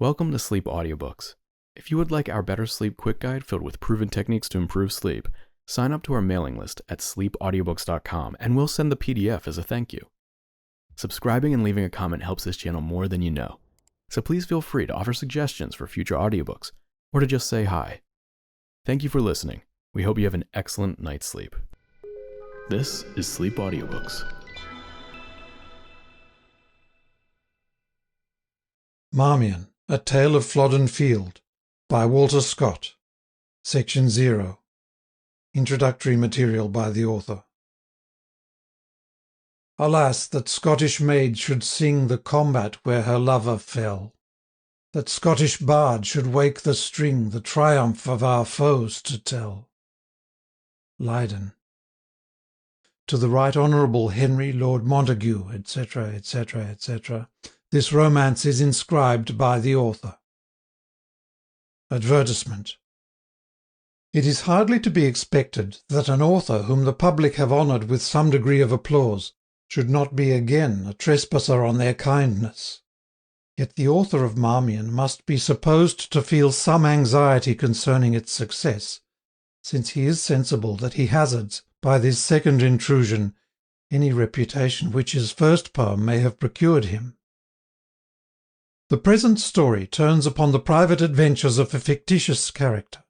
Welcome to Sleep Audiobooks. If you would like our Better Sleep Quick Guide filled with proven techniques to improve sleep, sign up to our mailing list at sleepaudiobooks.com and we'll send the PDF as a thank you. Subscribing and leaving a comment helps this channel more than you know, so please feel free to offer suggestions for future audiobooks or to just say hi. Thank you for listening. We hope you have an excellent night's sleep. This is Sleep Audiobooks. Marmion, A Tale of Flodden Field, by Walter Scott. Section 0. Introductory material by the author. Alas, that Scottish maid should sing the combat where her lover fell, that Scottish bard should wake the string the triumph of our foes to tell. Leyden. To the Right Honourable Henry Lord Montague, etc., etc., etc., this romance is inscribed by the author. Advertisement. It is hardly to be expected that an author whom the public have honoured with some degree of applause should not be again a trespasser on their kindness. Yet the author of Marmion must be supposed to feel some anxiety concerning its success, since he is sensible that he hazards, by this second intrusion, any reputation which his first poem may have procured him. The present story turns upon the private adventures of a fictitious character,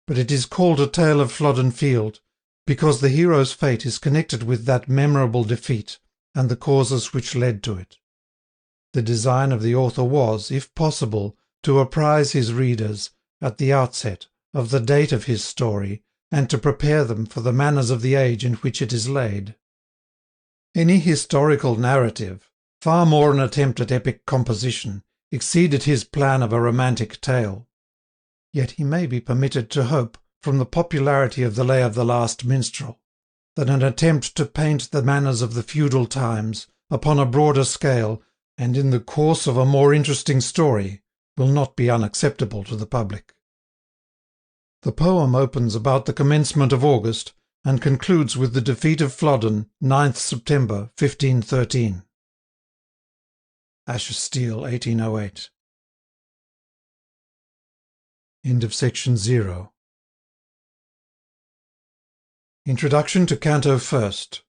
but it is called A Tale of Flodden Field because the hero's fate is connected with that memorable defeat and the causes which led to it. The design of the author was, if possible, to apprise his readers, at the outset, of the date of his story, and to prepare them for the manners of the age in which it is laid. Any historical narrative, far more an attempt at epic composition, exceeded his plan of a romantic tale. Yet he may be permitted to hope, from the popularity of the lay of the Last Minstrel, that an attempt to paint the manners of the feudal times, upon a broader scale, and in the course of a more interesting story, will not be unacceptable to the public. The poem opens about the commencement of August, and concludes with the defeat of Flodden, 9th September, 1513. Ashestiel, 1808. End of section 0. Introduction to Canto First.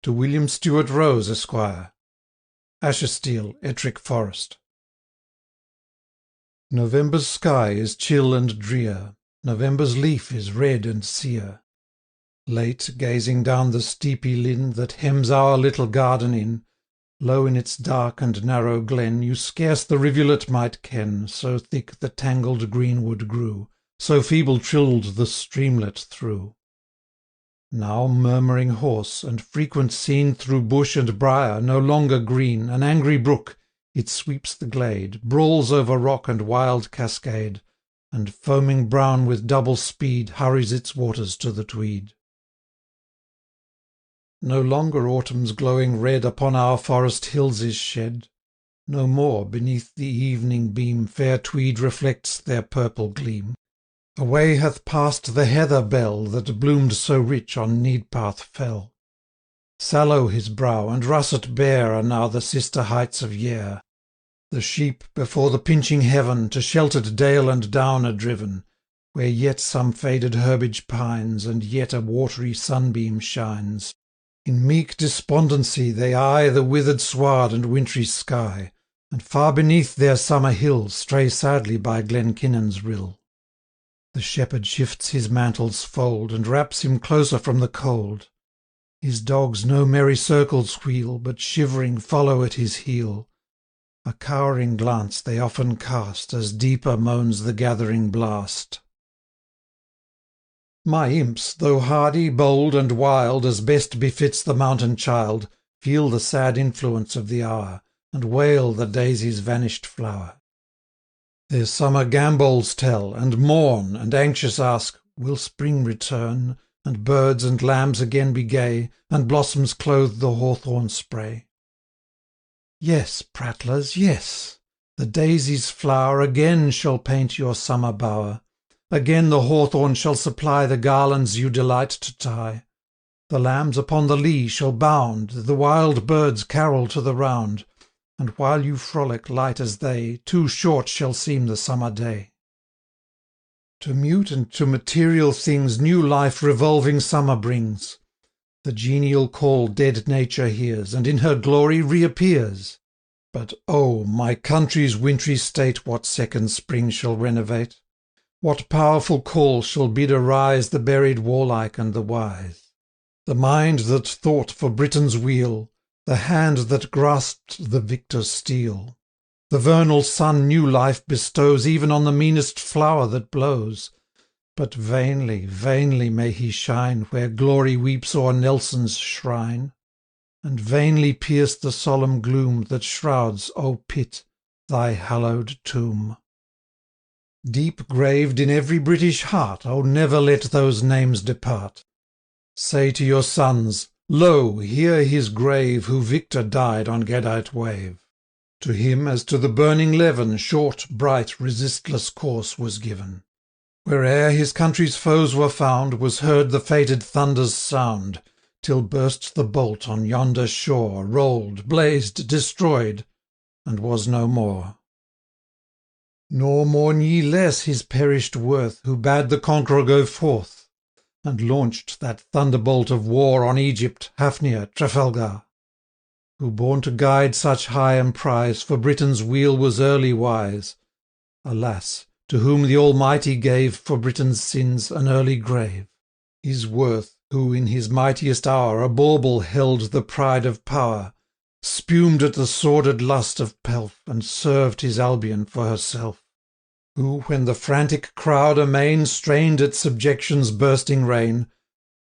To William Stewart Rose, Esquire. Ashestiel, Ettrick Forest. November's sky is chill and drear, November's leaf is red and sere. Late, gazing down the steepy linn that hems our little garden in, low in its dark and narrow glen, you scarce the rivulet might ken, so thick the tangled greenwood grew, so feeble trilled the streamlet through. Now murmuring hoarse, and frequent seen through bush and briar, no longer green, an angry brook, it sweeps the glade, brawls over rock and wild cascade, and foaming brown with double speed, hurries its waters to the Tweed. No longer autumn's glowing red upon our forest hills is shed, no more beneath the evening beam fair Tweed reflects their purple gleam. Away hath passed the heather bell that bloomed so rich on Needpath fell. Sallow his brow and russet bare are now the sister heights of Yare. The sheep before the pinching heaven to sheltered dale and down are driven, where yet some faded herbage pines, and yet a watery sunbeam shines. In meek despondency they eye the withered sward and wintry sky, and far beneath their summer hill stray sadly by Glenkinnon's rill. The shepherd shifts his mantle's fold, and wraps him closer from the cold. His dogs no merry circles wheel, but shivering follow at his heel. A cowering glance they often cast, as deeper moans the gathering blast. My imps, though hardy, bold, and wild, as best befits the mountain child, feel the sad influence of the hour, and wail the daisy's vanished flower. Their summer gambols tell, and mourn, and anxious ask, will spring return, and birds and lambs again be gay, and blossoms clothe the hawthorn spray? Yes, prattlers, yes, the daisy's flower again shall paint your summer bower. Again the hawthorn shall supply the garlands you delight to tie. The lambs upon the lea shall bound, the wild birds carol to the round, and while you frolic light as they, too short shall seem the summer day. To mute and to material things new life revolving summer brings. The genial call dead nature hears, and in her glory reappears. But oh, my country's wintry state what second spring shall renovate? What powerful call shall bid arise the buried warlike and the wise? The mind that thought for Britain's weal, the hand that grasped the victor's steel. The vernal sun new life bestows even on the meanest flower that blows. But vainly, vainly may he shine where glory weeps o'er Nelson's shrine, and vainly pierce the solemn gloom that shrouds, O Pitt, thy hallowed tomb. Deep graved in every British heart, O never let those names depart. Say to your sons, lo, here his grave who victor died on Gadite wave. To him, as to the burning levin, short, bright, resistless course was given. Where'er his country's foes were found, was heard the fated thunder's sound, till burst the bolt on yonder shore, rolled, blazed, destroyed, and was no more. Nor mourn ye less his perished worth, who bade the conqueror go forth, and launched that thunderbolt of war on Egypt, Hafnia, Trafalgar. Who born to guide such high emprise, for Britain's weal was early wise. Alas, to whom the Almighty gave, for Britain's sins, an early grave. His worth, who in his mightiest hour a bauble held the pride of power, spumed at the sordid lust of pelf, and served his Albion for herself. Who, when the frantic crowd amain strained at subjection's bursting reign,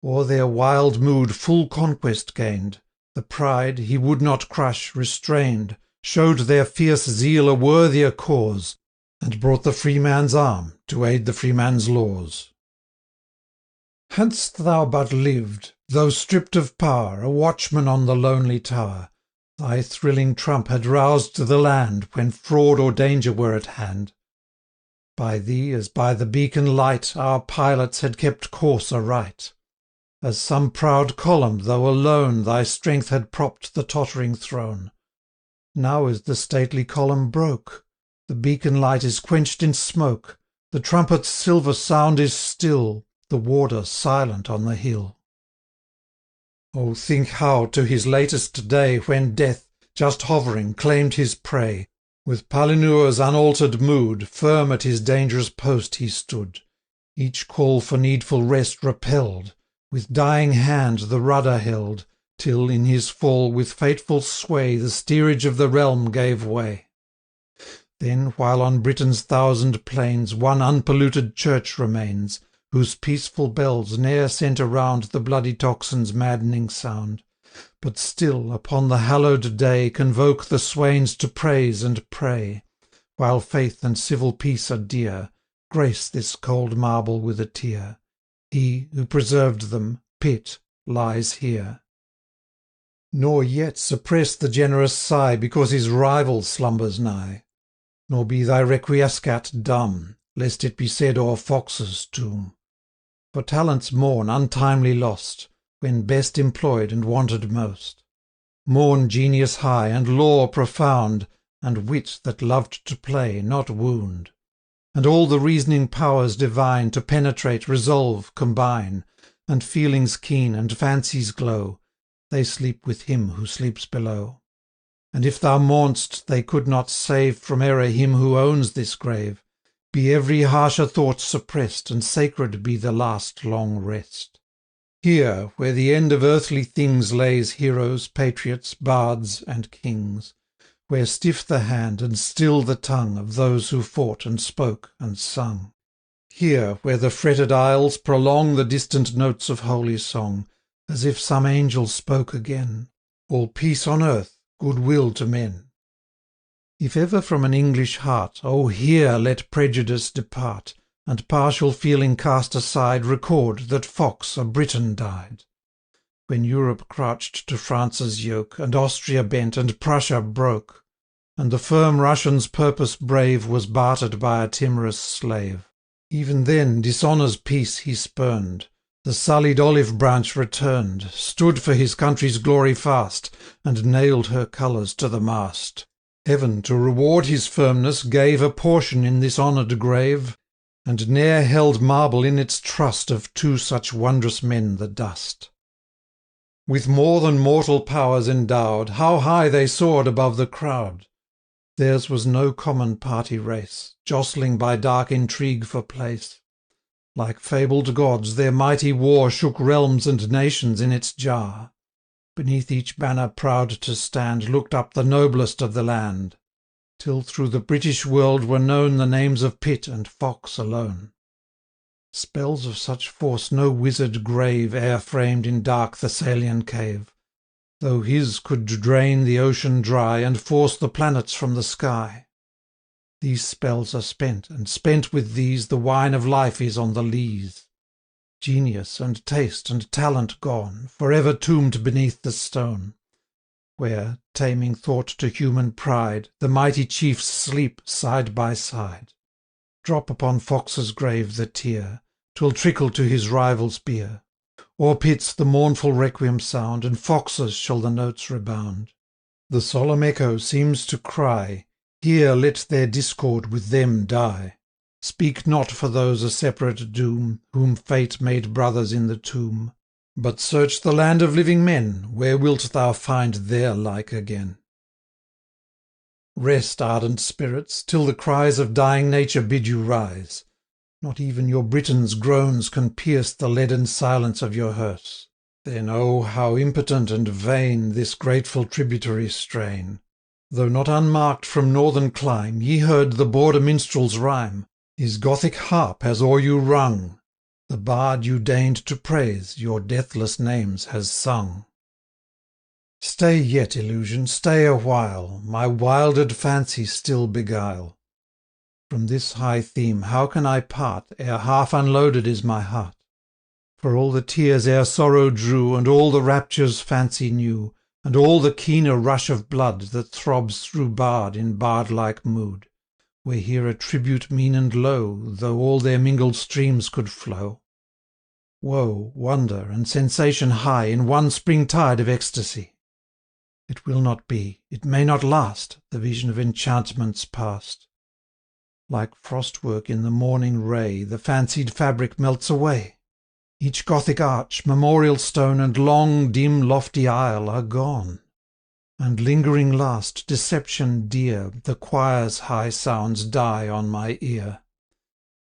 o'er their wild mood full conquest gained, the pride he would not crush restrained, showed their fierce zeal a worthier cause, and brought the freeman's arm to aid the freeman's laws. Hadst thou but lived, though stripped of power, a watchman on the lonely tower, thy thrilling trump had roused the land when fraud or danger were at hand. By thee, as by the beacon light, our pilots had kept course aright. As some proud column, though alone, thy strength had propped the tottering throne. Now is the stately column broke, the beacon light is quenched in smoke, the trumpet's silver sound is still, the warder silent on the hill. O think how, to his latest day, when death, just hovering, claimed his prey, with Palinure's unaltered mood, firm at his dangerous post he stood, each call for needful rest repelled, with dying hand the rudder held, till in his fall with fateful sway the steerage of the realm gave way. Then, while on Britain's thousand plains one unpolluted church remains, whose peaceful bells ne'er sent around the bloody tocsin's maddening sound, but still upon the hallowed day convoke the swains to praise and pray, while faith and civil peace are dear, grace this cold marble with a tear. He, who preserved them, Pitt, lies here. Nor yet suppress the generous sigh because his rival slumbers nigh, nor be thy requiescat dumb, lest it be said o'er Fox's tomb. For talents mourn untimely lost, when best employed and wanted most. Mourn genius high, and lore profound, and wit that loved to play, not wound. And all the reasoning powers divine to penetrate, resolve, combine, and feelings keen, and fancies glow, they sleep with him who sleeps below. And if thou mourn'st they could not save from error him who owns this grave, be every harsher thought suppressed, and sacred be the last long rest. Here, where the end of earthly things lays heroes, patriots, bards, and kings, where stiff the hand and still the tongue of those who fought and spoke and sung. Here, where the fretted aisles prolong the distant notes of holy song, as if some angel spoke again, all peace on earth, good will to men. If ever from an English heart, O here let prejudice depart, and partial feeling cast aside record that Fox a Briton died. When Europe crouched to France's yoke, and Austria bent, and Prussia broke, and the firm Russian's purpose brave was bartered by a timorous slave. Even then dishonour's peace he spurned, the sullied olive branch returned, stood for his country's glory fast, and nailed her colours to the mast. Heaven, to reward his firmness, gave a portion in this honoured grave, and ne'er held marble in its trust of two such wondrous men the dust. With more than mortal powers endowed, how high they soared above the crowd! Theirs was no common party race, jostling by dark intrigue for place. Like fabled gods, their mighty war shook realms and nations in its jar. Beneath each banner proud to stand looked up the noblest of the land, till through the British world were known the names of Pitt and Fox alone. Spells of such force no wizard grave e'er framed in dark Thessalian cave, though his could drain the ocean dry and force the planets from the sky. These spells are spent, and spent with these the wine of life is on the lees. Genius and taste and talent gone, forever tombed beneath the stone, where, taming thought to human pride, the mighty chiefs sleep side by side. Drop upon Fox's grave the tear, 'twill trickle to his rival's bier. O'er Pitt's the mournful requiem sound, and Fox's shall the notes rebound. The solemn echo seems to cry, here let their discord with them die. Speak not for those a separate doom, whom fate made brothers in the tomb, but search the land of living men, where wilt thou find their like again? Rest, ardent spirits, till the cries of dying nature bid you rise. Not even your Britain's groans can pierce the leaden silence of your hearse. Then, oh, how impotent and vain this grateful tributary strain! Though not unmarked from northern clime, ye heard the border minstrel's rhyme. His Gothic harp has o'er you rung, the bard you deigned to praise your deathless names has sung. Stay yet, illusion, stay a while, my wildered fancy still beguile. From this high theme how can I part, ere half unloaded is my heart? For all the tears ere sorrow drew, and all the raptures fancy knew, and all the keener rush of blood that throbs through bard in bard-like mood, were here a tribute mean and low, though all their mingled streams could flow. Woe, wonder, and sensation high in one spring tide of ecstasy. It will not be, it may not last, the vision of enchantments past. Like frostwork in the morning ray, the fancied fabric melts away. Each Gothic arch, memorial stone, and long, dim, lofty aisle are gone. And lingering last, deception dear, the choir's high sounds die on my ear.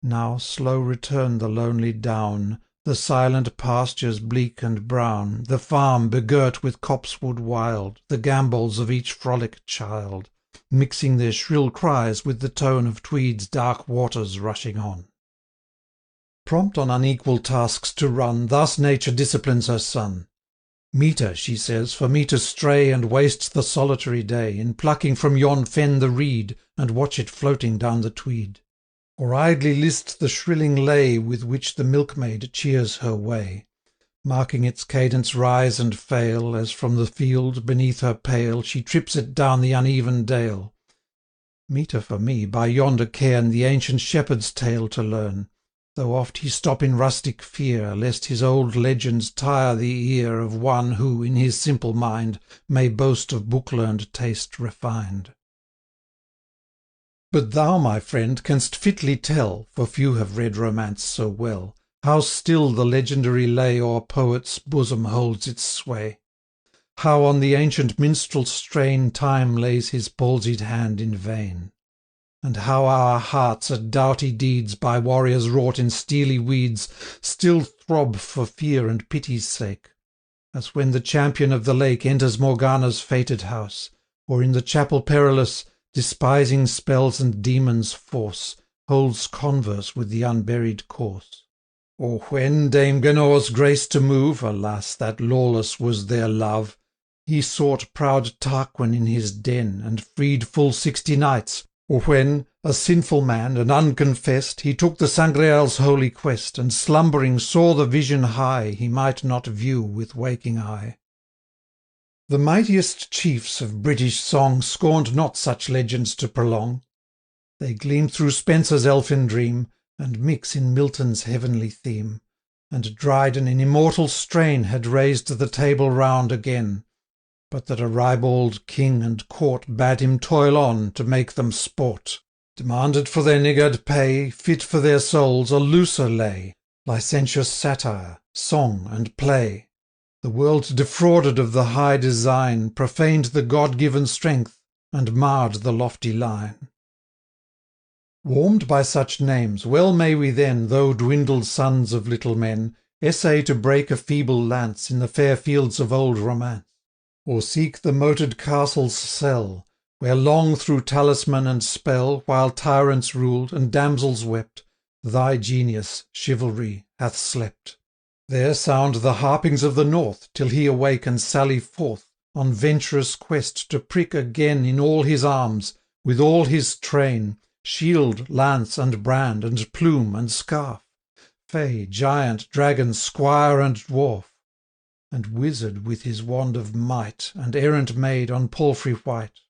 Now slow return the lonely down, the silent pastures bleak and brown, the farm begirt with copsewood wild, the gambols of each frolic child, mixing their shrill cries with the tone of Tweed's dark waters rushing on. Prompt on unequal tasks to run, thus nature disciplines her son. Meeter, she says, for me to stray and waste the solitary day in plucking from yon fen the reed, and watch it floating down the Tweed, or idly list the shrilling lay with which the milkmaid cheers her way, marking its cadence rise and fail, as from the field, beneath her pail, she trips it down the uneven dale. Meeter for me, by yonder cairn, the ancient shepherd's tale to learn, though oft he stop in rustic fear, lest his old legends tire the ear of one who, in his simple mind, may boast of book-learned taste refined. But thou, my friend, canst fitly tell, for few have read romance so well, how still the legendary lay o'er poet's bosom holds its sway, how on the ancient minstrel strain time lays his palsied hand in vain, and how our hearts at doughty deeds by warriors wrought in steely weeds still throb for fear and pity's sake, as when the champion of the lake enters Morgana's fated house, or in the chapel perilous, despising spells and demons' force, holds converse with the unburied corse. Or when, Dame Genoa's grace to move, alas, that lawless was their love, he sought proud Tarquin in his den, and freed full 60 knights, or when, a sinful man and unconfessed, he took the Sangreal's holy quest, and slumbering saw the vision high he might not view with waking eye. The mightiest chiefs of British song scorned not such legends to prolong. They gleam through Spenser's elfin dream, and mix in Milton's heavenly theme, and Dryden in immortal strain had raised the Table Round again, but that a ribald king and court bade him toil on to make them sport, demanded for their niggard pay, fit for their souls, a looser lay, licentious satire, song, and play. The world defrauded of the high design, profaned the God-given strength, and marred the lofty line. Warmed by such names, well may we then, though dwindled sons of little men, essay to break a feeble lance in the fair fields of old romance, or seek the moated castle's cell, where long through talisman and spell, while tyrants ruled, and damsels wept, thy genius, chivalry, hath slept. There sound the harpings of the north, till he awake and sally forth, on venturous quest to prick again in all his arms, with all his train, shield, lance, and brand, and plume, and scarf, fay, giant, dragon, squire, and dwarf, and wizard with his wand of might, and errant maid on palfrey white.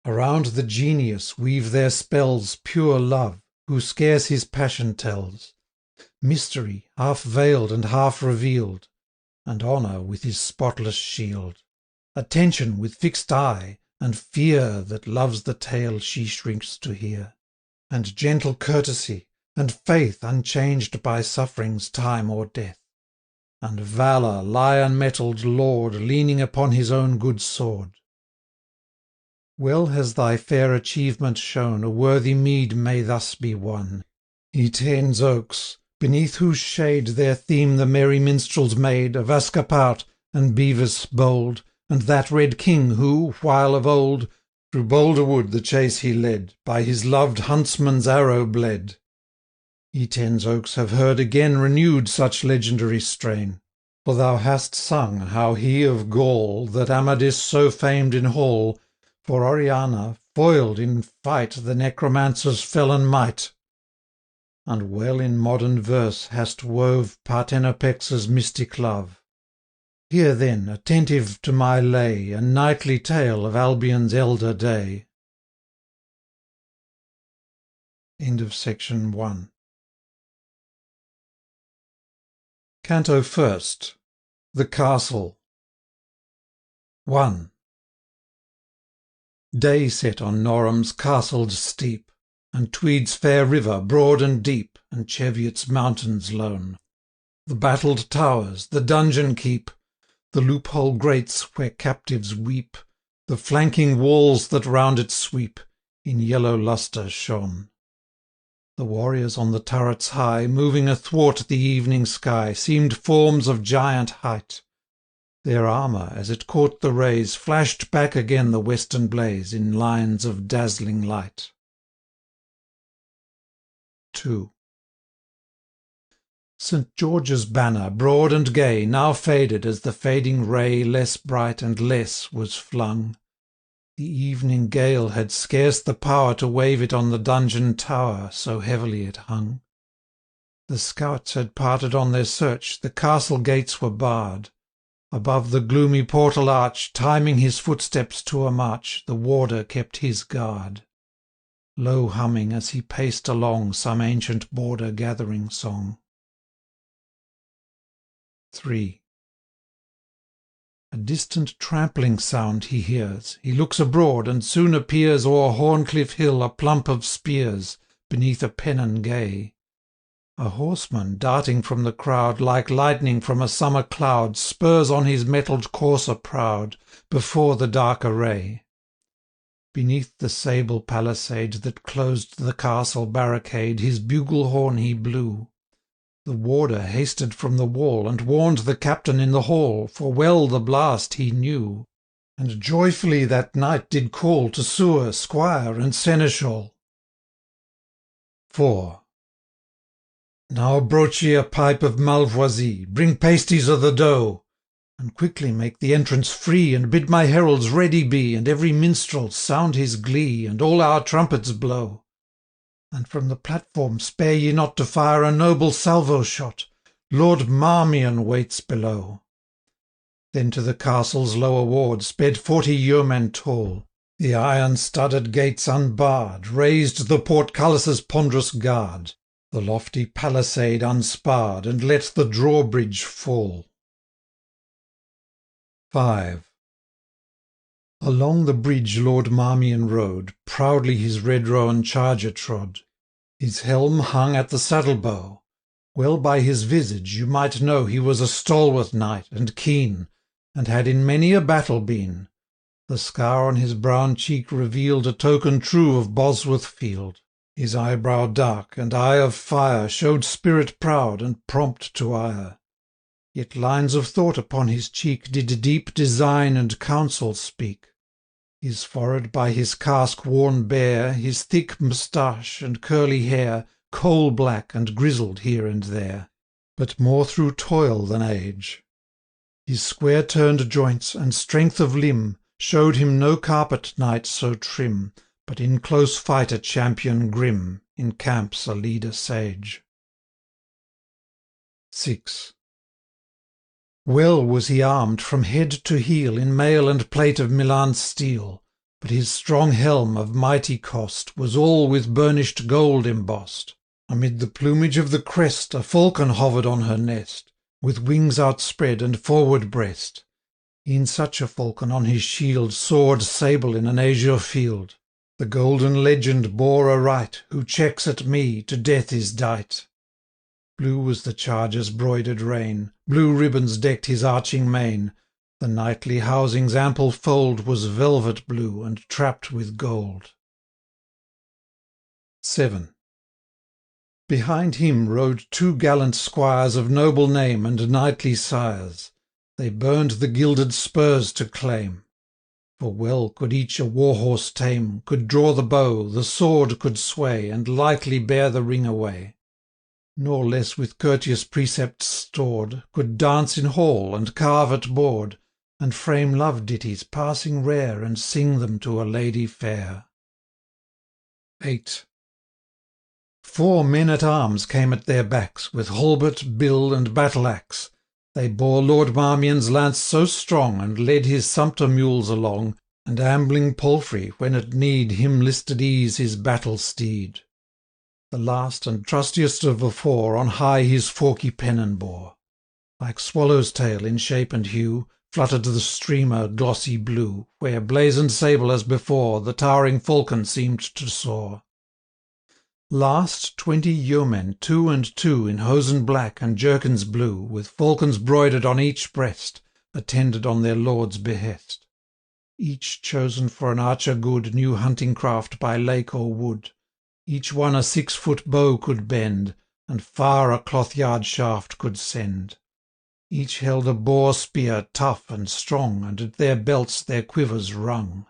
Around the genius weave their spells pure love, who scarce his passion tells, mystery, half veiled and half revealed, and honour with his spotless shield, attention with fixed eye, and fear that loves the tale she shrinks to hear, and gentle courtesy, and faith unchanged by sufferings, time, or death, and valour, lion-mettled lord, leaning upon his own good sword. Well has thy fair achievement shown, a worthy meed may thus be won. Etain's oaks, beneath whose shade their theme the merry minstrels made, of Ascapart, and Bevis bold, and that red king who, while of old, through Boulderwood the chase he led, by his loved huntsman's arrow bled. Etain's oaks have heard again renewed such legendary strain, for thou hast sung how he of Gaul, that Amadis so famed in hall, for Oriana foiled in fight the necromancer's felon might, and well in modern verse hast wove Partenopex's mystic love. Hear then, attentive to my lay, a knightly tale of Albion's elder day. End of section 1. Canto first. The Castle. 1. Day set on Norham's castled steep, and Tweed's fair river, broad and deep, and Cheviot's mountains lone. The battled towers, the donjon keep, the loophole grates where captives weep, the flanking walls that round it sweep, in yellow lustre shone. The warriors on the turrets high, moving athwart the evening sky, seemed forms of giant height. Their armour, as it caught the rays, flashed back again the western blaze, in lines of dazzling light. 2. St. George's banner, broad and gay, now faded as the fading ray less bright and less was flung. The evening gale had scarce the power to wave it on the dungeon tower, so heavily it hung. The scouts had parted on their search, the castle gates were barred. Above the gloomy portal arch, timing his footsteps to a march, the warder kept his guard, low humming as he paced along some ancient border gathering song. 3. A distant trampling sound he hears, he looks abroad, and soon appears o'er Horncliffe hill a plump of spears, beneath a pennon gay. A horseman, darting from the crowd, like lightning from a summer cloud, spurs on his mettled courser proud, before the dark array. Beneath the sable palisade that closed the castle barricade, his bugle horn he blew. The warder hasted from the wall, and warned the captain in the hall, for well the blast he knew, and joyfully that night did call to sewer, squire, and seneschal. 4. Now broach ye a pipe of Malvoisie, bring pasties o' the dough, and quickly make the entrance free, and bid my heralds ready be, and every minstrel sound his glee, and all our trumpets blow. And from the platform spare ye not to fire a noble salvo shot. Lord Marmion waits below. Then to the castle's lower ward sped 40 yeomen tall. The iron-studded gates unbarred, raised the portcullis' ponderous guard, the lofty palisade unsparred, and let the drawbridge fall. 5. Along the bridge Lord Marmion rode, proudly his red-roan charger trod. His helm hung at the saddle-bow. Well by his visage you might know he was a stalwart knight, and keen, and had in many a battle been. The scar on his brown cheek revealed a token true of Bosworth field. His eyebrow dark, and eye of fire, showed spirit proud, and prompt to ire. Yet lines of thought upon his cheek did deep design and counsel speak. His forehead by his casque worn bare, his thick moustache and curly hair, coal-black and grizzled here and there, but more through toil than age. His square-turned joints and strength of limb showed him no carpet knight so trim, but in close fight a champion grim, in camps a leader sage. 6. Well was he armed from head to heel in mail and plate of Milan steel, but his strong helm of mighty cost was all with burnished gold embossed. Amid the plumage of the crest a falcon hovered on her nest, with wings outspread and forward breast. E'en such a falcon on his shield soared sable in an azure field. The golden legend bore aright, who checks at me to death is dight. Blue was the charger's broidered rein, blue ribbons decked his arching mane, the knightly housing's ample fold was velvet blue and trapped with gold. 7. Behind him rode 2 gallant squires of noble name and knightly sires. They burned the gilded spurs to claim. For well could each a war-horse tame, could draw the bow, the sword could sway, and lightly bear the ring away. Nor less with courteous precepts stored, could dance in hall and carve at board, and frame love ditties passing rare, and sing them to a lady fair. 8. 4 men-at-arms came at their backs, with halbert, bill, and battle-axe. They bore Lord Marmion's lance so strong, and led his sumpter mules along, and ambling palfrey, when at need him listed ease his battle steed. The last and trustiest of the 4 on high his forky pennon bore. Like swallow's tail in shape and hue, fluttered the streamer glossy blue, where, blazoned sable as before, the towering falcon seemed to soar. Last 20 yeomen, 2 and 2, in hosen black and jerkins blue, with falcons broidered on each breast, attended on their lord's behest. Each chosen for an archer good, new hunting craft by lake or wood. Each one a 6-foot bow could bend, and far a cloth-yard shaft could send. Each held a boar spear tough and strong, and at their belts their quivers rung.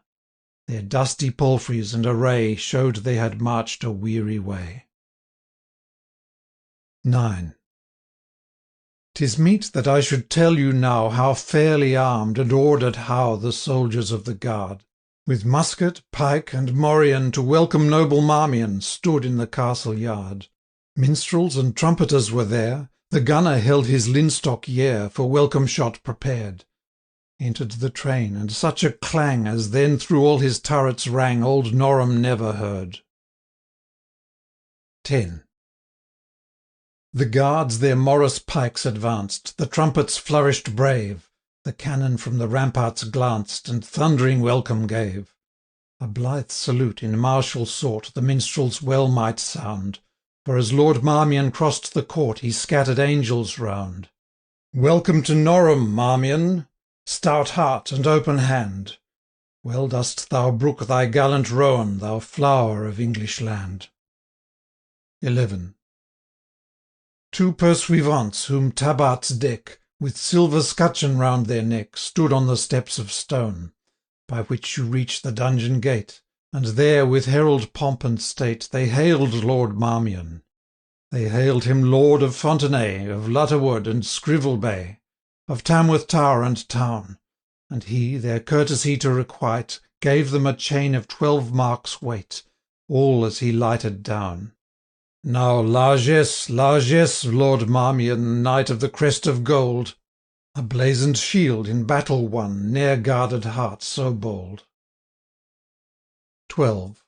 Their dusty palfreys and array showed they had marched a weary way. 9. 'Tis meet that I should tell you now how fairly armed and ordered how the soldiers of the guard, with musket, pike, and morion to welcome noble Marmion, stood in the castle yard. Minstrels and trumpeters were there, the gunner held his linstock yare for welcome shot prepared. Entered the train, and such a clang as then through all his turrets rang old Norham never heard. 10. The guards their morrice pikes advanced, the trumpets flourished brave, the cannon from the ramparts glanced, and thundering welcome gave. A blithe salute in martial sort the minstrels well might sound, for as Lord Marmion crossed the court he scattered angels round. Welcome to Norham, Marmion! Stout heart and open hand, well dost thou brook thy gallant roan, thou flower of English land. 11. 2 pursuivants whom tabards deck, with silver scutcheon round their neck, stood on the steps of stone, by which you reach the dungeon gate, and there with herald pomp and state they hailed Lord Marmion. They hailed him Lord of Fontenay, of Lutterward and Scrivelbay, of Tamworth Tower and town, and he, their courtesy to requite, gave them a chain of 12 marks weight, all as he lighted down. Now largesse, largesse, Lord Marmion, knight of the crest of gold, a blazoned shield in battle won, ne'er guarded heart so bold. 12.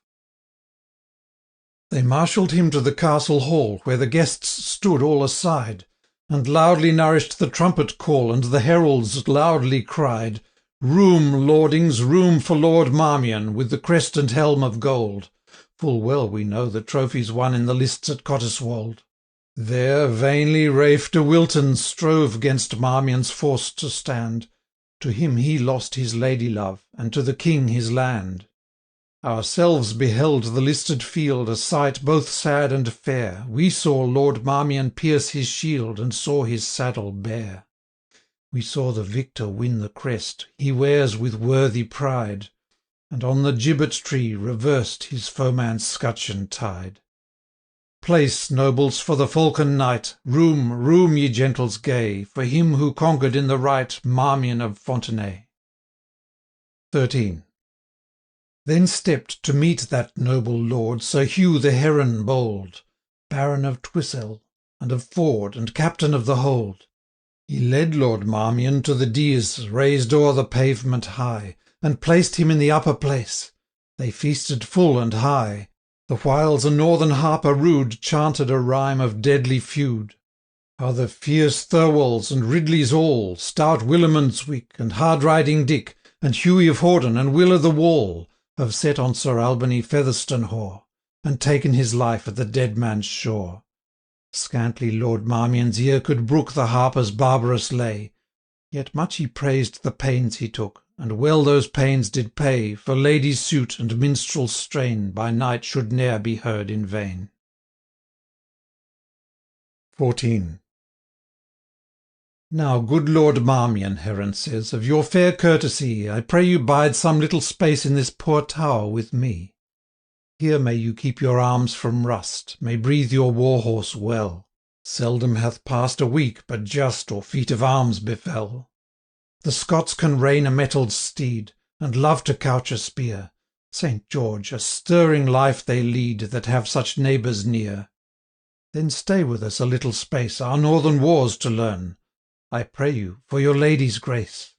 They marshalled him to the castle hall, where the guests stood all aside, and loudly nourished the trumpet call, and the heralds loudly cried, Room, lordings, room for Lord Marmion, with the crest and helm of gold. Full well we know the trophies won in the lists at Cotteswold. There vainly Harold de Wilton strove 'gainst Marmion's force to stand. To him he lost his lady love, and to the king his land. Ourselves beheld the listed field, a sight both sad and fair. We saw Lord Marmion pierce his shield, and saw his saddle bare. We saw the victor win the crest he wears with worthy pride, and on the gibbet-tree reversed his foeman's scutcheon tied. Place, nobles, for the falcon knight, room, room, ye gentles gay, for him who conquered in the right Marmion of Fontenay. 13. Then stepped to meet that noble lord Sir Hugh the Heron bold, Baron of Twisell, and of Ford, and captain of the hold. He led Lord Marmion to the dais raised o'er the pavement high, and placed him in the upper place. They feasted full and high, the whiles a northern harper rude chanted a rhyme of deadly feud. How the fierce Thirwalls and Ridleys all, stout Willimondswick, and hard-riding Dick, and Hughie of Horden, and Will o' the Wall, have set on Sir Albany Featherstone-hoar, and taken his life at the dead man's shore. Scantly Lord Marmion's ear could brook the harper's barbarous lay, yet much he praised the pains he took, and well those pains did pay, for lady's suit and minstrel's strain by night should ne'er be heard in vain. 14. Now, good Lord Marmion, Heron says, of your fair courtesy, I pray you bide some little space in this poor tower with me. Here may you keep your arms from rust, may breathe your war-horse well. Seldom hath passed a week but just or feat of arms befell. The Scots can rein a mettled steed, and love to couch a spear. Saint George, a stirring life they lead, that have such neighbours near. Then stay with us a little space, our northern wars to learn. I pray you, for your lady's grace.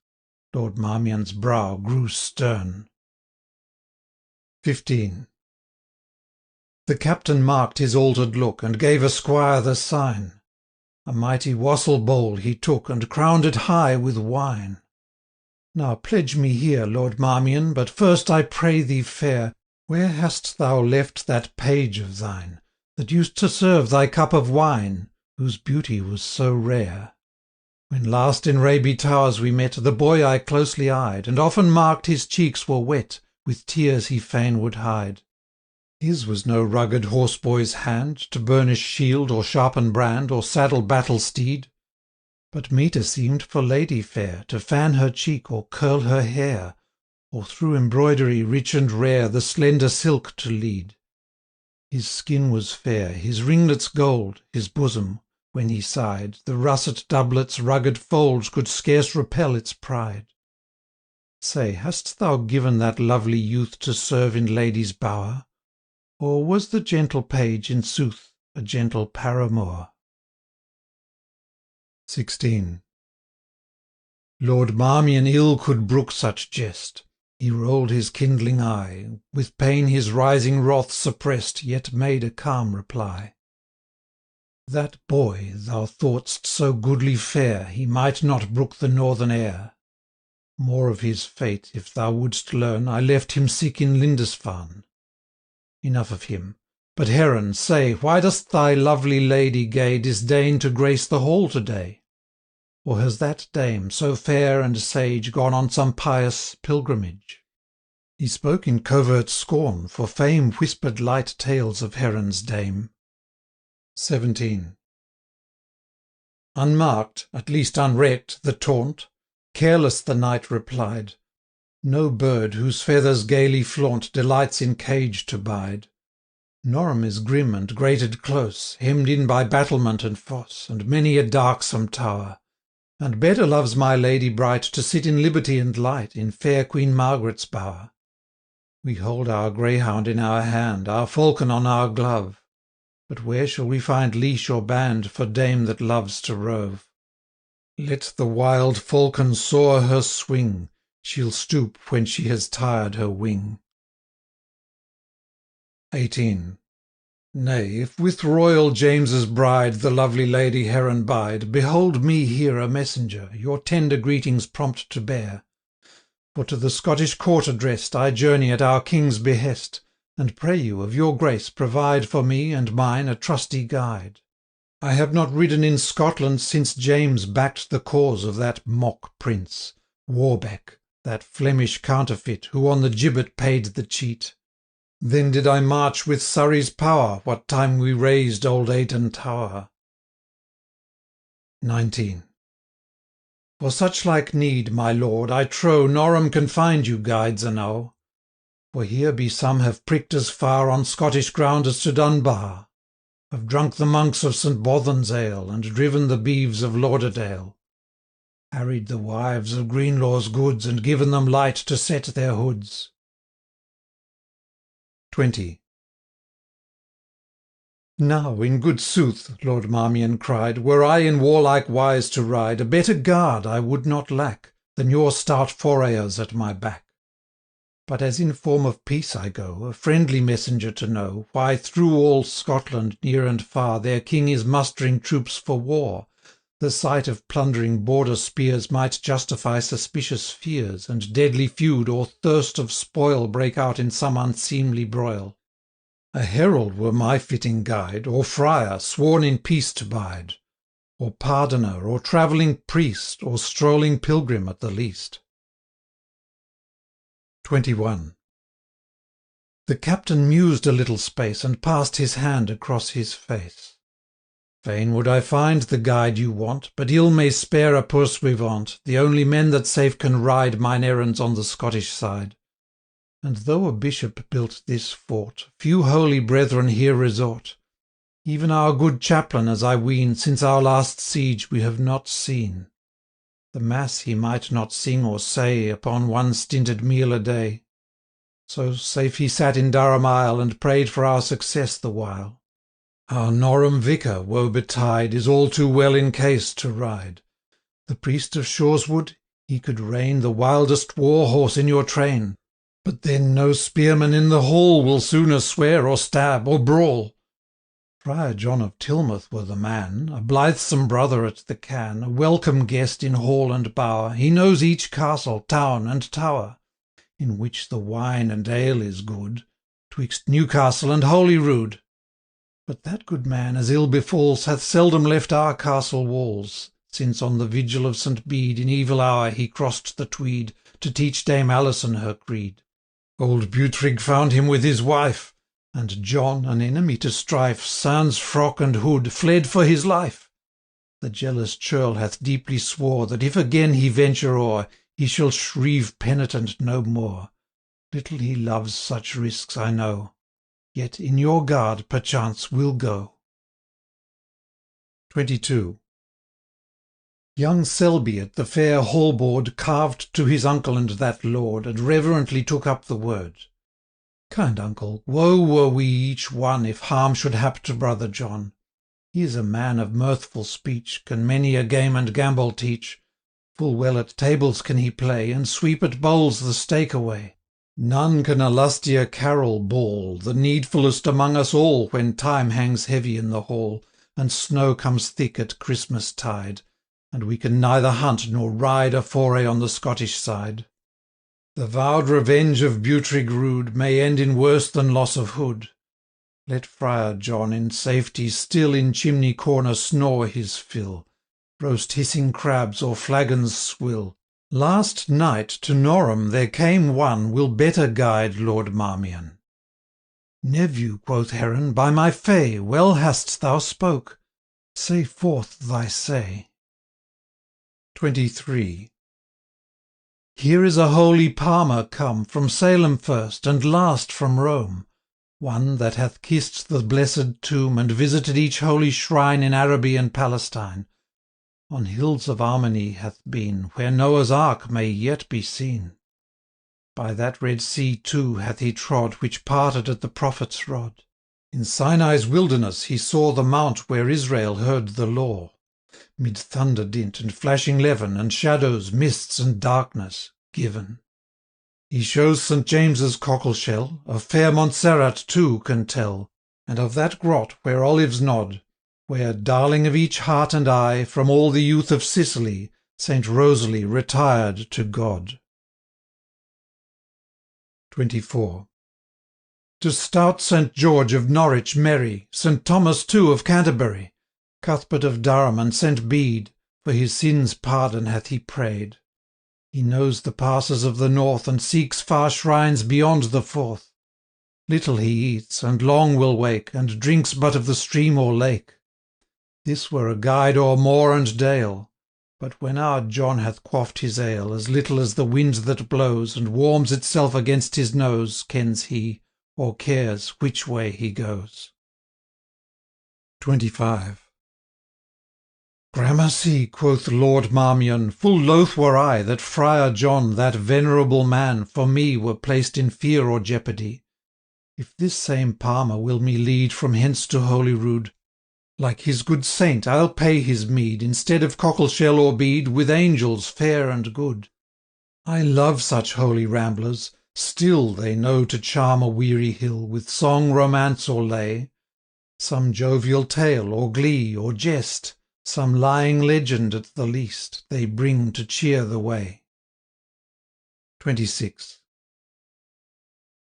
Lord Marmion's brow grew stern. 15. The captain marked his altered look, and gave a squire the sign. A mighty wassail bowl he took, and crowned it high with wine. Now pledge me here, Lord Marmion, but first I pray thee fair, where hast thou left that page of thine, that used to serve thy cup of wine, whose beauty was so rare? When last in Raby Towers we met, the boy I closely eyed, and often marked his cheeks were wet with tears he fain would hide. His was no rugged horseboy's hand, to burnish shield, or sharpen brand, or saddle battle steed, but meeter seemed for lady fair, to fan her cheek or curl her hair, or through embroidery rich and rare the slender silk to lead. His skin was fair, his ringlets gold, his bosom, when he sighed, the russet doublet's rugged folds could scarce repel its pride. Say, hast thou given that lovely youth to serve in lady's bower? Or was the gentle page, in sooth, a gentle paramour? 16. Lord Marmion ill could brook such jest. He rolled his kindling eye, with pain his rising wrath suppressed, yet made a calm reply. That boy, thou thought'st so goodly fair, he might not brook the northern air. More of his fate, if thou wouldst learn, I left him sick in Lindisfarne. Enough of him. But Heron, say, why dost thy lovely lady gay disdain to grace the hall to-day? Or has that dame, so fair and sage, gone on some pious pilgrimage? He spoke in covert scorn, for fame whispered light tales of Heron's dame. 17. Unmarked, at least unrecked, the taunt, careless the knight replied, no bird whose feathers gaily flaunt delights in cage to bide. Norham is grim and grated close, hemmed in by battlement and fosse, and many a darksome tower, and better loves my lady bright to sit in liberty and light in fair Queen Margaret's bower. We hold our greyhound in our hand, our falcon on our glove, but where shall we find leash or band for dame that loves to rove? Let the wild falcon soar her swing, she'll stoop when she has tired her wing. 18. Nay, if with royal James's bride the lovely Lady Heron bide, behold me here a messenger, your tender greetings prompt to bear. For to the Scottish court addressed I journey at our King's behest, and pray you of your grace provide for me and mine a trusty guide. I have not ridden in Scotland since James backed the cause of that mock prince, Warbeck, that Flemish counterfeit, who on the gibbet paid the cheat. Then did I march with Surrey's power, what time we razed old Ayton Tower. 19. For such like need, my lord, I trow Norham can find you guides enow. For here be some have pricked as far on Scottish ground as to Dunbar, have drunk the monks of St. Bothan's ale, and driven the beeves of Lauderdale, harried the wives of Greenlaw's goods, and given them light to set their hoods. 20. Now, in good sooth, Lord Marmion cried, were I in warlike wise to ride, a better guard I would not lack than your stout forayers at my back. But as in form of peace I go, a friendly messenger to know, why through all Scotland, near and far, their king is mustering troops for war, the sight of plundering border spears might justify suspicious fears, and deadly feud or thirst of spoil break out in some unseemly broil. A herald were my fitting guide, or friar, sworn in peace to bide, or pardoner, or travelling priest, or strolling pilgrim at the least. 21. The captain mused a little space, and passed his hand across his face. Fain would I find the guide you want, but ill may spare a pursuivant, the only men that safe can ride mine errands on the Scottish side. And though a bishop built this fort, few holy brethren here resort. Even our good chaplain, as I ween, since our last siege we have not seen. The mass he might not sing or say upon one stinted meal a day. So safe he sat in Durham Isle, and prayed for our success the while. Our Norham vicar, woe betide, is all too well in case to ride. The priest of Shoreswood, he could rein the wildest war horse in your train. But then no spearman in the hall will sooner swear or stab or brawl. Friar John of Tilmouth were the man, a blithesome brother at the can, a welcome guest in hall and bower. He knows each castle, town, and tower, in which the wine and ale is good, 'twixt Newcastle and Holyrood. But that good man, as ill befalls, hath seldom left our castle walls, since on the vigil of St. Bede in evil hour he crossed the Tweed, to teach Dame Alison her creed. Old Bughtrig found him with his wife, and John, an enemy to strife, sans frock and hood, fled for his life. The jealous churl hath deeply swore, that if again he venture o'er, he shall shrieve penitent no more. Little he loves such risks, I know, yet in your guard, perchance, will go. 22. Young Selby at the fair hall-board carved to his uncle and that lord, and reverently took up the word. Kind uncle, woe were we each one if harm should hap to brother John. He is a man of mirthful speech, can many a game and gambol teach. Full well at tables can he play, and sweep at bowls the stake away. None can a lustier carol bawl, the needfullest among us all, when time hangs heavy in the hall, and snow comes thick at Christmas tide, and we can neither hunt nor ride a foray on the Scottish side. The vowed revenge of Bughtrig rude may end in worse than loss of hood. Let Friar John in safety still in chimney corner snore his fill, roast hissing crabs or flagons swill. Last night to Norham there came one will better guide Lord Marmion. Nephew, quoth Heron, by my fay, well hast thou spoke. Say forth thy say. 23. Here is a holy palmer come, from Salem first, and last from Rome, one that hath kissed the blessed tomb, and visited each holy shrine in Araby and Palestine. On hills of Armony hath been, where Noah's ark may yet be seen. By that Red Sea too hath he trod, which parted at the prophet's rod. In Sinai's wilderness he saw the mount where Israel heard the law. Mid thunder dint and flashing levin, and shadows, mists, and darkness, given. He shows St. James's cockle shell, of fair Montserrat too can tell, and of that grot where olives nod, where, darling of each heart and eye, from all the youth of Sicily, St. Rosalie retired to God. 24. To stout St. George of Norwich merry, St. Thomas too of Canterbury, Cuthbert of Durham and St. Bede, for his sins pardon hath he prayed. He knows the passes of the north, and seeks far shrines beyond the Forth. Little he eats, and long will wake, and drinks but of the stream or lake. This were a guide o'er moor and dale, but when our John hath quaffed his ale, as little as the wind that blows, and warms itself against his nose, kens he, or cares, which way he goes. 25. Gramercy, quoth Lord Marmion, full loath were I that Friar John, that venerable man, for me were placed in fear or jeopardy. If this same Palmer will me lead from hence to Holyrood, like his good saint I'll pay his meed, instead of cockleshell or bead, with angels fair and good. I love such holy ramblers, still they know to charm a weary hill, with song, romance, or lay, some jovial tale, or glee, or jest, some lying legend at the least, they bring to cheer the way. 26.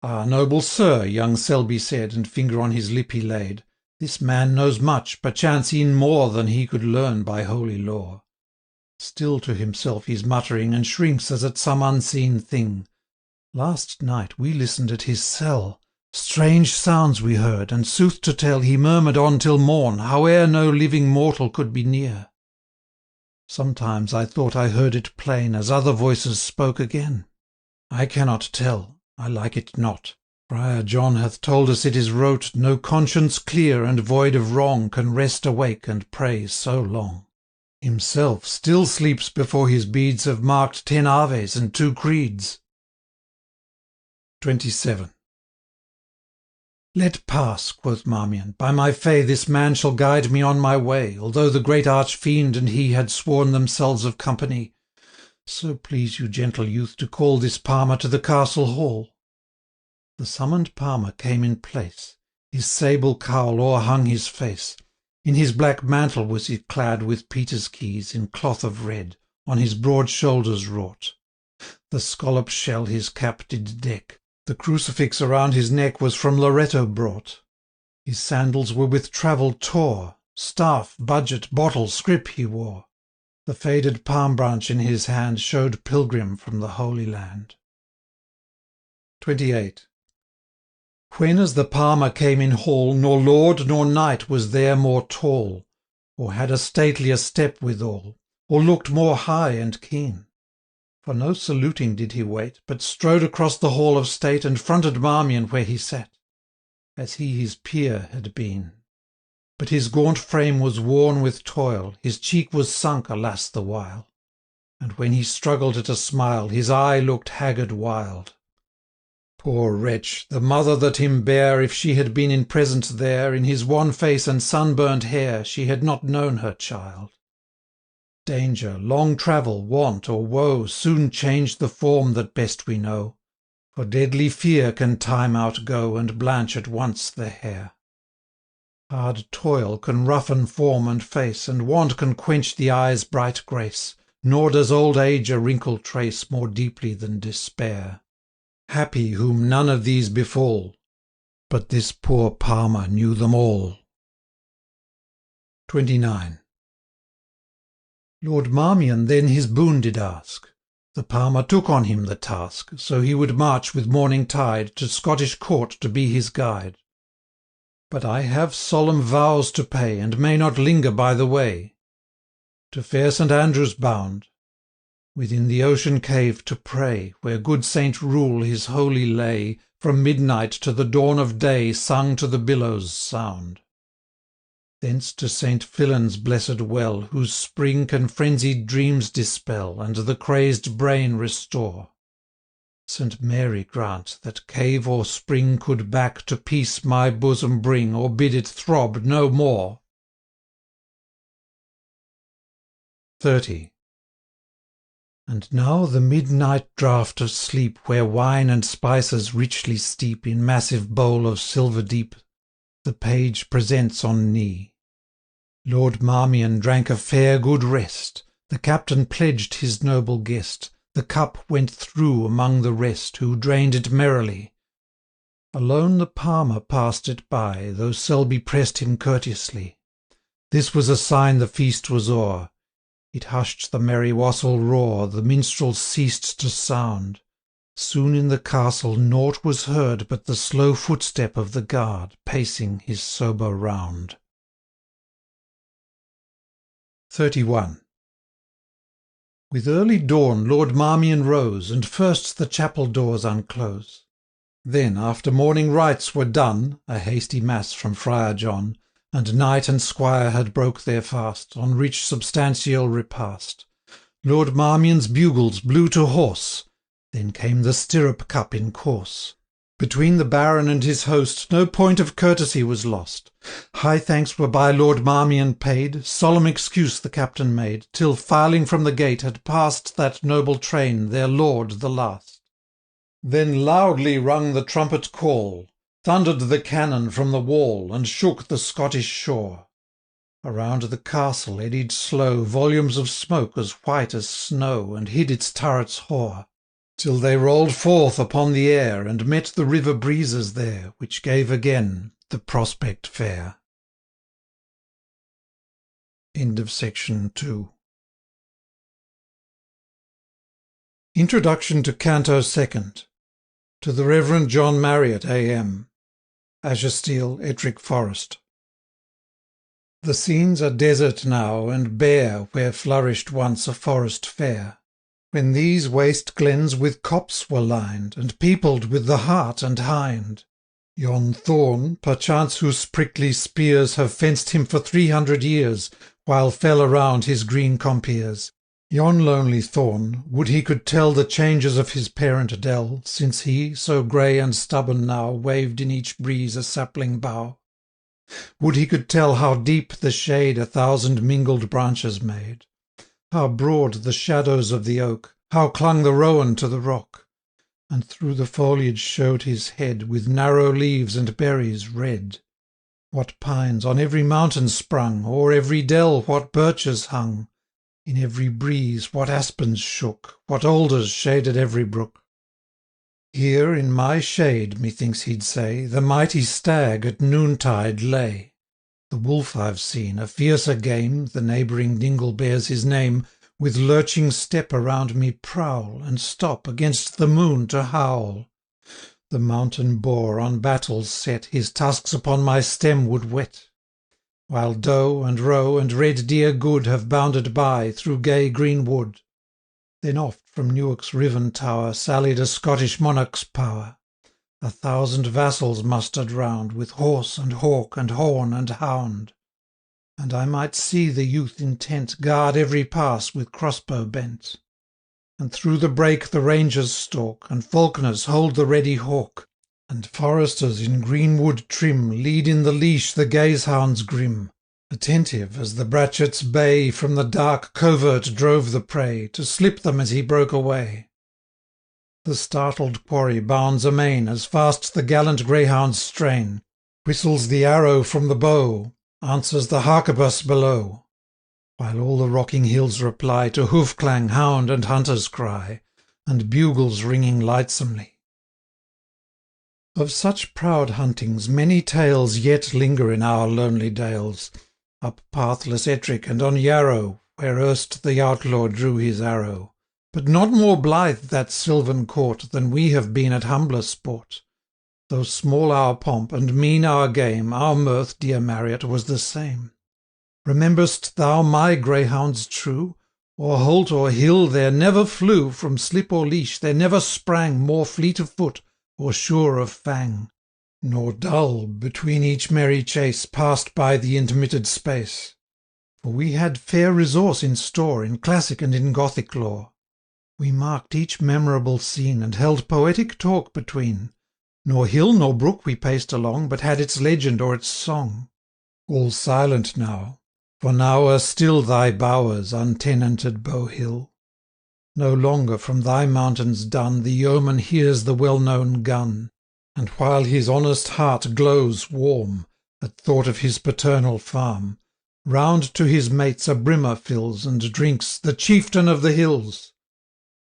Ah, noble sir, young Selby said, and finger on his lip he laid, this man knows much, perchance e'en more than he could learn by holy lore. Still to himself he's muttering, and shrinks as at some unseen thing. Last night we listened at his cell, strange sounds we heard, and sooth to tell he murmured on till morn, howe'er no living mortal could be near. Sometimes I thought I heard it plain, as other voices spoke again. I cannot tell, I like it not. Friar John hath told us it is wrote, no conscience clear and void of wrong can rest awake and pray so long. Himself still sleeps before his beads have marked 10 Aves and 2 Creeds. 27. Let pass, quoth Marmion, by my fay this man shall guide me on my way, although the great arch-fiend and he had sworn themselves of company. So please you, gentle youth, to call this Palmer to the castle hall. The summoned Palmer came in place, his sable cowl o'erhung his face, in his black mantle was he clad with Peter's keys, in cloth of red, on his broad shoulders wrought. The scallop shell his cap did deck, the crucifix around his neck was from Loretto brought. His sandals were with travel tore, staff, budget, bottle, scrip he wore. The faded palm branch in his hand showed pilgrim from the Holy Land. 28. When as the Palmer came in hall, nor lord nor knight was there more tall, or had a statelier step withal, or looked more high and keen. For no saluting did he wait, but strode across the hall of state, and fronted Marmion where he sat, as he his peer had been. But his gaunt frame was worn with toil, his cheek was sunk, alas the while, and when he struggled at a smile, his eye looked haggard wild. Poor wretch, the mother that him bare, if she had been in presence there, in his wan face and sunburnt hair, she had not known her child. Danger, long travel, want, or woe, soon change the form that best we know, for deadly fear can time outgo, and blanch at once the hair. Hard toil can roughen form and face, and want can quench the eye's bright grace, nor does old age a wrinkle trace more deeply than despair. Happy whom none of these befall, but this poor Palmer knew them all. 29. Lord Marmion then his boon did ask. The Palmer took on him the task, so he would march with morning tide to Scottish court to be his guide. But I have solemn vows to pay, and may not linger by the way. To fair St. Andrew's bound, within the ocean cave to pray, where good Saint Rule his holy lay, from midnight to the dawn of day sung to the billows' sound. Thence to St. Fillan's blessed well, whose spring can frenzied dreams dispel, and the crazed brain restore. St. Mary grant that cave or spring could back to peace my bosom bring, or bid it throb no more. 30. And now the midnight draught of sleep, where wine and spices richly steep in massive bowl of silver deep, the page presents on knee. Lord Marmion drank a fair good rest, the captain pledged his noble guest, the cup went through among the rest, who drained it merrily. Alone the palmer passed it by, though Selby pressed him courteously. This was a sign the feast was o'er. It hushed the merry wassail roar, the minstrels ceased to sound. Soon in the castle naught was heard but the slow footstep of the guard, pacing his sober round. 31. With early dawn Lord Marmion rose, and first the chapel doors unclose. Then, after morning rites were done, a hasty mass from Friar John, and knight and squire had broke their fast, on rich substantial repast, Lord Marmion's bugles blew to horse. Then came the stirrup cup in course. Between the Baron and his host no point of courtesy was lost. High thanks were by Lord Marmion paid, solemn excuse the captain made, till filing from the gate had passed that noble train, their lord the last. Then loudly rung the trumpet call, thundered the cannon from the wall, and shook the Scottish shore. Around the castle eddied slow volumes of smoke as white as snow, and hid its turrets hoar, till they rolled forth upon the air, and met the river breezes there, which gave again the prospect fair. End of section 2. Introduction to Canto 2nd. To the Reverend John Marriott, A.M. Ashestiel, Ettrick Forest. The scenes are desert now, and bare, where flourished once a forest fair, when these waste glens with copse were lined, and peopled with the hart and hind. Yon thorn, perchance whose prickly spears have fenced him for 300 years, while fell around his green compeers. Yon lonely thorn, would he could tell the changes of his parent dell, since he, so grey and stubborn now, waved in each breeze a sapling bough. Would he could tell how deep the shade 1,000 mingled branches made, how broad the shadows of the oak, how clung the rowan to the rock, and through the foliage showed his head, with narrow leaves and berries red. What pines on every mountain sprung, o'er every dell what birches hung, in every breeze what aspens shook, what alders shaded every brook. Here in my shade, methinks he'd say, the mighty stag at noontide lay. The wolf I've seen, a fiercer game, the neighbouring dingle bears his name, with lurching step around me prowl, and stop against the moon to howl. The mountain boar on battles set, his tusks upon my stem would whet, while doe and roe and red deer good have bounded by through gay green wood. Then oft from Newark's riven tower sallied a Scottish monarch's power, 1,000 vassals mustered round, with horse and hawk and horn and hound. And I might see the youth intent guard every pass with crossbow bent. And through the brake the rangers stalk, and falconers hold the ready hawk, and foresters in greenwood trim lead in the leash the gazehounds grim, attentive as the brachet's bay from the dark covert drove the prey, to slip them as he broke away. The startled quarry bounds amain as fast the gallant greyhounds strain, whistles the arrow from the bow, answers the harquebus below, while all the rocking hills reply to hoof-clang, hound and hunter's cry, and bugles ringing lightsomely. Of such proud huntings many tales yet linger in our lonely dales, up pathless Ettrick and on Yarrow, where erst the outlaw drew his arrow, but not more blithe that sylvan court than we have been at humbler sport. Though small our pomp, and mean our game, our mirth, dear Marriott, was the same. Remember'st thou my greyhounds true? O'er holt or hill there never flew, from slip or leash there never sprang more fleet of foot, or sure of fang, nor dull, between each merry chase, passed by the intermitted space. For we had fair resource in store, in classic and in Gothic lore. We marked each memorable scene, and held poetic talk between. Nor hill nor brook we paced along, but had its legend or its song. All silent now, for now are still thy bowers, untenanted Bow Hill. No longer from thy mountains dun the yeoman hears the well-known gun, and while his honest heart glows warm at thought of his paternal farm, round to his mates a brimmer fills, and drinks, the chieftain of the hills.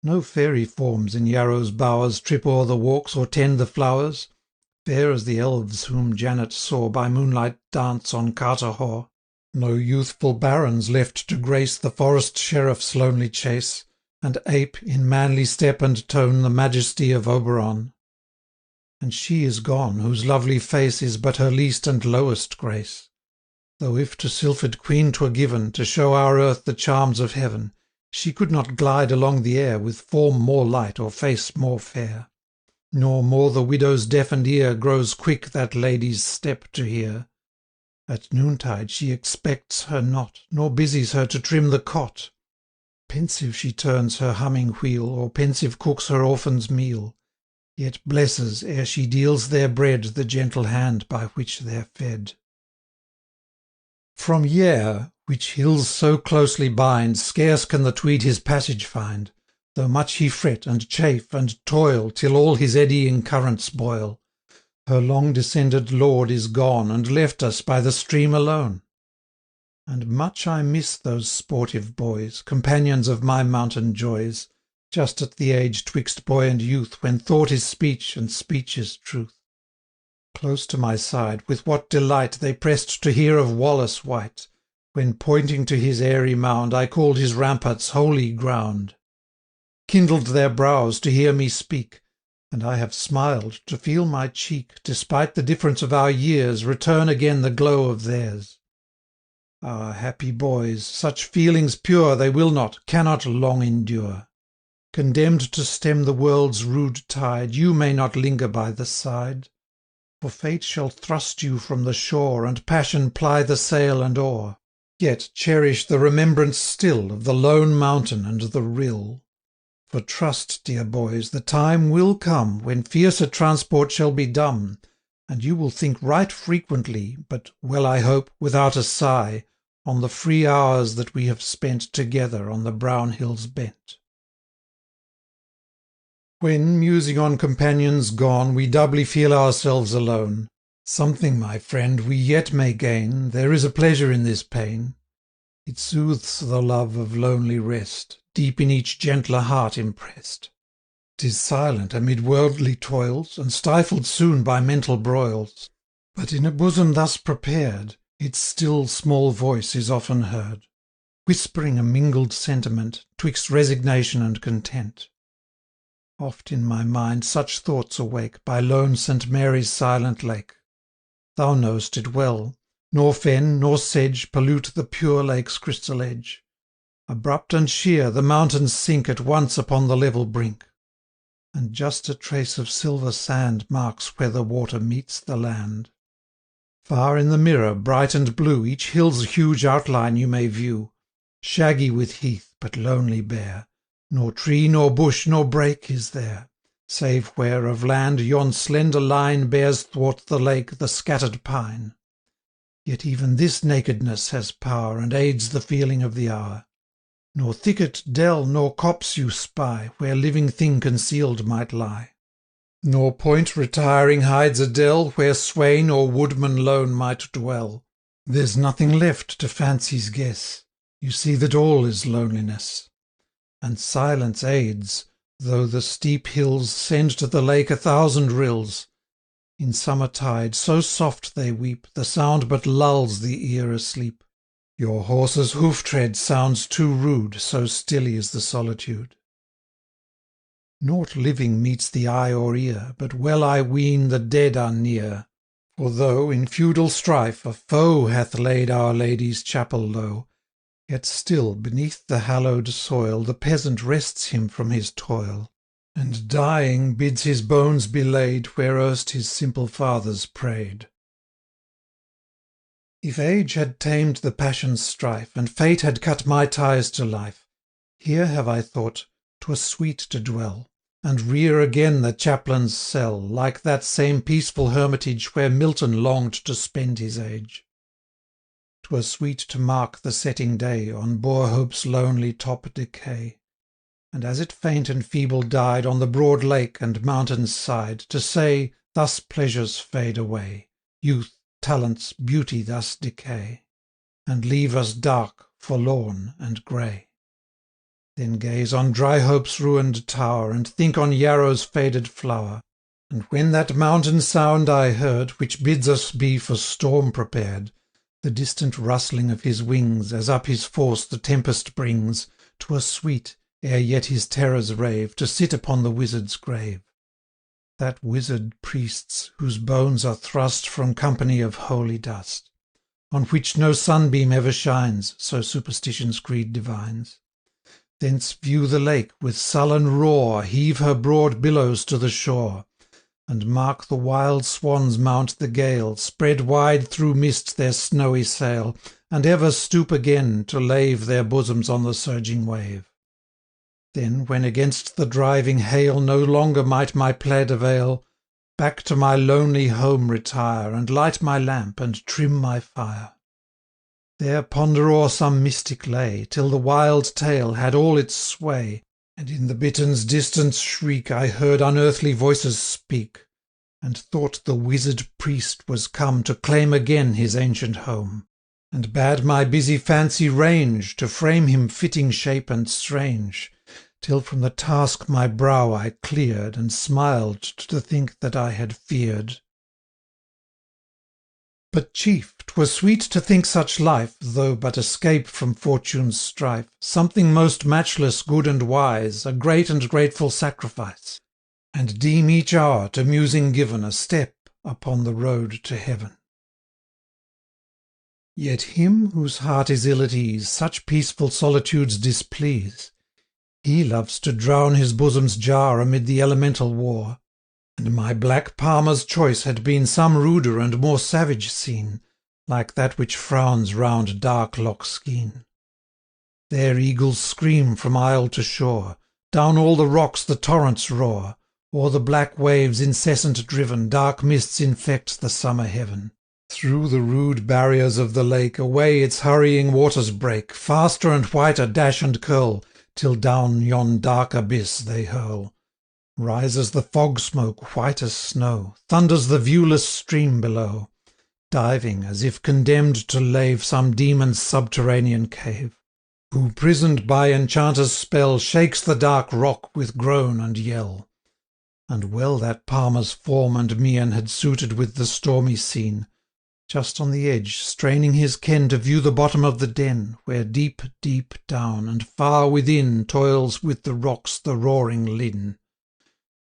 No fairy forms in Yarrow's bowers Trip o'er the walks or tend the flowers, Fair as the elves whom Janet saw By moonlight dance on Carterhaugh. No youthful barons left to grace The forest sheriff's lonely chase, And ape, in manly step and tone, The majesty of Oberon. And she is gone, whose lovely face Is but her least and lowest grace. Though if to sylphid queen 'twere given To show our earth the charms of heaven, She could not glide along the air With form more light or face more fair. Nor more the widow's deafened ear Grows quick that lady's step to hear. At noontide she expects her not, Nor busies her to trim the cot. Pensive she turns her humming wheel, Or pensive cooks her orphans' meal, Yet blesses, ere she deals their bread, The gentle hand by which they're fed. From Yare, which hills so closely bind, Scarce can the Tweed his passage find, Though much he fret, and chafe, and toil, Till all his eddying currents boil. Her long-descended lord is gone, And left us by the stream alone. And much I miss those sportive boys, Companions of my mountain joys, Just at the age 'twixt boy and youth, When thought is speech, and speech is truth. Close to my side, with what delight They press'd to hear of Wallace White, When, pointing to his airy mound, I call'd his ramparts holy ground. Kindled their brows to hear me speak, And I have smiled to feel my cheek, Despite the difference of our years, Return again the glow of theirs. Ah, happy boys, such feelings pure They will not, cannot long endure. Condemned to stem the world's rude tide, You may not linger by the side. For fate shall thrust you from the shore, And passion ply the sail and oar. Yet cherish the remembrance still Of the lone mountain and the rill. For trust, dear boys, the time will come When fiercer transport shall be dumb, And you will think right frequently, But, well I hope, without a sigh, On the free hours that we have spent Together on the brown hills bent. When, musing on companions gone, We doubly feel ourselves alone, Something, my friend, we yet may gain, There is a pleasure in this pain. It soothes the love of lonely rest, Deep in each gentler heart impressed. 'Tis silent amid worldly toils, And stifled soon by mental broils. But in a bosom thus prepared, Its still small voice is often heard, Whispering a mingled sentiment 'Twixt resignation and content. Oft in my mind such thoughts awake By lone St. Mary's silent lake. Thou know'st it well, nor fen, nor sedge Pollute the pure lake's crystal edge. Abrupt and sheer, the mountains sink At once upon the level brink, And just a trace of silver sand Marks where the water meets the land. Far in the mirror, bright and blue, Each hill's huge outline you may view, Shaggy with heath, but lonely bare, Nor tree, nor bush, nor brake is there, Save where of land yon slender line Bears thwart the lake the scattered pine. Yet even this nakedness has power, And aids the feeling of the hour. Nor thicket, dell, nor copse you spy, Where living thing conceal'd might lie. Nor point retiring hides a dell, Where swain or woodman lone might dwell. There's nothing left to fancy's guess, You see that all is loneliness. And silence aids, though the steep hills Send to the lake 1,000 rills. In summer tide, so soft they weep, The sound but lulls the ear asleep. Your horse's hoof tread sounds too rude, So stilly is the solitude. Nought living meets the eye or ear, But well I ween the dead are near. For though, in feudal strife, a foe Hath laid Our Lady's chapel low, Yet still, beneath the hallowed soil, The peasant rests him from his toil, And dying bids his bones be laid Where erst his simple fathers pray'd. If age had tamed the passion's strife, And fate had cut my ties to life, Here have I thought 'twere sweet to dwell, And rear again the chaplain's cell, Like that same peaceful hermitage Where Milton long'd to spend his age. 'Twere sweet to mark the setting day On Bourhope's lonely top decay, And as it faint and feeble died On the broad lake and mountain's side, To say, thus pleasures fade away, Youth, talents, beauty thus decay, And leave us dark, forlorn, and grey. Then gaze on Dryhope's ruined tower, And think on Yarrow's faded flower. And when that mountain sound I heard, Which bids us be for storm prepared, the distant rustling of his wings, As up his force the tempest brings, 'twere sweet, ere yet his terrors rave, To sit upon the wizard's grave. That wizard priest's, whose bones are thrust From company of holy dust, On which no sunbeam ever shines, So superstition's creed divines. Thence view the lake with sullen roar Heave her broad billows to the shore, And mark the wild swans mount the gale, Spread wide through mist their snowy sail, And ever stoop again to lave Their bosoms on the surging wave. Then, when against the driving hail No longer might my plaid avail, Back to my lonely home retire, And light my lamp, and trim my fire. There ponder o'er some mystic lay, Till the wild tale had all its sway, And in the bittern's distant shriek I heard unearthly voices speak, And thought the wizard priest was come To claim again his ancient home, And bade my busy fancy range, To frame him fitting shape and strange, Till from the task my brow I clear'd, And smiled to think that I had fear'd. But, chief, 'twere sweet to think such life, Though but escape from fortune's strife, Something most matchless good and wise, A great and grateful sacrifice, And deem each hour to musing given A step upon the road to heaven. Yet him whose heart is ill at ease Such peaceful solitudes displease. He loves to drown his bosom's jar Amid the elemental war, And my black palmer's choice had been Some ruder and more savage scene, Like that which frowns round dark Loch Skene. There eagles scream from isle to shore, Down all the rocks the torrents roar, O'er the black waves incessant driven Dark mists infect the summer heaven. Through the rude barriers of the lake Away its hurrying waters break, Faster and whiter dash and curl, Till down yon dark abyss they hurl. Rises the fog smoke white as snow, Thunders the viewless stream below, Diving, as if condemned to lave Some demon's subterranean cave, Who, prisoned by enchanter's spell, Shakes the dark rock with groan and yell. And well that palmer's form and mien Had suited with the stormy scene, Just on the edge, straining his ken To view the bottom of the den, Where deep, deep down, and far within, Toils with the rocks the roaring Lynn.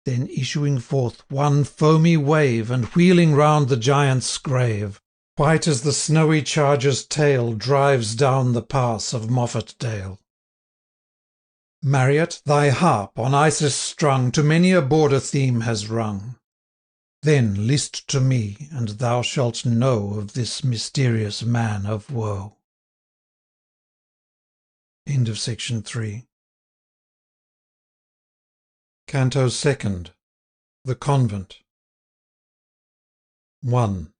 Then issuing forth one foamy wave, And wheeling round the giant's grave, White as the snowy charger's tail, Drives down the pass of Moffat Dale. Marriott, thy harp, on Isis strung, To many a border theme has rung. Then list to me, and thou shalt know Of this mysterious man of woe. End of section 3. Canto 2nd. The Convent. 1.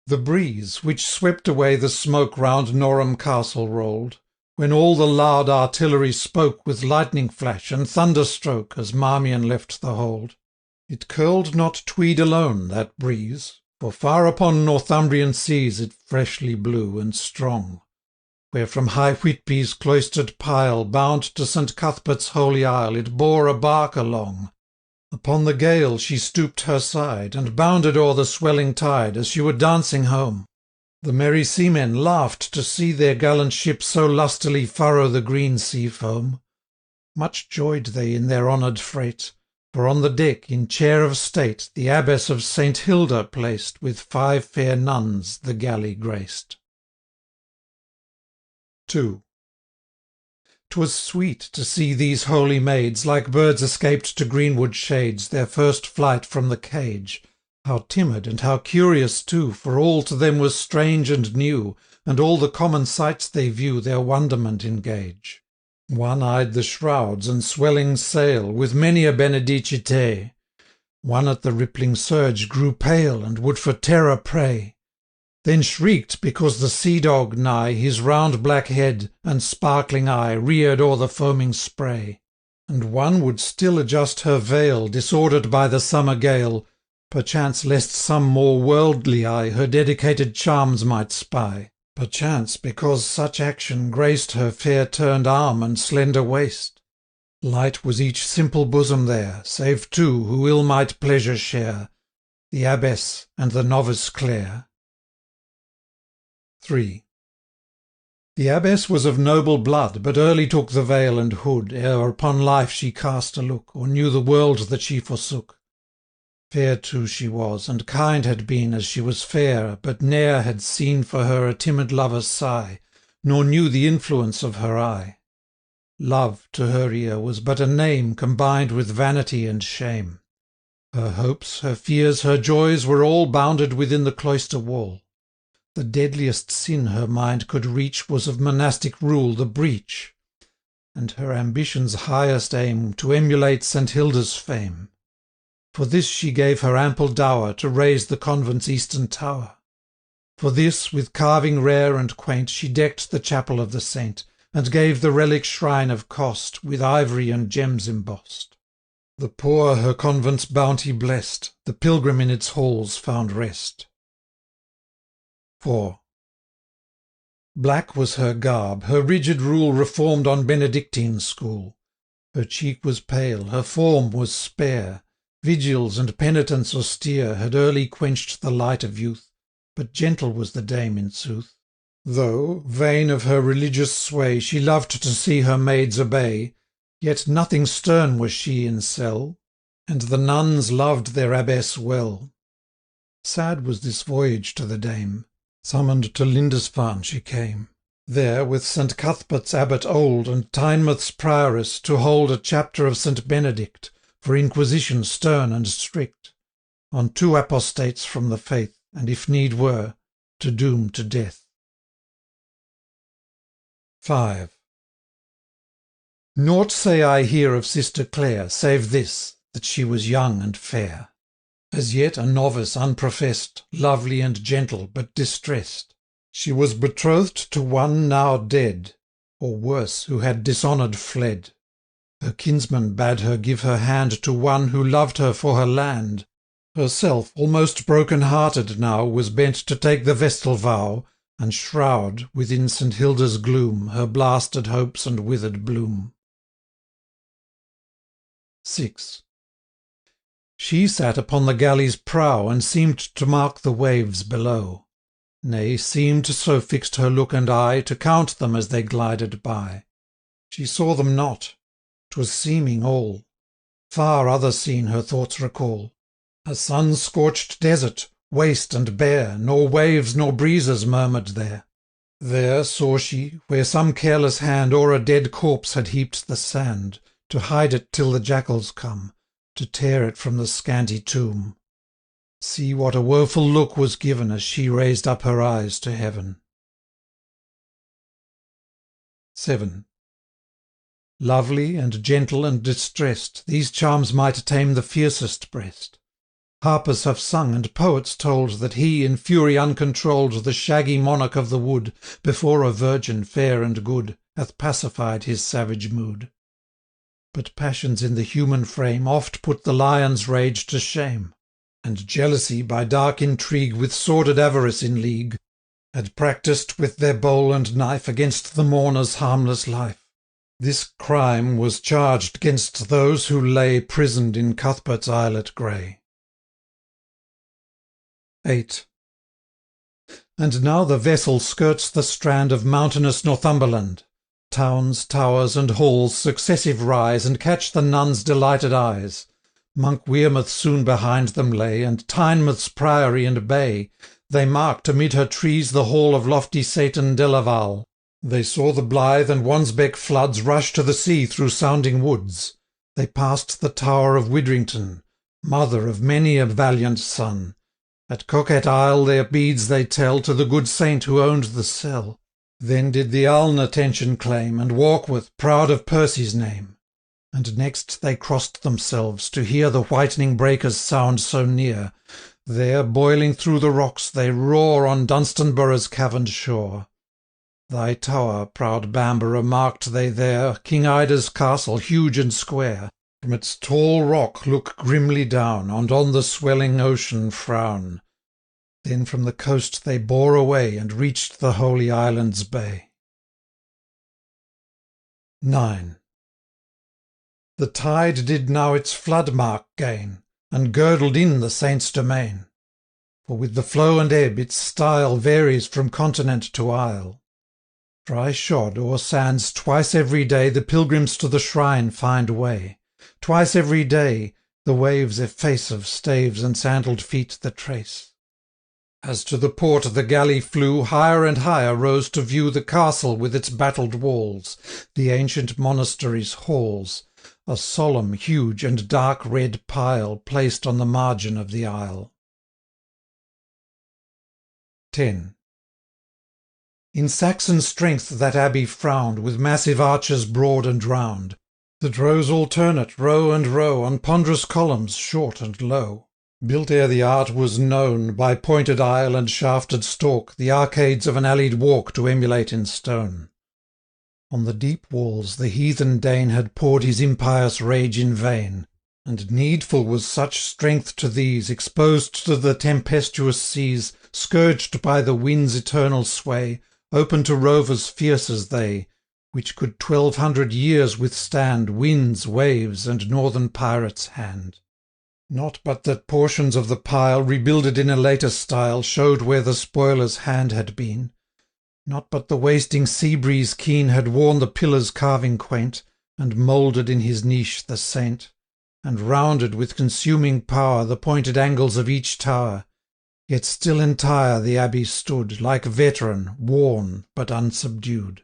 The breeze, which swept away the smoke Round Norham Castle roll'd, When all the loud artillery spoke With lightning flash and thunder stroke, As Marmion left the hold. It curl'd not Tweed alone, that breeze, For far upon Northumbrian seas It freshly blew and strong, Where from high Whitby's cloister'd pile, Bound to St. Cuthbert's holy isle, It bore a bark along. Upon the gale she stooped her side, And bounded o'er the swelling tide, As she were dancing home. The merry seamen laughed to see Their gallant ship so lustily Furrow the green sea foam. Much joy'd they in their honour'd freight, For on the deck, in chair of state, The Abbess of St. Hilda placed, With 5 fair nuns the galley graced. 2. 'Twas sweet to see these holy maids, Like birds escaped to greenwood shades, Their first flight from the cage. How timid and how curious too, For all to them was strange and new, And all the common sights they view Their wonderment engage. One eyed the shrouds and swelling sail, With many a benedicite. One at the rippling surge grew pale, And would for terror pray. Then shrieked because the sea-dog nigh, His round black head and sparkling eye Reared o'er the foaming spray. And one would still adjust her veil, Disordered by the summer gale, Perchance lest some more worldly eye Her dedicated charms might spy. perchance because such action graced her fair-turned arm and slender waist. Light was each simple bosom there, save two who ill might pleasure share, the abbess and the novice Clare. 3. The abbess was of noble blood, but early took the veil and hood, ere upon life she cast a look, or knew the world that she forsook. Fair too she was, and kind had been as she was fair, but ne'er had seen for her a timid lover's sigh, nor knew the influence of her eye. Love, to her ear, was but a name combined with vanity and shame. Her hopes, her fears, her joys were all bounded within the cloister wall. The deadliest sin her mind could reach was of monastic rule the breach, and her ambition's highest aim to emulate St. Hilda's fame. For this she gave her ample dower to raise the convent's eastern tower. For this, with carving rare and quaint, she decked the chapel of the saint, and gave the relic shrine of cost, with ivory and gems embossed. The poor her convent's bounty blessed, the pilgrim in its halls found rest. 4. Black was her garb, her rigid rule reformed on Benedictine school. Her cheek was pale, her form was spare, vigils and penitence austere had early quenched the light of youth, but gentle was the dame in sooth. Though, vain of her religious sway, she loved to see her maids obey, yet nothing stern was she in cell, and the nuns loved their abbess well. Sad was this voyage to the dame. Summoned to Lindisfarne she came, there with St. Cuthbert's abbot old and Tynemouth's prioress to hold a chapter of St. Benedict, for inquisition stern and strict, on 2 apostates from the faith, and if need were, to doom to death. 5. Naught say I here of Sister Clare, save this, that she was young and fair. As yet a novice unprofessed, lovely and gentle, but distressed. She was betrothed to one now dead, or worse, who had dishonoured fled. Her kinsman bade her give her hand to one who loved her for her land. Herself, almost broken-hearted now, was bent to take the vestal vow, and shroud, within St. Hilda's gloom, her blasted hopes and withered bloom. 6. She sat upon the galley's prow, and seemed to mark the waves below. Nay, seemed, so fixed her look and eye, to count them as they glided by. She saw them not, 'twas seeming all. Far other scene her thoughts recall. A sun-scorched desert, waste and bare, nor waves nor breezes murmured there. There saw she, where some careless hand o'er a dead corpse had heaped the sand, to hide it till the jackals come, to tear it from the scanty tomb. See what a woeful look was given as she raised up her eyes to heaven. 7. Lovely and gentle and distressed, these charms might tame the fiercest breast. Harpers have sung and poets told that he in fury uncontrolled the shaggy monarch of the wood, before a virgin fair and good, hath pacified his savage mood. But passions in the human frame oft put the lion's rage to shame, and jealousy by dark intrigue with sordid avarice in league, had practised with their bowl and knife against the mourner's harmless life. This crime was charged 'gainst those who lay prisoned in Cuthbert's islet grey. 8. And now the vessel skirts the strand of mountainous Northumberland. Towns, towers, and halls successive rise, and catch the nuns' delighted eyes. Monk Wearmouth soon behind them lay, and Tynemouth's priory and bay. They marked amid her trees the hall of lofty Satan Delaval. They saw the Blythe and Wansbeck floods rush to the sea through sounding woods. They passed the tower of Widrington, mother of many a valiant son. At Coquette Isle their beads they tell to the good saint who owned the cell. Then did the Alne attention claim, and Warkworth, proud of Percy's name. And next they crossed themselves, to hear the whitening breakers sound so near. There, boiling through the rocks, they roar on Dunstanborough's caverned shore. Thy tower, proud Bamborough, marked they there, King Ida's castle, huge and square. From its tall rock look grimly down, and on the swelling ocean frown. Then from the coast they bore away, and reached the Holy Island's bay. 9. The tide did now its flood mark gain, and girdled in the saint's domain. For with the flow and ebb its style varies from continent to isle. Dry shod o'er sands twice every day the pilgrims to the shrine find way. Twice every day the waves efface of staves and sandalled feet the trace. As to the port the galley flew, higher and higher rose to view the castle with its battled walls, the ancient monastery's halls, a solemn, huge, and dark red pile placed on the margin of the isle. 10. In Saxon strength that abbey frowned, with massive arches broad and round, that rose alternate, row and row, on ponderous columns short and low, built ere the art was known, by pointed aisle and shafted stalk, the arcades of an alleyed walk to emulate in stone. On the deep walls the heathen Dane had poured his impious rage in vain, and needful was such strength to these, exposed to the tempestuous seas, scourged by the wind's eternal sway, open to rovers fierce as they, which could 1200 years withstand winds, waves, and northern pirates' hand. Not but that portions of the pile, rebuilded in a later style, showed where the spoiler's hand had been. Not but the wasting sea breeze keen had worn the pillars' carving quaint, and moulded in his niche the saint, and rounded with consuming power the pointed angles of each tower, yet still entire the abbey stood, like veteran, worn, but unsubdued.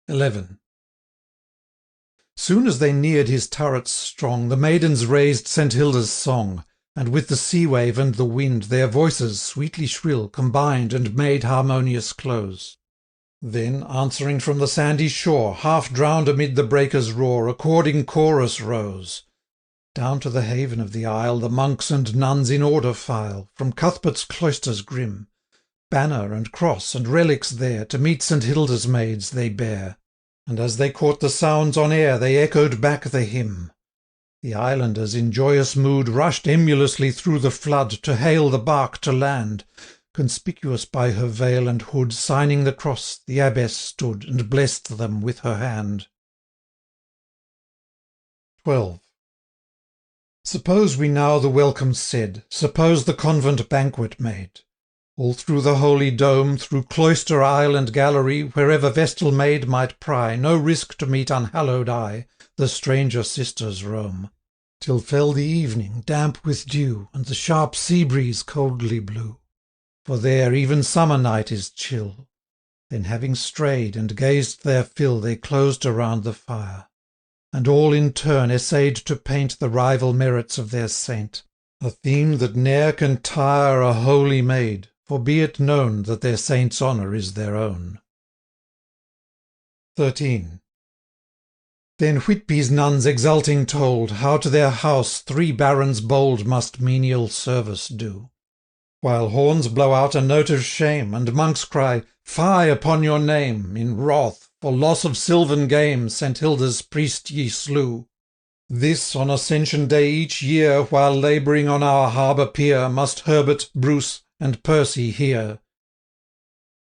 11. Soon as they neared his turrets strong, the maidens raised St. Hilda's song, and with the sea-wave and the wind their voices, sweetly shrill, combined and made harmonious close. Then, answering from the sandy shore, half drowned amid the breakers' roar, a chording chorus rose. Down to the haven of the isle the monks and nuns in order file, from Cuthbert's cloisters grim. Banner and cross and relics there to meet St. Hilda's maids they bear, and as they caught the sounds on air they echoed back the hymn. The islanders in joyous mood rushed emulously through the flood to hail the bark to land. Conspicuous by her veil and hood, signing the cross, the abbess stood, and blessed them with her hand. 12. Suppose we now the welcome said, suppose the convent banquet made. All through the holy dome, through cloister, aisle, and gallery, wherever vestal maid might pry, no risk to meet unhallowed eye, the stranger sisters roam. Till fell the evening, damp with dew, and the sharp sea breeze coldly blew. For there even summer night is chill. Then having strayed and gazed their fill, they closed around the fire, and all in turn essayed to paint the rival merits of their saint, a theme that ne'er can tire a holy maid, for be it known that their saint's honour is their own. 13. Then Whitby's nuns exulting told, how to their house 3 barons bold must menial service do, while horns blow out a note of shame, and monks cry, Fie upon your name, in wrath, for loss of sylvan game St. Hilda's priest ye slew. This on Ascension Day each year, while labouring on our harbour pier, must Herbert, Bruce, and Percy hear.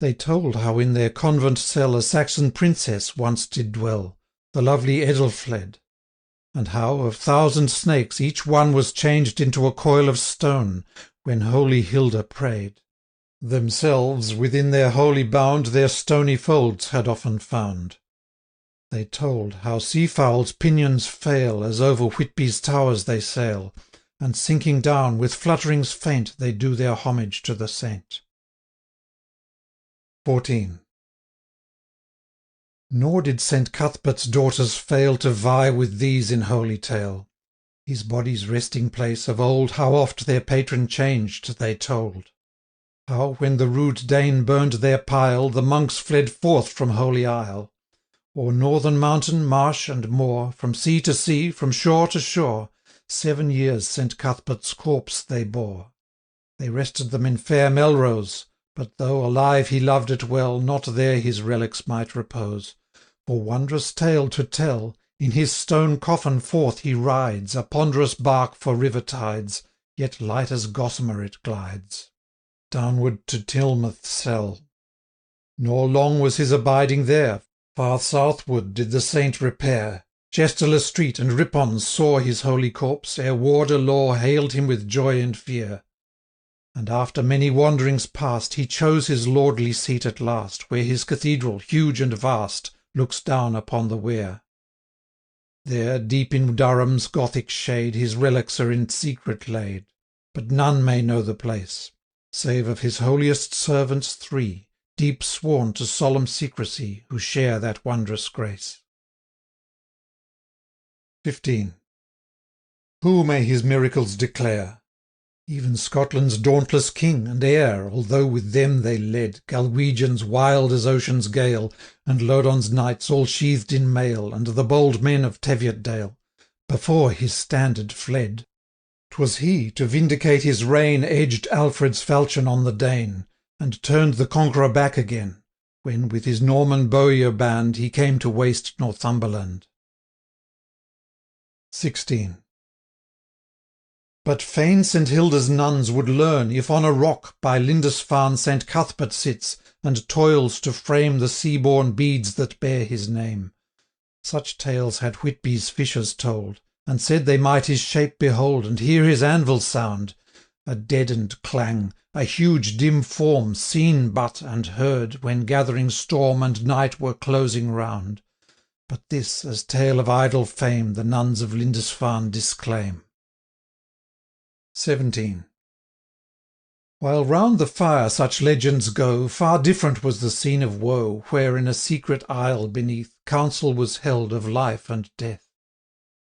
They told how in their convent cell a Saxon princess once did dwell, the lovely Edelfled, and how of 1,000 snakes each one was changed into a coil of stone, when holy Hilda prayed. Themselves within their holy bound their stony folds had often found. They told how seafowls' pinions fail as over Whitby's towers they sail, and sinking down with flutterings faint they do their homage to the saint. 14. Nor did St. Cuthbert's daughters fail to vie with these in holy tale. His body's resting place of old how oft their patron changed they told. How when the rude Dane burned their pile the monks fled forth from Holy Isle. O'er northern mountain, marsh, and moor, from sea to sea, from shore to shore, 7 years St. Cuthbert's corpse they bore. They rested them in fair Melrose, but though alive he loved it well, not there his relics might repose. For wondrous tale to tell, in his stone coffin forth he rides, a ponderous bark for river tides, yet light as gossamer it glides, downward to Tilmouth cell. Nor long was his abiding there, far southward did the saint repair. Chester Street and Ripon saw his holy corpse, ere warder law hailed him with joy and fear. And after many wanderings past, he chose his lordly seat at last, where his cathedral, huge and vast, looks down upon the Wear. There, deep in Durham's Gothic shade, his relics are in secret laid, but none may know the place, save of his holiest servants 3, deep sworn to solemn secrecy, who share that wondrous grace. 15. Who may his miracles declare? Even Scotland's dauntless king and heir, although with them they led Galwegians wild as ocean's gale, and Lodon's knights all sheathed in mail, and the bold men of Teviotdale, before his standard fled. 'Twas he, to vindicate his reign, edged Alfred's falchion on the Dane, and turned the conqueror back again, when with his Norman bowyer band he came to waste Northumberland. 16. But fain St Hilda's nuns would learn, if on a rock by Lindisfarne St Cuthbert sits, and toils to frame the sea-born beads that bear his name. Such tales had Whitby's fishers told, and said they might his shape behold, and hear his anvil sound, a deadened clang, a huge dim form, seen but and heard, when gathering storm and night were closing round. But this, as tale of idle fame, the nuns of Lindisfarne disclaim. 17. While round the fire such legends go, far different was the scene of woe, where in a secret aisle beneath council was held of life and death.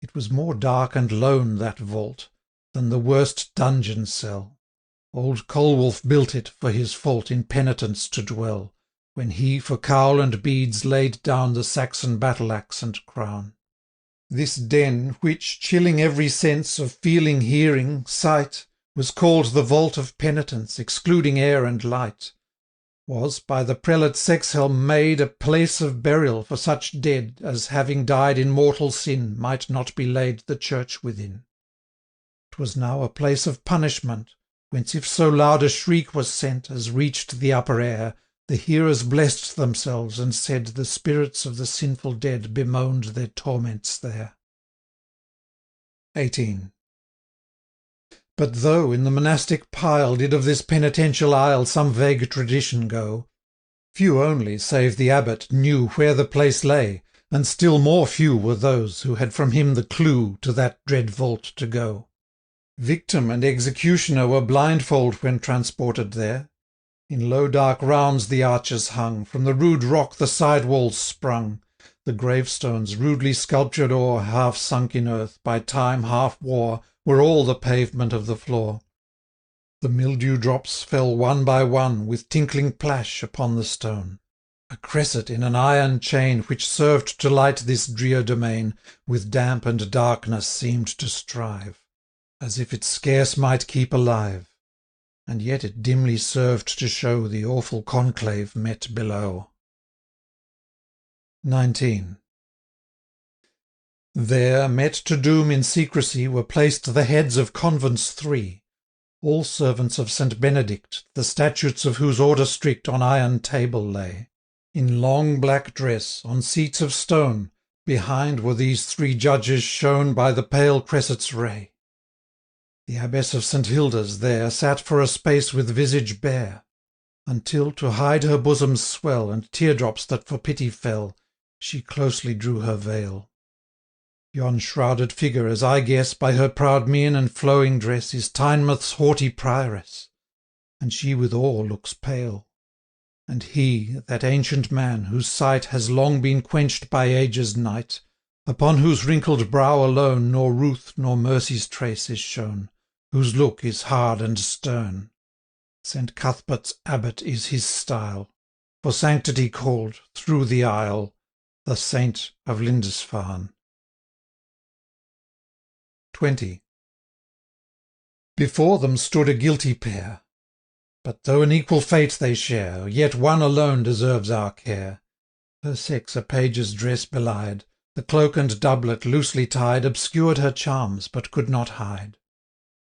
It was more dark and lone, that vault, than the worst dungeon cell. Old Colwulf built it for his fault in penitence to dwell, when he for cowl and beads laid down the Saxon battle-axe and crown. This den, which, chilling every sense of feeling, hearing, sight, was called the Vault of Penitence, excluding air and light, was by the prelate Sexhelm made a place of burial for such dead as, having died in mortal sin, might not be laid the church within. 'Twas now a place of punishment, whence if so loud a shriek was sent as reached the upper air, the hearers blessed themselves and said the spirits of the sinful dead bemoaned their torments there. 18. But though in the monastic pile did of this penitential isle some vague tradition go, few only, save the abbot, knew where the place lay, and still more few were those who had from him the clue to that dread vault to go. Victim and executioner were blindfold when transported there. In low dark rounds the arches hung, from the rude rock the side walls sprung, the gravestones rudely sculptured o'er, half sunk in earth, by time half wore, were all the pavement of the floor. The mildew drops fell one by one, with tinkling plash, upon the stone. A cresset in an iron chain, which served to light this drear domain, with damp and darkness seemed to strive, as if it scarce might keep alive. And yet it dimly served to show the awful conclave met below. 19. There, met to doom in secrecy, were placed the heads of convents 3, all servants of St. Benedict, the statutes of whose order strict on iron table lay. In long black dress, on seats of stone, behind were these 3 judges shown by the pale cresset's ray. The abbess of St. Hilda's there sat for a space with visage bare, until, to hide her bosom's swell and teardrops that for pity fell, she closely drew her veil. Yon shrouded figure, as I guess, by her proud mien and flowing dress, is Tynemouth's haughty prioress, and she with awe looks pale. And he, that ancient man, whose sight has long been quenched by age's night, upon whose wrinkled brow alone nor ruth nor mercy's trace is shown, whose look is hard and stern. St. Cuthbert's abbot is his style, for sanctity called, through the aisle, the Saint of Lindisfarne. 20. Before them stood a guilty pair, but though an equal fate they share, yet one alone deserves our care. Her sex a page's dress belied, the cloak and doublet loosely tied obscured her charms, but could not hide.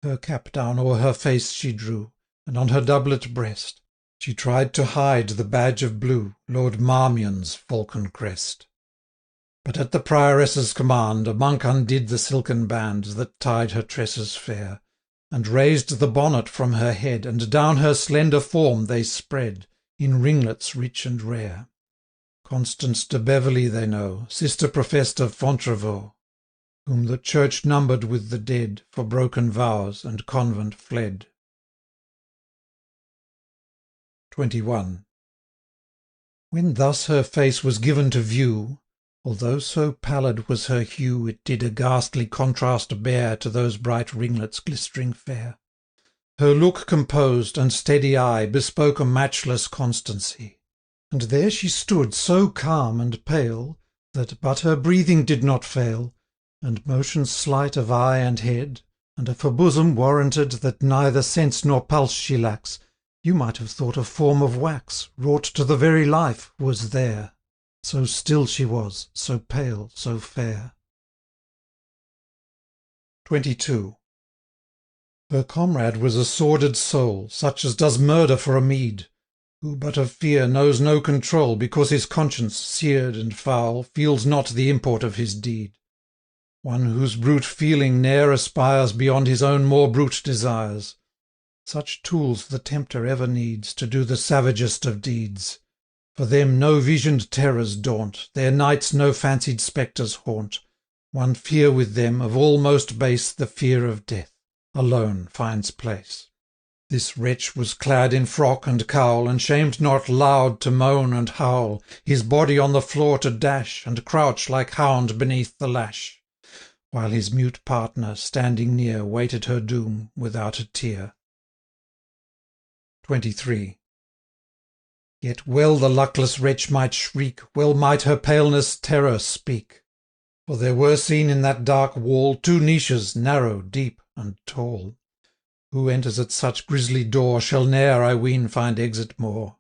Her cap down o'er her face she drew, and on her doublet breast she tried to hide the badge of blue, Lord Marmion's falcon crest. But at the prioress's command a monk undid the silken band that tied her tresses fair, and raised the bonnet from her head, and down her slender form they spread, in ringlets rich and rare. Constance de Beverley they know, sister professed of Fontevraud, whom the church numbered with the dead, for broken vows and convent fled. 21. When thus her face was given to view, although so pallid was her hue, it did a ghastly contrast bear to those bright ringlets glistering fair. Her look composed and steady eye bespoke a matchless constancy, and there she stood so calm and pale, that but her breathing did not fail, and motion slight of eye and head, and of her bosom warranted that neither sense nor pulse she lacks, you might have thought a form of wax, wrought to the very life, was there. So still she was, so pale, so fair. 22. Her comrade was a sordid soul, such as does murder for a meed, who but of fear knows no control, because his conscience, seared and foul, feels not the import of his deed. One whose brute feeling ne'er aspires beyond his own more brute desires. Such tools the tempter ever needs to do the savagest of deeds. For them no visioned terrors daunt, their nights no fancied spectres haunt. One fear with them, of all most base, the fear of death, alone finds place. This wretch was clad in frock and cowl, and shamed not loud to moan and howl, his body on the floor to dash, and crouch like hound beneath the lash, while his mute partner, standing near, waited her doom without a tear. 23. Yet well the luckless wretch might shriek, well might her paleness terror speak, for there were seen in that dark wall 2 niches, narrow, deep, and tall. Who enters at such grisly door shall ne'er, I ween, find exit more.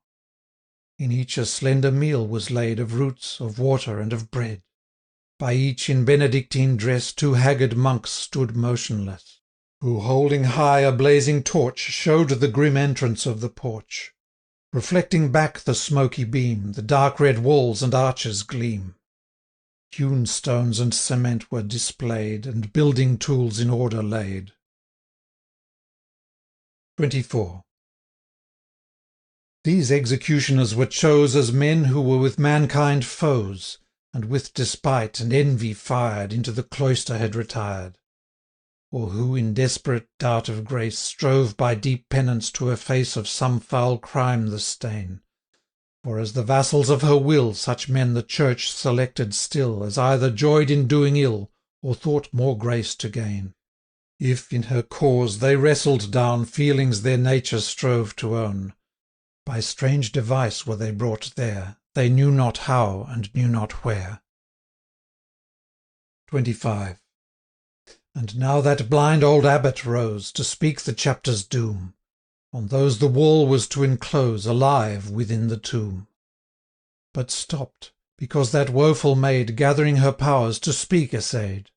In each a slender meal was laid, of roots, of water, and of bread. By each in Benedictine dress 2 haggard monks stood motionless, who holding high a blazing torch showed the grim entrance of the porch. Reflecting back the smoky beam, the dark red walls and arches gleam. Hewn stones and cement were displayed, and building tools in order laid. 24. These executioners were chose as men who were with mankind foes, and with despite and envy fired into the cloister had retired, or who in desperate doubt of grace strove by deep penance to efface of some foul crime the stain. For as the vassals of her will such men the Church selected still, as either joyed in doing ill, or thought more grace to gain. If in her cause they wrestled down feelings their nature strove to own, by strange device were they brought there, they knew not how and knew not where. 25. And now that blind old abbot rose, to speak the chapter's doom, on those the wall was to enclose, alive within the tomb. But stopped, because that woeful maid, gathering her powers, to speak essayed.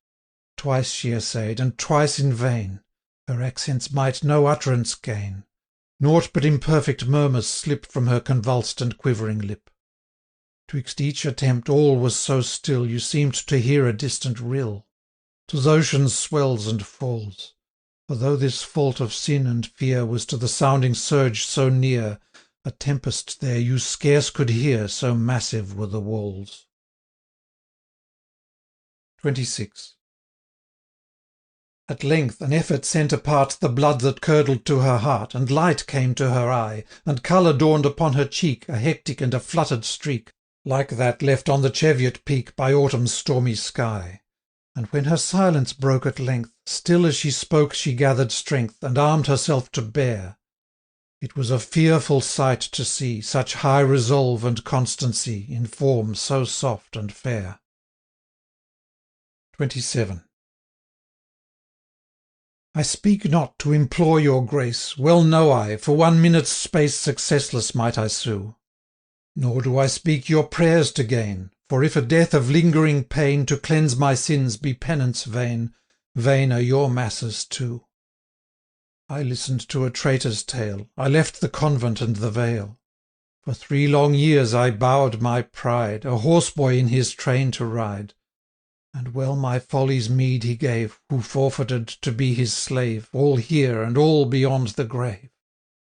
Twice she essayed, and twice in vain, her accents might no utterance gain. Naught but imperfect murmurs slip from her convulsed and quivering lip. 'Twixt each attempt all was so still, you seemed to hear a distant rill. 'Twas ocean's swells and falls. For though this fault of sin and fear was to the sounding surge so near, a tempest there you scarce could hear, so massive were the walls. 26. At length an effort sent apart the blood that curdled to her heart, and light came to her eye, and colour dawned upon her cheek, a hectic and a fluttered streak, like that left on the Cheviot peak by autumn's stormy sky. And when her silence broke at length, still as she spoke she gathered strength, and armed herself to bear. It was a fearful sight to see, such high resolve and constancy, in form so soft and fair. 27. I speak not to implore your grace, well know I, for 1 minute's space successless might I sue. Nor do I speak your prayers to gain, for if a death of lingering pain to cleanse my sins be penance vain, vain are your masses too. I listened to a traitor's tale, I left the convent and the vale. For 3 long years I bowed my pride, A horseboy in his train to ride. And well my folly's meed he gave, Who forfeited to be his slave, All here and all beyond the grave.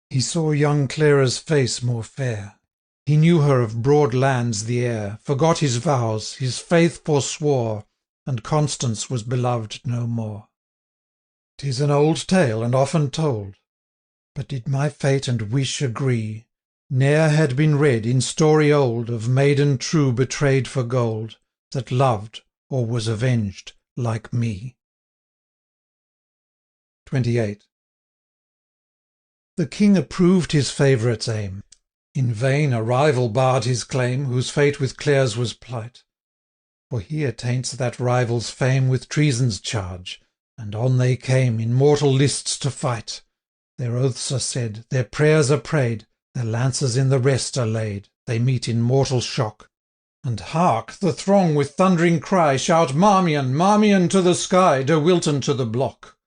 He saw young Clara's face more fair, He knew her of broad lands the heir, Forgot his vows, his faith forswore, And Constance was beloved no more. 'Tis an old tale and often told, But did my fate and wish agree, Ne'er had been read in story old Of maiden true betrayed for gold, That loved or was avenged like me. 28. The King approved his favourite's aim. In vain a rival barred his claim, Whose fate with Clare's was plight. For he attaints that rival's fame With treason's charge, and on they came In mortal lists to fight. Their oaths are said, their prayers are prayed, Their lances in the rest are laid, They meet in mortal shock. And hark! the throng with thundering cry Shout, Marmion, Marmion to the sky, De Wilton to the block.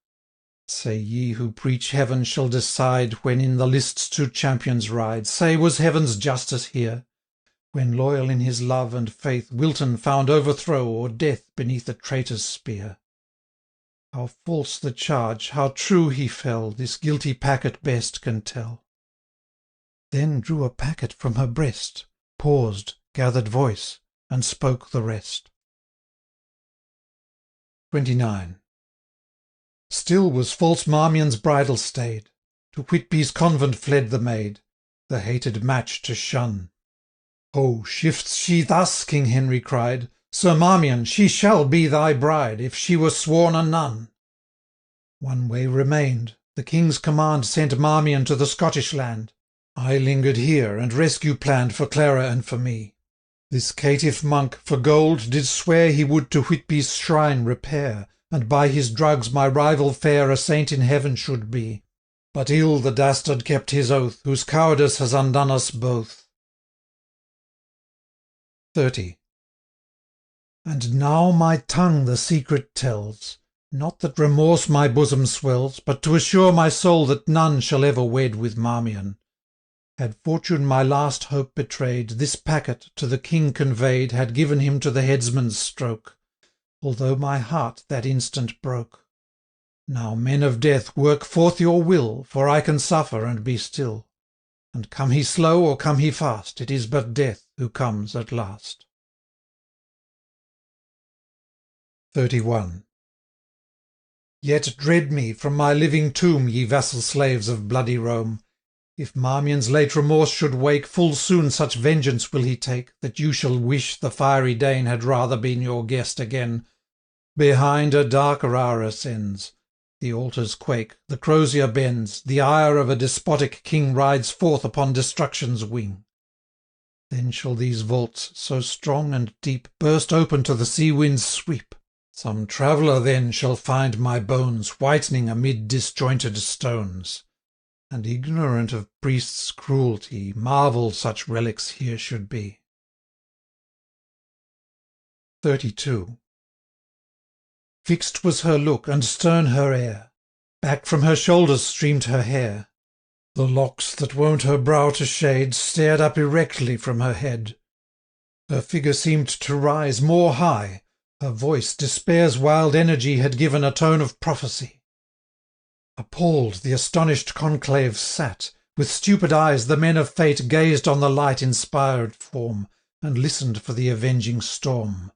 Say ye who preach heaven shall decide When in the lists 2 champions ride, Say, was heaven's justice here? When, loyal in his love and faith, Wilton found overthrow or death Beneath a traitor's spear. How false the charge, how true he fell, This guilty packet best can tell. Then drew a packet from her breast, Paused, gathered voice, and spoke the rest. 29. Still was false Marmion's bridal stayed, To Whitby's convent fled the maid, The hated match to shun. Oh, shifts she thus, King Henry cried, Sir Marmion, she shall be thy bride, If she were sworn a nun. One way remained, the King's command Sent Marmion to the Scottish land. I lingered here, and rescue planned For Clara and for me. This caitiff monk, for gold, did swear He would to Whitby's shrine repair, And by his drugs my rival fair A saint in heaven should be. But ill the dastard kept his oath, Whose cowardice has undone us both. 30. And now my tongue the secret tells, Not that remorse my bosom swells, But to assure my soul that none Shall ever wed with Marmion. Had fortune my last hope betrayed, This packet, to the King conveyed, Had given him to the headsman's stroke, Although my heart that instant broke. Now, men of death, work forth your will, For I can suffer and be still. And come he slow or come he fast, It is but death who comes at last. 31. Yet dread me from my living tomb, Ye vassal slaves of bloody Rome. If Marmion's late remorse should wake, Full soon such vengeance will he take, That you shall wish the fiery Dane Had rather been your guest again. Behind a darker hour ascends, the altars quake, the crozier bends, The ire of a despotic king Rides forth upon destruction's wing. Then shall these vaults, so strong and deep, Burst open to the sea wind's sweep. Some traveller then shall find my bones Whitening amid disjointed stones, And ignorant of priests' cruelty, Marvel such relics here should be. 32. Fixed was her look, and stern her air, Back from her shoulders streamed her hair. The locks that wont her brow to shade Stared up erectly from her head. Her figure seemed to rise more high, Her voice despair's wild energy Had given a tone of prophecy. Appalled the astonished conclave sat, With stupid eyes the men of fate Gazed on the light-inspired form, And listened for the avenging storm.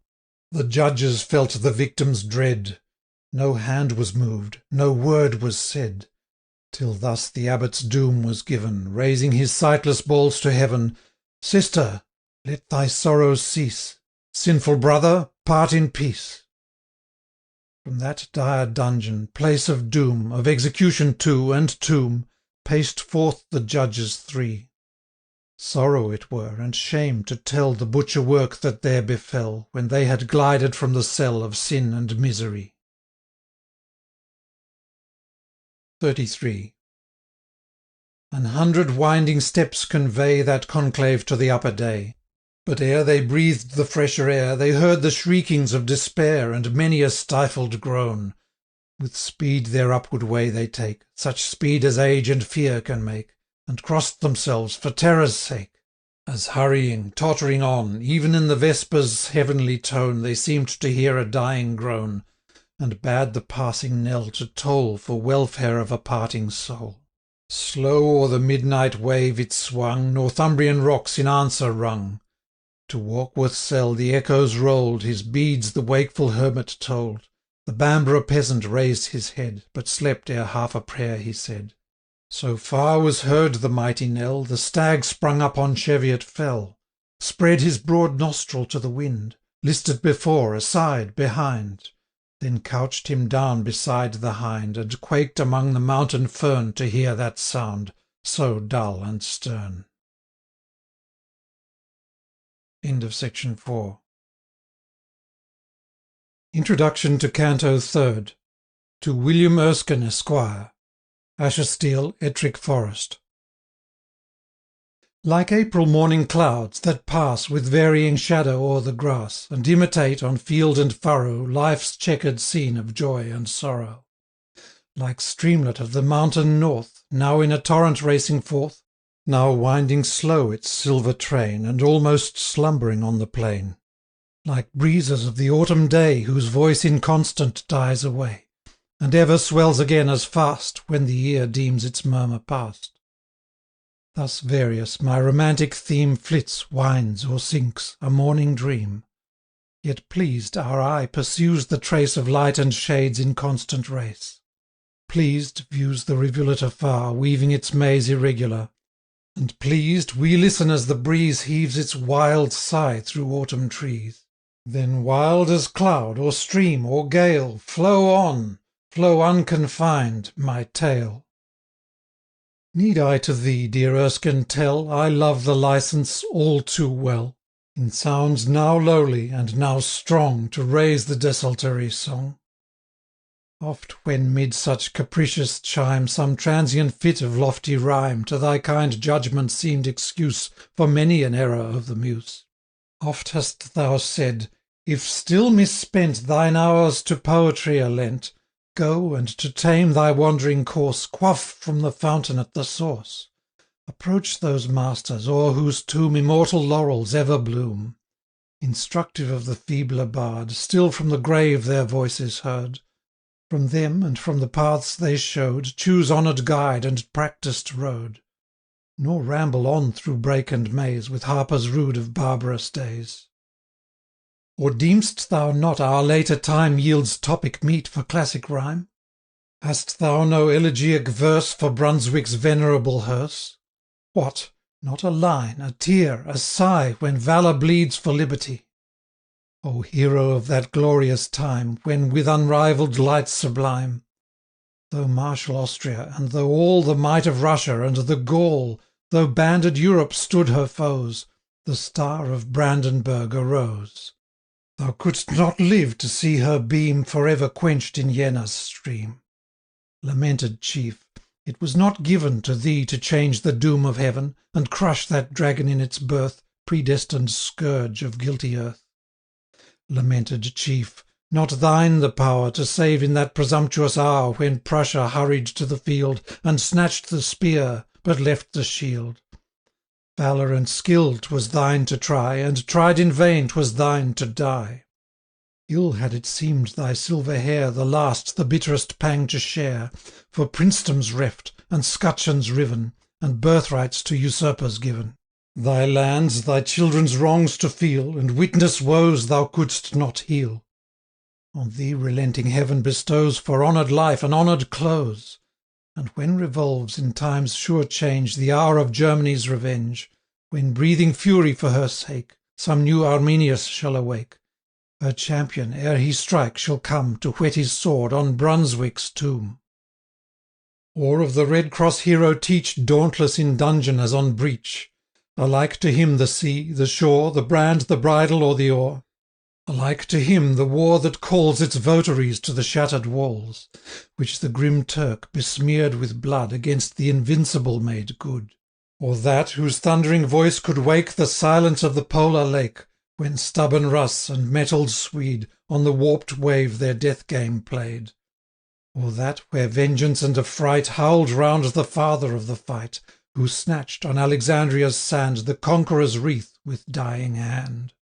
The judges felt the victim's dread. No hand was moved, no word was said, Till thus the abbot's doom was given, Raising his sightless balls to heaven: Sister, let thy sorrows cease. Sinful brother, part in peace. From that dire dungeon, place of doom, Of execution too, and tomb, Paced forth the judges 3. Sorrow it were, and shame to tell The butcher work that there befell, When they had glided from the cell Of sin and misery. 33. 100 winding steps convey That conclave to the upper day. But ere they breathed the fresher air, They heard the shriekings of despair, And many a stifled groan. With speed their upward way they take, such speed as age and fear can make, and crossed themselves for terror's sake. As hurrying, tottering on, even in the vesper's heavenly tone they seemed to hear a dying groan, and bade the passing knell to toll for welfare of a parting soul. Slow o'er the midnight wave it swung, Northumbrian rocks in answer rung. To Warkworth cell the echoes rolled, his beads the wakeful hermit told. The Bamborough peasant raised his head, but slept ere half a prayer he said. So far was heard the mighty knell, the stag sprung up on Cheviot fell, spread his broad nostril to the wind, listed before, aside, behind, then couched him down beside the hind, and quaked among the mountain fern to hear that sound, so dull and stern. End of section 4. Introduction to Canto 3rd. To William Erskine, Esquire. Ashestiel, Ettrick Forest. Like April morning clouds, that pass with varying shadow o'er the grass, and imitate, on field and furrow, life's chequered scene of joy and sorrow. Like streamlet of the mountain north, now in a torrent racing forth, now winding slow its silver train, and almost slumbering on the plain. Like breezes of the autumn day, whose voice inconstant dies away, and ever swells again as fast, when the ear deems its murmur past. Thus various my romantic theme flits, winds, or sinks, a morning dream. Yet pleased our eye pursues the trace of light and shade's inconstant race. Pleased views the rivulet afar, weaving its maze irregular, and pleased we listen as the breeze heaves its wild sigh through autumn trees. Then wild as cloud, or stream, or gale, flow on, flow unconfined, my tale. Need I to thee, dear Erskine, tell I love the licence all too well, in sounds now lowly and now strong to raise the desultory song? Oft when mid such capricious chime some transient fit of lofty rhyme to thy kind judgment seemed excuse for many an error of the muse, oft hast thou said, if still misspent thine hours to poetry are lent, go, and to tame thy wandering course, quaff from the fountain at the source. Approach those masters, o'er whose tomb immortal laurels ever bloom. Instructive of the feebler bard, still from the grave their voice is heard. From them, and from the paths they showed, choose honoured guide and practised road. Nor ramble on through brake and maze, with harpers rude of barbarous days. Or deem'st thou not our later time yields topic meet for classic rhyme? Hast thou no elegiac verse for Brunswick's venerable hearse? What, not a line, a tear, a sigh, when valour bleeds for liberty? O hero of that glorious time, when with unrivalled light sublime, though martial Austria, and though all the might of Russia and the Gaul, though banded Europe stood her foes, the star of Brandenburg arose. Thou couldst not live to see her beam for ever quenched in Jena's stream. Lamented chief, it was not given to thee to change the doom of heaven, and crush that dragon in its birth, predestined scourge of guilty earth. Lamented chief, not thine the power to save in that presumptuous hour when Prussia hurried to the field, and snatched the spear, but left the shield. Valour and skill 'twas thine to try, and tried in vain 'twas thine to die. Ill had it seemed thy silver hair the last, the bitterest pang to share, for princedoms reft, and scutcheons riven, and birthrights to usurpers given. Thy lands, thy children's wrongs to feel, and witness woes thou couldst not heal. On thee relenting heaven bestows for honoured life an honoured close. And when revolves in time's sure change the hour of Germany's revenge, when, breathing fury for her sake, some new Arminius shall awake, her champion, ere he strike, shall come to whet his sword on Brunswick's tomb. Or of the Red Cross hero teach, dauntless in dungeon as on breach, alike to him the sea, the shore, the brand, the bridle, or the oar, alike to him the war that calls its votaries to the shattered walls, which the grim Turk besmeared with blood against the invincible made good, or that whose thundering voice could wake the silence of the polar lake, when stubborn Russ and mettled Swede on the warped wave their death game played. or that where vengeance and affright howled round the father of the fight, who snatched on Alexandria's sand the conqueror's wreath with dying hand.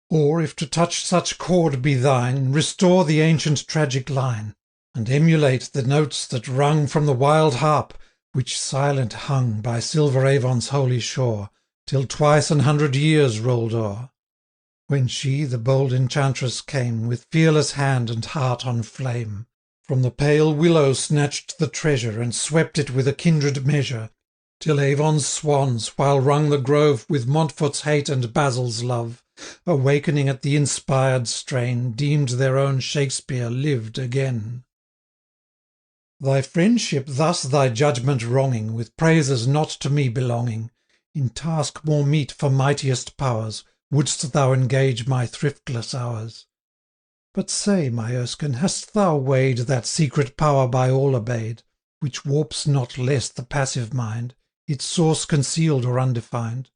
Or, if to touch such chord be thine, restore the ancient tragic line, and emulate the notes that rung from the wild harp, which silent hung by silver Avon's holy shore, till twice 100 years rolled o'er, when she, the bold enchantress, came, with fearless hand and heart on flame, from the pale willow snatched the treasure, and swept it with a kindred measure, till Avon's swans, while rung the grove with Montfort's hate and Basil's love, awakening at the inspired strain, deemed their own Shakespeare lived again. Thy friendship thus thy judgment wronging, with praises not to me belonging, in task more meet for mightiest powers, wouldst thou engage my thriftless hours. But say, my Erskine, hast thou weighed that secret power by all obeyed, which warps not less the passive mind, its source concealed or undefined,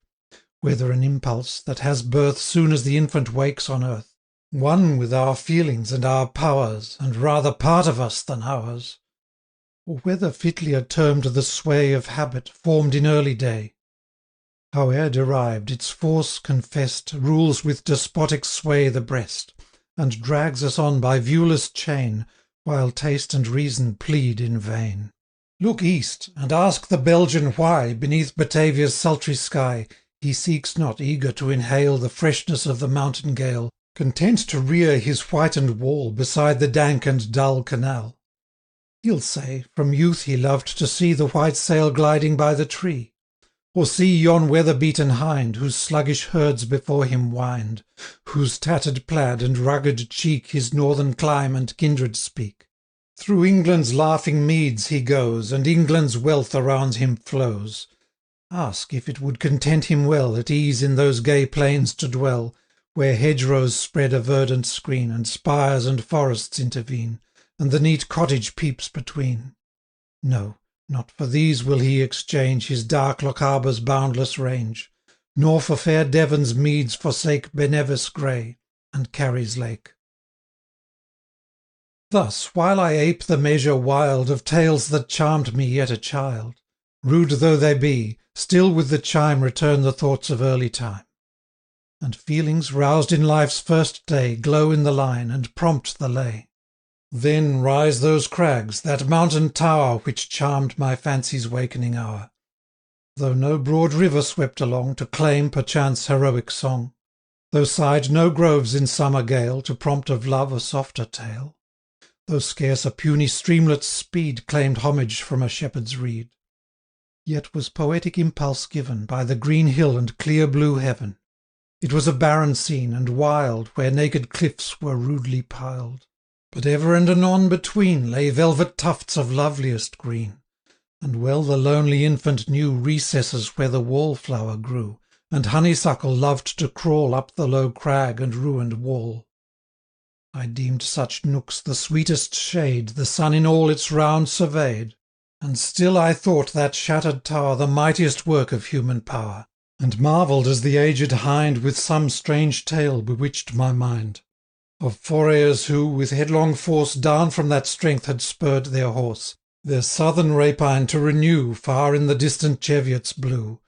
whether an impulse, that has birth soon as the infant wakes on earth, one with our feelings and our powers, and rather part of us than ours, or whether fitlier termed the sway of habit, formed in early day, howe'er derived, its force confessed rules with despotic sway the breast, and drags us on by viewless chain, while taste and reason plead in vain. Look east, and ask the Belgian why, beneath Batavia's sultry sky, he seeks not, eager to inhale the freshness of the mountain gale, content to rear his whitened wall beside the dank and dull canal. He'll say, from youth he loved to see the white sail gliding by the tree, or see yon weather-beaten hind, whose sluggish herds before him wind, whose tattered plaid and rugged cheek his northern clime and kindred speak. Through England's laughing meads he goes, and England's wealth around him flows. Ask if it would content him well at ease in those gay plains to dwell, where hedgerows spread a verdant screen, and spires and forests intervene, and the neat cottage peeps between. No, not for these will he exchange his dark Lochaber's boundless range, nor for fair Devon's meads forsake Benevis grey, and Carry's lake. Thus, while I ape the measure wild of tales that charmed me yet a child, rude though they be, still with the chime return the thoughts of early time, and feelings, roused in life's first day, glow in the line, and prompt the lay. Then rise those crags, that mountain tower which charmed my fancy's wakening hour, though no broad river swept along to claim perchance heroic song, though sighed no groves in summer gale to prompt of love a softer tale, though scarce a puny streamlet's speed claimed homage from a shepherd's reed, yet was poetic impulse given by the green hill and clear blue heaven. It was a barren scene and wild, where naked cliffs were rudely piled, but ever and anon between lay velvet tufts of loveliest green, and well the lonely infant knew recesses where the wallflower grew, and honeysuckle loved to crawl up the low crag and ruined wall. I deemed such nooks the sweetest shade the sun in all its round surveyed, and still I thought that shattered tower the mightiest work of human power, and marvelled as the aged hind with some strange tale bewitched my mind, of forayers who, with headlong force, down from that strength had spurred their horse, their southern rapine to renew far in the distant Cheviots blue,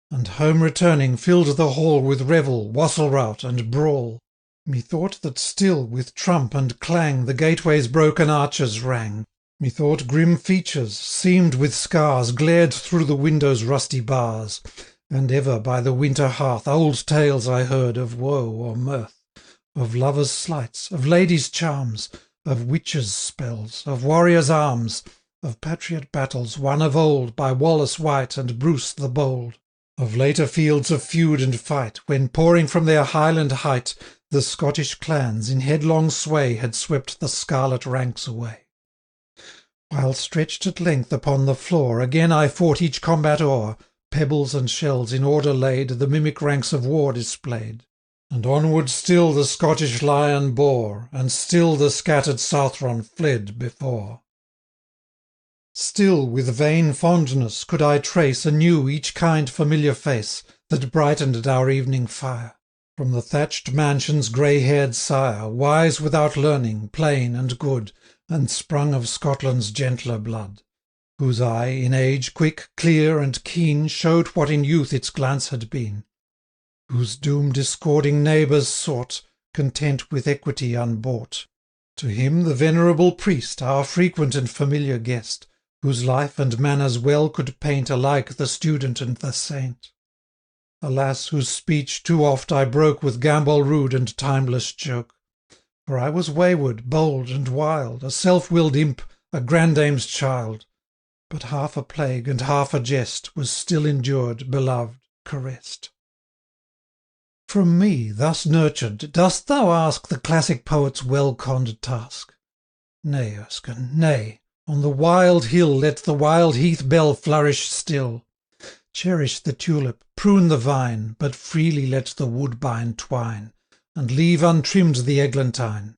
and home returning filled the hall with revel, wassail rout, and brawl. Methought that still, with trump and clang, the gateway's broken arches rang. Methought grim features, seamed with scars, glared through the window's rusty bars, and ever by the winter hearth old tales I heard of woe or mirth, of lovers' sleights, of ladies' charms, of witches' spells, of warriors' arms, of patriot battles won of old by Wallace White and Bruce the Bold, of later fields of feud and fight, when, pouring from their Highland height, the Scottish clans in headlong sway had swept the scarlet ranks away. While stretched at length upon the floor, again I fought each combat o'er, pebbles and shells in order laid the mimic ranks of war displayed, and onward still the Scottish lion bore, and still the scattered Southron fled before. Still with vain fondness could I trace anew each kind familiar face, that brightened our evening fire, From the thatched mansion's grey-haired sire, wise without learning, plain and good, and sprung of Scotland's gentler blood, whose eye, in age quick, clear, and keen, showed what in youth its glance had been, whose doom discording neighbours sought, content with equity unbought. To him the venerable priest, our frequent and familiar guest, whose life and manners well could paint alike the student and the saint. Alas, whose speech too oft I broke with gambol rude and timeless joke. For I was wayward, bold, and wild, a self-willed imp, a grandame's child. But half a plague and half a jest was still endured, beloved, caressed. From me, thus nurtured, dost thou ask the classic poet's well-conned task? Nay, Erskine, nay. On the wild hill let the wild heath bell flourish still. Cherish the tulip, prune the vine, but freely let the woodbine twine, and leave untrimmed the eglantine.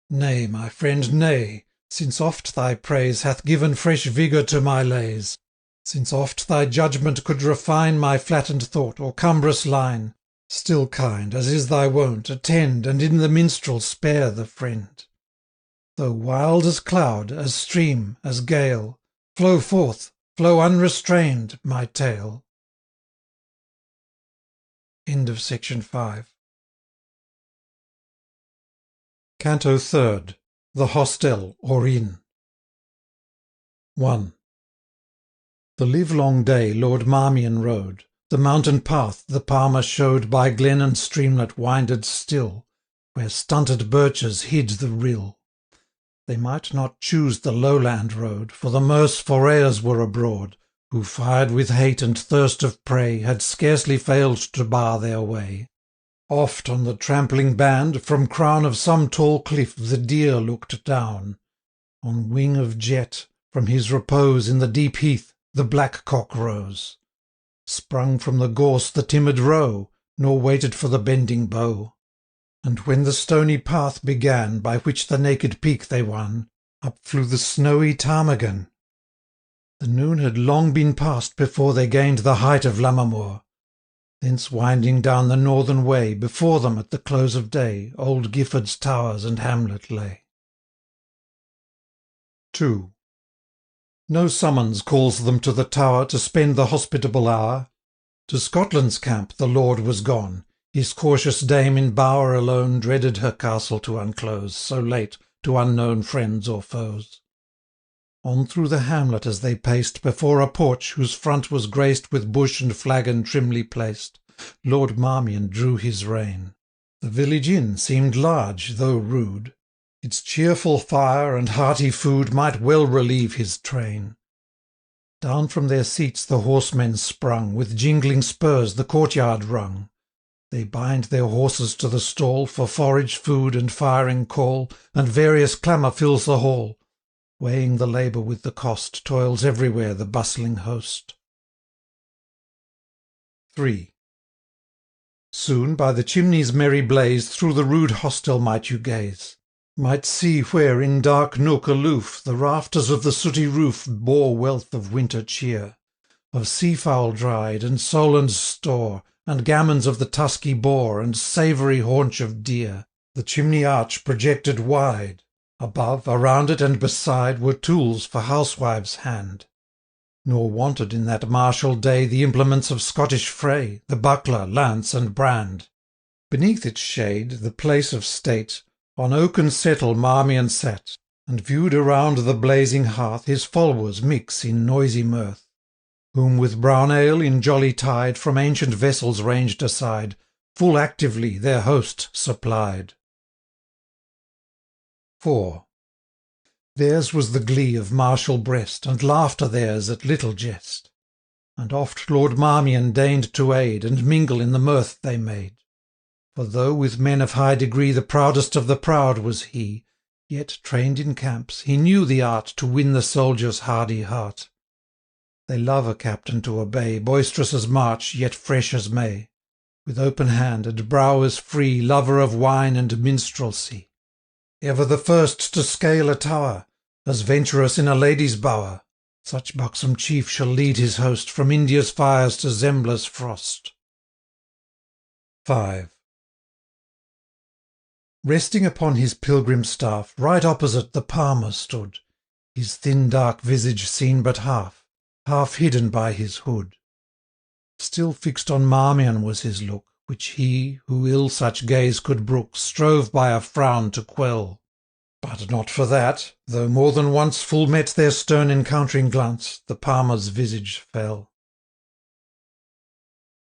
Nay, my friend, nay, since oft thy praise hath given fresh vigour to my lays, since oft thy judgment could refine my flattened thought, or cumbrous line, still kind, as is thy wont, attend, and in the minstrel spare the friend. Though wild as cloud, as stream, as gale, flow forth, flow unrestrained, my tale. End of section 5. Canto 3rd. The Hostel, or Inn. 1. The livelong day Lord Marmion rode. The mountain path the Palmer showed by glen and streamlet winded still, where stunted birches hid the rill. They might not choose the lowland road, for the Merse forayers were abroad, who, fired with hate and thirst of prey, had scarcely failed to bar their way. Oft on the trampling band, from crown of some tall cliff, the deer looked down. On wing of jet, from his repose in the deep heath, the blackcock rose. Sprung from the gorse the timid roe, nor waited for the bending bow. And when the stony path began, by which the naked peak they won, up flew the snowy ptarmigan. The noon had long been past before they gained the height of Lammermoor. Thence winding down the northern way, before them at the close of day, old Gifford's towers and hamlet lay. 2. No summons calls them to the tower to spend the hospitable hour. To Scotland's camp the Lord was gone. His cautious dame in bower alone dreaded her castle to unclose, so late, to unknown friends or foes. On through the hamlet as they paced, before a porch whose front was graced with bush and flagon trimly placed, Lord Marmion drew his rein. The village inn seemed large, though rude. Its cheerful fire and hearty food might well relieve his train. Down from their seats the horsemen sprung, with jingling spurs the courtyard rung. They bind their horses to the stall, for forage, food, and firing call, and various clamour fills the hall. Weighing the labour with the cost, toils everywhere the bustling host. 3. Soon, by the chimney's merry blaze, through the rude hostel might you gaze. Might see where, in dark nook aloof, the rafters of the sooty roof bore wealth of winter cheer, of sea-fowl dried, and Solon's store, and gammons of the tusky boar, and savoury haunch of deer. The chimney arch projected wide. Above, around it, and beside, were tools for housewives' hand. Nor wanted in that martial day the implements of Scottish fray, the buckler, lance, and brand. Beneath its shade, the place of state, on oaken settle Marmion sat, and viewed around the blazing hearth his followers mix in noisy mirth, whom with brown ale in jolly tide from ancient vessels ranged aside, full actively their host supplied. 4. Theirs was the glee of martial breast, and laughter theirs at little jest. And oft Lord Marmion deigned to aid, and mingle in the mirth they made. For though with men of high degree the proudest of the proud was he, yet, trained in camps, he knew the art to win the soldier's hardy heart. They love a captain to obey, boisterous as March, yet fresh as May, with open hand and brow as free, lover of wine and minstrelsy. Ever the first to scale a tower, as venturous in a lady's bower, such buxom chief shall lead his host from India's fires to Zembla's frost. 5. Resting upon his pilgrim staff, right opposite the palmer stood, his thin dark visage seen but half hidden by his hood. Still fixed on Marmion was his look, which he, who ill such gaze could brook, strove by a frown to quell. But not for that, though more than once full met their stern encountering glance, the palmer's visage fell.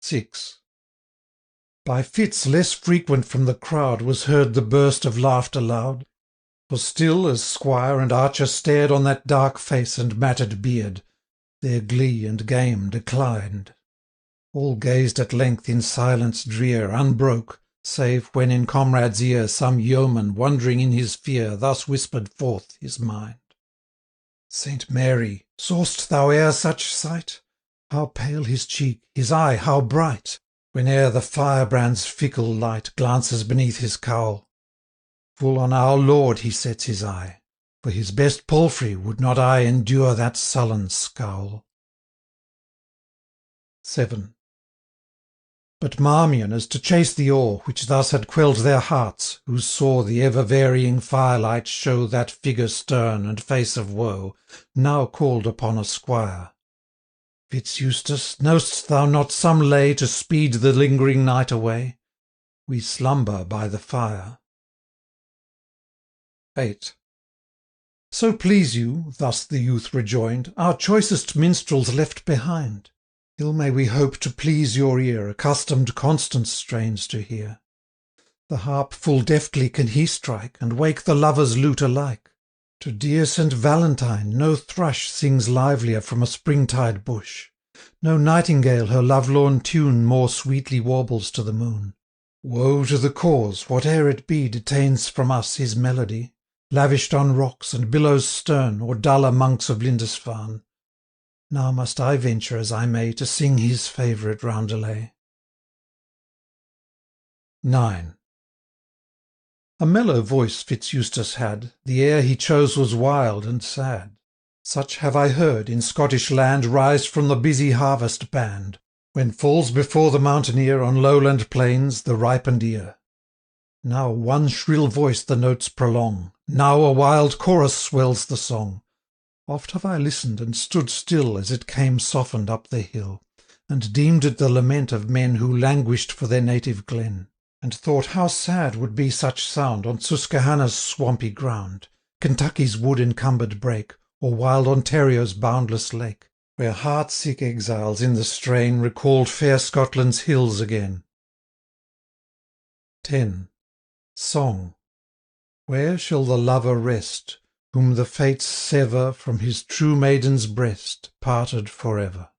6. By fits less frequent from the crowd was heard the burst of laughter loud, for still as squire and archer stared on that dark face and matted beard, their glee and game declined. All gazed at length in silence drear, unbroke, save when in comrade's ear some yeoman, wondering in his fear, thus whispered forth his mind. Saint Mary, saw'st thou e'er such sight? How pale his cheek, his eye how bright, whene'er the firebrand's fickle light glances beneath his cowl. Full on our Lord he sets his eye, for his best palfrey would not I endure that sullen scowl. 7. But Marmion, as to chase the awe which thus had quelled their hearts, who saw the ever-varying firelight show that figure stern and face of woe, now called upon a squire. Fitz-Eustace, know'st thou not some lay to speed the lingering night away? We slumber by the fire. 8. So please you, thus the youth rejoined, our choicest minstrels left behind. Ill may we hope to please your ear, accustomed constant strains to hear. The harp full deftly can he strike, and wake the lover's lute alike. To dear St. Valentine no thrush sings livelier from a springtide bush. No nightingale her lovelorn tune more sweetly warbles to the moon. Woe to the cause, whate'er it be, detains from us his melody, lavished on rocks and billows stern, or duller monks of Lindisfarne. Now must I venture as I may to sing his favourite roundelay. 9. A mellow voice Fitz-Eustace had, the air he chose was wild and sad. Such have I heard, in Scottish land, rise from the busy harvest band, when falls before the mountaineer on lowland plains the ripened ear. Now one shrill voice the notes prolong, now a wild chorus swells the song. Oft have I listened and stood still as it came softened up the hill, and deemed it the lament of men who languished for their native glen, and thought how sad would be such sound on Susquehanna's swampy ground, Kentucky's wood-encumbered brake, or wild Ontario's boundless lake, where heart-sick exiles in the strain recalled fair Scotland's hills again. 10. Song. Where shall the lover rest, whom the fates sever from his true maiden's breast, parted for ever?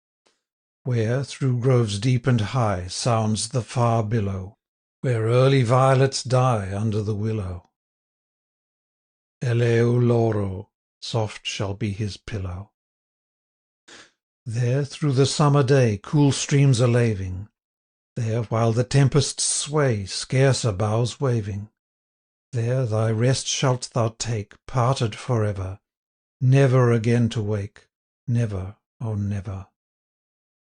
Where, through groves deep and high, sounds the far billow, where early violets die under the willow? Eleu loro, soft shall be his pillow. There through the summer day cool streams are laving, there while the tempests sway scarce a bough waving. There thy rest shalt thou take, parted for ever, never again to wake, never, oh never.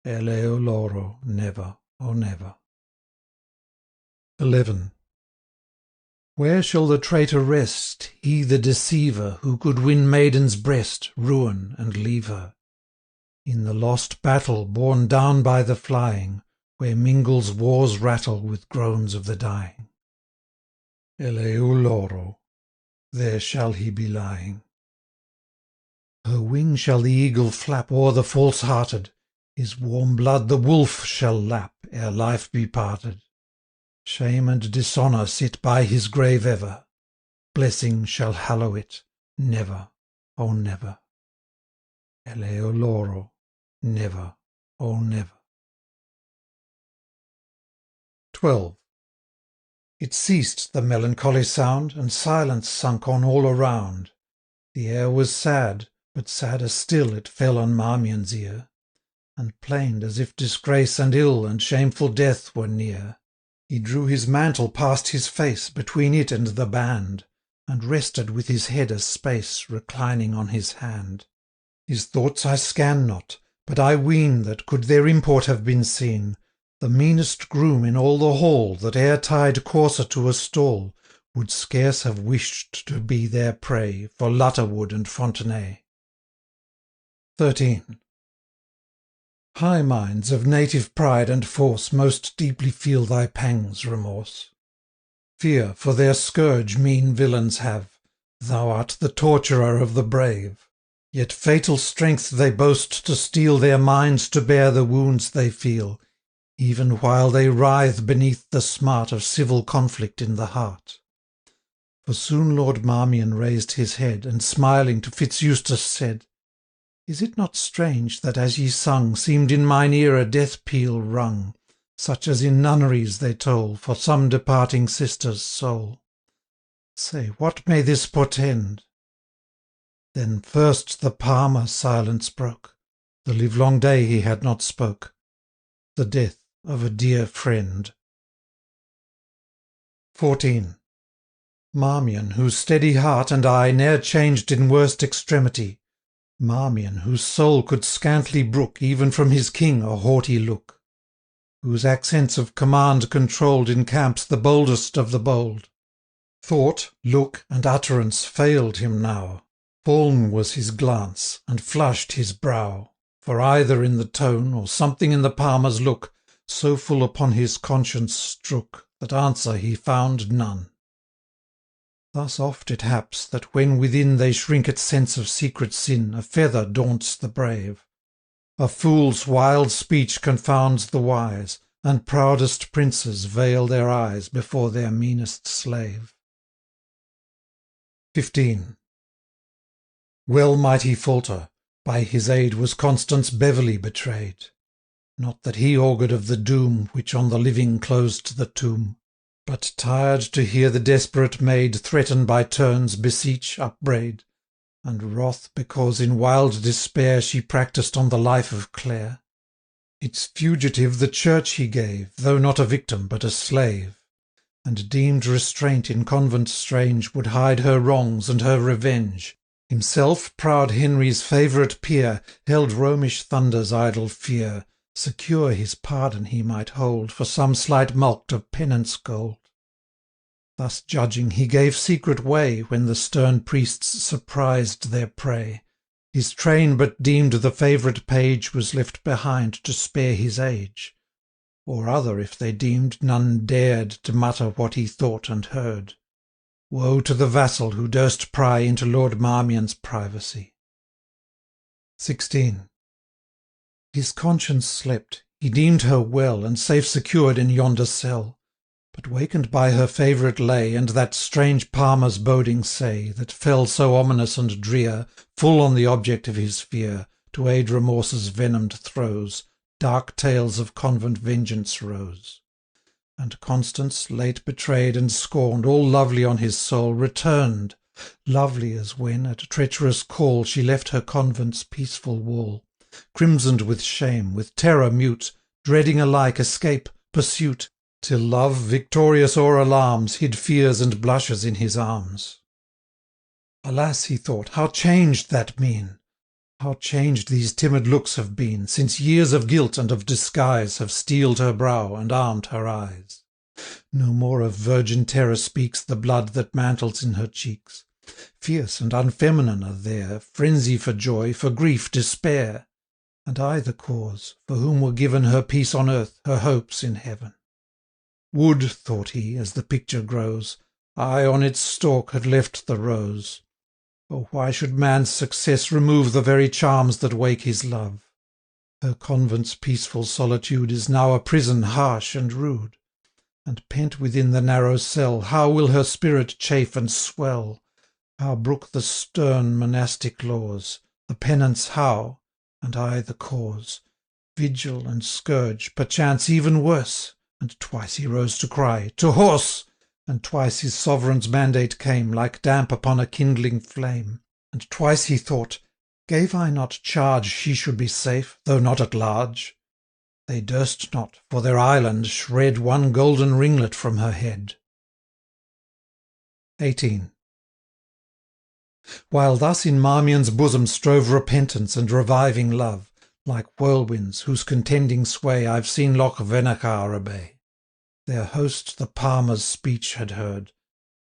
Eleu loro, never, oh never. 11. Where shall the traitor rest, he the deceiver, who could win maiden's breast, ruin, and leave her? In the lost battle borne down by the flying, where mingles war's rattle with groans of the dying. Eleu loro, there shall he be lying. Her wing shall the eagle flap o'er the false-hearted, his warm blood the wolf shall lap, ere life be parted. Shame and dishonour sit by his grave ever, blessing shall hallow it, never, oh never. Eleu loro, never, oh never. 12. It ceased, the melancholy sound, and silence sunk on all around. The air was sad, but sadder still it fell on Marmion's ear, and plained as if disgrace and ill and shameful death were near. He drew his mantle past his face, between it and the band, and rested with his head a space, reclining on his hand. His thoughts I scan not, but I ween that, could their import have been seen, the meanest groom in all the hall that e'er tied courser to a stall would scarce have wished to be their prey for Lutterwood and Fontenay. 13. High minds of native pride and force most deeply feel thy pangs, remorse. Fear for their scourge mean villains have, thou art the torturer of the brave. Yet fatal strength they boast to steel their minds to bear the wounds they feel, even while they writhe beneath the smart of civil conflict in the heart. For soon Lord Marmion raised his head, and smiling to Fitzeustace said, Is it not strange that as ye sung seemed in mine ear a death peal rung, such as in nunneries they toll for some departing sister's soul? Say, what may this portend? Then first the Palmer silence broke, the livelong day he had not spoke, the death of a dear friend. 14. Marmion, whose steady heart and eye ne'er changed in worst extremity, Marmion, whose soul could scantly brook even from his king a haughty look, whose accents of command controlled in camps the boldest of the bold. Thought, look, and utterance failed him now. Fall'n was his glance, and flush'd his brow, for either in the tone, or something in the Palmer's look, so full upon his conscience strook, that answer he found none. Thus oft it haps, that when within they shrink at sense of secret sin, a feather daunts the brave. A fool's wild speech confounds the wise, and proudest princes veil their eyes before their meanest slave. 15. Well might he falter, by his aid was Constance Beverley betrayed. Not that he augured of the doom which on the living closed the tomb, but tired to hear the desperate maid threaten by turns, beseech, upbraid, and wrath because in wild despair she practised on the life of Clare. Its fugitive the church he gave, though not a victim but a slave, and deemed restraint in convent strange would hide her wrongs and her revenge. Himself, proud Henry's favourite peer, held Romish thunder's idle fear, secure his pardon he might hold for some slight mulct of penance gold. Thus judging, he gave secret way when the stern priests surprised their prey. His train but deemed the favourite page was left behind to spare his age, or other if they deemed none dared to mutter what he thought and heard. Woe to the vassal who durst pry into Lord Marmion's privacy. 16. His conscience slept, he deemed her well, and safe secured in yonder cell, but wakened by her favourite lay, and that strange Palmer's boding say, that fell so ominous and drear, full on the object of his fear, to aid remorse's venomed throes, dark tales of convent vengeance rose. And Constance, late betrayed and scorned, all lovely on his soul, returned, lovely as when, at treacherous call, she left her convent's peaceful wall, crimsoned with shame, with terror mute, dreading alike escape, pursuit, till love, victorious o'er alarms, hid fears and blushes in his arms. Alas, he thought, how changed that mien! How changed these timid looks have been, since years of guilt and of disguise have steeled her brow and armed her eyes. No more of virgin terror speaks the blood that mantles in her cheeks. Fierce and unfeminine are there, frenzy for joy, for grief, despair. And I the cause, for whom were given her peace on earth, her hopes in heaven. Would, thought he, as the picture grows, I on its stalk had left the rose. Oh, why should man's success remove the very charms that wake his love? Her convent's peaceful solitude is now a prison harsh and rude, and pent within the narrow cell, how will her spirit chafe and swell? How brook the stern monastic laws, the penance how, and I the cause? Vigil and scourge, perchance even worse, and twice he rose to cry, to horse! And twice his sovereign's mandate came, like damp upon a kindling flame. And twice he thought, gave I not charge she should be safe, though not at large? They durst not, for their island, shred one golden ringlet from her head. 18. While thus in Marmion's bosom strove repentance and reviving love, like whirlwinds, whose contending sway I've seen Loch Venachar obey, their host the Palmer's speech had heard,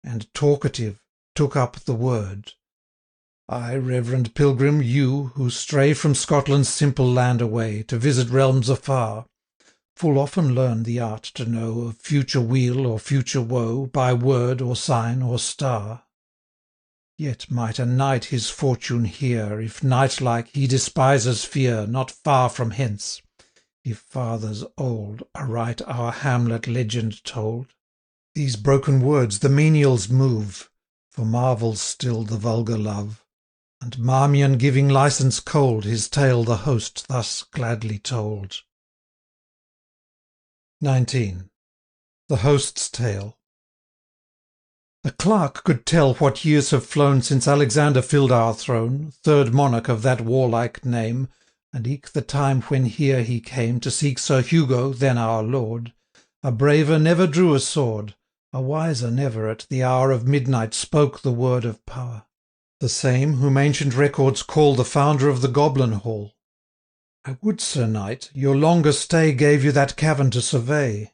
and, talkative, took up the word. I, reverend pilgrim, you, who stray from Scotland's simple land away, to visit realms afar, full often learn the art to know of future weal or future woe, by word or sign or star. Yet might a knight his fortune hear, if knight-like he despises fear, not far from hence, if fathers old aright our Hamlet legend told. These broken words the menials move, for marvels still the vulgar love, and Marmion giving licence cold, his tale the host thus gladly told. 19. The Host's Tale. A clerk could tell what years have flown since Alexander filled our throne, third monarch of that warlike name, and eke the time when here he came to seek Sir Hugo, then our lord. A braver never drew a sword, a wiser never at the hour of midnight spoke the word of power. The same whom ancient records call the founder of the Goblin Hall. I would, Sir Knight, your longer stay gave you that cavern to survey.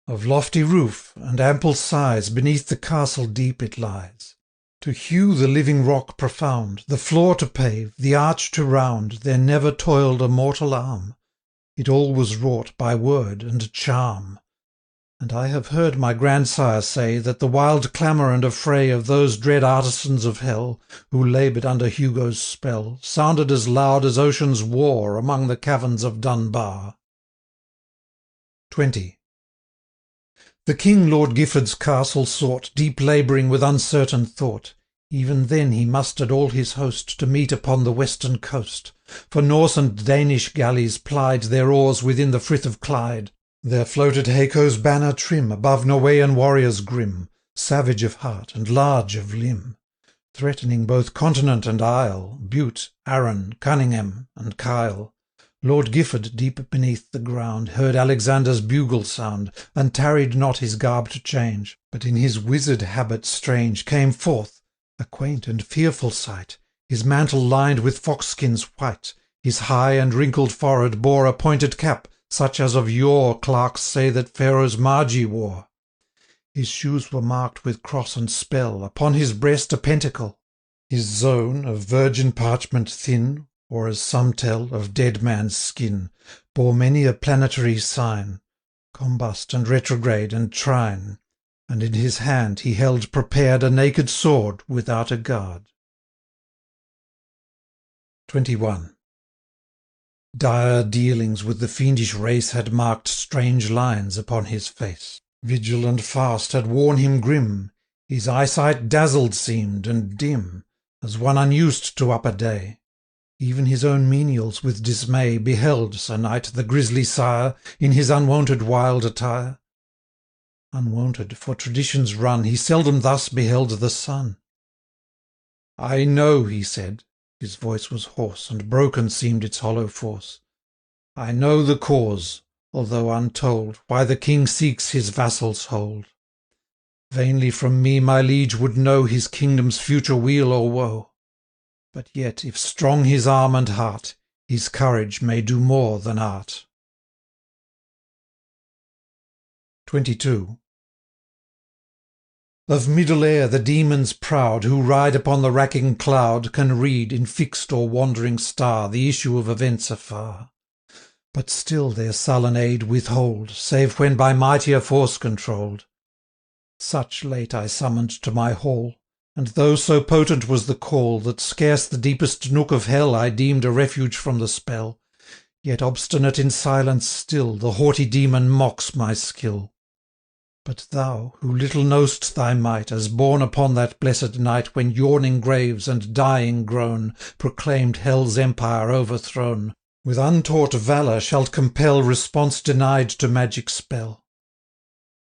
Of lofty roof, and ample size, beneath the castle deep it lies. To hew the living rock profound, the floor to pave, the arch to round, there never toiled a mortal arm. It all was wrought by word and charm. And I have heard my grandsire say, that the wild clamour and affray of those dread artisans of hell, who laboured under Hugo's spell, sounded as loud as ocean's war among the caverns of Dunbar. 20. The King Lord Gifford's castle sought, deep labouring with uncertain thought. Even then he mustered all his host to meet upon the western coast, for Norse and Danish galleys plied their oars within the frith of Clyde. There floated Haco's banner trim above Norwegian warriors grim, savage of heart and large of limb, threatening both continent and isle, Bute, Arran, Cunningham, and Kyle. Lord Gifford, deep beneath the ground, heard Alexander's bugle sound, and tarried not his garb to change, but in his wizard habit strange came forth, a quaint and fearful sight, his mantle lined with foxskins white, his high and wrinkled forehead bore a pointed cap, such as of yore clerks say that Pharaoh's Magi wore. His shoes were marked with cross and spell, upon his breast a pentacle. His zone, of virgin parchment thin, or as some tell, of dead man's skin, bore many a planetary sign, combust and retrograde and trine, and in his hand he held prepared a naked sword without a guard. 21. Dire dealings with the fiendish race had marked strange lines upon his face. Vigil and fast had worn him grim, his eyesight dazzled seemed and dim, as one unused to upper day. Even his own menials with dismay beheld Sir Knight the grisly sire in his unwonted wild attire. Unwonted, for traditions run, he seldom thus beheld the sun. I know, he said, his voice was hoarse, and broken seemed its hollow force. I know the cause, although untold, why the king seeks his vassal's hold. Vainly from me my liege would know his kingdom's future weal or woe. But yet, if strong his arm and heart, his courage may do more than art. 22. Of middle air the demons proud, who ride upon the racking cloud, can read, in fixed or wandering star, the issue of events afar. But still their sullen aid withhold, save when by mightier force controlled. Such late I summoned to my hall, and though so potent was the call, that scarce the deepest nook of hell I deemed a refuge from the spell, yet obstinate in silence still, the haughty demon mocks my skill. But thou, who little know'st thy might, as born upon that blessed night when yawning graves and dying groan proclaimed hell's empire overthrown, with untaught valour shalt compel response denied to magic spell.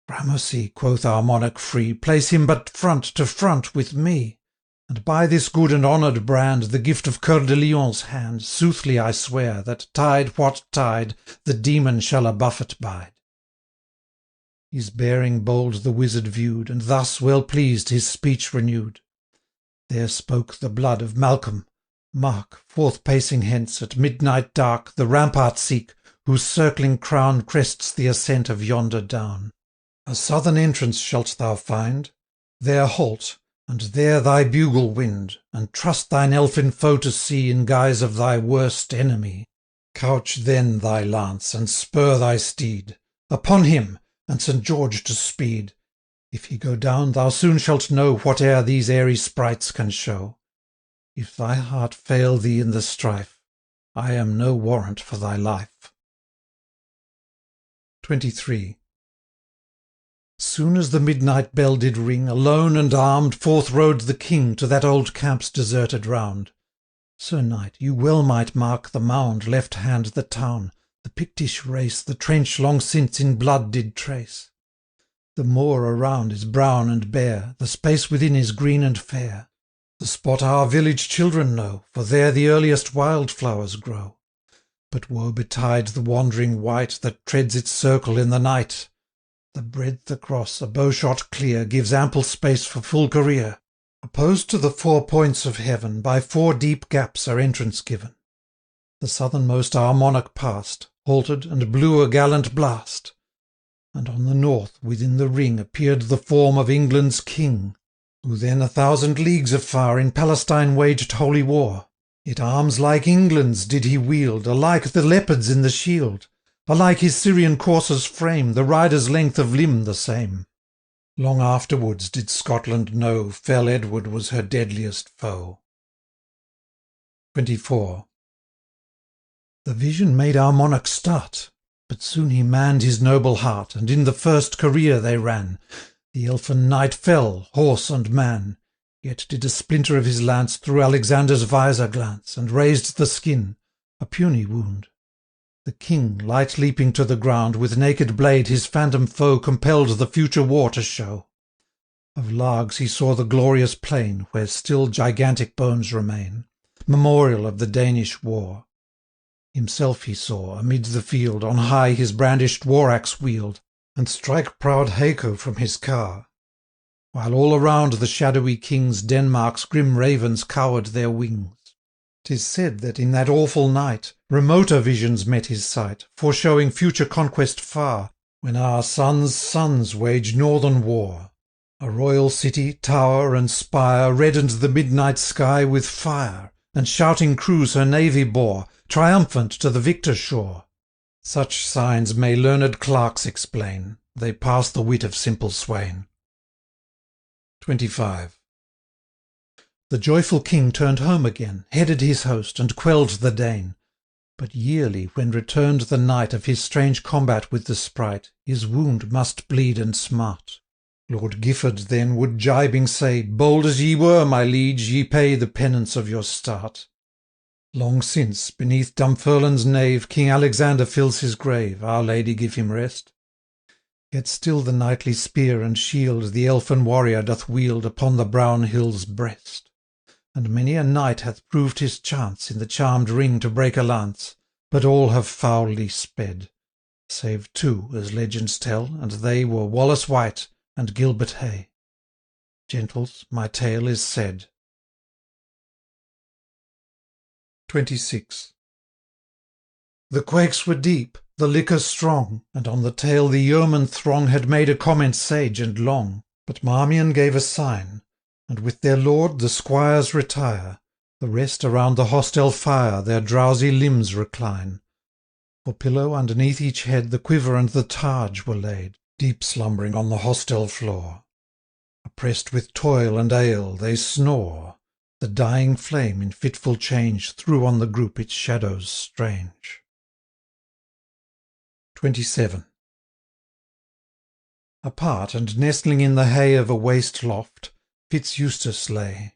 Gramercy, quoth our monarch free, place him but front to front with me, and by this good and honoured brand, the gift of Coeur de Lion's hand, soothly I swear, that tide what tide, the demon shall a buffet bide. His bearing bold the wizard view'd, and thus, well pleased, his speech renew'd. There spoke the blood of Malcolm. Mark, forth pacing hence, at midnight dark, the rampart seek, whose circling crown crests the ascent of yonder down. A southern entrance shalt thou find. There halt, and there thy bugle wind, and trust thine elfin foe to see in guise of thy worst enemy. Couch then thy lance, and spur thy steed. Upon him, and St. George to speed. If he go down, thou soon shalt know whate'er these airy sprites can show. If thy heart fail thee in the strife, I am no warrant for thy life. 23. Soon as the midnight bell did ring, alone and armed, forth rode the King to that old camp's deserted round. Sir Knight, you well might mark the mound, left hand the town, the Pictish race the trench long since in blood did trace. The moor around is brown and bare, the space within is green and fair. The spot our village children know, for there the earliest wildflowers grow. But woe betide the wandering wight that treads its circle in the night. The breadth across, a bowshot clear, gives ample space for full career. Opposed to the 4 points of heaven, by 4 deep gaps are entrance given. The southernmost our monarch passed, halted, and blew a gallant blast. And on the north, within the ring, appeared the form of England's King, who then 1,000 leagues afar in Palestine waged holy war. Yet arms like England's did he wield, alike the leopards in the shield, alike his Syrian courser's frame, the rider's length of limb the same. Long afterwards did Scotland know fell Edward was her deadliest foe. 24. The vision made our monarch start, but soon he manned his noble heart, and in the first career they ran. The elfin knight fell, horse and man, yet did a splinter of his lance through Alexander's visor glance, and razed the skin, a puny wound. The King, light leaping to the ground, with naked blade his phantom foe compelled the future war to show. Of Largs he saw the glorious plain, where still gigantic bones remain, memorial of the Danish war. Himself he saw, amid the field, on high his brandished war-axe wield, and strike proud Haco from his car, while all around the shadowy kings Denmark's grim ravens cowered their wings. 'Tis said that in that awful night remoter visions met his sight, foreshowing future conquest far, when our sons' sons wage northern war. A royal city, tower, and spire reddened the midnight sky with fire, and shouting crews her navy bore, triumphant to the victor shore. Such signs may learned clerks explain, they pass the wit of simple swain. 25. The joyful King turned home again, headed his host, and quelled the Dane. But yearly, when returned the night of his strange combat with the sprite, his wound must bleed and smart. Lord Gifford then would gibing say, Bold as ye were, my liege, ye pay the penance of your start. Long since, beneath Dunfermline's nave, King Alexander fills his grave, Our Lady give him rest. Yet still the knightly spear and shield the elfin warrior doth wield upon the brown hill's breast. And many a knight hath proved his chance in the charmed ring to break a lance, but all have foully sped, save 2, as legends tell, and they were Wallace White and Gilbert Hay. Gentles, my tale is said. 26. The quakes were deep, the liquor strong, and on the tale the yeoman throng had made a comment sage and long. But Marmion gave a sign, and with their lord the squires retire, the rest around the hostel fire their drowsy limbs recline. For pillow underneath each head the quiver and the targe were laid, deep slumbering on the hostel floor. Oppressed with toil and ale, they snore. The dying flame in fitful change threw on the group its shadows strange. 27. Apart, and nestling in the hay of a waste loft, Fitz-Eustace lay.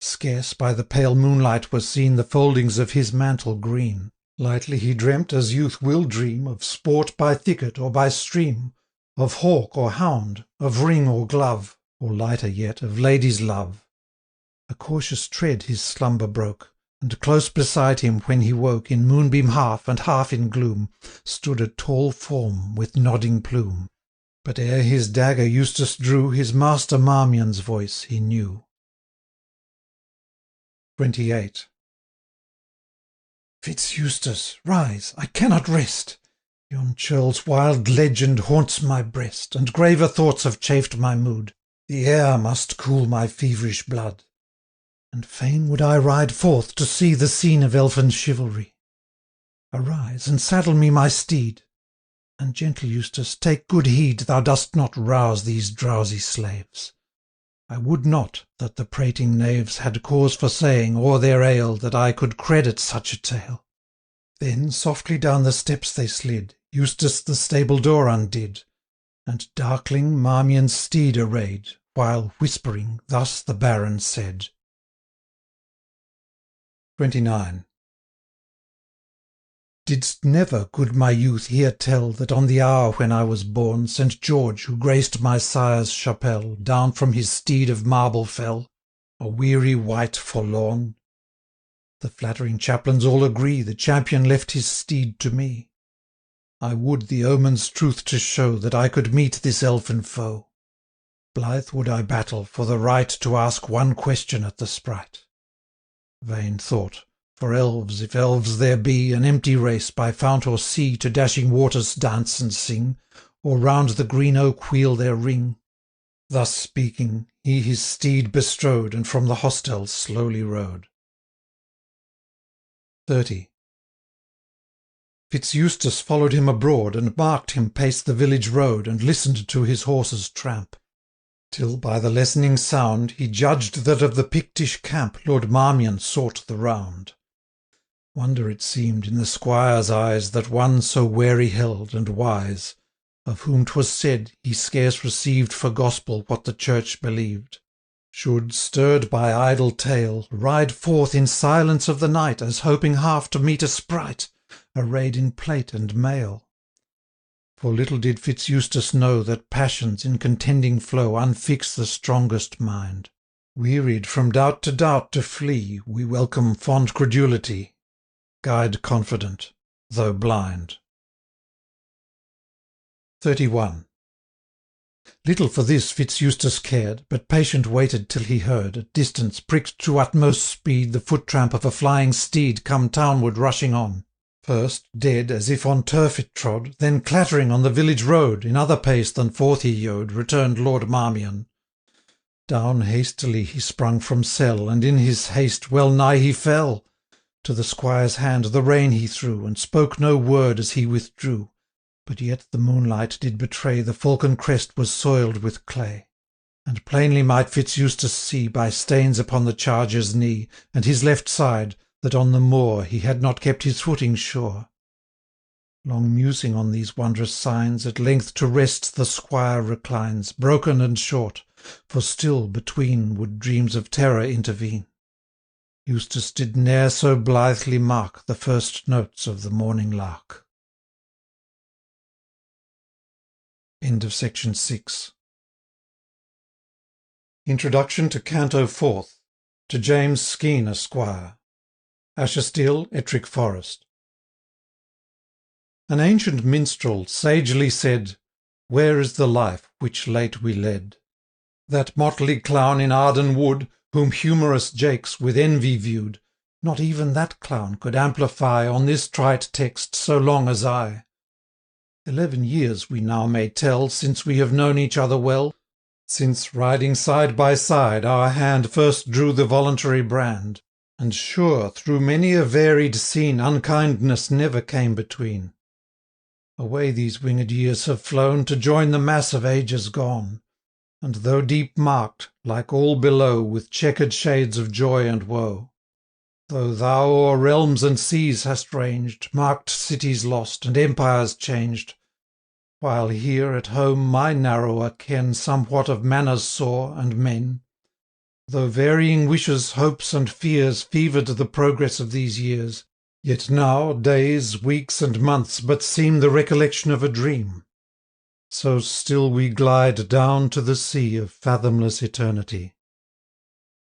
Scarce by the pale moonlight were seen the foldings of his mantle green. Lightly he dreamt, as youth will dream, of sport by thicket or by stream, of hawk or hound, of ring or glove, or lighter yet, of lady's love. A cautious tread his slumber broke, and close beside him when he woke, in moonbeam half and half in gloom, stood a tall form with nodding plume. But ere his dagger Eustace drew, his master Marmion's voice he knew. 28. Fitz-Eustace, rise, I cannot rest. Yon churl's wild legend haunts my breast, and graver thoughts have chafed my mood. The air must cool my feverish blood, and fain would I ride forth to see the scene of elfin chivalry. Arise, and saddle me my steed, and, gentle Eustace, take good heed thou dost not rouse these drowsy slaves. I would not that the prating knaves had cause for saying o'er their ale that I could credit such a tale. Then softly down the steps they slid, Eustace the stable door undid, and darkling Marmion's steed arrayed, while, whispering, thus the Baron said. 29. Didst never, good my youth, hear tell that on the hour when I was born, St. George, who graced my sire's chapelle, down from his steed of marble fell, a weary wight forlorn? The flattering chaplains all agree the champion left his steed to me. I would the omen's truth to show that I could meet this elfin foe. Blithe would I battle for the right to ask one question at the sprite. Vain thought, for elves, if elves there be, an empty race, by fount or sea, to dashing waters dance and sing, or round the green oak wheel their ring. Thus speaking, he his steed bestrode, and from the hostel slowly rode. 30. Fitz-Eustace followed him abroad, and marked him pace the village road, and listened to his horse's tramp, till by the lessening sound he judged that of the Pictish camp Lord Marmion sought the round. Wonder it seemed in the squire's eyes that one so wary held and wise, of whom 'twas said he scarce received for gospel what the church believed, should, stirred by idle tale, ride forth in silence of the night, as hoping half to meet a sprite, arrayed in plate and mail. For little did Fitz-Eustace know that passions in contending flow unfix the strongest mind. Wearied from doubt to flee, we welcome fond credulity, guide confident, though blind. 31. Little for this Fitz-Eustace cared, but patient waited till he heard, at distance, pricked to utmost speed, the foot-tramp of a flying steed come townward rushing on. First, dead, as if on turf it trod, then clattering on the village road, in other pace than forth he yode, returned Lord Marmion. Down hastily he sprung from cell, and in his haste well nigh he fell. To the squire's hand the rein he threw, and spoke no word as he withdrew, but yet the moonlight did betray the falcon crest was soiled with clay, and plainly might Fitz-Eustace see, by stains upon the charger's knee, and his left side, that on the moor he had not kept his footing sure. Long musing on these wondrous signs, at length to rest the squire reclines, broken and short, for still between would dreams of terror intervene. Eustace did ne'er so blithely mark the first notes of the morning lark. End of section 6. Introduction to Canto 4th, to James Skene, Esquire. Ashestiel, Ettrick Forest. An ancient minstrel sagely said, "Where is the life which late we led? That motley clown in Arden Wood, whom humorous Jakes with envy viewed, not even that clown could amplify on this trite text so long as I. 11 years we now may tell since we have known each other well, since riding side by side our hand first drew the voluntary brand, and sure through many a varied scene unkindness never came between. Away these winged years have flown to join the mass of ages gone, and though deep marked, like all below, with chequered shades of joy and woe, though thou o'er realms and seas hast ranged, marked cities lost, and empires changed, while here at home my narrower ken somewhat of manners saw and men, though varying wishes, hopes, and fears fevered the progress of these years, yet now days, weeks, and months but seem the recollection of a dream. So still we glide down to the sea of fathomless eternity.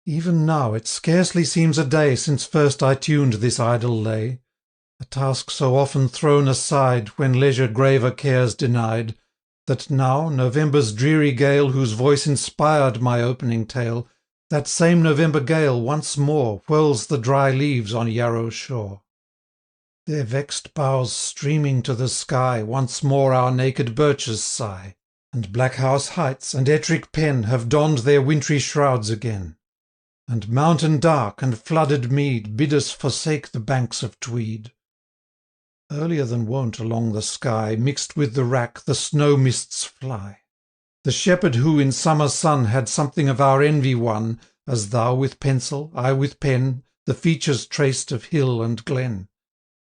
Even now it scarcely seems a day since first I tuned this idle lay, a task so often thrown aside when leisure graver cares denied, that now November's dreary gale, whose voice inspired my opening tale, that same November gale once more whirls the dry leaves on Yarrow shore. Their vexed boughs streaming to the sky, once more our naked birches sigh, And Blackhouse heights and Ettrick Pen have donned their wintry shrouds again, and mountain dark and flooded mead bid us forsake the banks of Tweed. Earlier than wont along the sky, mixed with the wrack, the snow mists fly. The shepherd who in summer sun had something of our envy won, as thou with pencil, I with pen, the features traced of hill and glen.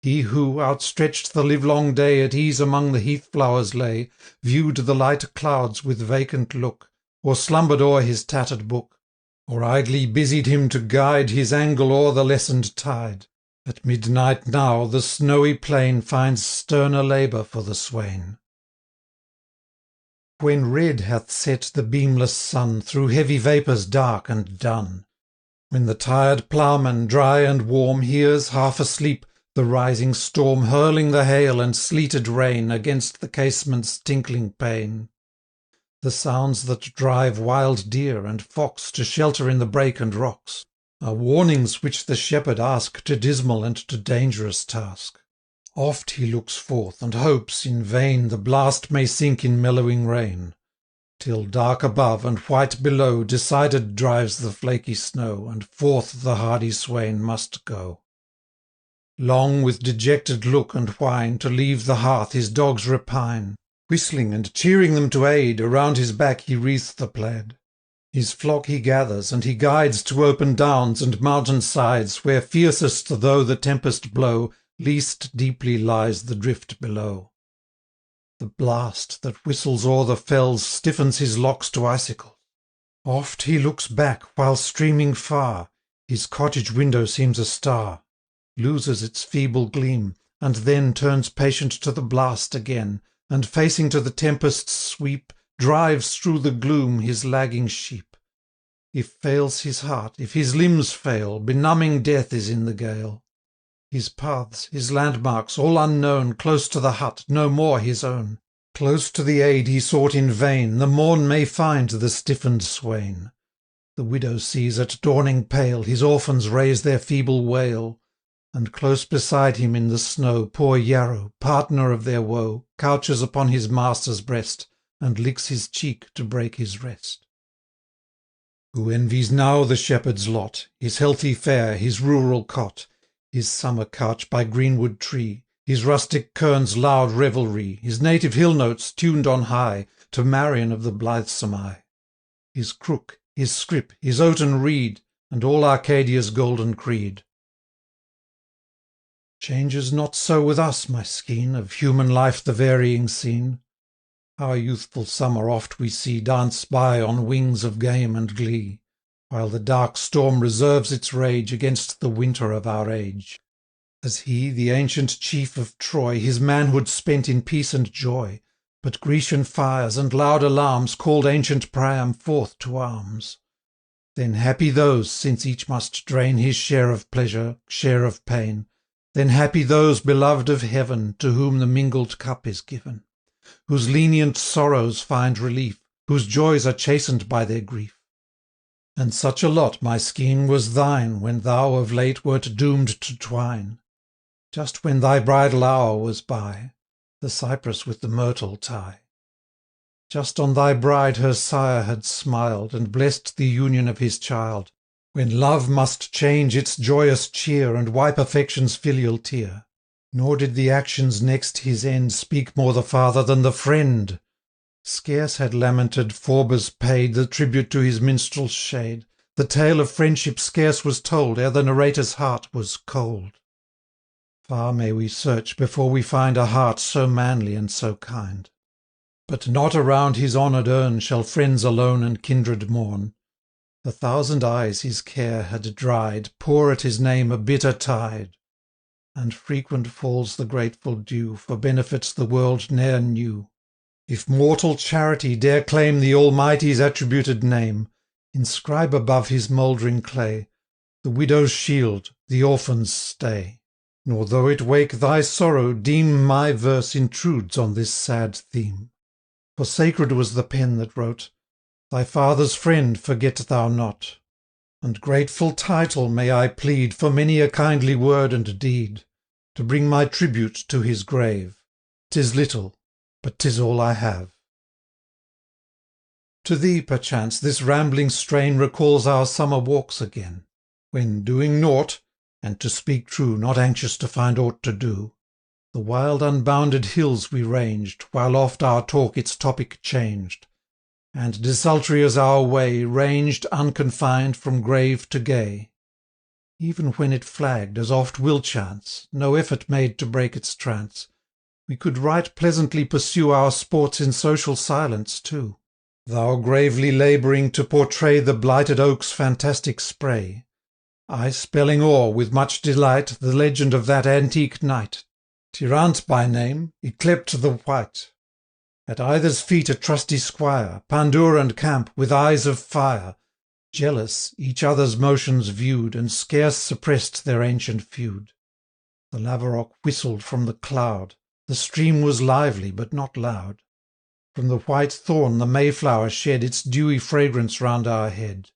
He who, outstretched the livelong day, at ease among the heath flowers lay, viewed the light clouds with vacant look, or slumbered o'er his tattered book, or idly busied him to guide his angle o'er the lessened tide. At midnight now the snowy plain finds sterner labour for the swain. When red hath set the beamless sun through heavy vapours dark and dun, when the tired ploughman, dry and warm, hears, half asleep, the rising storm hurling the hail and sleeted rain against the casement's tinkling pane, the sounds that drive wild deer and fox to shelter in the brake and rocks, are warnings which the shepherd ask to dismal and to dangerous task. Oft he looks forth, and hopes, in vain, the blast may sink in mellowing rain, till dark above and white below decided drives the flaky snow, and forth the hardy swain must go. Long with dejected look and whine to leave the hearth his dogs repine, whistling and cheering them to aid, around his back he wreathes the plaid. His flock he gathers, and he guides to open downs and mountain sides, where fiercest though the tempest blow, least deeply lies the drift below. The blast that whistles o'er the fells stiffens his locks to icicles. Oft he looks back, while streaming far, his cottage window seems a star, loses its feeble gleam, and then turns patient to the blast again, and facing to the tempest's sweep, drives through the gloom his lagging sheep. If fails his heart, if his limbs fail, benumbing death is in the gale. His paths, his landmarks, all unknown, close to the hut, no more his own. Close to the aid he sought in vain, the morn may find the stiffened swain. The widow sees at dawning pale his orphans raise their feeble wail, and close beside him in the snow poor Yarrow, partner of their woe, couches upon his master's breast, and licks his cheek to break his rest. Who envies now the shepherd's lot, his healthy fare, his rural cot, his summer couch by greenwood tree, his rustic kern's loud revelry, his native hill notes tuned on high to Marion of the blithesome eye, his crook, his scrip, his oaten reed, and all Arcadia's golden creed. Changes not so with us, my Skene, of human life the varying scene. Our youthful summer oft we see dance by on wings of game and glee, while the dark storm reserves its rage against the winter of our age. As he, the ancient chief of Troy, his manhood spent in peace and joy, but Grecian fires and loud alarms called ancient Priam forth to arms. Then happy those, since each must drain his share of pleasure, share of pain, then happy those beloved of heaven, to whom the mingled cup is given, whose lenient sorrows find relief, whose joys are chastened by their grief. And such a lot, my Skene, was thine, when thou of late wert doomed to twine, just when thy bridal hour was by, the cypress with the myrtle tie. Just on thy bride her sire had smiled, and blessed the union of his child, when love must change its joyous cheer, and wipe affection's filial tear. Nor did the actions next his end speak more the father than the friend. Scarce had lamented Forbes paid the tribute to his minstrel's shade, the tale of friendship scarce was told ere the narrator's heart was cold. Far may we search before we find a heart so manly and so kind. But not around his honoured urn shall friends alone and kindred mourn. The thousand eyes his care had dried pour at his name a bitter tide, and frequent falls the grateful dew for benefits the world ne'er knew. If mortal charity dare claim the Almighty's attributed name, inscribe above his mouldering clay the widow's shield, the orphan's stay. Nor though it wake thy sorrow, deem my verse intrudes on this sad theme. For sacred was the pen that wrote, "Thy father's friend forget thou not," and grateful title may I plead for many a kindly word and deed, to bring my tribute to his grave. 'Tis little, but 'tis all I have. To thee, perchance, this rambling strain recalls our summer walks again, when, doing nought, and to speak true, not anxious to find aught to do, the wild unbounded hills we ranged, while oft our talk its topic changed, and, desultory as our way, ranged unconfined from grave to gay. Even when it flagged, as oft will chance, no effort made to break its trance, we could right pleasantly pursue our sports in social silence too, thou gravely labouring to portray the blighted oak's fantastic spray, I spelling o'er with much delight the legend of that antique knight, Tirant by name, yclept the White. At either's feet a trusty squire, Pandour and Camp, with eyes of fire, jealous, each other's motions viewed, and scarce suppressed their ancient feud. The laverock whistled from the cloud, the stream was lively but not loud. From the white thorn the mayflower shed its dewy fragrance round our head.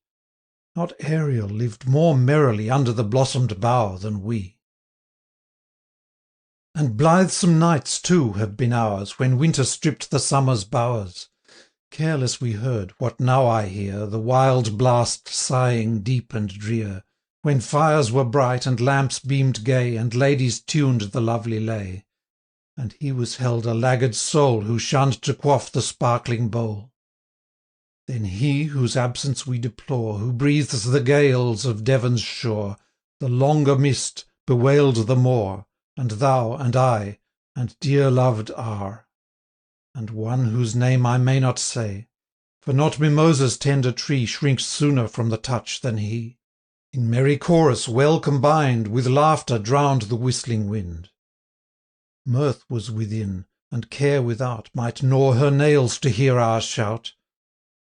Not Ariel lived more merrily under the blossomed bough than we. And blithesome nights, too, have been ours, when winter stripped the summer's bowers. Careless we heard, what now I hear, the wild blast sighing deep and drear, when fires were bright, and lamps beamed gay, and ladies tuned the lovely lay. And he was held a laggard soul, who shunned to quaff the sparkling bowl. Then he, whose absence we deplore, who breathes the gales of Devon's shore, the longer missed, bewailed the more, and thou, and I, and dear loved are. And one whose name I may not say, for not Mimosa's tender tree shrinks sooner from the touch than he. In merry chorus well combined, with laughter drowned the whistling wind. Mirth was within, and care without might gnaw her nails to hear our shout.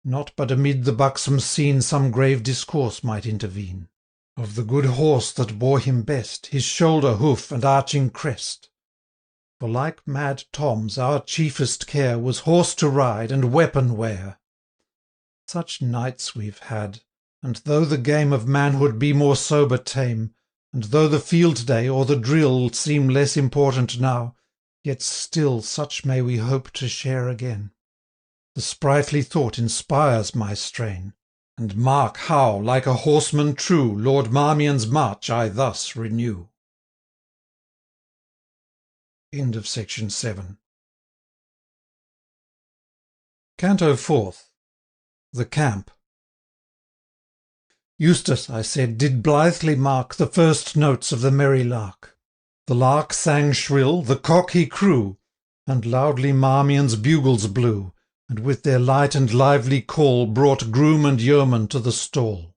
Not but amid the buxom scene some grave discourse might intervene, of the good horse that bore him best, his shoulder, hoof, and arching crest. For like mad Tom's our chiefest care was horse to ride and weapon wear. Such nights we've had, and though the game of manhood be more sober tame, and though the field day or the drill seem less important now, yet still such may we hope to share again. The sprightly thought inspires my strain, and mark how, like a horseman true, Lord Marmion's march I thus renew. End of section 7. Canto 4th. The Camp. Eustace, I said, did blithely mark the first notes of the merry lark. The lark sang shrill, the cock he crew, and loudly Marmion's bugles blew, and with their light and lively call brought groom and yeoman to the stall.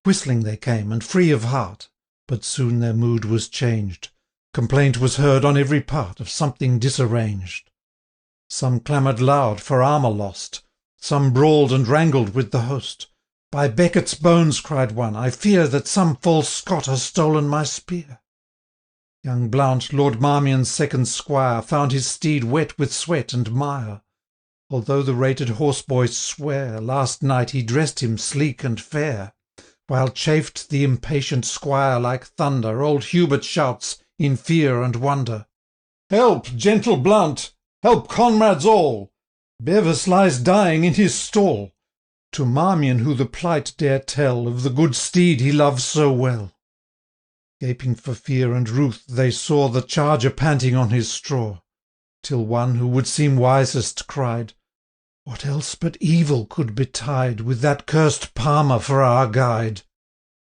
Whistling they came, and free of heart, but soon their mood was changed. Complaint was heard on every part of something disarranged. Some clamoured loud for armour lost, some brawled and wrangled with the host. By Becket's bones, cried one, I fear that some false Scot has stolen my spear. Young Blount, Lord Marmion's second squire, found his steed wet with sweat and mire. Although the rated horseboys swear, last night he dressed him sleek and fair. While chafed the impatient squire like thunder, old Hubert shouts, in fear and wonder, Help, gentle Blount! Help, comrades all! Bevis lies dying in his stall. To Marmion who the plight dare tell of the good steed he loves so well. Gaping for fear and ruth, they saw the charger panting on his straw, till one who would seem wisest cried, What else but evil could betide with that cursed Palmer for our guide?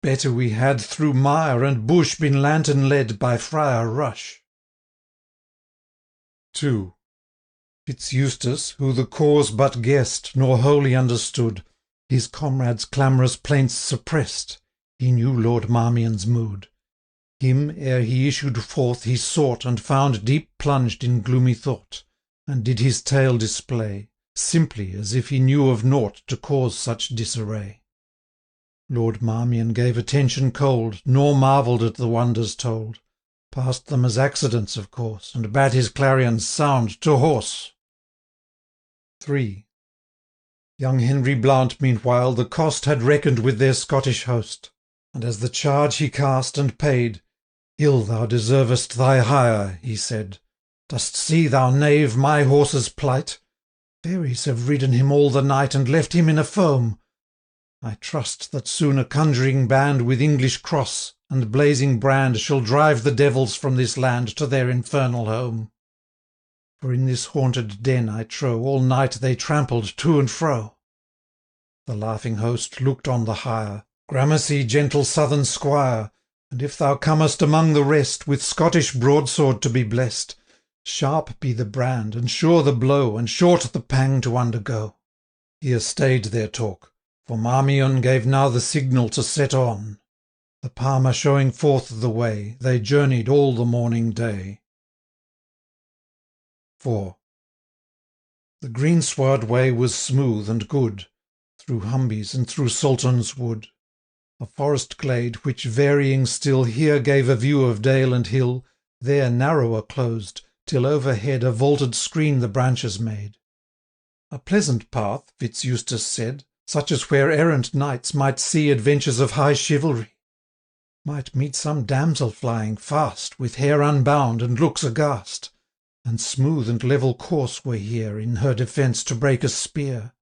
Better we had through mire and bush been lantern led by Friar Rush. 2. Fitz Eustace, who the cause but guessed, nor wholly understood, his comrades' clamorous plaints suppressed, he knew Lord Marmion's mood. Him, ere he issued forth, he sought, and found deep plunged in gloomy thought, and did his tale display, simply as if he knew of naught to cause such disarray. Lord Marmion gave attention cold, nor marvelled at the wonders told, passed them as accidents of course, and bade his clarions sound to horse. 3. Young Henry Blount, meanwhile, the cost had reckoned with their Scottish host, and as the charge he cast and paid, Ill thou deservest thy hire, he said. Dost see, thou knave, my horse's plight? Fairies have ridden him all the night, and left him in a foam. I trust that soon a conjuring band with English cross and blazing brand shall drive the devils from this land to their infernal home. For in this haunted den, I trow, all night they trampled to and fro. The laughing host looked on the hire, Gramercy, gentle southern squire, and if thou comest among the rest, with Scottish broadsword to be blessed, sharp be the brand, and sure the blow, and short the pang to undergo. Here stayed their talk, for Marmion gave now the signal to set on. The palmer showing forth the way, they journeyed all the morning day. 4. The greensward way was smooth and good, through Humbies and through Salton's wood. A forest glade, which varying still here gave a view of dale and hill, there narrower closed, till overhead a vaulted screen the branches made. A pleasant path, Fitz Eustace said, such as where errant knights might see adventures of high chivalry, might meet some damsel flying fast, with hair unbound and looks aghast, and smooth and level course were here in her defence to break a spear.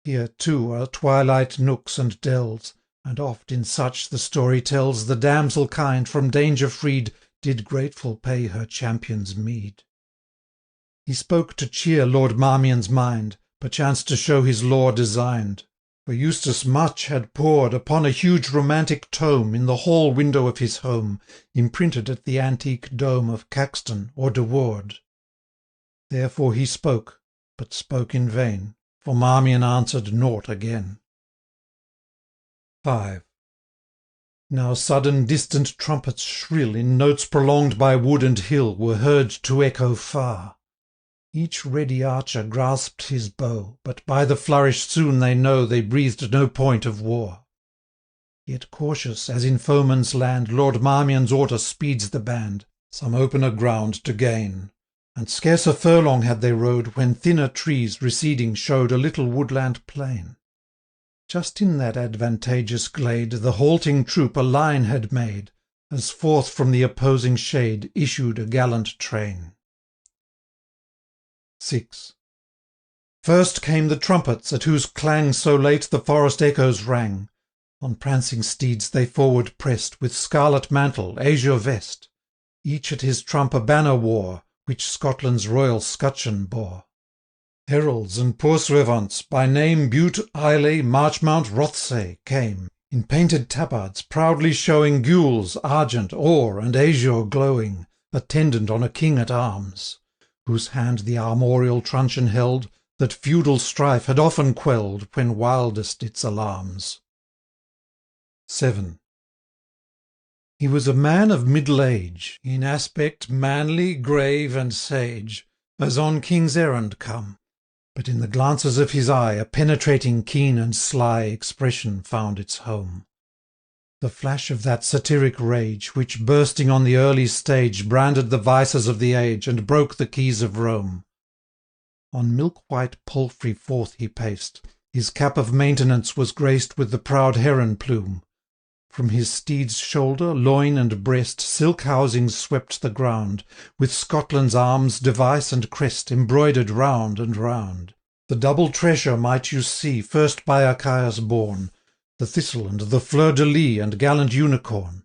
Here, too, are twilight nooks and dells, and oft in such, the story tells, the damsel kind, from danger freed, did grateful pay her champion's meed. He spoke to cheer Lord Marmion's mind, perchance to show his lore designed, for Eustace much had pored upon a huge romantic tome in the hall window of his home, imprinted at the antique dome of Caxton or de Ward. Therefore he spoke, but spoke in vain, for Marmion answered naught again. 5. Now sudden distant trumpets shrill, in notes prolonged by wood and hill, were heard to echo far. Each ready archer grasped his bow, but by the flourish soon they know they breathed no point of war. Yet cautious, as in foeman's land, Lord Marmion's order speeds the band, some opener ground to gain. And scarce a furlong had they rode, when thinner trees, receding, showed a little woodland plain. Just in that advantageous glade the halting troop a line had made, as forth from the opposing shade issued a gallant train. 6. First came the trumpets, at whose clang so late the forest echoes rang. On prancing steeds they forward pressed, with scarlet mantle, azure vest. Each at his trump a banner wore, which Scotland's royal scutcheon bore. Heralds and pursuivants, by name Bute, Ailey, Marchmount, Rothsay, came, in painted tabards, proudly showing gules, argent, or, and azure glowing, attendant on a king at arms, whose hand the armorial truncheon held, that feudal strife had often quelled, when wildest its alarms. 7. He was a man of middle age, in aspect manly, grave, and sage, as on king's errand come. But in the glances of his eye a penetrating, keen, and sly expression found its home. The flash of that satiric rage, which, bursting on the early stage, branded the vices of the age, and broke the keys of Rome. On milk-white palfrey forth he paced, his cap of maintenance was graced with the proud heron plume. From his steed's shoulder, loin, and breast, silk housings swept the ground, with Scotland's arms, device, and crest, embroidered round and round. The double treasure might you see, first by Archias borne, the thistle and the fleur-de-lis and gallant unicorn.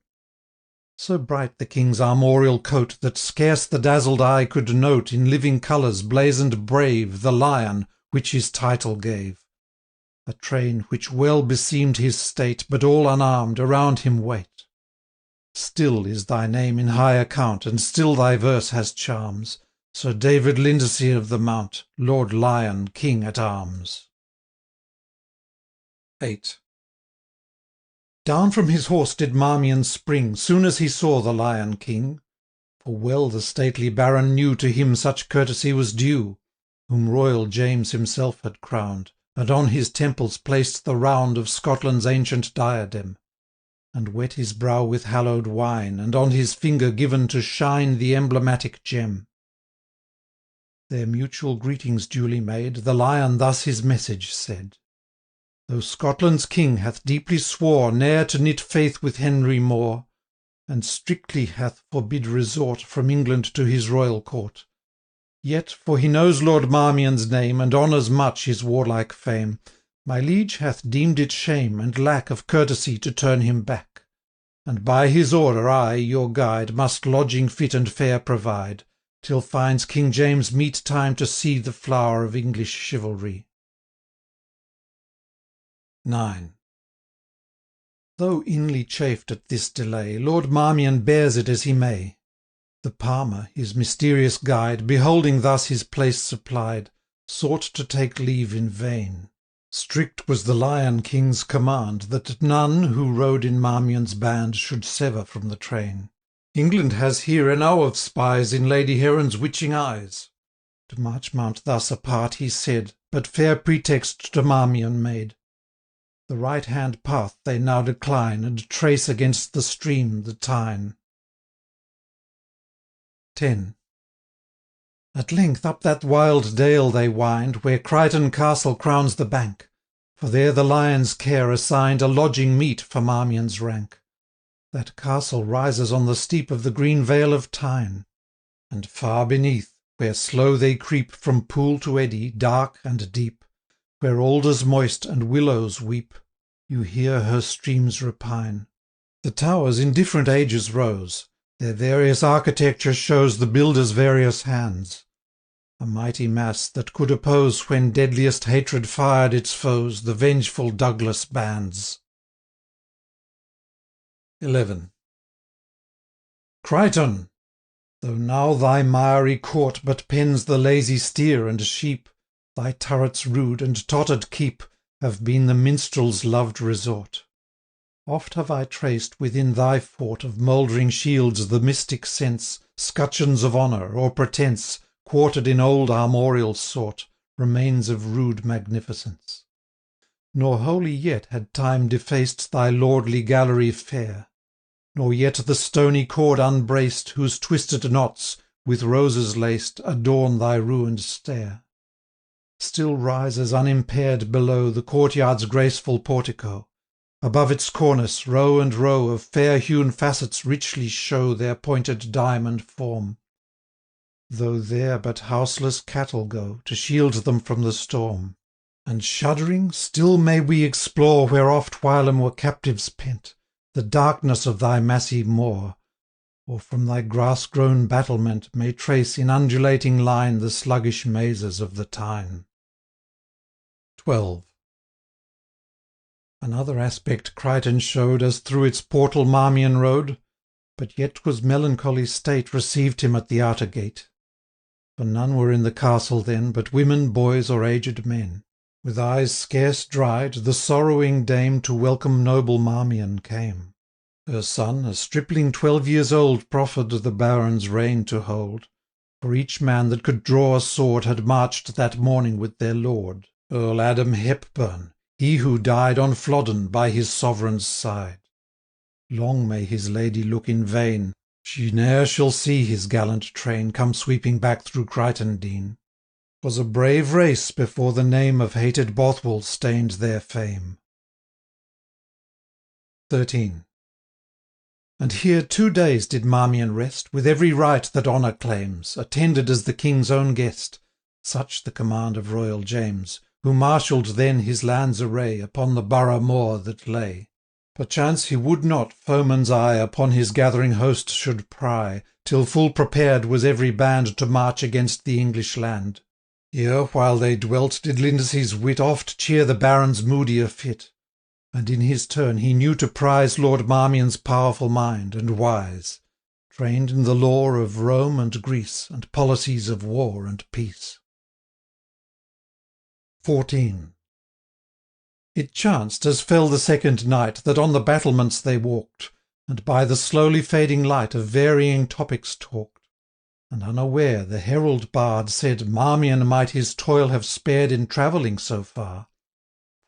So bright the king's armorial coat, that scarce the dazzled eye could note in living colours blazoned brave the lion which his title gave. A train which well beseemed his state, but all unarmed, around him wait. Still is thy name in high account, and still thy verse has charms, Sir David Lindesay of the Mount, Lord Lion, King at arms. 8. Down from his horse did Marmion spring, soon as he saw the Lion King, for well the stately Baron knew to him such courtesy was due, whom royal James himself had crowned, and on his temples placed the round of Scotland's ancient diadem, and wet his brow with hallowed wine, and on his finger given to shine the emblematic gem. Their mutual greetings duly made, the Lion thus his message said: Though Scotland's king hath deeply swore ne'er to knit faith with Henry more, and strictly hath forbid resort from England to his royal court, Yet, for he knows Lord Marmion's name, And honours much his warlike fame, my liege hath deemed it shame and lack Of courtesy to turn him back. And by his order I, your guide, Must lodging fit and fair provide, Till finds King James meet time to see The flower of English chivalry. 9. Though inly chafed at this delay, Lord Marmion bears it as he may. The Palmer, his mysterious guide, Beholding thus his place supplied, Sought to take leave in vain. Strict was the Lion King's command, That none, who rode in Marmion's band, Should sever from the train. England has here enow of spies In Lady Heron's witching eyes. To Marchmount thus apart he said, But fair pretext to Marmion made. The right-hand path they now decline, And trace against the stream the Tyne. 10. At length up that wild dale they wind, Where Crichton Castle crowns the bank, For there the Lion's care assigned A lodging meet for Marmion's rank. That castle rises on the steep Of the green vale of Tyne, and far beneath, Where slow they creep from pool to eddy, Dark and deep, where alders moist and willows weep, You hear her streams repine. The towers in different ages rose, Their various architecture shows The builders' various hands. A mighty mass that could oppose, When deadliest hatred fired its foes, The vengeful Douglas bands. 11. Crichton! Though now thy miry court But pens the lazy steer and sheep, Thy turrets rude and totter'd keep Have been the minstrel's loved resort. Oft have I traced within thy fort Of mouldering shields the mystic sense, Scutcheons of honour, or pretence, Quarter'd in old armorial sort, Remains of rude magnificence. Nor wholly yet had time defaced Thy lordly gallery fair, Nor yet the stony cord unbraced, Whose twisted knots, with roses laced, Adorn thy ruined stair. Still rises unimpair'd below The courtyard's graceful portico. Above its cornice, row and row Of fair-hewn facets richly show Their pointed diamond form, though there but houseless cattle go, To shield them from the storm. And shuddering, still may we explore, Where oft whilom were captives pent, The darkness of thy massy moor, Or from thy grass-grown battlement May trace in undulating line The sluggish mazes of the Tyne. 12. Another aspect Crichton show'd, As through its portal Marmion rode, But yet 'twas melancholy state Received him at the outer gate. For none were in the castle then, But women, boys, or aged men. With eyes scarce dried, the sorrowing dame To welcome noble Marmion came. Her son, a stripling 12 years old, Proffer'd the baron's rein to hold, For each man that could draw a sword Had march'd that morning with their lord, Earl Adam Hepburn, he who died On Flodden by his sovereign's side. Long may his lady look in vain, She ne'er shall see his gallant train Come sweeping back through Crichton Dean. 'Twas a brave race before the name Of hated Bothwell stained their fame. 13. And here 2 days did Marmion rest, With every right that honour claims, Attended as the King's own guest, Such the command of royal James, Who marshall'd then his land's array Upon the Borough moor that lay. Perchance he would not foeman's eye Upon his gathering host should pry, Till full prepared was every band To march against the English land. Here while they dwelt did Lindesay's wit Oft cheer the baron's moodier fit, And in his turn he knew to prize Lord Marmion's powerful mind and wise, Trained in the lore of Rome and Greece, And policies of war and peace. 14. It chanced, as fell the second night, That on the battlements they walked, And by the slowly fading light Of varying topics talked. And unaware the herald bard Said Marmion might his toil have spared In travelling so far,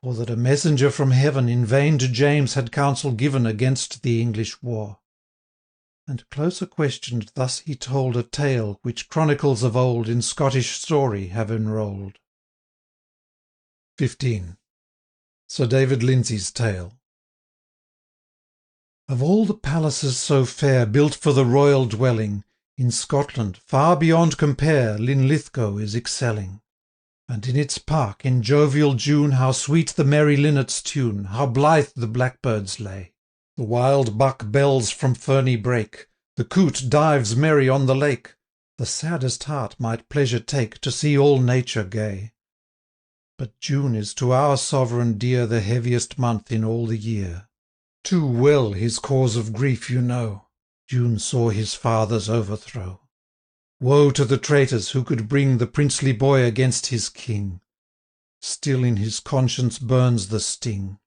for that a messenger from heaven In vain to James had counsel given Against the English war. And closer questioned thus he told A tale which chronicles of old In Scottish story have enrolled. 15. Sir David Lindsay's Tale. Of all the palaces so fair Built for the royal dwelling, In Scotland, far beyond compare, Linlithgow is excelling. And in its park, in jovial June, how sweet the merry linnet's tune, how blithe the blackbird's lay. The wild buck bells from ferny brake, the coot dives merry on the lake. The saddest heart might pleasure take to see all nature gay. But June is to our sovereign dear the heaviest month in all the year. Too well his cause of grief you know. June saw his father's overthrow. Woe to the traitors who could bring the princely boy against his king. Still in his conscience burns the sting.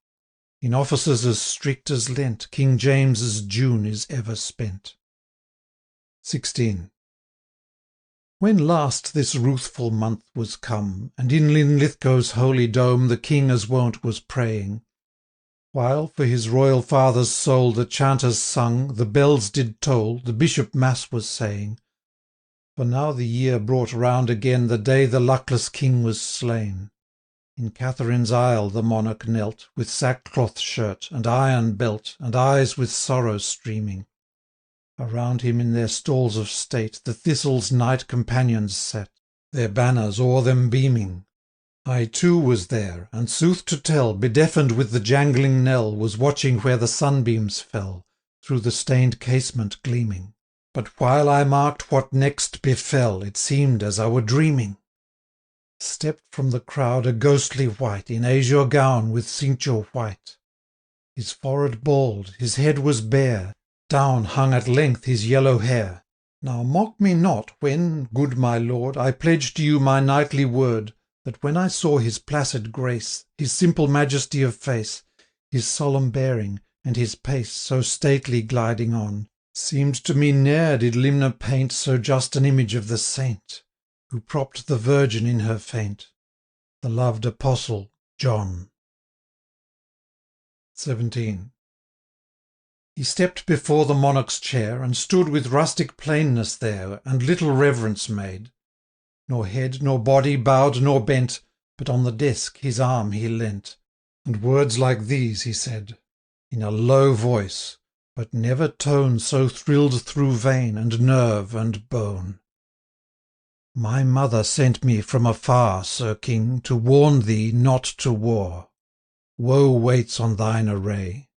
In offices as strict as Lent, King James's June is ever spent. 16. When last this ruthful month was come, and in Linlithgow's holy dome the king as wont was praying, while for his royal father's soul the chanters sung, the bells did toll, the bishop mass was saying, for now the year brought round again the day the luckless king was slain. In Catherine's aisle the monarch knelt, with sackcloth shirt, and iron belt, and eyes with sorrow streaming. Around him in their stalls of state the thistle's knight companions sat, their banners o'er them beaming. I too was there, and sooth to tell, bedeafened with the jangling knell, was watching where the sunbeams fell, through the stained casement gleaming. But while I marked what next befell, it seemed as I were dreaming. Stepped from the crowd a ghostly wight, in azure gown with cincture white. His forehead bald, his head was bare, down hung at length his yellow hair. Now mock me not, when, good my lord, I pledge to you my knightly word, that when I saw his placid grace, his simple majesty of face, his solemn bearing, and his pace so stately gliding on, seemed to me ne'er did limner paint so just an image of the saint, who propped the Virgin in her faint, the loved apostle John. 17. He stepped before the monarch's chair, and stood with rustic plainness there, and little reverence made. Nor head nor body bowed nor bent, but on the desk his arm he leant, and words like these he said, in a low voice, but never tone so thrilled through vein, and nerve, and bone. My mother sent me from afar, Sir King, to warn thee not to war. Woe waits on thine array.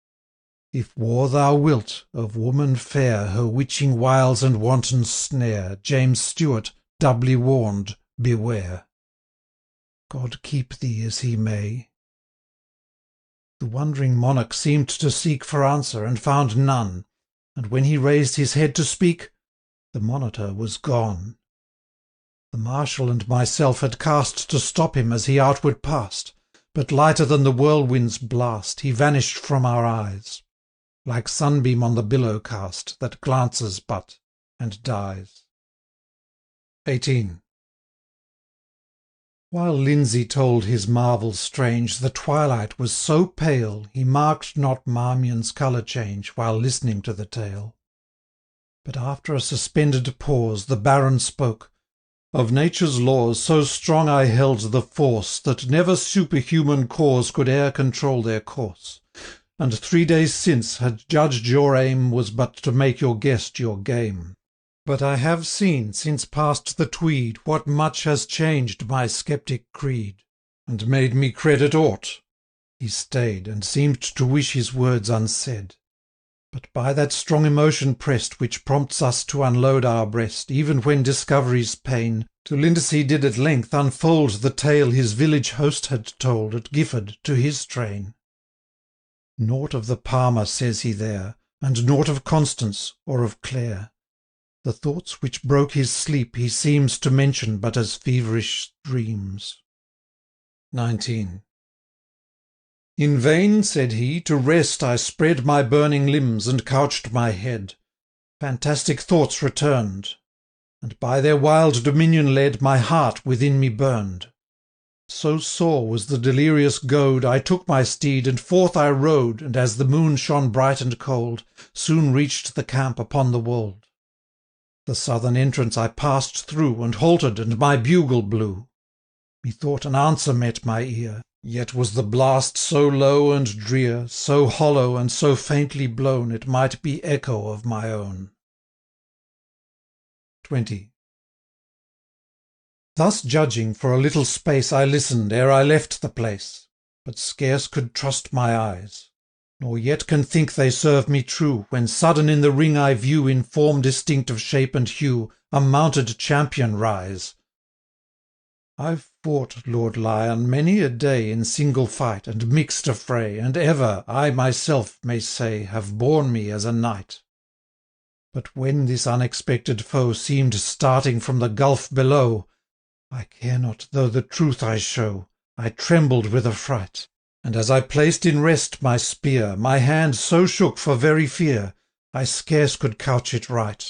If war thou wilt, of woman fair her witching wiles and wanton snare, James Stuart, doubly warned, beware. God keep thee as he may. The wondering monarch seemed to seek for answer, and found none, and when he raised his head to speak, the monitor was gone. The marshal and myself had cast to stop him as he outward passed, but lighter than the whirlwind's blast he vanished from our eyes, like sunbeam on the billow cast, that glances but, and dies. 18. While Lindsay told his marvel strange, the twilight was so pale, he marked not Marmion's colour change, while listening to the tale. But after a suspended pause, the Baron spoke, "Of nature's laws so strong I held the force, that never superhuman cause could e'er control their course, and 3 days since had judged your aim was but to make your guest your game. But I have seen, since past the Tweed, what much has changed my sceptic creed, and made me credit aught." He stayed, and seemed to wish his words unsaid, but by that strong emotion pressed, which prompts us to unload our breast, even when discovery's pain, to Lindesay did at length unfold the tale his village host had told at Gifford to his train. Naught of the Palmer says he there, and naught of Constance, or of Clare. The thoughts which broke his sleep he seems to mention but as feverish dreams. 19. In vain, said he, to rest I spread my burning limbs and couched my head. Fantastic thoughts returned, and by their wild dominion led, my heart within me burned. So sore was the delirious goad, I took my steed, and forth I rode, and as the moon shone bright and cold, soon reached the camp upon the wold. The southern entrance I passed through, and halted, and my bugle blew. Methought an answer met my ear, yet was the blast so low and drear, so hollow and so faintly blown, it might be echo of my own. 20. Thus judging, for a little space I listened ere I left the place, but scarce could trust my eyes, nor yet can think they serve me true, when sudden in the ring I view, in form distinct of shape and hue, a mounted champion rise. I've fought, Lord Lion, many a day in single fight and mixed affray, and ever, I myself may say, have borne me as a knight. But when this unexpected foe seemed starting from the gulf below, I care not though the truth I show, I trembled with affright, and as I placed in rest my spear, my hand so shook for very fear, I scarce could couch it right.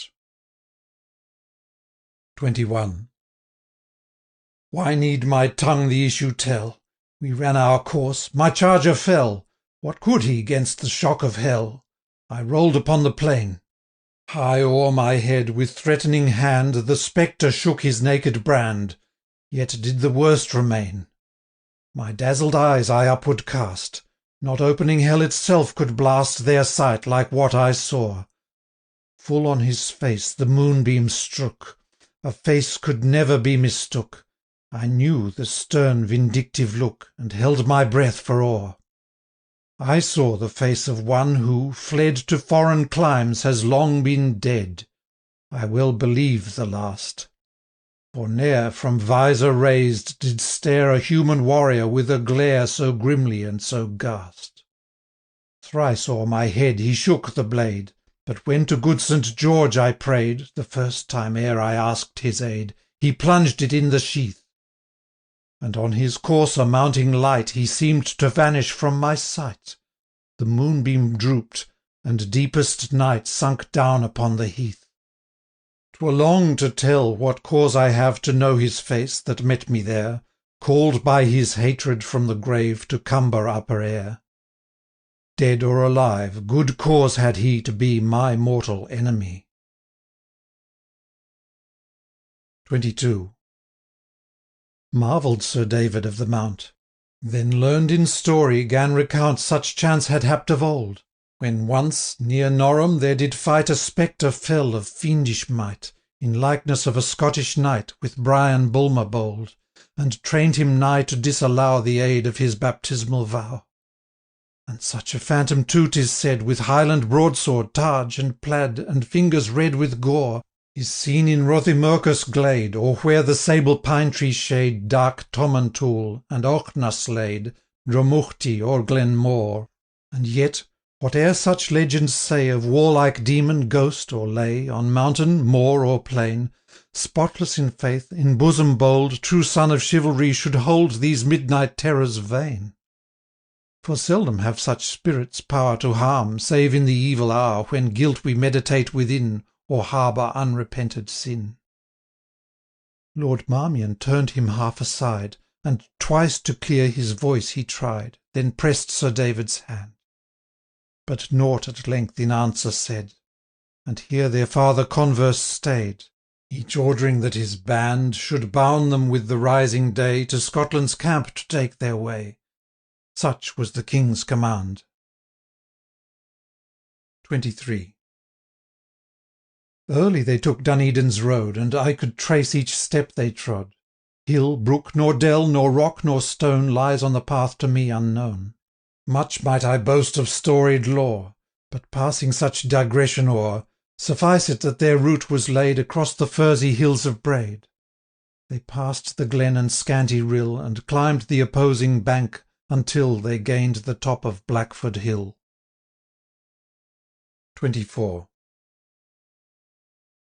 21. Why need my tongue the issue tell? We ran our course, my charger fell. What could he 'gainst the shock of hell? I rolled upon the plain. High o'er my head, with threatening hand, the spectre shook his naked brand. Yet did the worst remain. My dazzled eyes I upward cast. Not opening hell itself could blast their sight like what I saw. Full on his face the moonbeam strook. A face could never be mistook. I knew the stern vindictive look, and held my breath for awe. I saw the face of one who, fled to foreign climes, has long been dead. I well believe the last. For ne'er from visor raised did stare a human warrior with a glare so grimly and so ghast. Thrice o'er my head he shook the blade, but when to good St. George I prayed, the first time ere I asked his aid, he plunged it in the sheath. And on his courser mounting light he seemed to vanish from my sight. The moonbeam drooped, and deepest night sunk down upon the heath. 'Twere long to tell what cause I have to know his face that met me there, called by his hatred from the grave to cumber upper air. Dead or alive, good cause had he to be my mortal enemy. 22. Marvelled Sir David of the Mount. Then learned in story, 'gan recount such chance had happed of old, when once near Norham there did fight a spectre fell of fiendish might, in likeness of a Scottish knight, with Brian Bulmer bold, and trained him nigh to disallow the aid of his baptismal vow. And such a phantom too, 'tis said, with Highland broadsword, targe, and plaid, and fingers red with gore, is seen in Rothiemurcus glade, or where the sable pine-tree shade dark Tomantoul and Auchnas laid, Dromuchty or Glenmore. And yet, whate'er such legends say of warlike demon, ghost, or lay, on mountain, moor, or plain, spotless in faith, in bosom bold, true son of chivalry should hold these midnight terrors vain. For seldom have such spirits power to harm, save in the evil hour, when guilt we meditate within, or harbour unrepented sin. Lord Marmion turned him half aside, and twice to clear his voice he tried, then pressed Sir David's hand. But nought at length in answer said, and here their farther converse stayed, each ordering that his band should bound them with the rising day to Scotland's camp to take their way. Such was the King's command. 23. Early they took Duneden's road, and I could trace each step they trod. Hill, brook, nor dell, nor rock, nor stone lies on the path to me unknown. Much might I boast of storied lore, but passing such digression o'er, suffice it that their route was laid across the furzy hills of Braid. They passed the glen and scanty rill, and climbed the opposing bank until they gained the top of Blackford Hill. 24.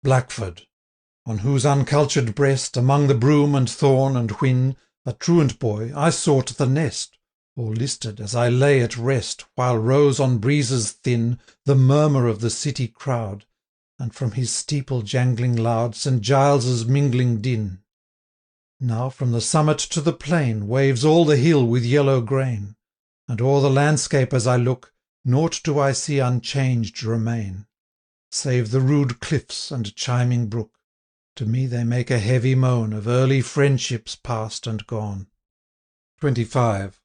Blackford, on whose uncultured breast, among the broom and thorn and whin, a truant boy, I sought the nest, or listed as I lay at rest, while rose on breezes thin the murmur of the city crowd, and from his steeple jangling loud St. Giles's mingling din. Now from the summit to the plain waves all the hill with yellow grain, and o'er the landscape as I look, nought do I see unchanged remain, save the rude cliffs and chiming brook. To me they make a heavy moan of early friendships past and gone. 25.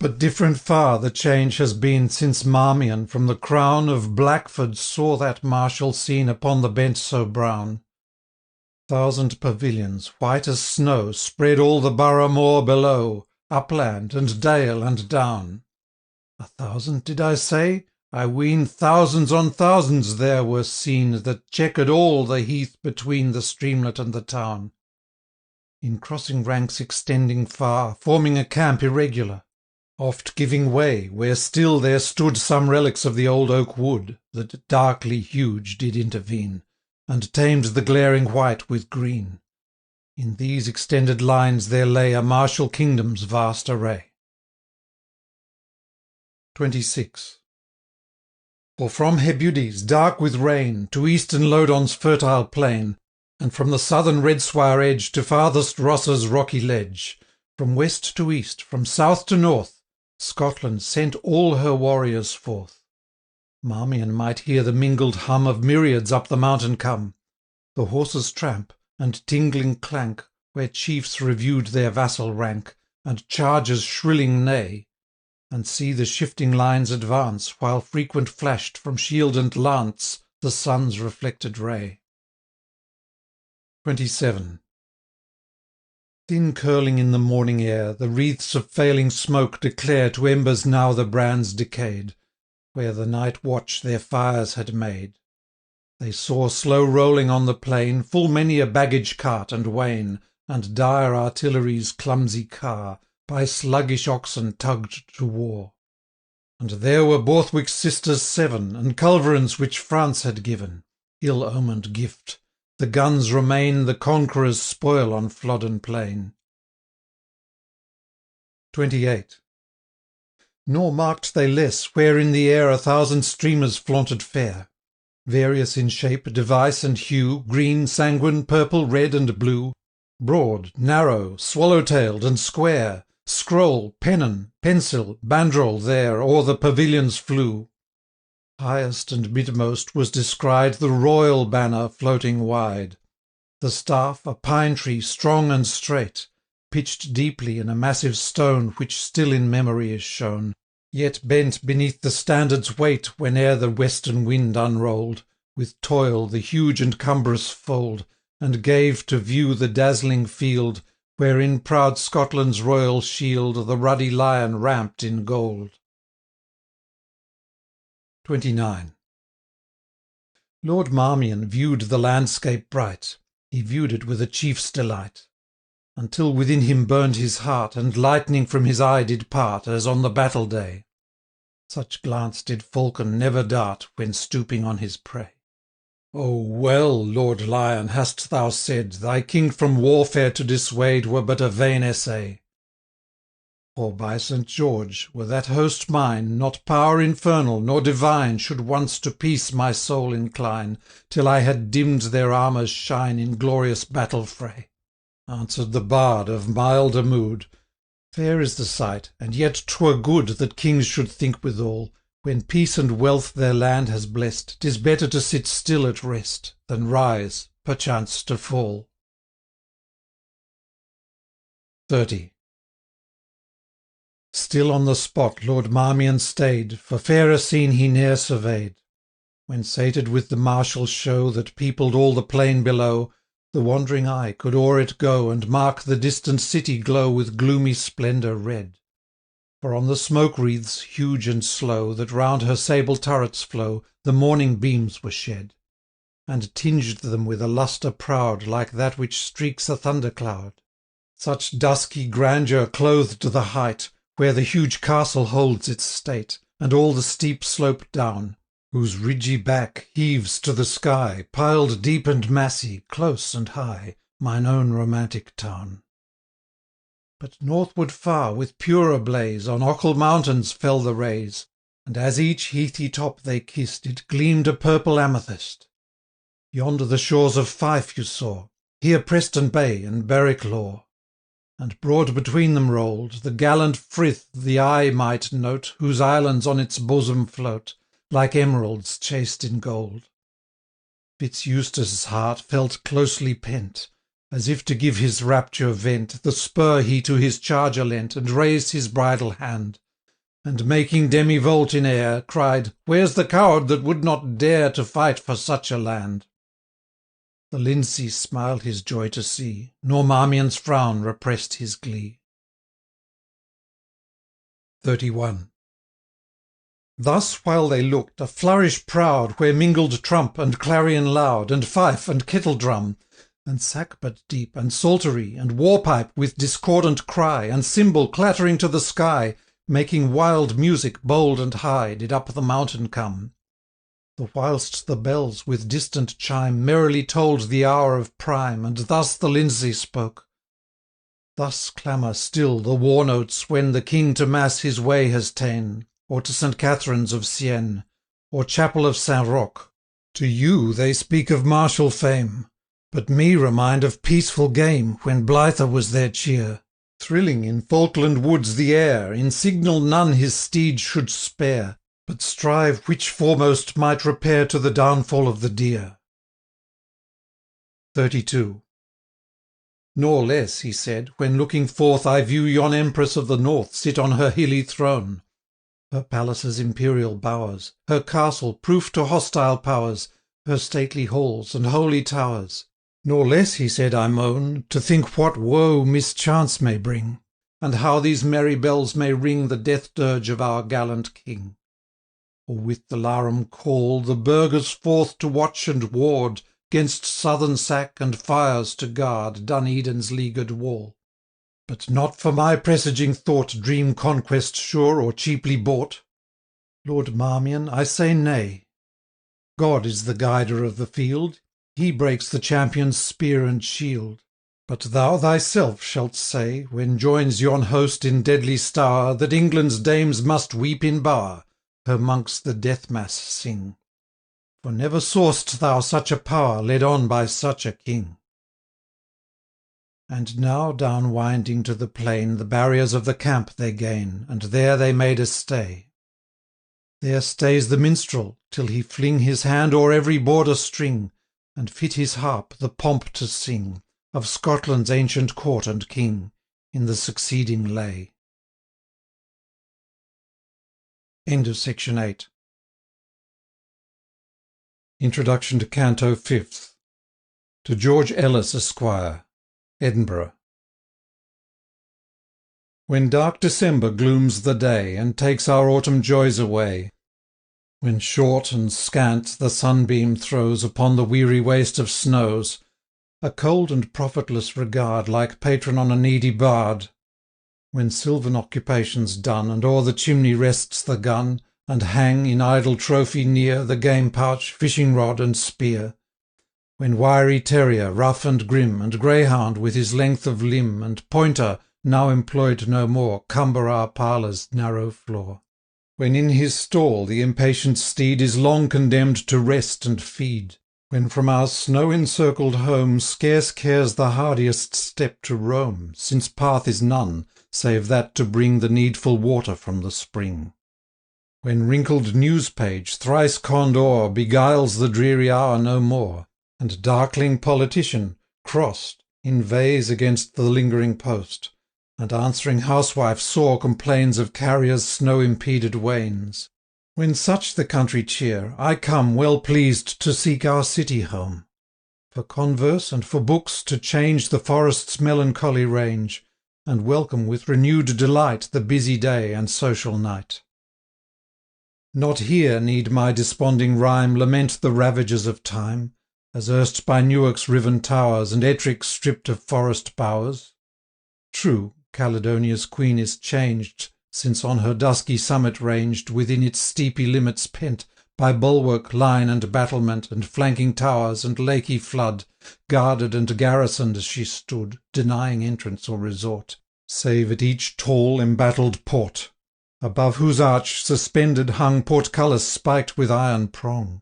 But different far the change has been since Marmion from the crown of Blackford saw that martial scene upon the bent so brown. 1,000 pavilions, white as snow, spread all the borough moor below, upland and dale and down. 1,000 did I say? I ween thousands on thousands there were seen that chequered all the heath between the streamlet and the town. In crossing ranks extending far, forming a camp irregular, oft giving way, where still there stood some relics of the old oak wood, that darkly huge did intervene, and tamed the glaring white with green. In these extended lines there lay a martial kingdom's vast array. 26. For from Hebudes, dark with rain, to eastern Lodon's fertile plain, and from the southern Redswire edge to farthest Ross's rocky ledge, from west to east, from south to north, Scotland sent all her warriors forth. Marmion might hear the mingled hum of myriads up the mountain come, the horses' tramp, and tingling clank, where chiefs reviewed their vassal rank, and chargers shrilling neigh, and see the shifting lines advance, while frequent flashed from shield and lance the sun's reflected ray. 27. Thin curling in the morning air, the wreaths of failing smoke declare to embers now the brands decayed, where the night watch their fires had made. They saw slow rolling on the plain full many a baggage cart and wain, and dire artillery's clumsy car, by sluggish oxen tugged to war. And there were Borthwick's sisters 7, and culverins which France had given, ill-omened gift. The guns remain the conqueror's spoil on Flodden plain. 28. Nor marked they less where in the air 1,000 streamers flaunted fair, various in shape, device, and hue, green, sanguine, purple, red, and blue, broad, narrow, swallow-tailed, and square, scroll, pennon, pencil, bandrol there o'er the pavilions flew. Highest and midmost was descried the royal banner floating wide, the staff a pine tree strong and straight, pitched deeply in a massive stone which still in memory is shown, yet bent beneath the standard's weight whene'er the western wind unrolled, with toil the huge and cumbrous fold, and gave to view the dazzling field, wherein proud Scotland's royal shield the ruddy lion ramped in gold. 29. Lord Marmion viewed the landscape bright, he viewed it with a chief's delight, until within him burned his heart, and lightning from his eye did part, as on the battle day. Such glance did falcon never dart, when stooping on his prey. O well, Lord Lion, hast thou said, thy king from warfare to dissuade were but a vain essay. For by St. George, were that host mine, not power infernal nor divine should once to peace my soul incline, till I had dimmed their armour's shine in glorious battle fray. Answered the bard of milder mood, fair is the sight, and yet 'twere good that kings should think withal, when peace and wealth their land has blessed, 'tis better to sit still at rest, than rise, perchance to fall. 30. Still on the spot Lord Marmion stayed, for fairer scene he ne'er surveyed. When sated with the martial show that peopled all the plain below, the wandering eye could o'er it go, and mark the distant city glow with gloomy splendour red. For on the smoke-wreaths, huge and slow, that round her sable turrets flow, the morning beams were shed, and tinged them with a lustre proud, like that which streaks a thunder-cloud. Such dusky grandeur clothed the height, where the huge castle holds its state, and all the steep slope down, whose ridgy back heaves to the sky, piled deep and massy, close and high, mine own romantic town. But northward far, with purer blaze, on Ochil mountains fell the rays, and as each heathy top they kissed, it gleamed a purple amethyst. Yonder the shores of Fife you saw, here Preston Bay and Berwick Law, and broad between them rolled the gallant Frith the eye might note, whose islands on its bosom float, like emeralds chased in gold. Fitz-Eustace's heart felt closely pent, as if to give his rapture vent, the spur he to his charger lent, and raised his bridle hand, and making demi-volt in air, cried, "Where's the coward that would not dare to fight for such a land?" The Lindsay smiled his joy to see, nor Marmion's frown repressed his glee. 31. Thus while they looked, a flourish proud, where mingled trump and clarion loud, and fife and kettle-drum, and sackbut deep, and psaltery, and war-pipe with discordant cry, and cymbal clattering to the sky, making wild music bold and high, did up the mountain come. The whilst the bells with distant chime merrily told the hour of prime, and thus the Lindsay spoke. Thus clamour still the war notes when the King to Mass his way has ta'en, or to St. Catherine's of Sienne, or chapel of Saint Roch. To you they speak of martial fame, but me remind of peaceful game, when blither was their cheer. Thrilling in Falkland woods the air, in signal none his steed should spare, but strive which foremost might repair to the downfall of the deer. 32. Nor less, he said, when looking forth I view yon Empress of the North sit on her hilly throne, her palace's imperial bowers, her castle proof to hostile powers, her stately halls and holy towers. Nor less, he said, I moan, to think what woe mischance may bring, and how these merry bells may ring the death dirge of our gallant King. Or with the larum call the burghers forth to watch and ward, 'gainst southern sack and fires to guard Dun Eden's leaguered wall. But not for my presaging thought dream conquest sure or cheaply bought. Lord Marmion, I say nay. God is the guider of the field, he breaks the champion's spear and shield. But thou thyself shalt say, when joins yon host in deadly stour, that England's dames must weep in bower, her monks the death mass sing. For never saw'st thou such a power led on by such a king. And now down winding to the plain the barriers of the camp they gain, and there they made a stay. There stays the minstrel, till he fling his hand o'er every border string, and fit his harp the pomp to sing of Scotland's ancient court and king, in the succeeding lay. End of section 8. Introduction to Canto 5th. To George Ellis, Esquire, Edinburgh. When dark December glooms the day, and takes our autumn joys away, when short and scant the sunbeam throws upon the weary waste of snows, a cold and profitless regard like patron on a needy bard, when sylvan occupations done, and o'er the chimney rests the gun, and hang, in idle trophy near, the game-pouch, fishing-rod, and spear, when wiry terrier, rough and grim, and greyhound with his length of limb, and pointer, now employed no more, cumber our parlour's narrow floor, when in his stall the impatient steed is long condemned to rest and feed, when from our snow-encircled home scarce cares the hardiest step to roam, since path is none, save that to bring the needful water from the spring, when wrinkled news-page, thrice conned o'er, beguiles the dreary hour no more, and darkling politician, crossed, inveighs against the lingering post, and answering housewife sore complains of carriers' snow-impeded wains. When such the country cheer, I come well pleased to seek our city home, for converse and for books to change the forest's melancholy range, and welcome with renewed delight the busy day and social night. Not here need my desponding rhyme lament the ravages of time, as erst by Newark's riven towers and Ettrick stripped of forest bowers. True, Caledonia's queen is changed, since on her dusky summit ranged, within its steepy limits pent, by bulwark, line, and battlement, and flanking towers, and lakey flood, guarded and garrisoned she stood, denying entrance or resort, save at each tall embattled port, above whose arch suspended hung portcullis spiked with iron prong.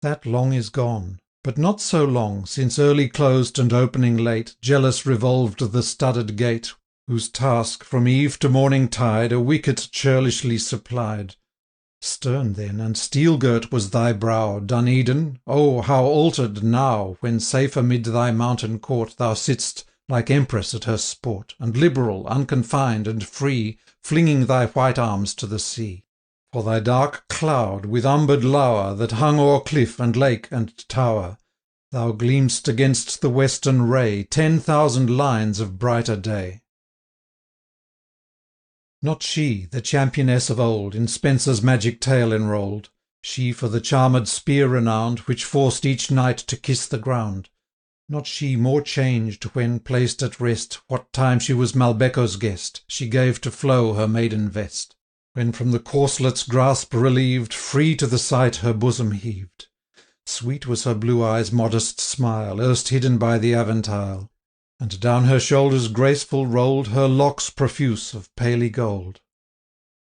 That long is gone, but not so long, since early closed and opening late, jealous revolved the studded gate, whose task from eve to morning tide a wicket churlishly supplied. Stern then and steel-girt was thy brow, Dun Eden, oh, how altered now, when safe amid thy mountain court thou sitt'st like empress at her sport, and liberal, unconfined, and free, flinging thy white arms to the sea. For thy dark cloud, with umbered lower, that hung o'er cliff, and lake, and tower, thou gleam'st against the western ray 10,000 lines of brighter day. Not she, the championess of old, in Spenser's magic tale enrolled, she for the charmed spear renowned, which forced each knight to kiss the ground, not she more changed when, placed at rest, what time she was Malbecco's guest, she gave to flow her maiden vest, when from the corselet's grasp relieved, free to the sight her bosom heaved. Sweet was her blue eye's modest smile, erst hidden by the aventile, and down her shoulders graceful rolled her locks profuse of paly gold.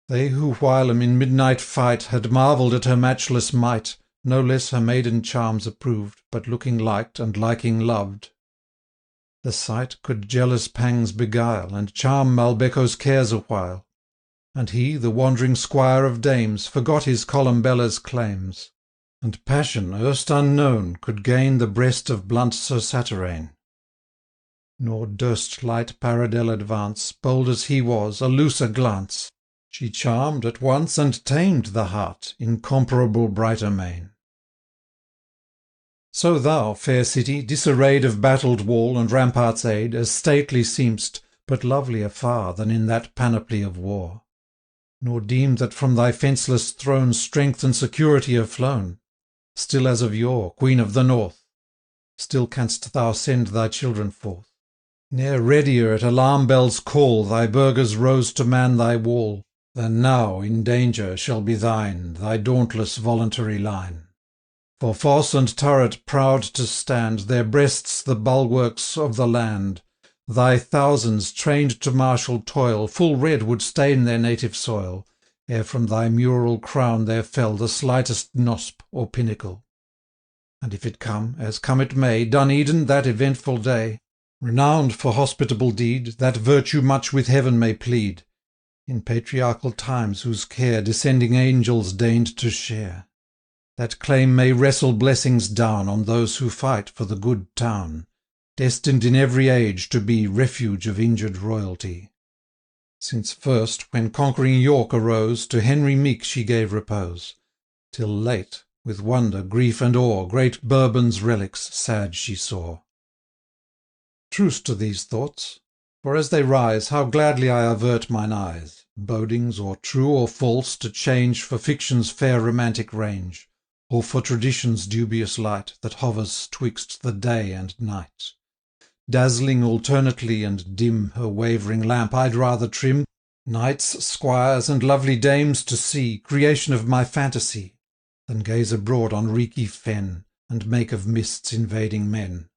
They who whilom in midnight fight had marvelled at her matchless might, no less her maiden charms approved, but looking liked and liking loved. The sight could jealous pangs beguile, and charm Malbecco's cares awhile, and he, the wandering squire of dames, forgot his Columbella's claims, and passion, erst unknown, could gain the breast of blunt Sir Satyrane. Nor durst light Paridel advance, bold as he was, a looser glance. She charmed at once and tamed the heart, incomparable Britomane. So thou, fair city, disarrayed of battled wall and rampart's aid, as stately seem'st, but lovelier far than in that panoply of war. Nor deem that from thy fenceless throne strength and security are flown. Still as of yore, Queen of the North, still canst thou send thy children forth. Ne'er readier at alarm bell's call thy burghers rose to man thy wall, than now in danger shall be thine, thy dauntless voluntary line. For fosse and turret proud to stand, their breasts the bulwarks of the land, thy thousands, trained to martial toil, full red would stain their native soil, ere from thy mural crown there fell the slightest nosp or pinnacle. And if it come, as come it may, Dun-Edin, that eventful day, renowned for hospitable deed, that virtue much with heaven may plead, in patriarchal times whose care descending angels deigned to share, that claim may wrestle blessings down on those who fight for the good town, destined in every age to be refuge of injured royalty. Since first, when conquering York arose, to Henry meek she gave repose, till late, with wonder, grief, and awe, great Bourbon's relics sad she saw. Truce to these thoughts, for as they rise, how gladly I avert mine eyes, bodings, or true or false, to change for fiction's fair romantic range, or for tradition's dubious light, that hovers 'twixt the day and night. Dazzling alternately and dim her wavering lamp I'd rather trim, knights, squires, and lovely dames to see, creation of my fantasy, than gaze abroad on reeky fen, and make of mists invading men.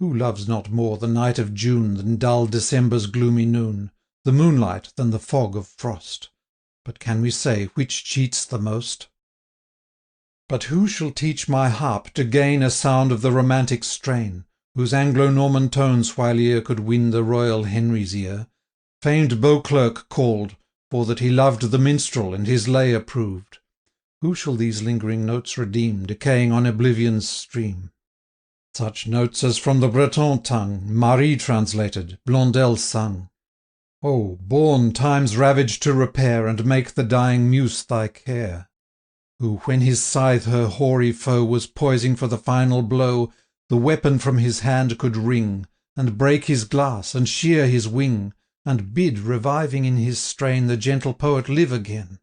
Who loves not more the night of June than dull December's gloomy noon, the moonlight than the fog of frost? But can we say which cheats the most? But who shall teach my harp to gain a sound of the romantic strain, whose Anglo-Norman tones whileere could win the royal Henry's ear, famed Beauclerk called, for that he loved the minstrel and his lay approved? Who shall these lingering notes redeem, decaying on oblivion's stream? Such notes as from the Breton tongue Marie translated, Blondel sung. O, born time's ravage to repair, and make the dying muse thy care! Who, when his scythe her hoary foe was poising for the final blow, the weapon from his hand could wring, and break his glass, and shear his wing, and bid, reviving in his strain, the gentle poet live again.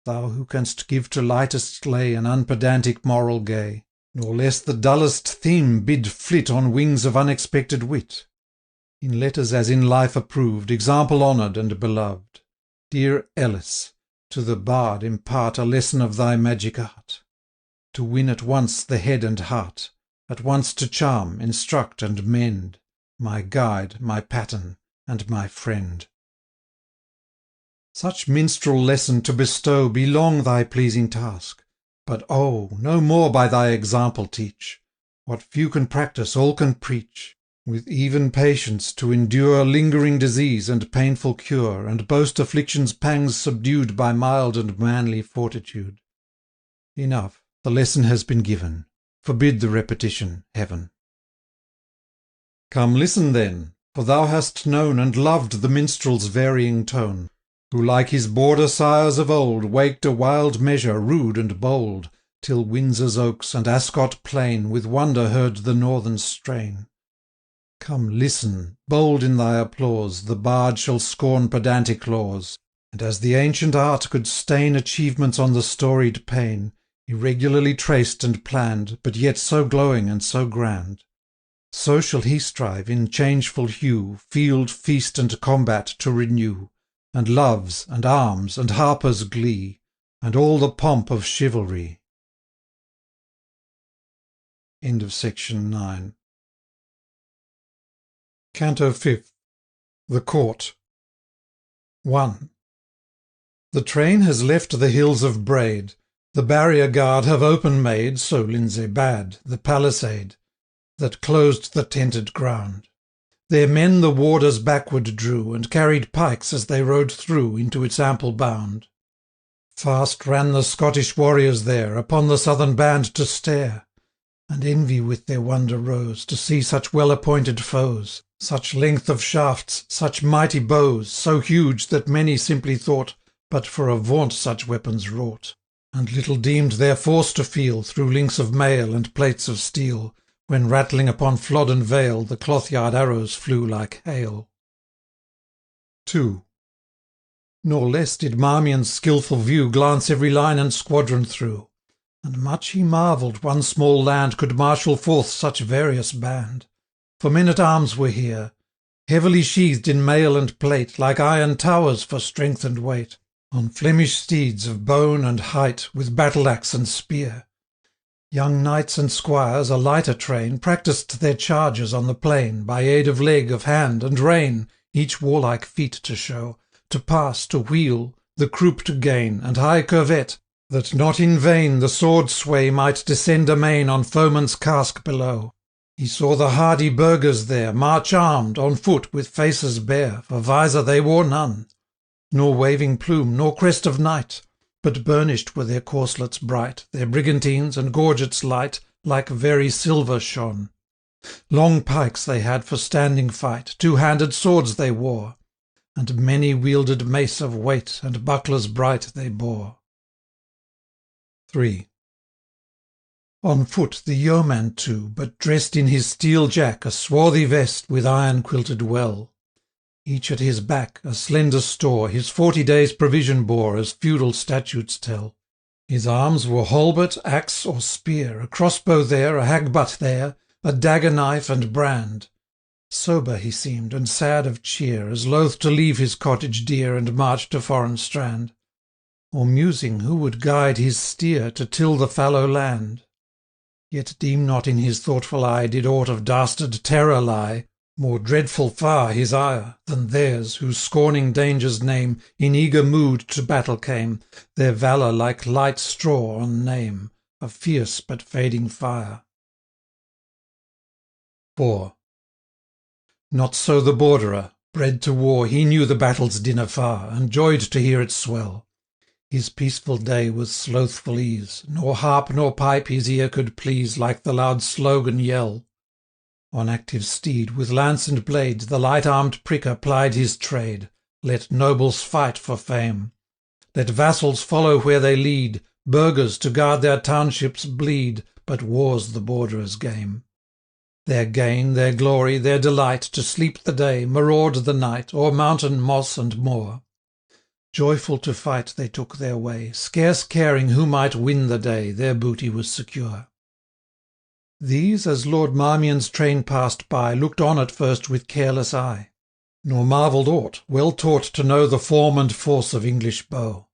Thou who canst give to lightest lay an unpedantic moral gay, nor less the dullest theme bid flit on wings of unexpected wit. In letters as in life approved, example honoured and beloved, dear Ellis, to the bard impart a lesson of thy magic art, to win at once the head and heart, at once to charm, instruct, and mend, my guide, my pattern, and my friend. Such minstrel lesson to bestow be long thy pleasing task, but oh, no more by thy example teach. What few can practise, all can preach, with even patience to endure lingering disease and painful cure, and boast affliction's pangs subdued by mild and manly fortitude. Enough, the lesson has been given, forbid the repetition, Heaven. Come listen then, for thou hast known and loved the minstrel's varying tone, who like his border sires of old waked a wild measure rude and bold, till Windsor's oaks and Ascot plain with wonder heard the northern strain. Come listen, bold in thy applause, the bard shall scorn pedantic laws, and as the ancient art could stain achievements on the storied pane, irregularly traced and planned, but yet so glowing and so grand, so shall he strive in changeful hue field, feast, and combat to renew, and loves, and arms, and harper's glee, and all the pomp of chivalry. End of section 9. Canto 5th. The Court. 1. The train has left the hills of Braid, the barrier guard have open made, so Lindsay bade, the palisade, that closed the tented ground. Their men the warders backward drew, and carried pikes as they rode through into its ample bound. Fast ran the Scottish warriors there, upon the southern band to stare, and envy with their wonder rose, to see such well-appointed foes, such length of shafts, such mighty bows, so huge that many simply thought but for a vaunt such weapons wrought, and little deemed their force to feel through links of mail and plates of steel, when rattling upon Flodden Vale the cloth-yard arrows flew like hail. 2. Nor less did Marmion's skilful view glance every line and squadron through, and much he marvelled one small land could marshal forth such various band. For men-at-arms were here, heavily sheathed in mail and plate, like iron towers for strength and weight, on Flemish steeds of bone and height, with battle-axe and spear. Young knights and squires, a lighter train, practised their charges on the plain, by aid of leg, of hand, and rein, each warlike feat to show, to pass, to wheel, the croup to gain, and high curvet, that not in vain the sword sway might descend amain on foeman's casque below. He saw the hardy burghers there march armed, on foot, with faces bare, for visor they wore none, nor waving plume, nor crest of knight, but burnished were their corslets bright, their brigantines and gorgets light, like very silver shone. Long pikes they had for standing fight, two-handed swords they wore, and many-wielded mace of weight, and bucklers bright they bore. 3. On foot the yeoman too, but dressed in his steel jack, a swarthy vest with iron-quilted well. Each at his back a slender store his 40 days' provision bore, as feudal statutes tell. His arms were halbert, axe, or spear, a crossbow there, a hagbut there, a dagger-knife and brand. Sober he seemed, and sad of cheer, as loath to leave his cottage dear and march to foreign strand, or musing who would guide his steer to till the fallow land. Yet deem not in his thoughtful eye did aught of dastard terror lie, more dreadful far his ire, than theirs, who scorning danger's name, in eager mood to battle came, their valour like light straw on name, a fierce but fading fire. 4. Not so the Borderer, bred to war, he knew the battle's din afar, and joyed to hear it swell. His peaceful day was slothful ease, nor harp nor pipe his ear could please like the loud slogan yell. On active steed, with lance and blade, the light-armed pricker plied his trade. Let nobles fight for fame. Let vassals follow where they lead, burghers to guard their townships bleed, but war's the Borderer's game. Their gain, their glory, their delight, to sleep the day, maraud the night, o'er mountain, moss, and moor. Joyful to fight they took their way, scarce caring who might win the day, their booty was secure. These, as Lord Marmion's train passed by, looked on at first with careless eye, nor marvelled aught, well taught to know the form and force of English bow.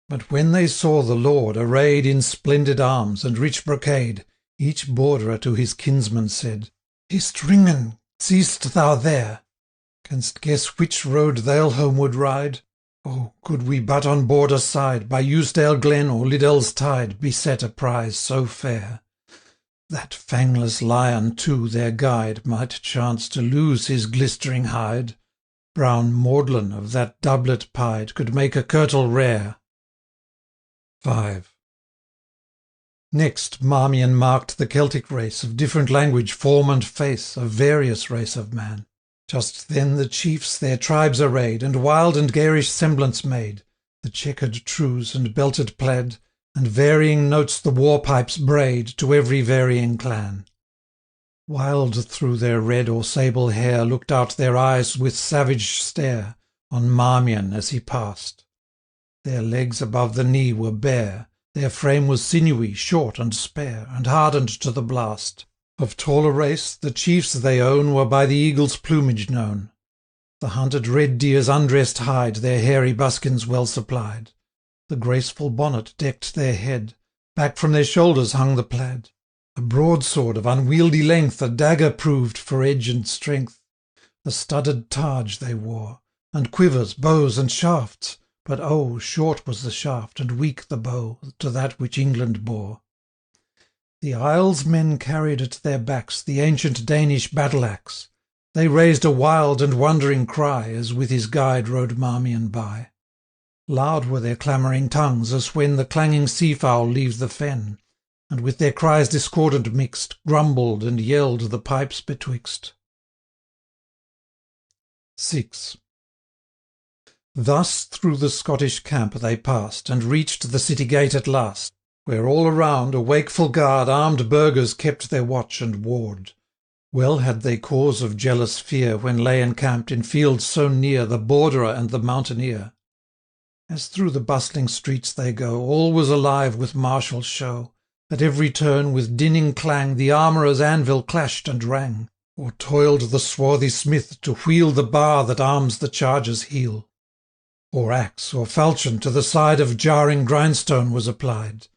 But when they saw the Lord arrayed in splendid arms and rich brocade, each Borderer to his kinsman said, "Hist, Ringen, seest thou there? Canst guess which road they'll homeward ride? Oh, could we but on Border side, by Eusdale glen or Liddell's tide, beset a prize so fair! That fangless lion, too, their guide, might chance to lose his glistering hide. Brown Maudlin of that doublet pied could make a kirtle rare." 5. Next Marmion marked the Celtic race, of different language, form and face, of various race of man. Just then the chiefs their tribes arrayed, and wild and garish semblance made, the chequered trews and belted plaid, and varying notes the war-pipes brayed to every varying clan. Wild through their red or sable hair looked out their eyes with savage stare on Marmion as he passed. Their legs above the knee were bare, their frame was sinewy, short and spare, and hardened to the blast. Of taller race, the chiefs they own were by the eagle's plumage known. The hunted red deer's undressed hide their hairy buskins well supplied. The graceful bonnet decked their head, back from their shoulders hung the plaid. A broadsword of unwieldy length a dagger proved for edge and strength. A studded targe they wore, and quivers, bows, and shafts, but oh, short was the shaft, and weak the bow, to that which England bore. The Isles' men carried at their backs the ancient Danish battle-axe. They raised a wild and wondering cry, as with his guide rode Marmion by. Loud were their clamouring tongues, as when the clanging sea-fowl leave the fen, and with their cries discordant mixed, grumbled and yelled the pipes betwixt. 6. Thus through the Scottish camp they passed, and reached the city gate at last, where all around a wakeful guard armed burghers kept their watch and ward. Well had they cause of jealous fear when lay encamped in fields so near the borderer and the mountaineer. As through the bustling streets they go, all was alive with martial show. At every turn with dinning clang the armourer's anvil clashed and rang, or toiled the swarthy smith to wheel the bar that arms the charger's heel. Or axe or falchion to the side of jarring grindstone was applied.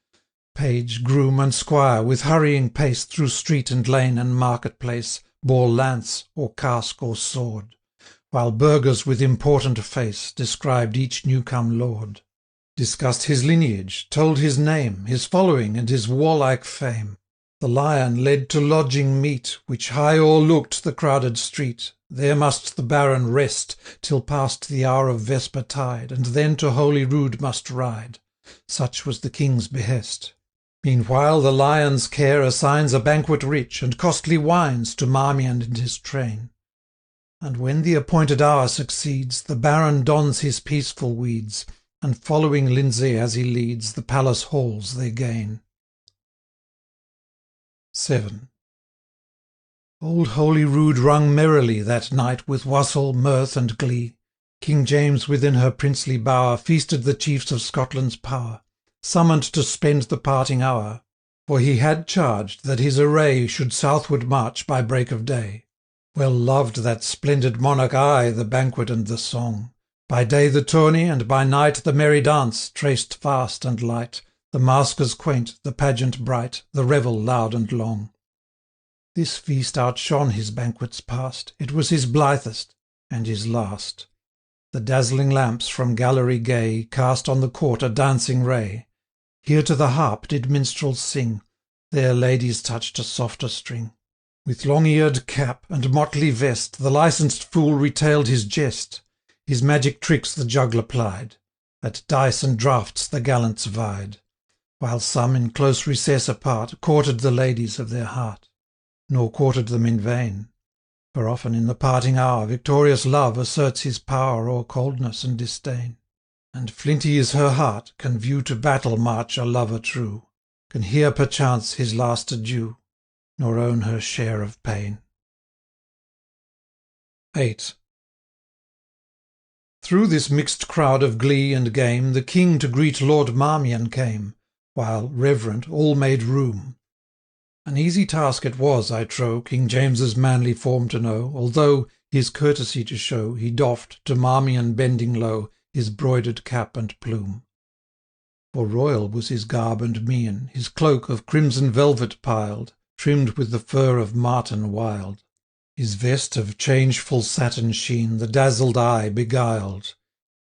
Page, groom, and squire, with hurrying pace through street and lane and market-place, bore lance, or casque, or sword, while burghers with important face described each new-come lord, discussed his lineage, told his name, his following, and his warlike fame. The lion led to lodging meet, which high o'erlooked the crowded street. There must the baron rest, till past the hour of vesper tide, and then to Holy Rood must ride. Such was the king's behest. Meanwhile the lion's care assigns a banquet rich, and costly wines to Marmion and his train. And when the appointed hour succeeds, the baron dons his peaceful weeds, and following Lindsay as he leads, the palace halls they gain. 7. Old Holy Rood rung merrily that night with wassail, mirth, and glee. King James within her princely bower feasted the chiefs of Scotland's power, summoned to spend the parting hour, for he had charged that his array should southward march by break of day. Well loved that splendid monarch aye the banquet and the song. By day the tourney, and by night the merry dance, traced fast and light, the maskers quaint, the pageant bright, the revel loud and long. This feast outshone his banquets past, it was his blithest, and his last. The dazzling lamps from gallery gay cast on the court a dancing ray. Here to the harp did minstrels sing, there ladies touched a softer string. With long-eared cap and motley vest the licensed fool retailed his jest. His magic tricks the juggler plied, at dice and draughts the gallants vied, while some in close recess apart courted the ladies of their heart. Nor courted them in vain, for often in the parting hour victorious love asserts his power o'er coldness and disdain. And flinty is her heart, can view to battle march a lover true, can hear perchance his last adieu, nor own her share of pain. 8. Through this mixed crowd of glee and game the king to greet Lord Marmion came, while, reverent, all made room. An easy task it was, I trow, King James's manly form to know, although, his courtesy to show, he doffed, to Marmion bending low, his broidered cap and plume. For royal was his garb and mien, his cloak of crimson velvet piled, trimmed with the fur of marten wild. His vest of changeful satin sheen the dazzled eye beguiled.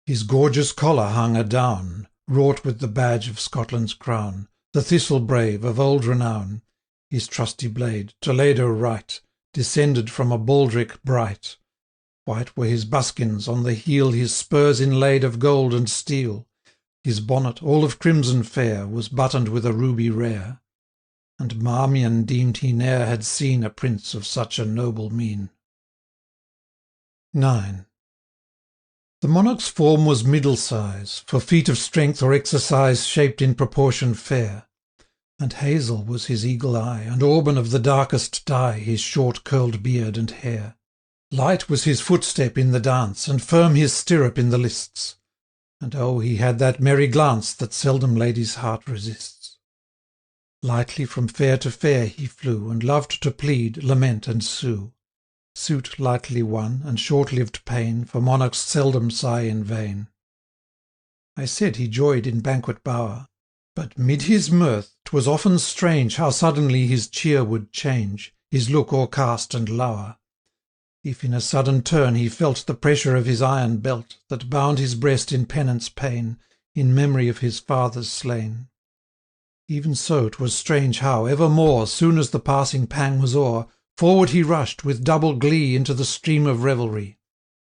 His gorgeous collar hung adown, wrought with the badge of Scotland's crown, the thistle brave of old renown. His trusty blade, Toledo right, descended from a baldric bright. White were his buskins, on the heel his spurs inlaid of gold and steel. His bonnet, all of crimson fair, was buttoned with a ruby rare. and Marmion deemed he ne'er had seen a prince of such a noble mien. 9. The monarch's form was middle size, for feat of strength or exercise shaped in proportion fair, and hazel was his eagle eye, and auburn of the darkest dye his short curled beard and hair. Light was his footstep in the dance, and firm his stirrup in the lists, and oh, he had that merry glance that seldom lady's heart resists. Lightly from fair to fair he flew, and loved to plead, lament, and sue. Suit lightly won, and short-lived pain, for monarchs seldom sigh in vain. I said he joyed in banquet bower, but mid his mirth 'twas often strange how suddenly his cheer would change, his look o'ercast and lower. If in a sudden turn he felt the pressure of his iron belt, that bound his breast in penance pain, in memory of his fathers slain. Even so 'twas strange how, evermore, soon as the passing pang was o'er, forward he rushed with double glee into the stream of revelry.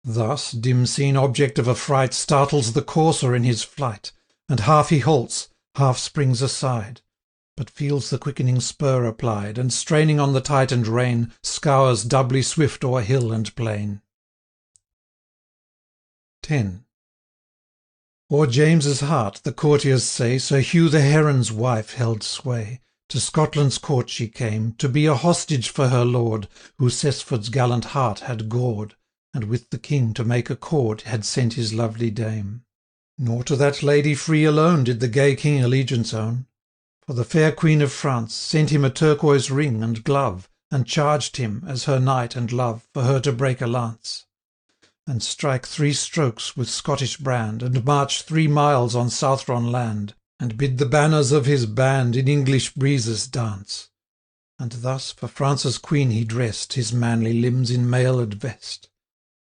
Thus, dim-seen object of affright startles the courser in his flight, and half he halts, half springs aside, but feels the quickening spur applied, and straining on the tightened rein, scours doubly swift o'er hill and plain. 10. O'er James's heart, the courtiers say, Sir Hugh the Heron's wife held sway. To Scotland's court she came, to be a hostage for her lord, who Cessford's gallant heart had gored, and with the king to make accord had sent his lovely dame. Nor to that lady free alone did the gay king allegiance own, for the fair Queen of France sent him a turquoise ring and glove, and charged him, as her knight and love, for her to break a lance, and strike 3 strokes with Scottish brand, and march 3 miles on Southron land, and bid the banners of his band in English breezes dance. And thus for France's queen he dressed his manly limbs in mailed vest,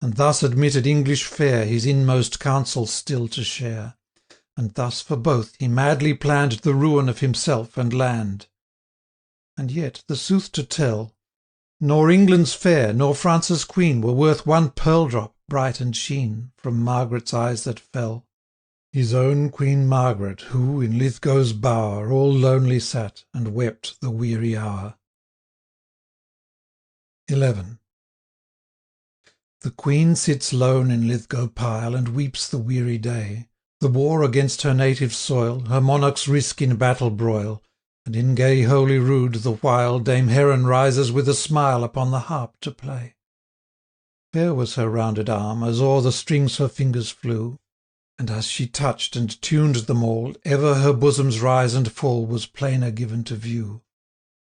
and thus admitted English fair his inmost counsel still to share, and thus for both he madly planned the ruin of himself and land. And yet, the sooth to tell, nor England's fair nor France's queen were worth 1 pearl drop, bright and sheen, from Margaret's eyes that fell. His own Queen Margaret, who in Lithgow's bower all lonely sat, and wept the weary hour. 11. The Queen sits lone in Lithgow pile, and weeps the weary day, the war against her native soil, her monarch's risk in battle broil, and in gay Holy Rood the while Dame Heron rises with a smile upon the harp to play. Fair was her rounded arm, as o'er the strings her fingers flew, and as she touched and tuned them all, ever her bosom's rise and fall was plainer given to view.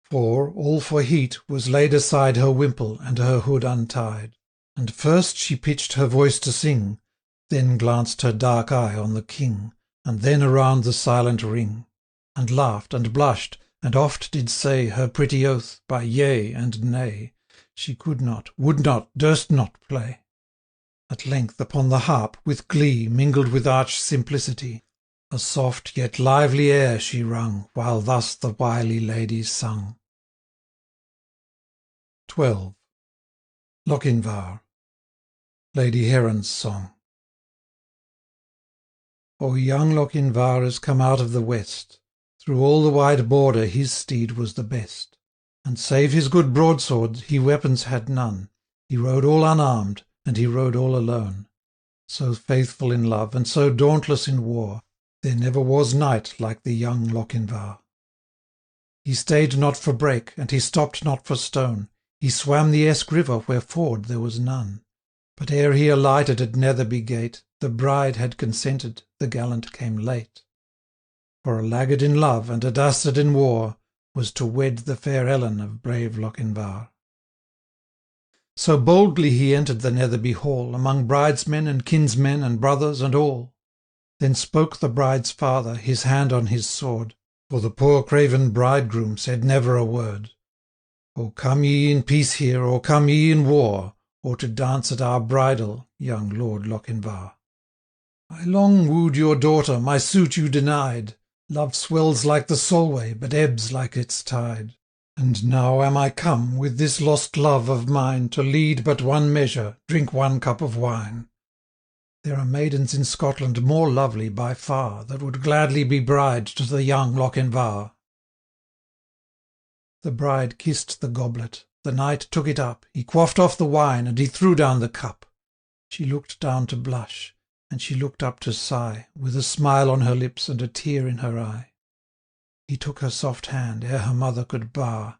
For, all for heat, was laid aside her wimple, and her hood untied, and first she pitched her voice to sing, then glanced her dark eye on the king, and then around the silent ring, and laughed and blushed, and oft did say her pretty oath by yea and nay, she could not, would not, durst not play. At length upon the harp, with glee mingled with arch simplicity, a soft yet lively air she rung, while thus the wily lady sung. 12. Lochinvar. Lady Heron's Song. O young Lochinvar is come out of the west, through all the wide border his steed was the best, and save his good broadsword he weapons had none, he rode all unarmed, and he rode all alone. So faithful in love, and so dauntless in war, there never was knight like the young Lochinvar. He stayed not for brake, and he stopped not for stone, he swam the Esk river where ford there was none. But ere he alighted at Netherby gate, the bride had consented, the gallant came late. For a laggard in love, and a dastard in war, was to wed the fair Ellen of brave Lochinvar. So boldly he entered the Netherby hall, among bridesmen and kinsmen and brothers and all. Then spoke the bride's father, his hand on his sword, for the poor craven bridegroom said never a word. O come ye in peace here, or come ye in war, or to dance at our bridal, young Lord Lochinvar? I long wooed your daughter, my suit you denied. Love swells like the Solway, but ebbs like its tide. And now am I come, with this lost love of mine, to lead but 1 measure, drink 1 cup of wine. There are maidens in Scotland more lovely by far, that would gladly be bride to the young Lochinvar. The bride kissed the goblet, the knight took it up, he quaffed off the wine, and he threw down the cup. She looked down to blush, and she looked up to sigh, with a smile on her lips and a tear in her eye. He took her soft hand ere her mother could bar.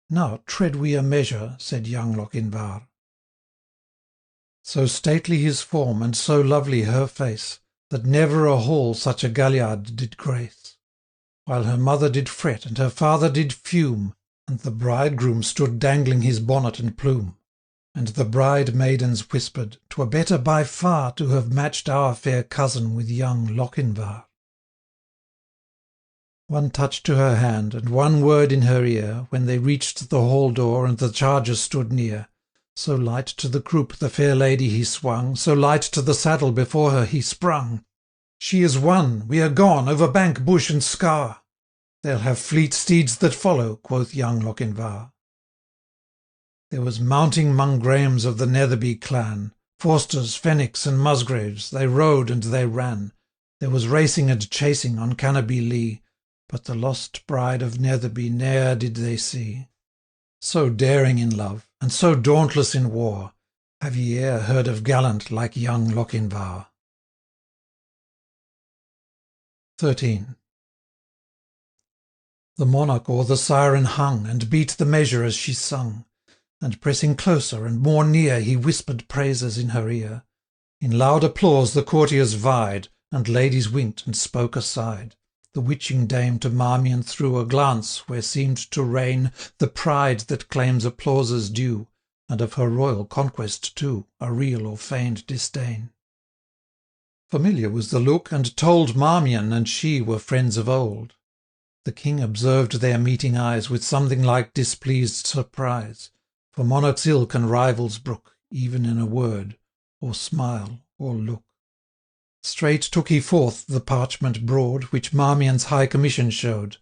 "Now tread we a measure," said young Lochinvar. So stately his form, and so lovely her face, that never a hall such a galliard did grace. While her mother did fret, and her father did fume, and the bridegroom stood dangling his bonnet and plume. And the bride maidens whispered, "'Twere better by far to have matched our fair cousin with young Lochinvar." One touch to her hand, and one word in her ear, when they reached the hall door and the charger stood near. So light to the croup the fair lady he swung, so light to the saddle before her he sprung. "She is won, we are gone over bank, bush, and scar. They'll have fleet steeds that follow," quoth young Lochinvar. There was mounting 'mong Grahams of the Netherby clan, Forsters, Fenwicks, and Musgraves, they rode and they ran. There was racing and chasing on Cannoby Lee, but the lost bride of Netherby ne'er did they see. So daring in love, and so dauntless in war, have ye e'er heard of gallant like young Lochinvar? 13. The monarch o'er the siren hung, and beat the measure as she sung, and pressing closer and more near he whispered praises in her ear. In loud applause the courtiers vied, and ladies winked and spoke aside. The witching dame to Marmion threw a glance where seemed to reign the pride that claims applauses due, and of her royal conquest too, a real or feigned disdain. Familiar was the look, and told Marmion and she were friends of old. The king observed their meeting eyes with something like displeased surprise, for monarchs ill can rivals brook, even in a word, or smile, or look. Straight took he forth the parchment broad, which Marmion's high commission showed.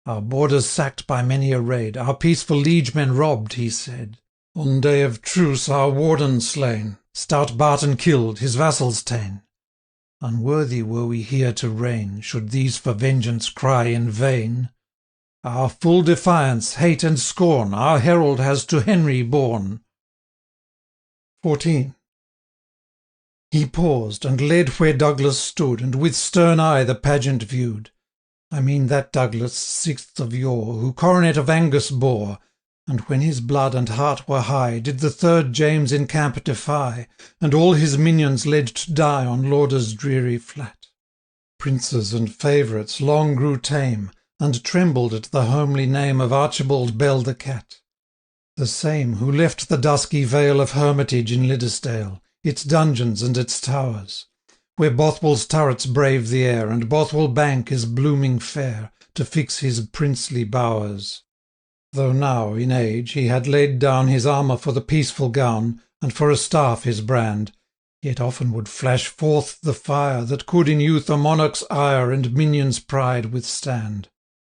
"Our borders sacked by many a raid, our peaceful liegemen robbed," he said. "On day of truce our warden slain, stout Barton killed, his vassals ta'en. Unworthy were we here to reign, should these for vengeance cry in vain. Our full defiance, hate, and scorn, our herald has to Henry borne." 14. He paused, and led where Douglas stood, and with stern eye the pageant viewed. I mean that Douglas, sixth of yore, who coronet of Angus bore, and when his blood and heart were high, did the 3rd James in camp defy, and all his minions led to die on Lauder's dreary flat. Princes and favourites long grew tame, and trembled at the homely name of Archibald Bell the Cat. The same who left the dusky vale of Hermitage in Liddesdale, its dungeons and its towers, where Bothwell's turrets brave the air, and Bothwell Bank is blooming fair, to fix his princely bowers. Though now, in age, he had laid down his armour for the peaceful gown, and for a staff his brand, yet often would flash forth the fire that could in youth a monarch's ire and minion's pride withstand.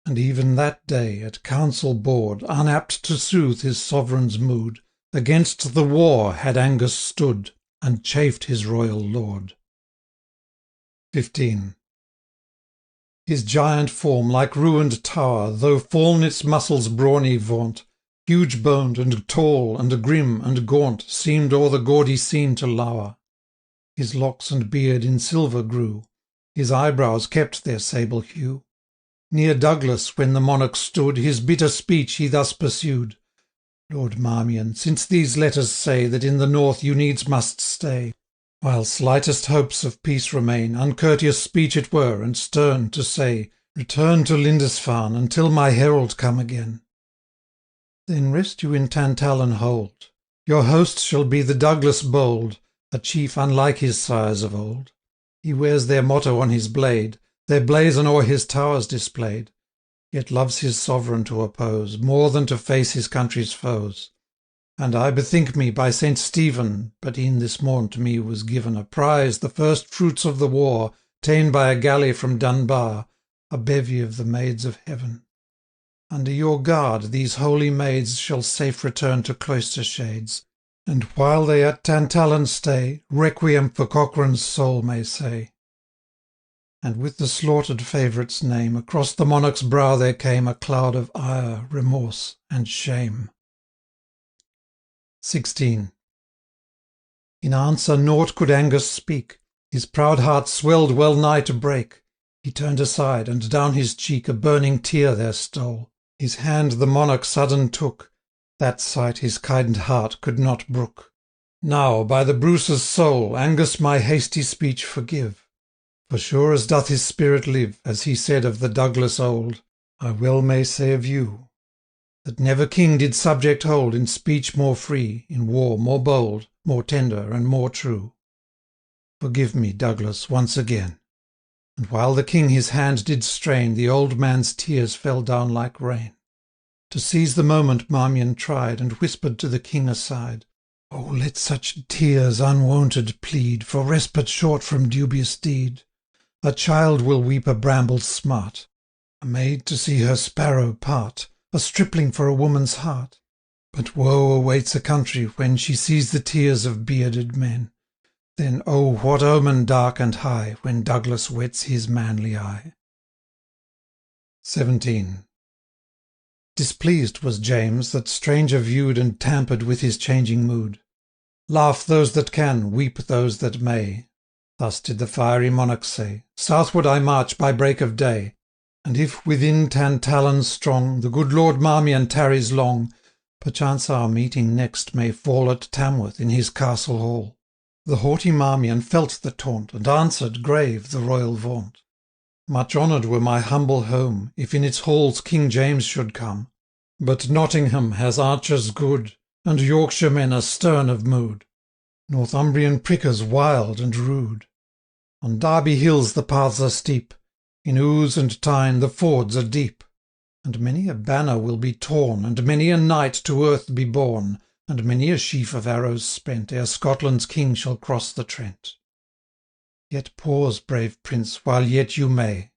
And even that day, at council board, unapt to soothe his sovereign's mood, against the war had Angus stood, and chafed his royal lord. 15. His giant form, like ruined tower, though fall'n its muscles brawny vaunt, huge-boned, and tall, and grim, and gaunt, seemed o'er the gaudy scene to lower. His locks and beard in silver grew, his eyebrows kept their sable hue. Near Douglas, when the monarch stood, his bitter speech he thus pursued: "Lord Marmion, since these letters say that in the north you needs must stay, while slightest hopes of peace remain, uncourteous speech it were, and stern, to say, Return to Lindisfarne, until my herald come again. Then rest you in Tantallon hold. Your host shall be the Douglas bold, a chief unlike his sires of old. He wears their motto on his blade, their blazon o'er his towers displayed, yet loves his sovereign to oppose, more than to face his country's foes. And I bethink me, by Saint Stephen, but e'en this morn to me was given a prize, the first fruits of the war, ta'en by a galley from Dunbar, a bevy of the maids of heaven. Under your guard these holy maids shall safe return to cloister shades, and while they at Tantallon stay, requiem for Cochrane's soul may say. And with the slaughtered favourite's name, across the monarch's brow there came a cloud of ire, remorse, and shame. 16. In answer nought could Angus speak, his proud heart swelled well nigh to break. He turned aside, and down his cheek a burning tear there stole. His hand the monarch sudden took, that sight his kind heart could not brook. Now, by the Bruce's soul, Angus, my hasty speech forgive. For sure as doth his spirit live, as he said of the Douglas old, I well may say of you, that never king did subject hold in speech more free, in war more bold, more tender and more true. Forgive me, Douglas, once again. And while the king his hand did strain, the old man's tears fell down like rain. To seize the moment Marmion tried, and whispered to the king aside, O let such tears unwonted plead for respite short from dubious deed. A child will weep a bramble's smart, a maid to see her sparrow part, a stripling for a woman's heart. But woe awaits a country when she sees the tears of bearded men. Then, oh, what omen dark and high, when Douglas wets his manly eye. 17. Displeased was James, that stranger viewed and tampered with his changing mood. Laugh those that can, weep those that may. Thus did the fiery monarch say, Southward I march by break of day, and if within Tantallon strong the good Lord Marmion tarries long, perchance our meeting next may fall at Tamworth in his castle hall. The haughty Marmion felt the taunt, and answered grave the royal vaunt. Much honoured were my humble home, if in its halls King James should come. But Nottingham has archers good, and Yorkshire men are stern of mood, Northumbrian prickers wild and rude. On Derby hills the paths are steep, in Ouse and Tyne the fords are deep, and many a banner will be torn, and many a knight to earth be borne, and many a sheaf of arrows spent, ere Scotland's king shall cross the Trent. Yet pause, brave prince, while yet you may.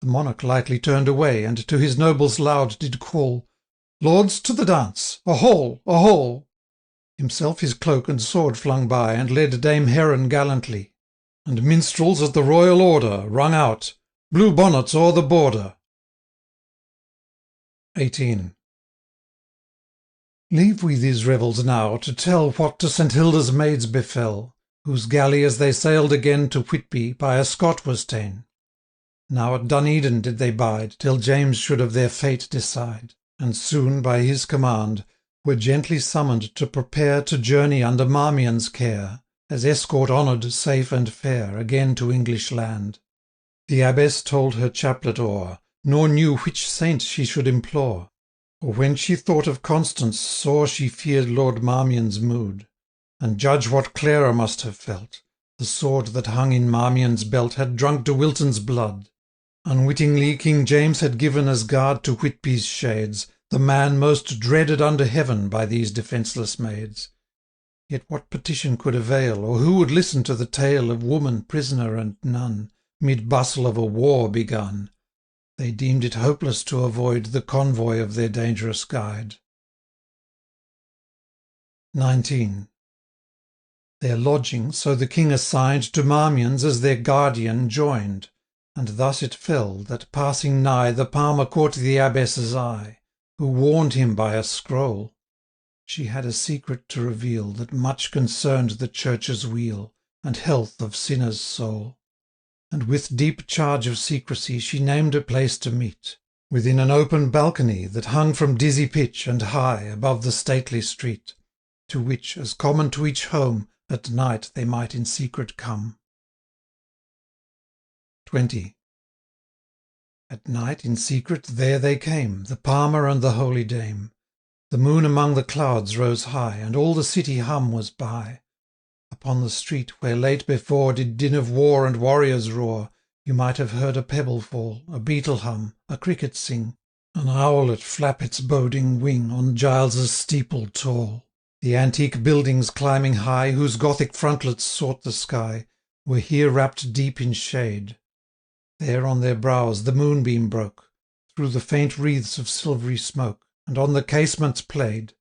The monarch lightly turned away, and to his nobles loud did call, Lords, to the dance! A hall! A hall! Himself his cloak and sword flung by, and led Dame Heron gallantly. And minstrels of the royal order rung out, Blue bonnets o'er the border. 18. Leave we these revels now, to tell What to St Hilda's maids befell, whose galley as they sailed again to Whitby by a Scot was ta'en. Now at Dunedin did they bide, till James should of their fate decide, and soon, by his command, were gently summoned to prepare to journey under Marmion's care, as escort honoured, safe and fair, again to English land. The abbess told her chaplet o'er, nor knew which saint she should implore, or when she thought of Constance sore she feared Lord Marmion's mood, and judge what Clara must have felt. The sword that hung in Marmion's belt had drunk de Wilton's blood. Unwittingly King James had given as guard to Whitby's shades the man most dreaded under heaven by these defenceless maids. Yet what petition could avail, or who would listen to the tale of woman, prisoner, and nun, mid bustle of a war begun? They deemed it hopeless to avoid the convoy of their dangerous guide. 19. Their lodging, so the king assigned, to Marmion's as their guardian joined, and thus it fell, that passing nigh the palmer caught the abbess's eye, who warned him by a scroll. She had a secret to reveal that much concerned the church's weal, and health of sinner's soul. And with deep charge of secrecy she named a place to meet, within an open balcony that hung from dizzy pitch and high above the stately street, to which, as common to each home, at night they might in secret come. 20. At night in secret there they came, the palmer and the holy dame. The moon among the clouds rose high, and all the city hum was by. Upon the street, where late before did din of war and warriors roar, you might have heard a pebble fall, a beetle hum, a cricket sing, an owlet flap its boding wing on Giles's steeple tall. The antique buildings climbing high, whose Gothic frontlets sought the sky, were here wrapped deep in shade. There on their brows the moonbeam broke, through the faint wreaths of silvery smoke, and on the casements played,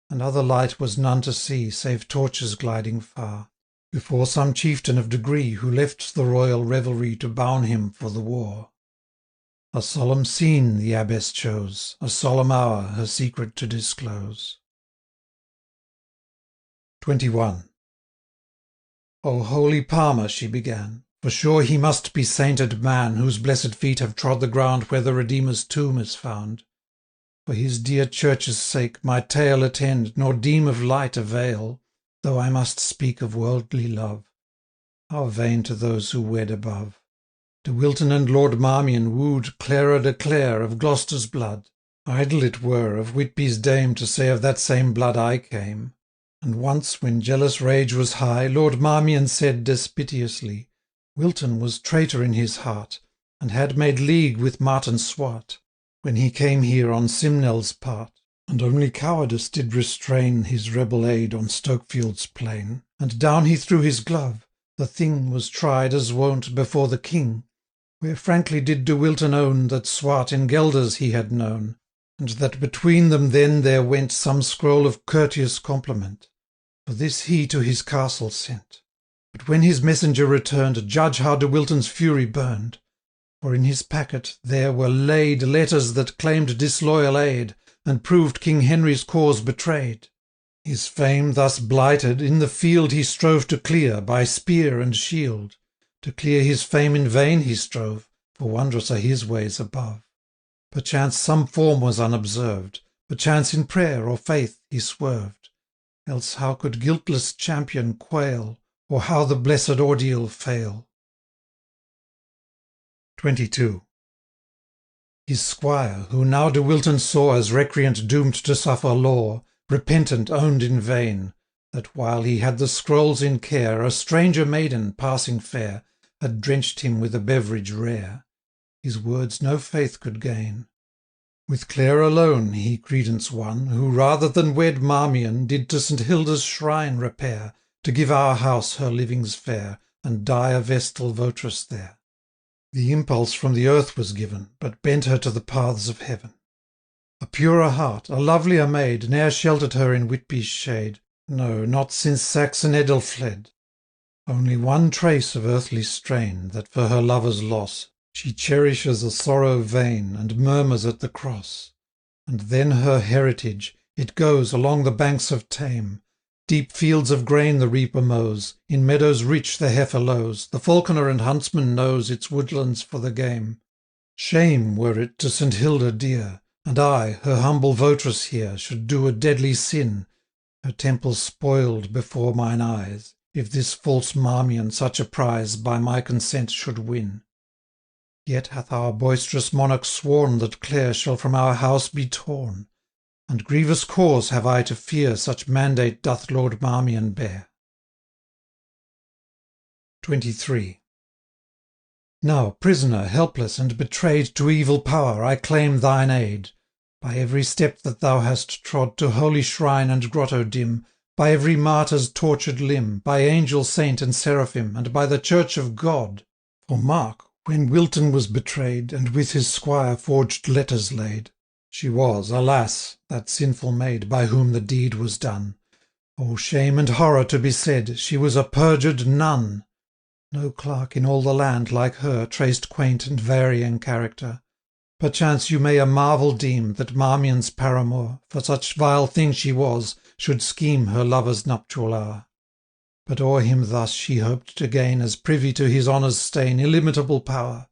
and other light was none to see, save torches gliding far. before some chieftain of degree who left the royal revelry to boun him for the war. A solemn scene the abbess chose, a solemn hour her secret to disclose. 21. O holy Palmer, she began, for sure he must be sainted man, whose blessed feet have trod the ground where the Redeemer's tomb is found. For his dear church's sake my tale attend, nor deem of light avail, though I must speak of worldly love. How vain to those who wed above! De Wilton and Lord Marmion wooed Clara de Clare of Gloucester's blood. Idle it were of Whitby's dame to say of that same blood I came. And once, when jealous rage was high, Lord Marmion said despiteously, Wilton was traitor in his heart, and had made league with Martin Swart, when he came here on Simnel's part, and only cowardice did restrain his rebel aid on Stokefield's plain. And down he threw his glove, the thing was tried as wont before the king, where frankly did De Wilton own that Swart in Gelders he had known, and that between them then there went some scroll of courteous compliment. For this he to his castle sent. But when his messenger returned, judge how De Wilton's fury burned. For in his packet there were laid letters that claimed disloyal aid, and proved King Henry's cause betrayed. His fame thus blighted, in the field he strove to clear, by spear and shield. To clear his fame in vain he strove, for wondrous are his ways above. Perchance some form was unobserved, perchance in prayer or faith he swerved. Else how could guiltless champion quail, or how the blessed ordeal fail? 22. His squire, who now De Wilton saw as recreant doomed to suffer law, repentant owned in vain, that while he had the scrolls in care, a stranger maiden, passing fair, had drenched him with a beverage rare. His words no faith could gain. With Clare alone he credence won, who rather than wed Marmion did to St Hilda's shrine repair, to give our house her livings fair, and die a vestal votress there. The impulse from the earth was given, but bent her to the paths of heaven. A purer heart, a lovelier maid, ne'er sheltered her in Whitby's shade, no, not since Saxon Edel fled. Only one trace of earthly strain, that for her lover's loss she cherishes a sorrow vain, and murmurs at the cross. And then her heritage, it goes along the banks of Tame. Deep fields of grain the reaper mows, in meadows rich the heifer lows, the falconer and huntsman knows its woodlands for the game. Shame were it to St Hilda dear, and I, her humble votress here, should do a deadly sin, her temple spoiled before mine eyes, if this false Marmion such a prize by my consent should win. Yet hath our boisterous monarch sworn that Clare shall from our house be torn, and grievous cause have I to fear such mandate doth Lord Marmion bear. 23. Now, prisoner, helpless, and betrayed to evil power, I claim thine aid. By every step that thou hast trod to holy shrine and grotto dim, by every martyr's tortured limb, by angel, saint, and seraphim, and by the church of God. For mark, when Wilton was betrayed, and with his squire forged letters laid, she was, alas, that sinful maid by whom the deed was done. O shame and horror to be said, she was a perjured nun. No clerk in all the land like her traced quaint and varying character. Perchance you may a marvel deem that Marmion's paramour, for such vile thing she was, should scheme her lover's nuptial hour. But o'er him thus she hoped to gain, as privy to his honour's stain, illimitable power.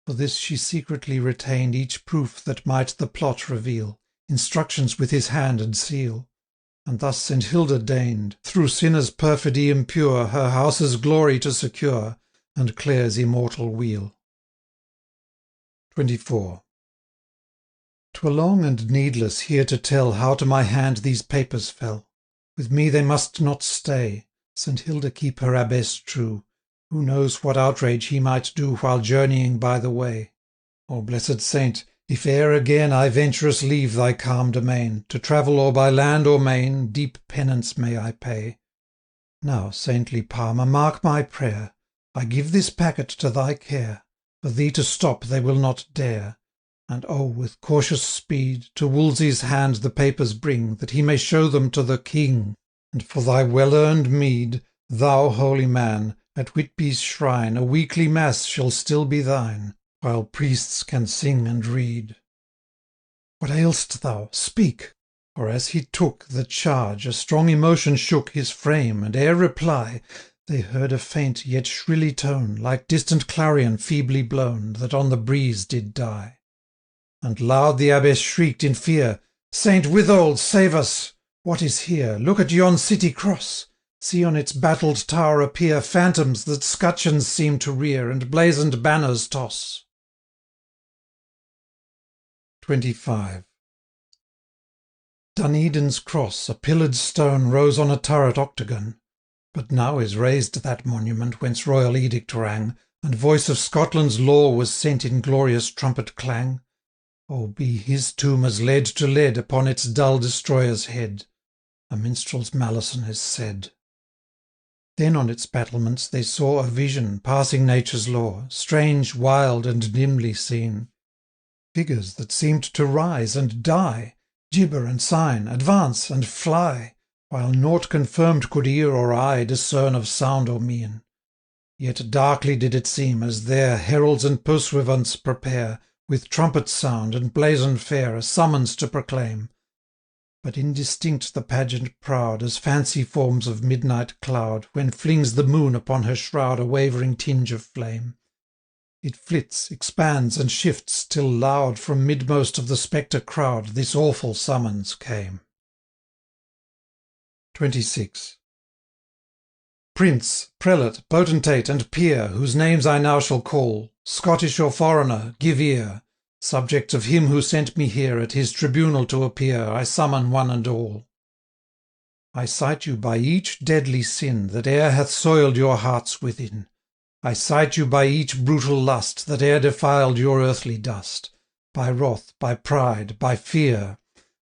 For this she secretly retained each proof that might the plot reveal, instructions with his hand and seal. And thus St Hilda deigned, through sinners' perfidy impure, her house's glory to secure, and Clare's immortal weal. 24. 'Twere long and needless here to tell how to my hand these papers fell. With me they must not stay, St Hilda keep her abbess true. Who knows what outrage he might do while journeying by the way? O blessed saint, if e'er again I venturous leave thy calm domain, to travel or by land or main, deep penance may I pay. Now, saintly Palmer, mark my prayer. I give this packet to thy care. For thee to stop they will not dare. And oh, with cautious speed, to Wolsey's hand the papers bring, that he may show them to the King. And for thy well-earned meed, Thou, holy man, at Whitby's shrine A weekly mass shall still be thine, While priests can sing and read. What ail'st thou? Speak! For as he took the charge, a strong emotion shook His frame, and ere reply, they heard a faint yet shrilly tone, Like distant clarion feebly blown, That on the breeze did die. And loud the Abbess shrieked in fear, Saint Withold, save us! What is here? Look at yon city cross! See on its battled tower appear Phantoms that scutcheons seem to rear, And blazoned banners toss. 25. Dunedin's cross, a pillared stone, Rose on a turret octagon. But now is raised that monument Whence royal edict rang, And voice of Scotland's law was sent In glorious trumpet clang. Oh, be his tomb as lead to lead Upon its dull destroyer's head! A minstrel's malison is said. Then on its battlements they saw A vision, passing nature's law, Strange, wild, and dimly seen. Figures that seemed to rise and die, Gibber and sign, advance and fly, While nought confirmed could ear or eye Discern of sound or mien. Yet darkly did it seem, as there Heralds and pursuivants prepare, With trumpet sound and blazon fair, A summons to proclaim. But indistinct the pageant proud, As fancy forms of midnight cloud, When flings the moon upon her shroud A wavering tinge of flame. It flits, expands, and shifts, till loud From midmost of the spectre crowd This awful summons came. 26. Prince, prelate, potentate, and peer, Whose names I now shall call, Scottish or foreigner, give ear. Subjects of him who sent me here At his tribunal to appear, I summon one and all. I cite you by each deadly sin That e'er hath soiled your hearts within. I cite you by each brutal lust That e'er defiled your earthly dust, By wrath, by pride, by fear,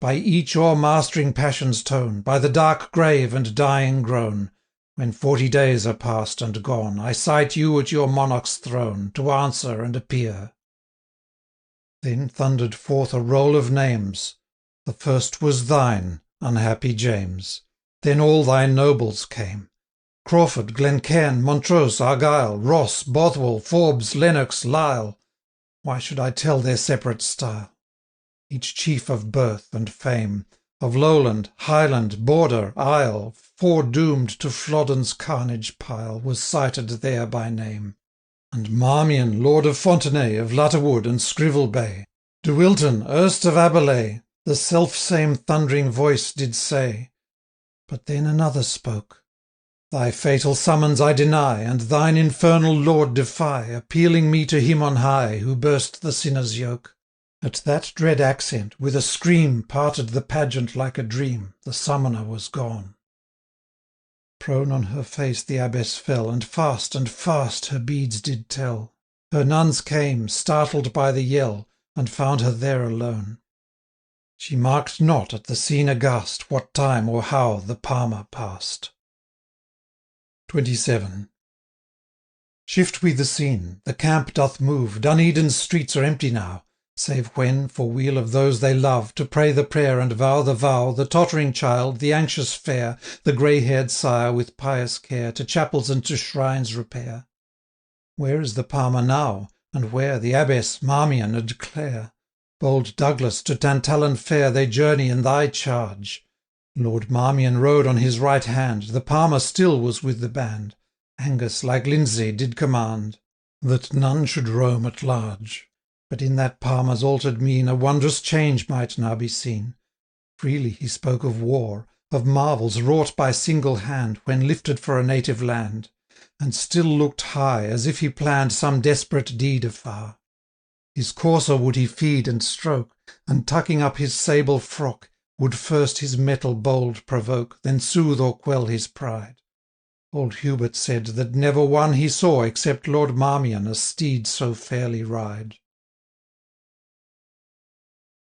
By each o'ermastering passion's tone, By the dark grave and dying groan. When 40 days are past and gone, I cite you at your monarch's throne, To answer and appear. Then thundered forth a roll of names. The first was thine, unhappy James. Then all thy nobles came. Crawford, Glencairn, Montrose, Argyle, Ross, Bothwell, Forbes, Lennox, Lisle. Why should I tell their separate style? Each chief of birth and fame, Of Lowland, Highland, Border, Isle, Foredoomed to Flodden's carnage pile, Was cited there by name. And Marmion, Lord of Fontenay, Of Lutterwood and Scrivel Bay, De Wilton, erst of Aberley, The self-same thundering voice did say. But then another spoke. Thy fatal summons I deny, And thine infernal lord defy, Appealing me to him on high, Who burst the sinner's yoke. At that dread accent, with a scream, Parted the pageant like a dream. The summoner was gone. Prone on her face the abbess fell, And fast her beads did tell. Her nuns came, startled by the yell, And found her there alone. She marked not at the scene aghast What time or how the palmer passed. 27. Shift we the scene, the camp doth move, Dunedin's streets are empty now, Save when, for weal of those they love, To pray the prayer and vow the vow, The tottering child, the anxious fair, The grey-haired sire with pious care, To chapels and to shrines repair. Where is the palmer now? And where the abbess, Marmion, and Clare? Bold Douglas, to Tantallon fair They journey in thy charge. Lord Marmion rode on his right hand, The palmer still was with the band. Angus, like Lindsay, did command That none should roam at large. But in that palmer's altered mien A wondrous change might now be seen. Freely he spoke of war, of marvels wrought by single hand When lifted for a native land, And still looked high, as if he planned Some desperate deed afar. His courser would he feed and stroke, And tucking up his sable frock, Would first his mettle bold provoke, Then soothe or quell his pride. Old Hubert said that never one he saw, Except Lord Marmion, a steed so fairly ride.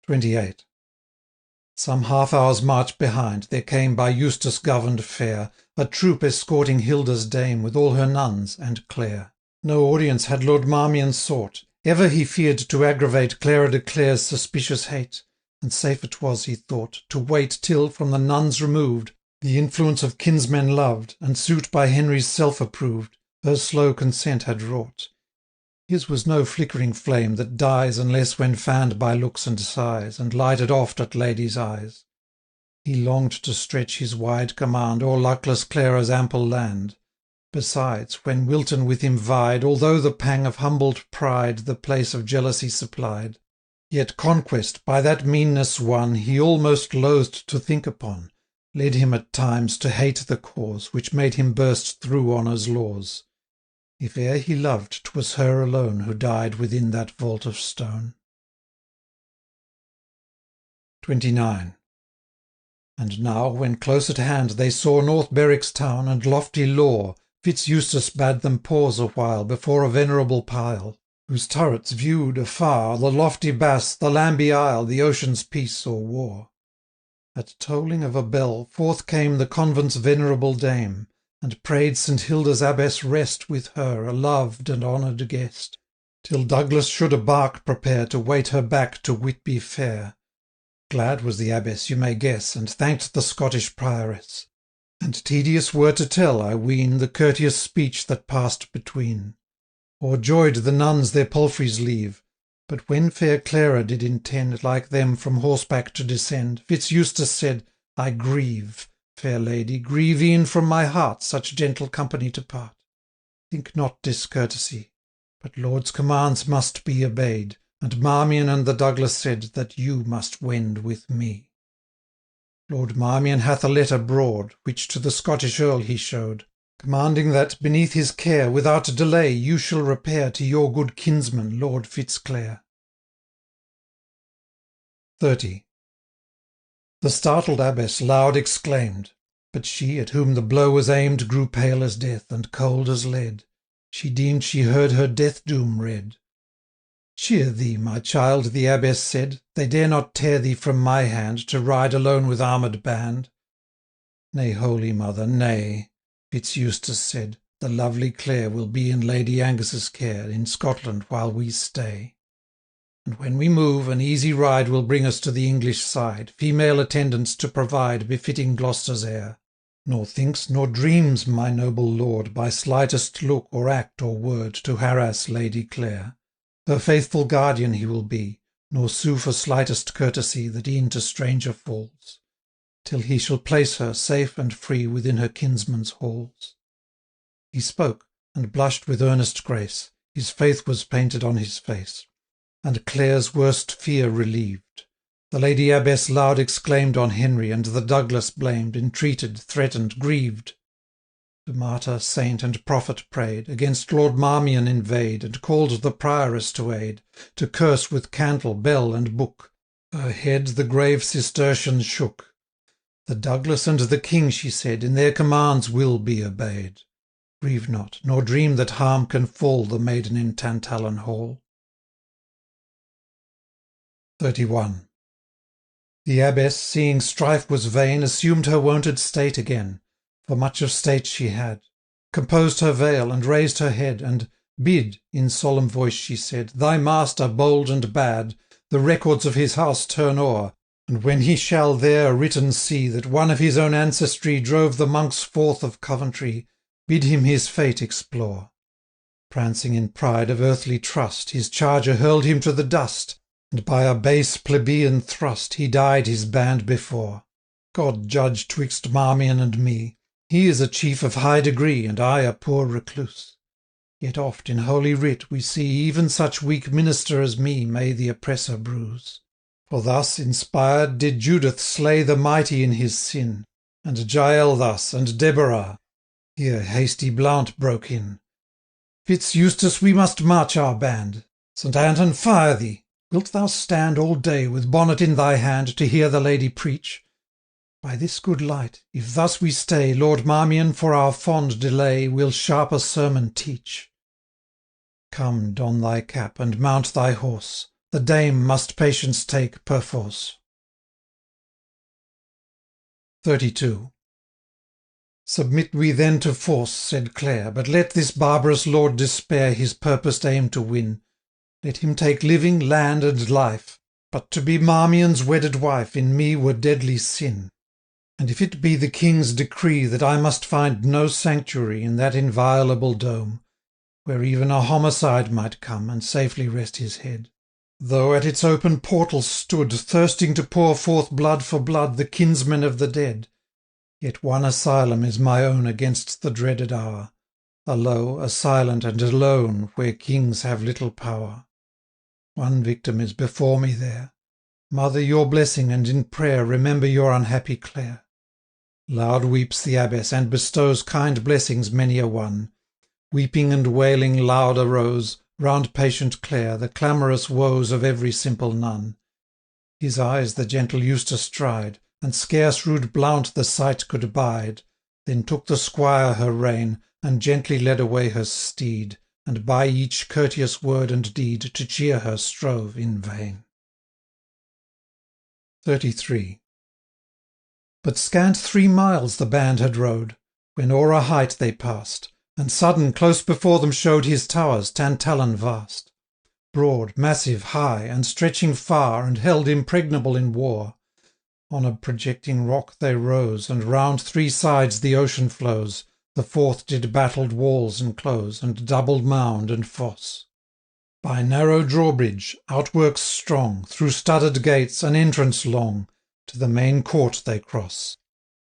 28. Some half hour's march behind, there came By Eustace govern'd fair, A troop escorting Hilda's dame, With all her nuns, and Clare. No audience had Lord Marmion sought, Ever he fear'd to aggravate Clara de Clare's suspicious hate, And safer 'twas, he thought, to wait Till, from the nuns removed, The influence of kinsmen loved, and suit by Henry's self approved, her slow consent had wrought. His was no flickering flame that dies unless when fanned by looks and sighs, and lighted oft at ladies' eyes. He longed to stretch his wide command o'er luckless Clara's ample land. Besides, when Wilton with him vied, although the pang of humbled pride the place of jealousy supplied, yet conquest, by that meanness won, he almost loathed to think upon, led him at times to hate the cause which made him burst through honour's laws. If e'er he loved, 'twas her alone who died within that vault of stone. 29. And now, when close at hand they saw North Berwick's town and lofty Law, Fitz-Eustace bade them pause a while before a venerable pile, whose turrets viewed afar the lofty Bass, the Lambie Isle, the ocean's peace or war. At tolling of a bell forth came the convent's venerable dame, and prayed St. Hilda's abbess rest with her, a loved and honoured guest, till Douglas should a bark prepare to wait her back to Whitby fair. Glad was the abbess, you may guess, and thanked the Scottish prioress. And tedious were to tell, I ween, the courteous speech that passed between. O'erjoyed the nuns their palfreys leave, but when fair Clara did intend like them from horseback to descend, Fitz-Eustace said, I grieve, fair lady, grieve e'en from my heart such gentle company to part. Think not discourtesy, but Lord's commands must be obeyed, and Marmion and the Douglas said that you must wend with me. Lord Marmion hath a letter broad, which to the Scottish Earl he showed, commanding that, beneath his care, without delay you shall repair to your good kinsman, Lord Fitzclare. 30. The startled abbess loud exclaimed, but she, at whom the blow was aimed, grew pale as death, and cold as lead. She deemed she heard her death-doom read. Cheer thee, my child, the abbess said, they dare not tear thee from my hand, to ride alone with armoured band. Nay, holy mother, nay, Fitz-Eustace said, the lovely Clare will be in Lady Angus's care, in Scotland while we stay. And when we move, an easy ride will bring us to the English side, female attendants to provide, befitting Gloucester's heir. Nor thinks nor dreams my noble lord, by slightest look or act or word, to harass Lady Clare. Her faithful guardian he will be, nor sue for slightest courtesy that e'en to stranger falls, till he shall place her, safe and free, within her kinsman's halls. He spoke, and blushed with earnest grace, his faith was painted on his face, and Clare's worst fear relieved. The Lady Abbess loud exclaimed on Henry, and the Douglas blamed, entreated, threatened, grieved. The martyr, saint, and prophet prayed, against Lord Marmion invade, and called the prioress to aid, to curse with candle, bell, and book. Her head the grave Cistercian shook. The Douglas and the King, she said, in their commands will be obeyed. Grieve not, nor dream that harm can fall the maiden in Tantallon Hall. 31. The abbess, seeing strife was vain, assumed her wonted state again, for much of state she had, composed her veil, and raised her head, and bid, in solemn voice she said, thy master, bold and bad, the records of his house turn o'er, and when he shall there written see that one of his own ancestry drove the monks forth of Coventry, bid him his fate explore. Prancing in pride of earthly trust, his charger hurled him to the dust, and by a base plebeian thrust he died his band before. God judge twixt Marmion and me, he is a chief of high degree, and I a poor recluse. Yet oft in Holy Writ we see even such weak minister as me may the oppressor bruise. For thus inspired did Judith slay the mighty in his sin, and Jael thus, and Deborah. Here hasty Blount broke in. Fitz-Eustace, we must march our band. St. Anton, fire thee! Wilt thou stand all day with bonnet in thy hand to hear the lady preach? By this good light, if thus we stay, Lord Marmion for our fond delay will sharper sermon teach. Come, don thy cap, and mount thy horse, the dame must patience take perforce. 32. Submit we then to force, said Clare, but let this barbarous lord despair his purposed aim to win. Let him take living, land, and life, but to be Marmion's wedded wife in me were deadly sin. And if it be the King's decree that I must find no sanctuary in that inviolable dome, where even a homicide might come and safely rest his head, though at its open portals stood, thirsting to pour forth blood for blood, the kinsmen of the dead, yet one asylum is my own against the dreaded hour, a low, a silent, and alone, where kings have little power. One victim is before me there. Mother, your blessing, and in prayer remember your unhappy Clare. Loud weeps the abbess, and bestows kind blessings many a one. Weeping and wailing loud arose, round patient Clare, the clamorous woes of every simple nun. His eyes the gentle Eustace dried, and scarce rude Blount the sight could bide. Then took the squire her rein, and gently led away her steed, and by each courteous word and deed to cheer her strove in vain. 33. But scant 3 miles the band had rode, when o'er a height they passed, and sudden close before them showed his towers Tantallon vast. Broad, massive, high, and stretching far, and held impregnable in war. On a projecting rock they rose, and round 3 sides the ocean flows, the 4th did battled walls enclose, and doubled mound and fosse. By narrow drawbridge, outworks strong, through studded gates, an entrance long, to the main court they cross.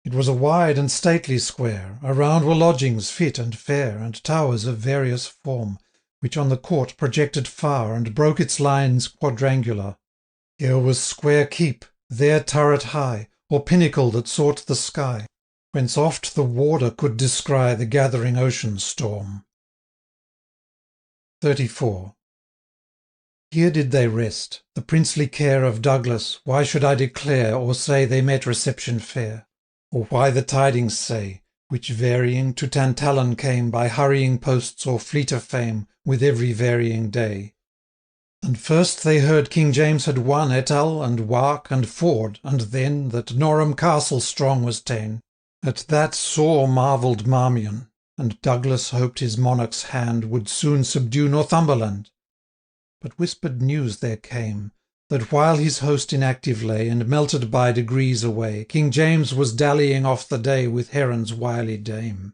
It was a wide and stately square, around were lodgings fit and fair, and towers of various form, which on the court projected far, and broke its lines quadrangular. Here was square keep, there turret high, or pinnacle that sought the sky, whence oft the warder could descry the gathering ocean storm. 34. Here did they rest, the princely care of Douglas. Why should I declare, or say they met reception fair? Or why the tidings say, which varying to Tantallon came by hurrying posts or fleeter fame, with every varying day? And first they heard King James had won Etal and Wark and Ford, and then that Norham Castle strong was ta'en. At that sore marvelled Marmion, and Douglas hoped his monarch's hand would soon subdue Northumberland. But whispered news there came, that while his host inactive lay, and melted by degrees away, King James was dallying off the day with Heron's wily dame.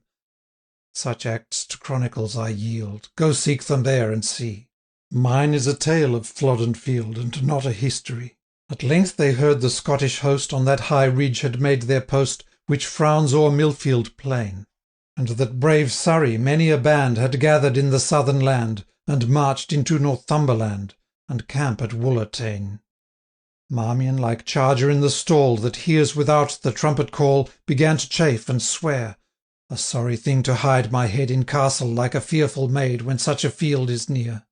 Such acts to chronicles I yield, go seek them there and see. Mine is a tale of Flodden Field, and not a history. At length they heard the Scottish host on that high ridge had made their post, which frowns o'er Millfield plain, and that brave Surrey many a band had gathered in the southern land, and marched into Northumberland, and camp at Wooler ta'en. Marmion, like charger in the stall, that hears without the trumpet call, began to chafe and swear, a sorry thing to hide my head in castle like a fearful maid when such a field is near.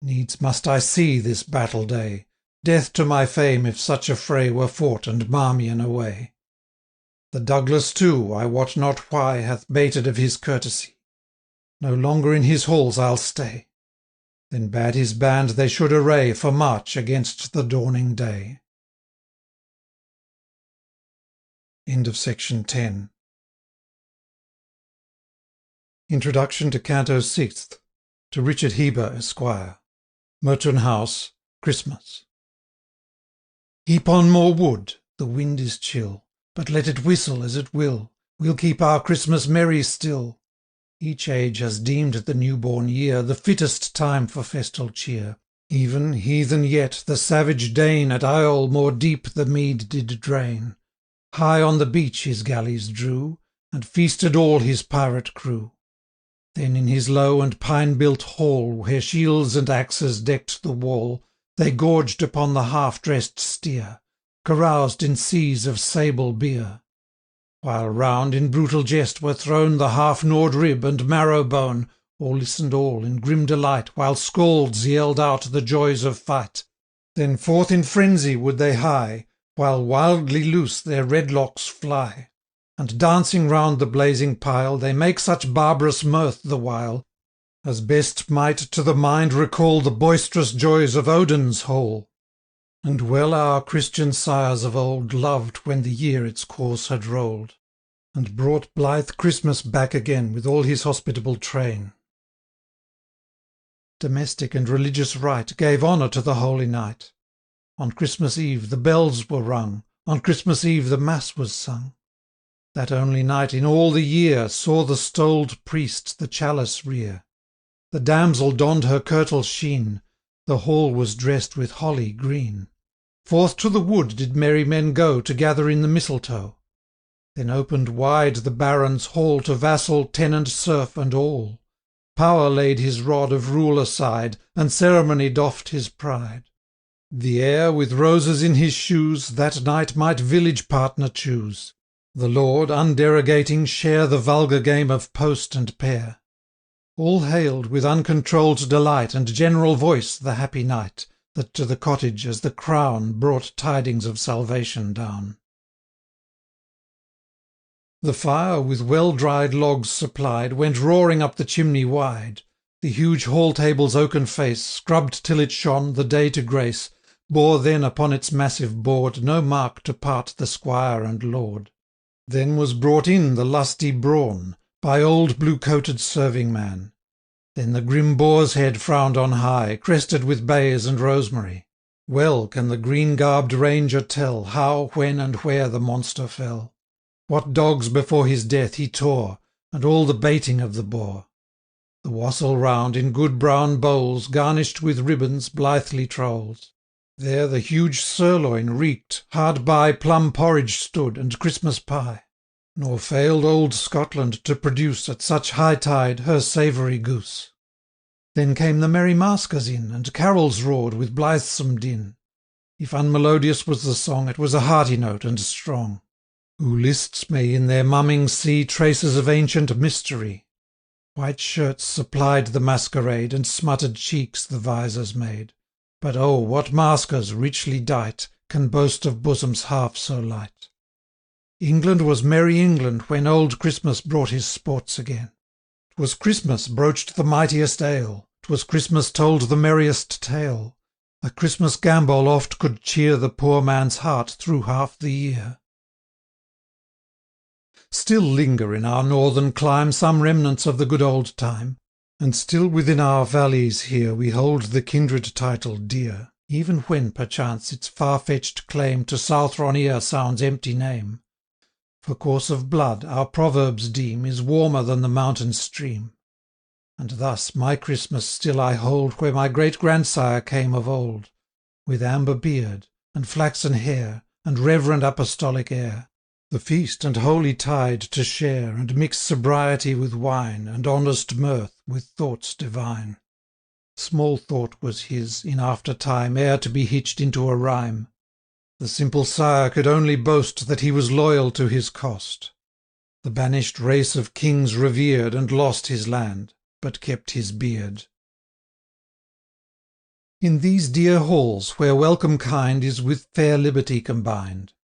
Needs must I see this battle day, death to my fame if such a fray were fought and Marmion away. The Douglas too, I wot not why, hath bated of his courtesy. No longer in his halls I'll stay. Then bade his band they should array for march against the dawning day. End of section 10. Introduction to Canto 6th, to Richard Heber, Esquire. Merton House, Christmas. Heap on more wood, the wind is chill, but let it whistle as it will, we'll keep our Christmas merry still. Each age has deemed the new-born year the fittest time for festal cheer. Even, heathen yet, the savage Dane at Iole more deep the mead did drain. High on the beach his galleys drew, and feasted all his pirate crew. Then in his low and pine-built hall, where shields and axes decked the wall, they gorged upon the half-dressed steer, caroused in seas of sable beer. While round in brutal jest were thrown the half-gnawed rib and marrow-bone, or listened all in grim delight, while skalds yelled out the joys of fight. Then forth in frenzy would they hie, while wildly loose their red locks fly, and dancing round the blazing pile, they make such barbarous mirth the while, as best might to the mind recall the boisterous joys of Odin's hall. And well our Christian sires of old loved when the year its course had rolled, and brought blithe Christmas back again with all his hospitable train. Domestic and religious rite gave honour to the holy night. On Christmas Eve the bells were rung, On Christmas Eve the Mass was sung. That only night in all the year Saw the stoled priest the chalice rear. The damsel donned her kirtle's sheen, The hall was dressed with holly green. Forth to the wood did merry men go To gather in the mistletoe. Then opened wide the baron's hall To vassal, tenant, serf, and all. Power laid his rod of rule aside, And ceremony doffed his pride. The heir, with roses in his shoes, That night might village partner choose. The lord, underogating, share The vulgar game of post and pair. All hailed with uncontrolled delight, And general voice, the happy night, That to the cottage, as the crown, Brought tidings of salvation down. The fire, with well-dried logs supplied, Went roaring up the chimney wide. The huge hall-table's oaken face, Scrubbed till it shone, the day to grace, Bore then upon its massive board No mark to part the squire and lord. Then was brought in the lusty brawn, By old blue-coated serving-man. Then the grim boar's head frowned on high, Crested with bays and rosemary. Well can the green-garbed ranger tell How, when, and where the monster fell. What dogs before his death he tore, And all the baiting of the boar. The wassail round, in good brown bowls, Garnished with ribbons, blithely trolls. There the huge sirloin reeked, hard by Plum porridge stood, and Christmas pie. Nor failed old Scotland to produce, At such high tide, her savoury goose. Then came the merry maskers in, And carols roared with blithesome din. If unmelodious was the song, It was a hearty note and strong. Who lists may in their mumming see Traces of ancient mystery. White shirts supplied the masquerade, And smutted cheeks the visors made. But oh, what maskers, richly dight, Can boast of bosoms half so light? England was merry England when Old Christmas brought his sports again. 'Twas Christmas broached the mightiest ale, 'Twas Christmas told the merriest tale. A Christmas gambol oft could cheer The poor man's heart through half the year. Still linger in our northern clime Some remnants of the good old time, and still within our valleys here We hold the kindred title dear, Even when, perchance, its far-fetched claim To Southron ear sounds empty name. For course of blood, our proverbs deem, Is warmer than the mountain stream. And thus my Christmas still I hold Where my great-grandsire came of old, With amber beard, and flaxen hair, And reverend apostolic air, The feast and holy tide to share, And mix sobriety with wine, And honest mirth with thoughts divine. Small thought was his, in after time, E'er to be hitched into a rhyme. The simple sire could only boast That he was loyal to his cost. The banished race of kings revered, And lost his land, but kept his beard. In these dear halls, where welcome kind Is with fair liberty combined,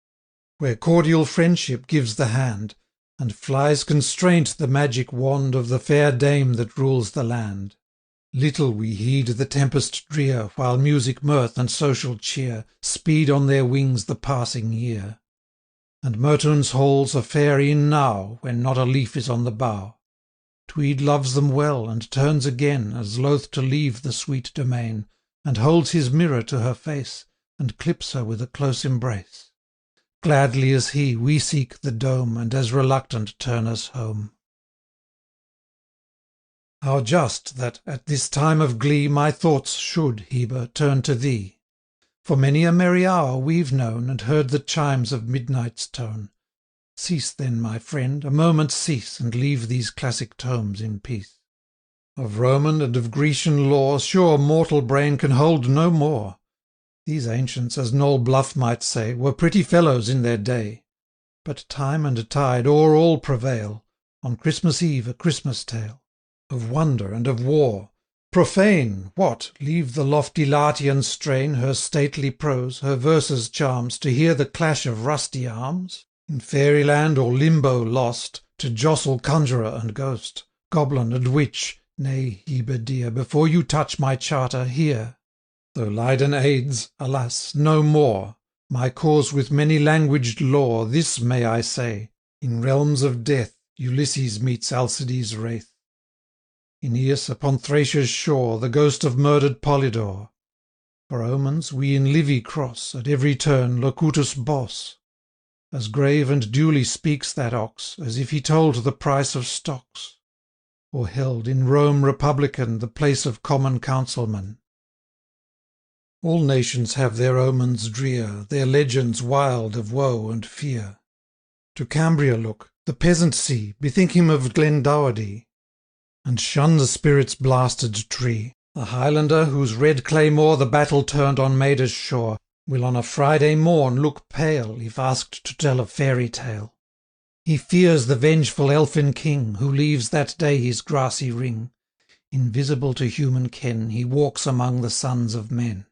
Where cordial friendship gives the hand, And flies constraint the magic wand Of the fair dame that rules the land, little we heed the tempest drear, While music, mirth, and social cheer Speed on their wings the passing year. And Mertoun's halls are fair e'en now, When not a leaf is on the bough. Tweed loves them well, and turns again, As loath to leave the sweet domain, And holds his mirror to her face, And clips her with a close embrace. Gladly as he, we seek the dome, And as reluctant turn us home. How just that, at this time of glee, My thoughts should, Heber, turn to thee! For many a merry hour we've known, And heard the chimes of midnight's tone. Cease then, my friend, a moment cease, And leave these classic tomes in peace. Of Roman and of Grecian lore, Sure mortal brain can hold no more. These ancients, as Noll Bluff might say, Were pretty fellows in their day. But time and tide o'er all prevail, On Christmas Eve a Christmas tale. Of wonder and of war. Profane! What, leave the lofty Latian strain, Her stately prose, her verses' charms, To hear the clash of rusty arms? In fairyland or limbo lost, To jostle conjurer and ghost, Goblin and witch? Nay, Heber dear, Before you touch my charter, hear. Though Leiden aids, alas, no more, My cause with many languaged lore, This may I say, in realms of death Ulysses meets Alcides' wraith. Aeneas upon Thracia's shore, The ghost of murdered Polydore. For omens we in Livy cross, At every turn, locutus bos. as grave and duly speaks that ox, as if he told the price of stocks, or held, in Rome republican, the place of common councilman. All nations have their omens drear, their legends wild of woe and fear. To Cambria look, the peasant see, bethink him of Glendowerdy, and shun the spirit's blasted tree. The Highlander, whose red claymore the battle turned on Maida's shore, will on a Friday morn look pale, if asked to tell a fairy tale. He fears the vengeful elfin king, who leaves that day his grassy ring. Invisible to human ken, he walks among the sons of men.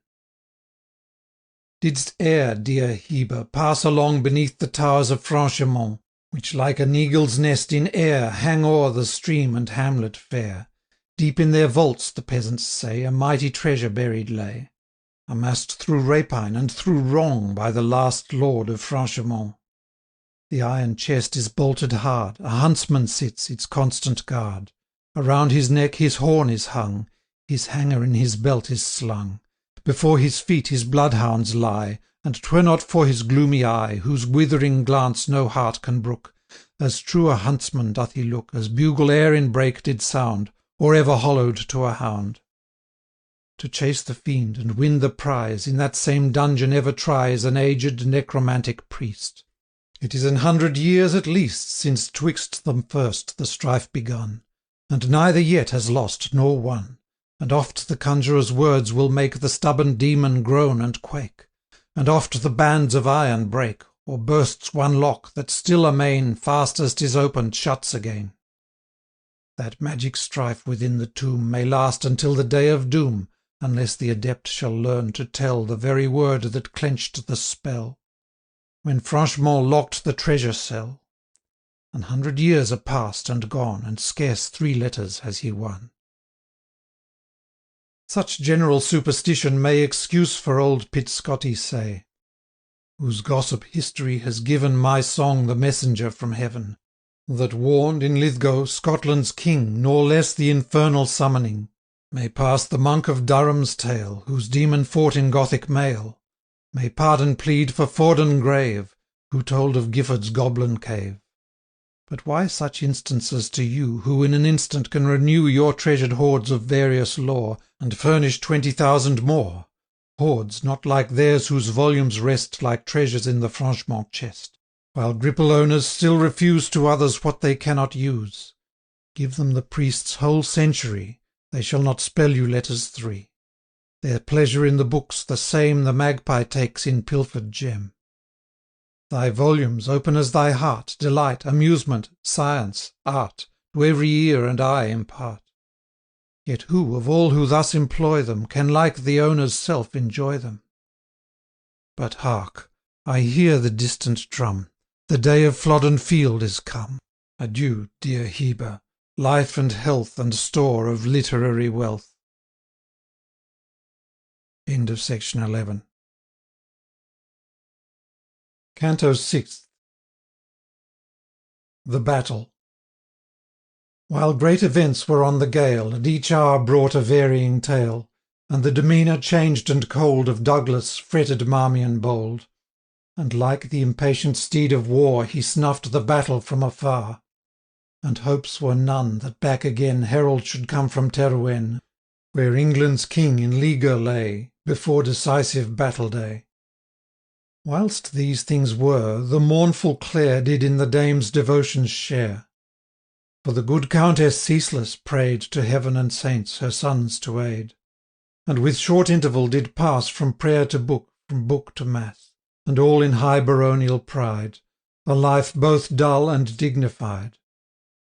Didst e'er, dear Heber, pass along beneath the towers of Franchemont, which like an eagle's nest in air hang o'er the stream and hamlet fair? Deep in their vaults, the peasants say, a mighty treasure buried lay, amassed through rapine and through wrong by the last lord of Franchemont. The iron chest is bolted hard, a huntsman sits, its constant guard. Around his neck his horn is hung, his hanger in his belt is slung. Before his feet his bloodhounds lie, and 'twere not for his gloomy eye, whose withering glance no heart can brook, as true a huntsman doth he look, as bugle e'er in brake did sound, or ever hollowed to a hound. To chase the fiend and win the prize, in that same dungeon ever tries an aged necromantic priest. It is 100 years at least since 'twixt them first the strife begun, and neither yet has lost nor won. And oft the conjurer's words will make the stubborn demon groan and quake, and oft the bands of iron break, or bursts one lock that still amain, fast as 'tis opened, shuts again. That magic strife within the tomb may last until the day of doom, unless the adept shall learn to tell the very word that clenched the spell, when Franchemont locked the treasure cell. 100 years are past and gone, and scarce 3 letters has he won. Such general superstition may excuse for old Pitscotty say, whose gossip history has given my song the messenger from heaven, that warned in Lithgow Scotland's king, nor less the infernal summoning, may pass the monk of Durham's tale, whose demon fought in Gothic mail, may pardon plead for Fordun grave, who told of Gifford's goblin cave. But why such instances to you, who in an instant can renew your treasured hoards of various lore, and furnish 20,000 more? Hoards not like theirs whose volumes rest like treasures in the Franchemont chest, while Gripple owners still refuse to others what they cannot use. Give them the priest's whole century, they shall not spell you letters 3. Their pleasure in the books the same the magpie takes in pilfered gem. Thy volumes, open as thy heart, delight, amusement, science, art, to every ear and eye impart. Yet who, of all who thus employ them, can like the owner's self enjoy them? But hark, I hear the distant drum, the day of Flodden Field is come. Adieu, dear Heber, life and health and store of literary wealth. End of section 11. Canto 6th. The Battle. While great events were on the gale, and each hour brought a varying tale, and the demeanour changed and cold of Douglas fretted Marmion bold, and like the impatient steed of war he snuffed the battle from afar, and hopes were none that back again Harold should come from Terouenne, where England's king in leaguer lay, before decisive battle day. Whilst these things were, the mournful Clare did in the dame's devotions share. For the good Countess ceaseless prayed to heaven and saints her sons to aid, and with short interval did pass from prayer to book, from book to mass, and all in high baronial pride, a life both dull and dignified.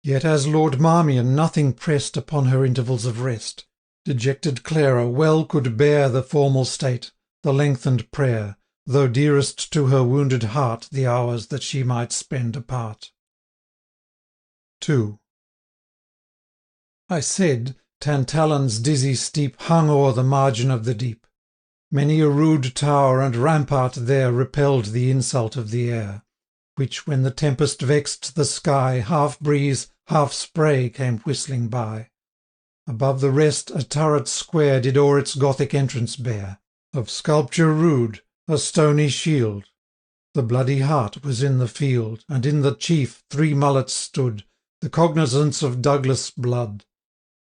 Yet as Lord Marmion nothing pressed upon her intervals of rest, dejected Clara well could bear the formal state, the lengthened prayer, though dearest to her wounded heart the hours that she might spend apart. 2. I said, Tantalon's dizzy steep hung o'er the margin of the deep. Many a rude tower and rampart there repelled the insult of the air, which, when the tempest vexed the sky, half breeze, half spray came whistling by. Above the rest a turret square did o'er its Gothic entrance bear, of sculpture rude, a stony shield, The bloody hart was in the field, and in the chief 3 mullets stood, the cognizance of Douglas blood.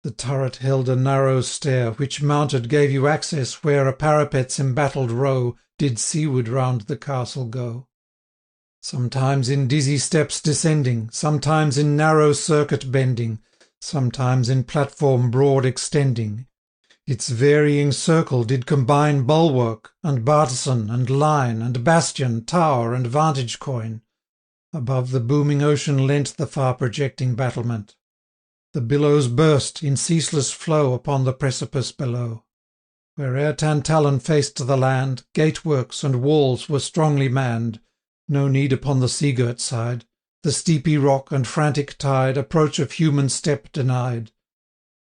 The turret held a narrow stair, which mounted gave you access where a parapet's embattled row did seaward round the castle go. Sometimes in dizzy steps descending, sometimes in narrow circuit bending, sometimes in platform broad extending, its varying circle did combine bulwark, and bartizan, and line, and bastion, tower, and vantage coign. Above the booming ocean leant the far projecting battlement. The billows burst, in ceaseless flow, upon the precipice below. Where'er Tantallon faced the land, gateworks and walls were strongly manned. No need upon the sea-girt side. The steepy rock and frantic tide approach of human step denied.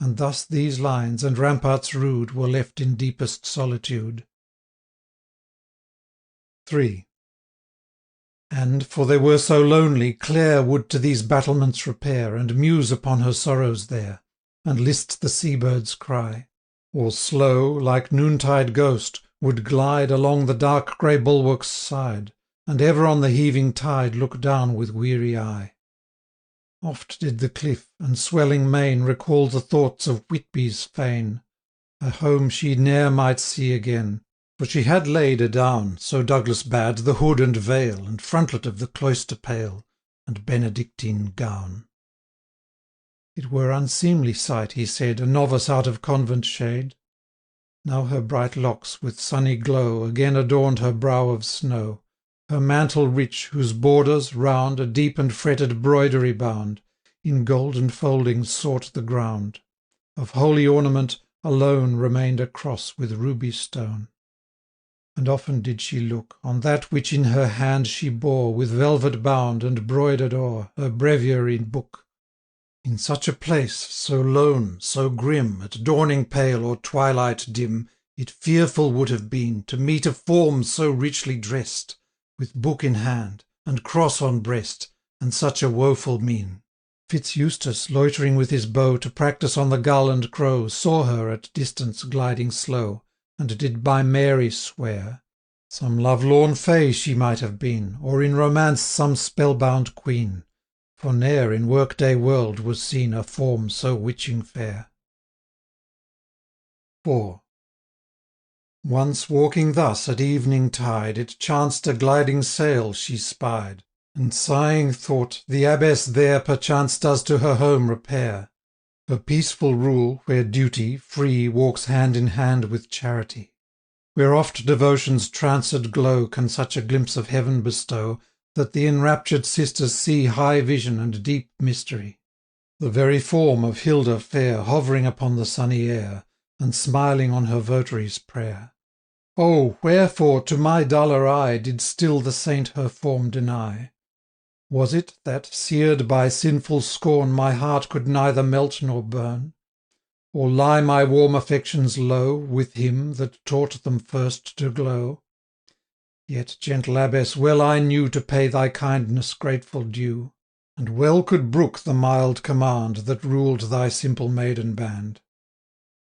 And thus these lines and ramparts rude were left in deepest solitude. 3. And, for they were so lonely, Clare would to these battlements repair, and muse upon her sorrows there, and list the sea-bird's cry, or slow, like noontide ghost, would glide along the dark grey bulwark's side, and ever on the heaving tide look down with weary eye. Oft did the cliff and swelling main recall the thoughts of Whitby's fane, a home she ne'er might see again, for she had laid adown, so Douglas bade, the hood and veil, and frontlet of the cloister pale, and Benedictine gown. It were unseemly sight, he said, a novice out of convent shade. Now her bright locks with sunny glow again adorned her brow of snow, her mantle rich, whose borders, round, a deep and fretted broidery bound, in golden foldings sought the ground. Of holy ornament alone remained a cross with ruby stone. And often did she look on that which in her hand she bore, with velvet bound and broidered o'er, her breviary book. In such a place, so lone, so grim, at dawning pale or twilight dim, it fearful would have been to meet a form so richly dressed, with book in hand, and cross on breast, and such a woeful mien. Fitz-Eustace, loitering with his bow to practise on the gull and crow, saw her at distance gliding slow, and did by Mary swear, some love-lorn fay she might have been, or in romance some spell-bound queen, for ne'er in work-day world was seen a form so witching fair. 4. Once walking thus at evening tide, it chanced a gliding sail she spied, and sighing thought, the abbess there perchance does to her home repair, her peaceful rule, where duty, free, walks hand in hand with charity, where oft devotion's tranced glow can such a glimpse of heaven bestow, that the enraptured sisters see high vision and deep mystery, the very form of Hilda fair hovering upon the sunny air, and smiling on her votary's prayer. Oh, wherefore to my duller eye did still the saint her form deny? Was it, that, seared by sinful scorn, my heart could neither melt nor burn? Or lie my warm affections low, with him that taught them first to glow? Yet, gentle abbess, well I knew to pay thy kindness grateful due, and well could brook the mild command that ruled thy simple maiden band.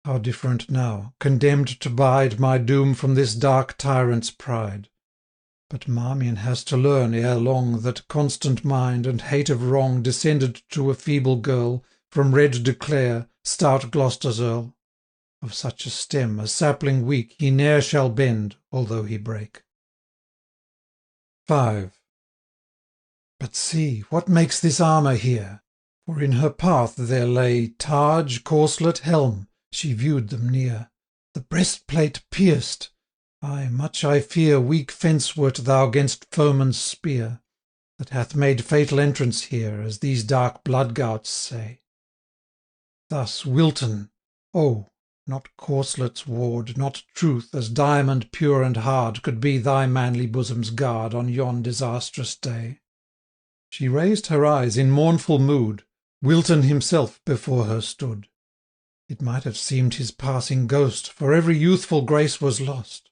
How different now, condemned to bide my doom from this dark tyrant's pride! But Marmion has to learn ere long that constant mind and hate of wrong descended to a feeble girl from red de Clare, stout Gloucester's earl. Of such a stem, a sapling weak, he ne'er shall bend, although he break. 5. But see, what makes this armour here? For in her path there lay targe, corslet, helm, she viewed them near. The breastplate pierced. Ay, much I fear weak fence wert thou 'gainst foeman's spear, that hath made fatal entrance here, as these dark blood-gouts say. Thus Wilton, oh, not corselet's ward, not truth, as diamond pure and hard, could be thy manly bosom's guard on yon disastrous day. She raised her eyes in mournful mood, Wilton himself before her stood. It might have seemed his passing ghost, for every youthful grace was lost,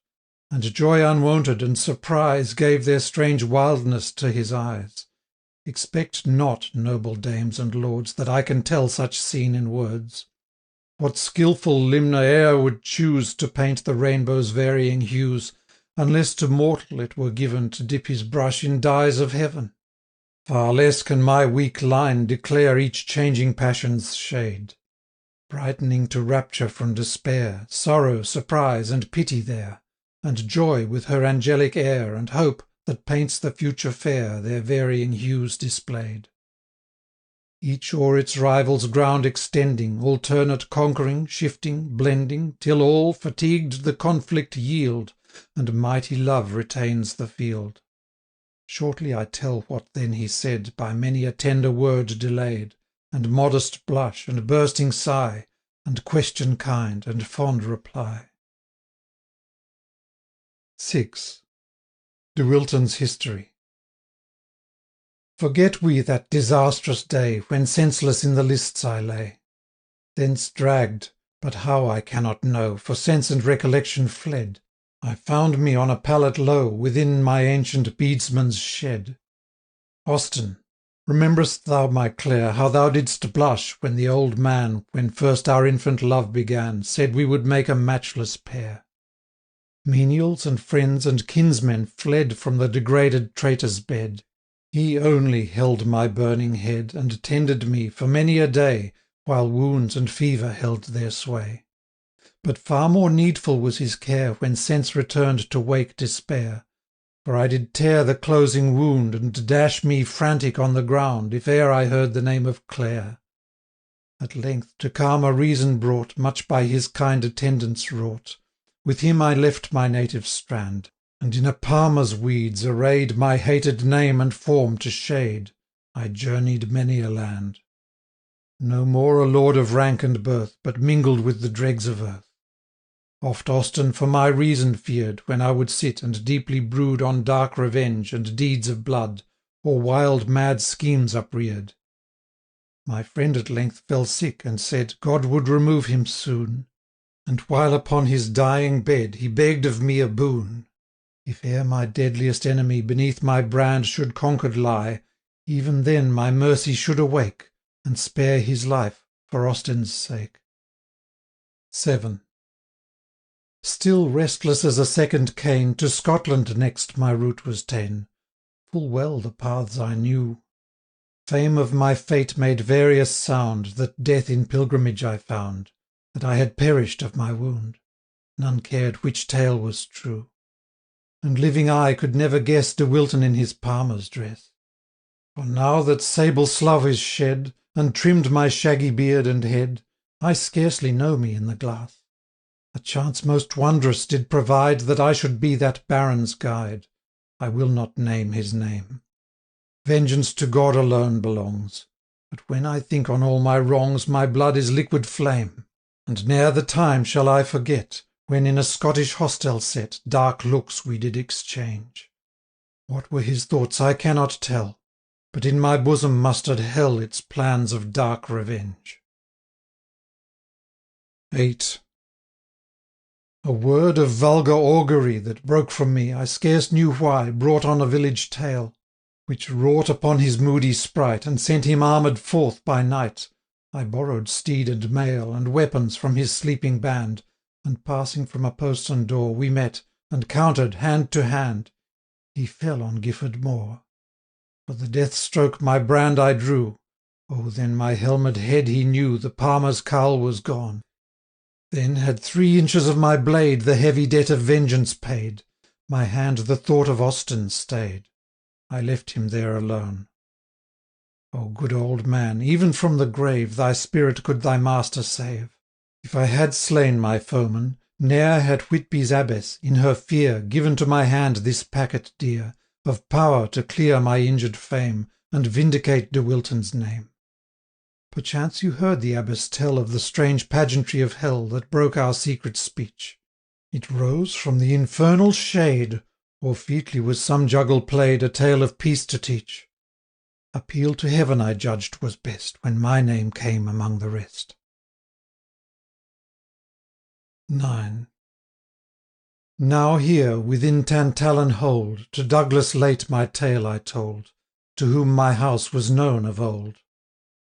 and joy unwonted and surprise gave their strange wildness to his eyes. Expect not, noble dames and lords, that I can tell such scene in words. What skilful limner e'er would choose to paint the rainbow's varying hues, unless to mortal it were given to dip his brush in dyes of heaven. Far less can my weak line declare each changing passion's shade, brightening to rapture from despair, sorrow, surprise, and pity there, and joy with her angelic air, and hope that paints the future fair, their varying hues displayed. Each o'er its rival's ground extending, alternate conquering, shifting, blending, till all, fatigued, the conflict yield, and mighty love retains the field. Shortly I tell what then he said, by many a tender word delayed, and modest blush, and bursting sigh, and question kind, and fond reply. 6. De Wilton's History. Forget we that disastrous day, when senseless in the lists I lay. Thence dragged, but how I cannot know, for sense and recollection fled, I found me on a pallet low, within my ancient beadsman's shed. Austin, rememberest thou, my Clare, how thou didst blush, when the old man, when first our infant love began, said we would make a matchless pair? Menials and friends and kinsmen fled from the degraded traitor's bed. He only held my burning head, and tended me for many a day, while wounds and fever held their sway. But far more needful was his care, when sense returned to wake despair. For I did tear the closing wound, and dash me frantic on the ground, if e'er I heard the name of Clare. At length, to calmer reason brought, much by his kind attendance wrought, with him I left my native strand, and in a palmer's weeds arrayed my hated name and form to shade, I journeyed many a land. No more a lord of rank and birth, but mingled with the dregs of earth. Oft Austin for my reason feared, when I would sit and deeply brood on dark revenge and deeds of blood, or wild mad schemes upreared. My friend at length fell sick, and said, God would remove him soon, and while upon his dying bed he begged of me a boon. If e'er my deadliest enemy beneath my brand should conquered lie, even then my mercy should awake, and spare his life for Austin's sake. 7. Still restless as a second Cain, to Scotland next my route was ta'en. Full well the paths I knew. Fame of my fate made various sound, that death in pilgrimage I found, that I had perished of my wound. None cared which tale was true. And living eye could never guess De Wilton in his palmer's dress. For now that sable slough is shed, and trimmed my shaggy beard and head, I scarcely know me in the glass. A chance most wondrous did provide that I should be that Baron's guide. I will not name his name. Vengeance to God alone belongs. But when I think on all my wrongs, my blood is liquid flame. And ne'er the time shall I forget, when in a Scottish hostel set, dark looks we did exchange. What were his thoughts I cannot tell, but in my bosom mustered hell its plans of dark revenge. 8. A word of vulgar augury that broke from me, I scarce knew why, brought on a village tale, which wrought upon his moody sprite, and sent him armoured forth by night. I borrowed steed and mail, and weapons from his sleeping band, and passing from a postern door, we met, and countered hand to hand. He fell on Gifford Moor. For the death stroke my brand I drew. Oh, then my helmed head he knew the palmer's cowl was gone. Then had 3 inches of my blade the heavy debt of vengeance paid. My hand the thought of Austin stayed. I left him there alone. O good old man, even from the grave thy spirit could thy master save. If I had slain my foeman, ne'er had Whitby's abbess, in her fear, given to my hand this packet dear, of power to clear my injured fame, and vindicate De Wilton's name. Perchance you heard the abbess tell of the strange pageantry of hell that broke our secret speech. It rose from the infernal shade, or featly was some juggle played, a tale of peace to teach. Appeal to heaven I judged was best, when my name came among the rest. 9. Now here, within Tantallon hold, to Douglas late my tale I told, to whom my house was known of old.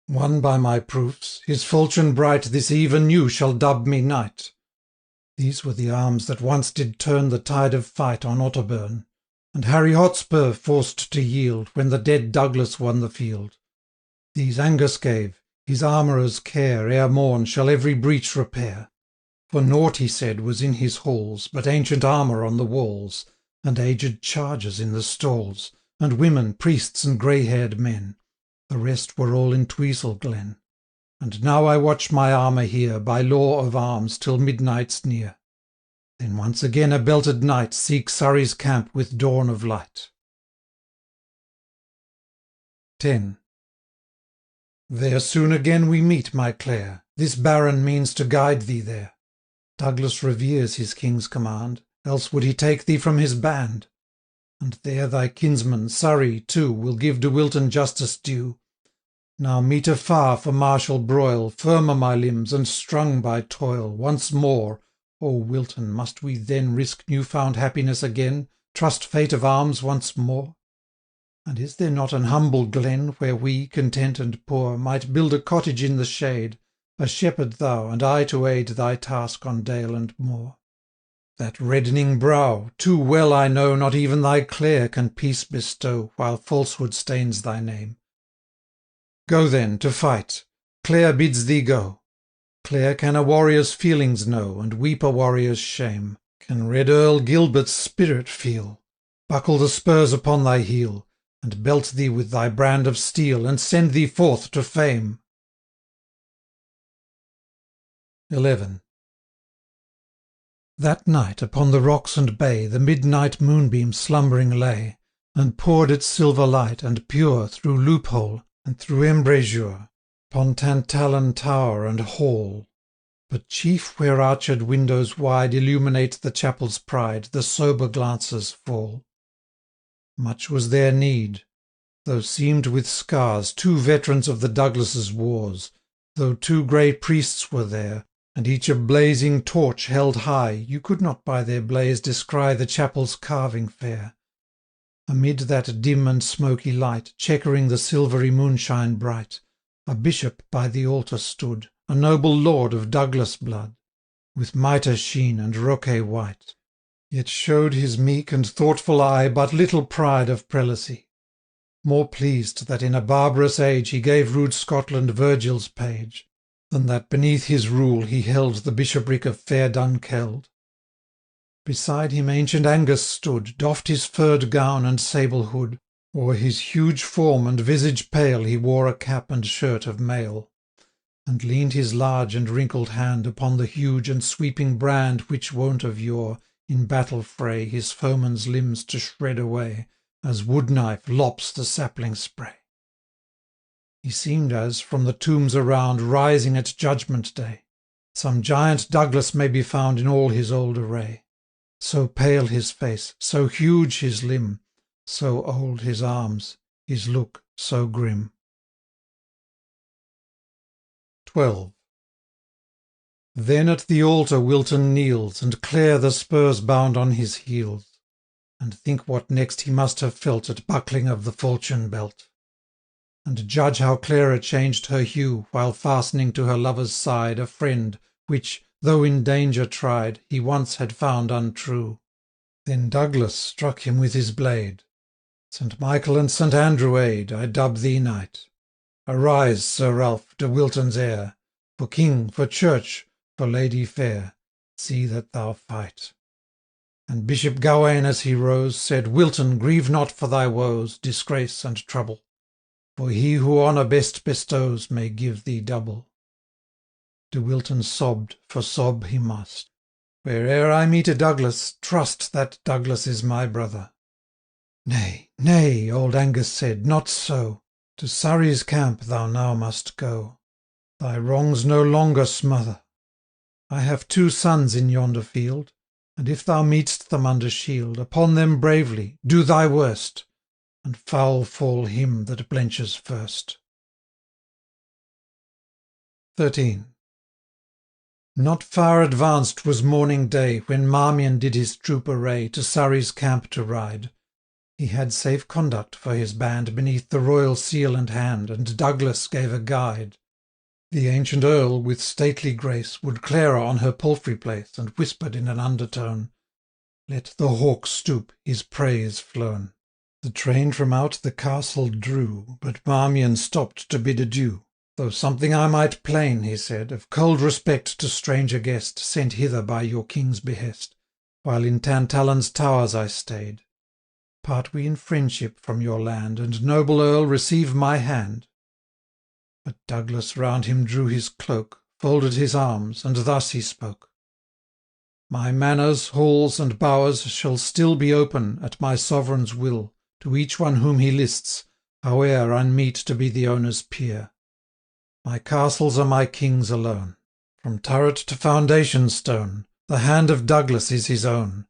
Won by my proofs, his falchion bright this eve anew shall dub me knight. These were the arms that once did turn the tide of fight on Otterburn, and Harry Hotspur forced to yield when the dead Douglas won the field. These Angus gave, his armourer's care ere morn shall every breach repair. For nought, he said, was in his halls but ancient armour on the walls, and aged chargers in the stalls, and women, priests, and grey-haired men. The rest were all in Tweesel glen. And now I watch my armour here, by law of arms, till midnight's near. Then once again a belted knight seek Surrey's camp with dawn of light. 10. There soon again we meet, my Clare. This Baron means to guide thee there. Douglas reveres his king's command, else would he take thee from his band. And there thy kinsman, Surrey, too, will give De Wilton justice due. Now meet afar for martial broil, firm are my limbs, and strung by toil, once more. O Wilton, must we then risk new-found happiness again, trust fate of arms once more? And is there not an humble glen, where we, content and poor, might build a cottage in the shade, a shepherd thou, and I to aid thy task on dale and moor? That reddening brow, too well I know, not even thy Clare can peace bestow, while falsehood stains thy name. Go then, to fight. Clare bids thee go. Clare can a warrior's feelings know, and weep a warrior's shame. Can Red Earl Gilbert's spirit feel. Buckle the spurs upon thy heel, and belt thee with thy brand of steel, and send thee forth to fame. 11. That night upon the rocks and bay the midnight moonbeam slumbering lay, and poured its silver light and pure through loophole and through embrasure, upon Tantallon tower and hall. But chief where arched windows wide illuminate the chapel's pride, the sober glances fall. Much was their need, though seamed with scars, 2 veterans of the Douglas' wars, though 2 grey priests were there, and each a blazing torch held high, you could not by their blaze descry the chapel's carving fair. Amid that dim and smoky light, chequering the silvery moonshine bright, a bishop by the altar stood, a noble lord of Douglas blood, with mitre sheen and roquet white, yet showed his meek and thoughtful eye but little pride of prelacy, more pleased that in a barbarous age he gave rude Scotland Virgil's page, than that beneath his rule he held the bishopric of fair Dunkeld. Beside him ancient Angus stood, doffed his furred gown and sable hood, o'er his huge form and visage pale he wore a cap and shirt of mail, and leaned his large and wrinkled hand upon the huge and sweeping brand which wont of yore in battle fray his foeman's limbs to shred away, as wood-knife lops the sapling spray. He seemed as, from the tombs around, rising at Judgment Day, some giant Douglas may be found in all his old array. So pale his face, so huge his limb, so old his arms, his look so grim. 12. Then at the altar Wilton kneels, and Clare the spurs bound on his heels, and think what next he must have felt at buckling of the falchion belt. And judge how Clara changed her hue, while fastening to her lover's side a friend, which, though in danger tried, he once had found untrue. Then Douglas struck him with his blade. St. Michael and St. Andrew aid, I dub thee knight. Arise, Sir Ralph, de Wilton's heir, for king, for church, for lady fair, see that thou fight. And Bishop Gawain as he rose, said, Wilton, grieve not for thy woes, disgrace, and trouble, for he who honour best bestows may give thee double. De Wilton sobbed, for sob he must. Where'er I meet a Douglas, trust that Douglas is my brother. Nay, nay, old Angus said, not so. To Surrey's camp thou now must go. Thy wrongs no longer smother. I have 2 sons in yonder field, and if thou meet'st them under shield, upon them bravely, do thy worst, and foul fall him that blenches first. 13. Not far advanced was morning day, when Marmion did his troop array, to Surrey's camp to ride. He had safe conduct for his band beneath the royal seal and hand, and Douglas gave a guide. The ancient Earl, with stately grace, Would Clara on her palfrey place, And whispered in an undertone, Let the hawk stoop, his prey is flown. The train from out the castle drew, But Marmion stopped to bid adieu. Though something I might plain, he said, Of cold respect to stranger guest, Sent hither by your king's behest, While in Tantallon's towers I stayed. Part we in friendship from your land, And, noble Earl, receive my hand. But Douglas round him drew his cloak, Folded his arms, and thus he spoke. My manors, halls, and bowers shall still Be open, at my sovereign's will, To each one whom he lists, howe'er Unmeet to be the owner's peer. My castles are my king's alone. From turret to foundation stone, The hand of Douglas is his own,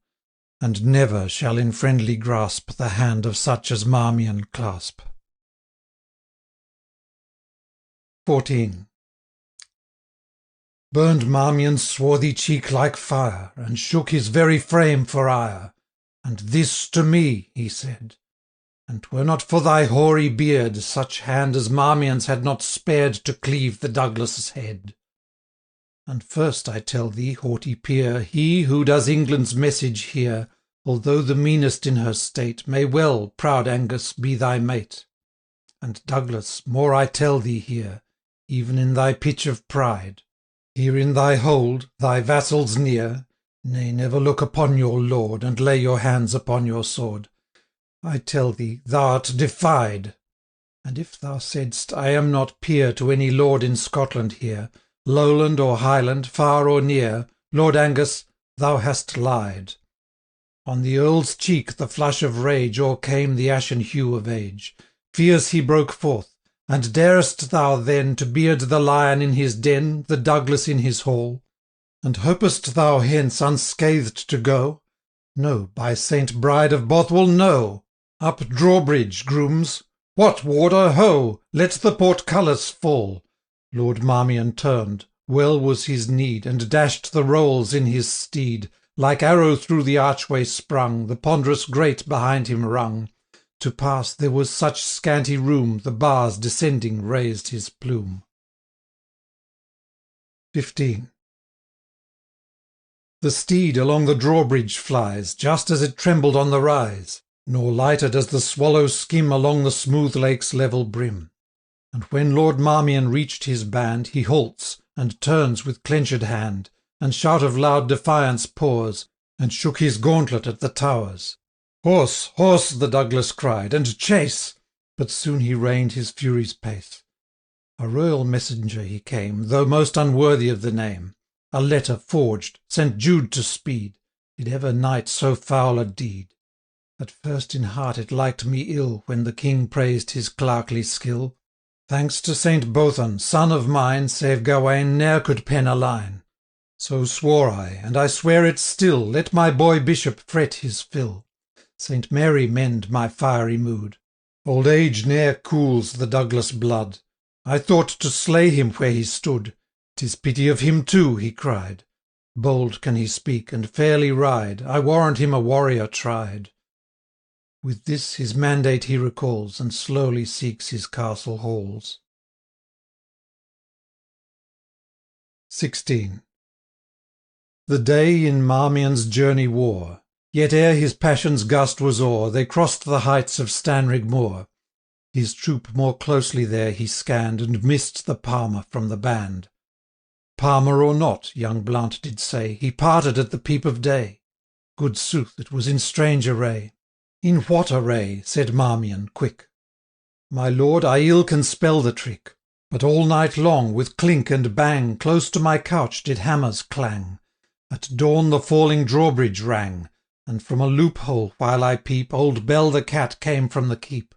And never shall in friendly grasp The hand of such as Marmion clasp. 14. Burned Marmion's swarthy cheek like fire, And shook his very frame for ire. And this to me, he said, And 'twere not for thy hoary beard, Such hand as Marmion's had not spared To cleave the Douglas' head. And first I tell thee, haughty peer, He who does England's message hear, Although the meanest in her state, May well, proud Angus, be thy mate. And Douglas, more I tell thee here, Even in thy pitch of pride, Here in thy hold, thy vassals near, Nay, never look upon your lord, And lay your hands upon your sword. I tell thee, thou'rt defied. And if thou saidst, I am not peer To any lord in Scotland here, Lowland or Highland, far or near, Lord Angus, thou hast lied. On the Earl's cheek the flush of rage O'ercame the ashen hue of age. Fierce he broke forth, and darest thou then To beard the lion in his den, The Douglas in his hall? And hopest thou hence unscathed to go? No, by Saint Bride of Bothwell, no! Up drawbridge, grooms! What, warder, ho! Let the portcullis fall! Lord Marmion turned, well was his need, And dashed the rolls in his steed, Like arrow through the archway sprung, The ponderous grate behind him rung. To pass there was such scanty room, The bars descending raised his plume. 15. The steed along the drawbridge flies, Just as it trembled on the rise, Nor lighter does the swallow skim Along the smooth lake's level brim. And when Lord Marmion reached his band, He halts, and turns with clenched hand, And shout of loud defiance pours, And shook his gauntlet at the towers. Horse, horse, the Douglas cried, and chase! But soon he reined his fury's pace. A royal messenger he came, Though most unworthy of the name. A letter forged, sent Jude to speed. Did ever knight so foul a deed? At first in heart it liked me ill, When the king praised his clerkly skill. Thanks to Saint Bothon, son of mine, Save Gawain ne'er could pen a line. So swore I, and I swear it still, Let my boy bishop fret his fill. Saint Mary mend my fiery mood. Old age ne'er cools the Douglas blood. I thought to slay him where he stood. 'Tis pity of him too, he cried. Bold can he speak, and fairly ride. I warrant him a warrior tried. With this his mandate he recalls, And slowly seeks his castle halls. 16. The day in Marmion's journey wore. Yet ere his passion's gust was o'er, They crossed the heights of Stanrig Moor. His troop more closely there he scanned, And missed the Palmer from the band. Palmer or not, young Blount did say, He parted at the peep of day. Good sooth, it was in strange array. In what array? said Marmion, quick. My lord, I ill can spell the trick. But all night long, with clink and bang, Close to my couch did hammers clang. At dawn the falling drawbridge rang, And from a loophole, while I peep, Old Bell the cat came from the keep,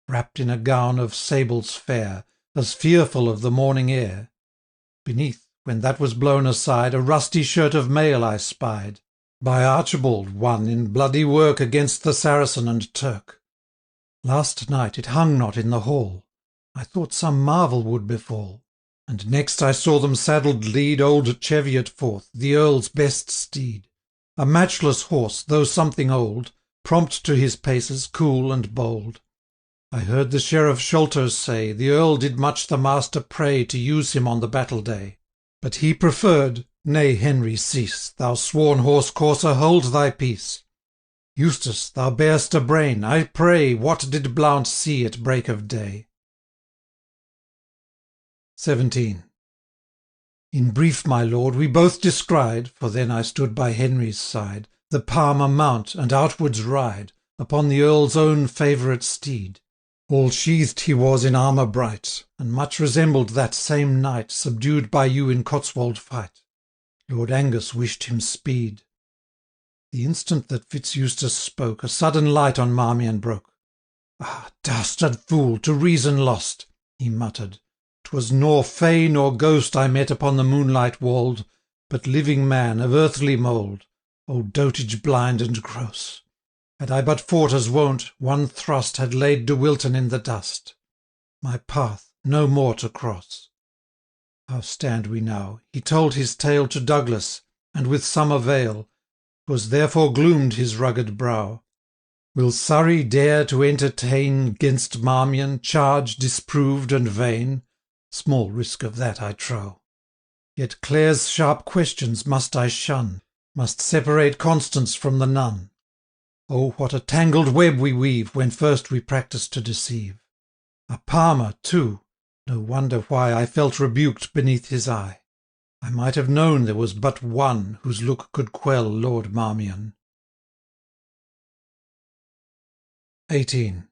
Wrapped in a gown of sables fair, As fearful of the morning air. Beneath, when that was blown aside, A rusty shirt of mail I spied, By Archibald won in bloody work Against the Saracen and Turk. Last night it hung not in the hall. I thought some marvel would befall. And next I saw them saddled lead Old Cheviot forth, the Earl's best steed. A matchless horse, though something old, Prompt to his paces, cool and bold. I heard the Sheriff Sholto say, the Earl did much the master pray to use him on the battle day. But he preferred, nay, Henry, cease, thou sworn horse courser, hold thy peace. Eustace, thou bear'st a brain, I pray, what did Blount see at break of day? 17. In brief, my lord, we both descried, for then I stood by Henry's side, the Palmer mount and outwards ride, upon the Earl's own favourite steed. All sheathed he was in armour bright, and much resembled that same knight subdued by you in Cotswold fight. Lord Angus wished him speed. The instant that Fitz Eustace spoke, a sudden light on Marmion broke. Ah, dastard fool, to reason lost, he muttered. 'Twas nor fay nor ghost I met upon the moonlight walled, but living man of earthly mould. O dotage blind and gross! Had I but fought as wont, one thrust had laid De Wilton in the dust. My path no more to cross. How stand we now? He told his tale to Douglas, and with some avail. 'Twas therefore gloomed his rugged brow. Will Surrey dare to entertain 'gainst Marmion charge disproved and vain? Small risk of that, I trow. Yet Clare's sharp questions must I shun, must separate Constance from the nun. Oh, what a tangled web we weave, when first we practise to deceive! A Palmer, too! No wonder why I felt rebuked beneath his eye. I might have known there was but one whose look could quell Lord Marmion. 18.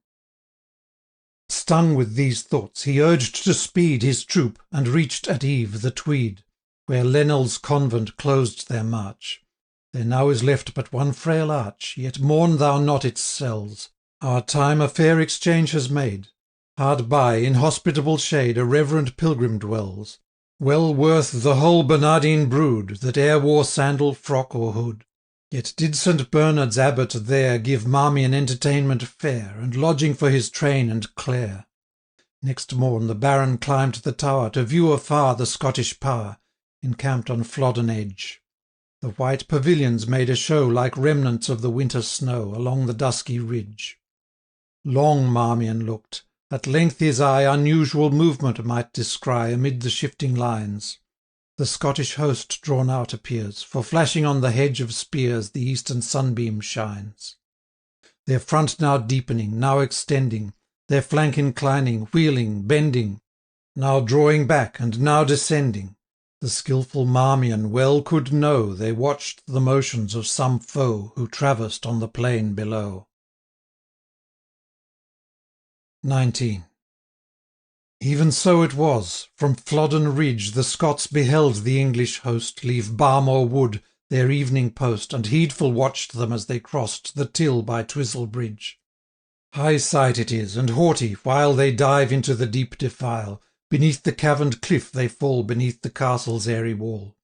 Stung with these thoughts, he urged to speed his troop, and reached at eve the Tweed, where Lennel's convent closed their march. There now is left but one frail arch, yet mourn thou not its cells. Our time a fair exchange has made. Hard by, in hospitable shade, a reverend pilgrim dwells, well worth the whole Bernardine brood, that e'er wore sandal, frock, or hood. Yet did St. Bernard's abbot there give Marmion entertainment fair, and lodging for his train and Clare. Next morn the Baron climbed the tower, to view afar the Scottish power, encamped on Flodden edge. The white pavilions made a show like remnants of the winter snow along the dusky ridge. Long Marmion looked. At length his eye unusual movement might descry amid the shifting lines. The Scottish host drawn out appears, for flashing on the hedge of spears the eastern sunbeam shines. Their front now deepening, now extending, their flank inclining, wheeling, bending, now drawing back and now descending. The skilful Marmion well could know they watched the motions of some foe who traversed on the plain below. 19. Even so it was. From Flodden ridge the Scots beheld the English host leave Barmore wood, their evening post, and heedful watched them as they crossed the Till by Twisel bridge. High sight it is, and haughty, while they dive into the deep defile. Beneath the caverned cliff they fall beneath the castle's airy wall.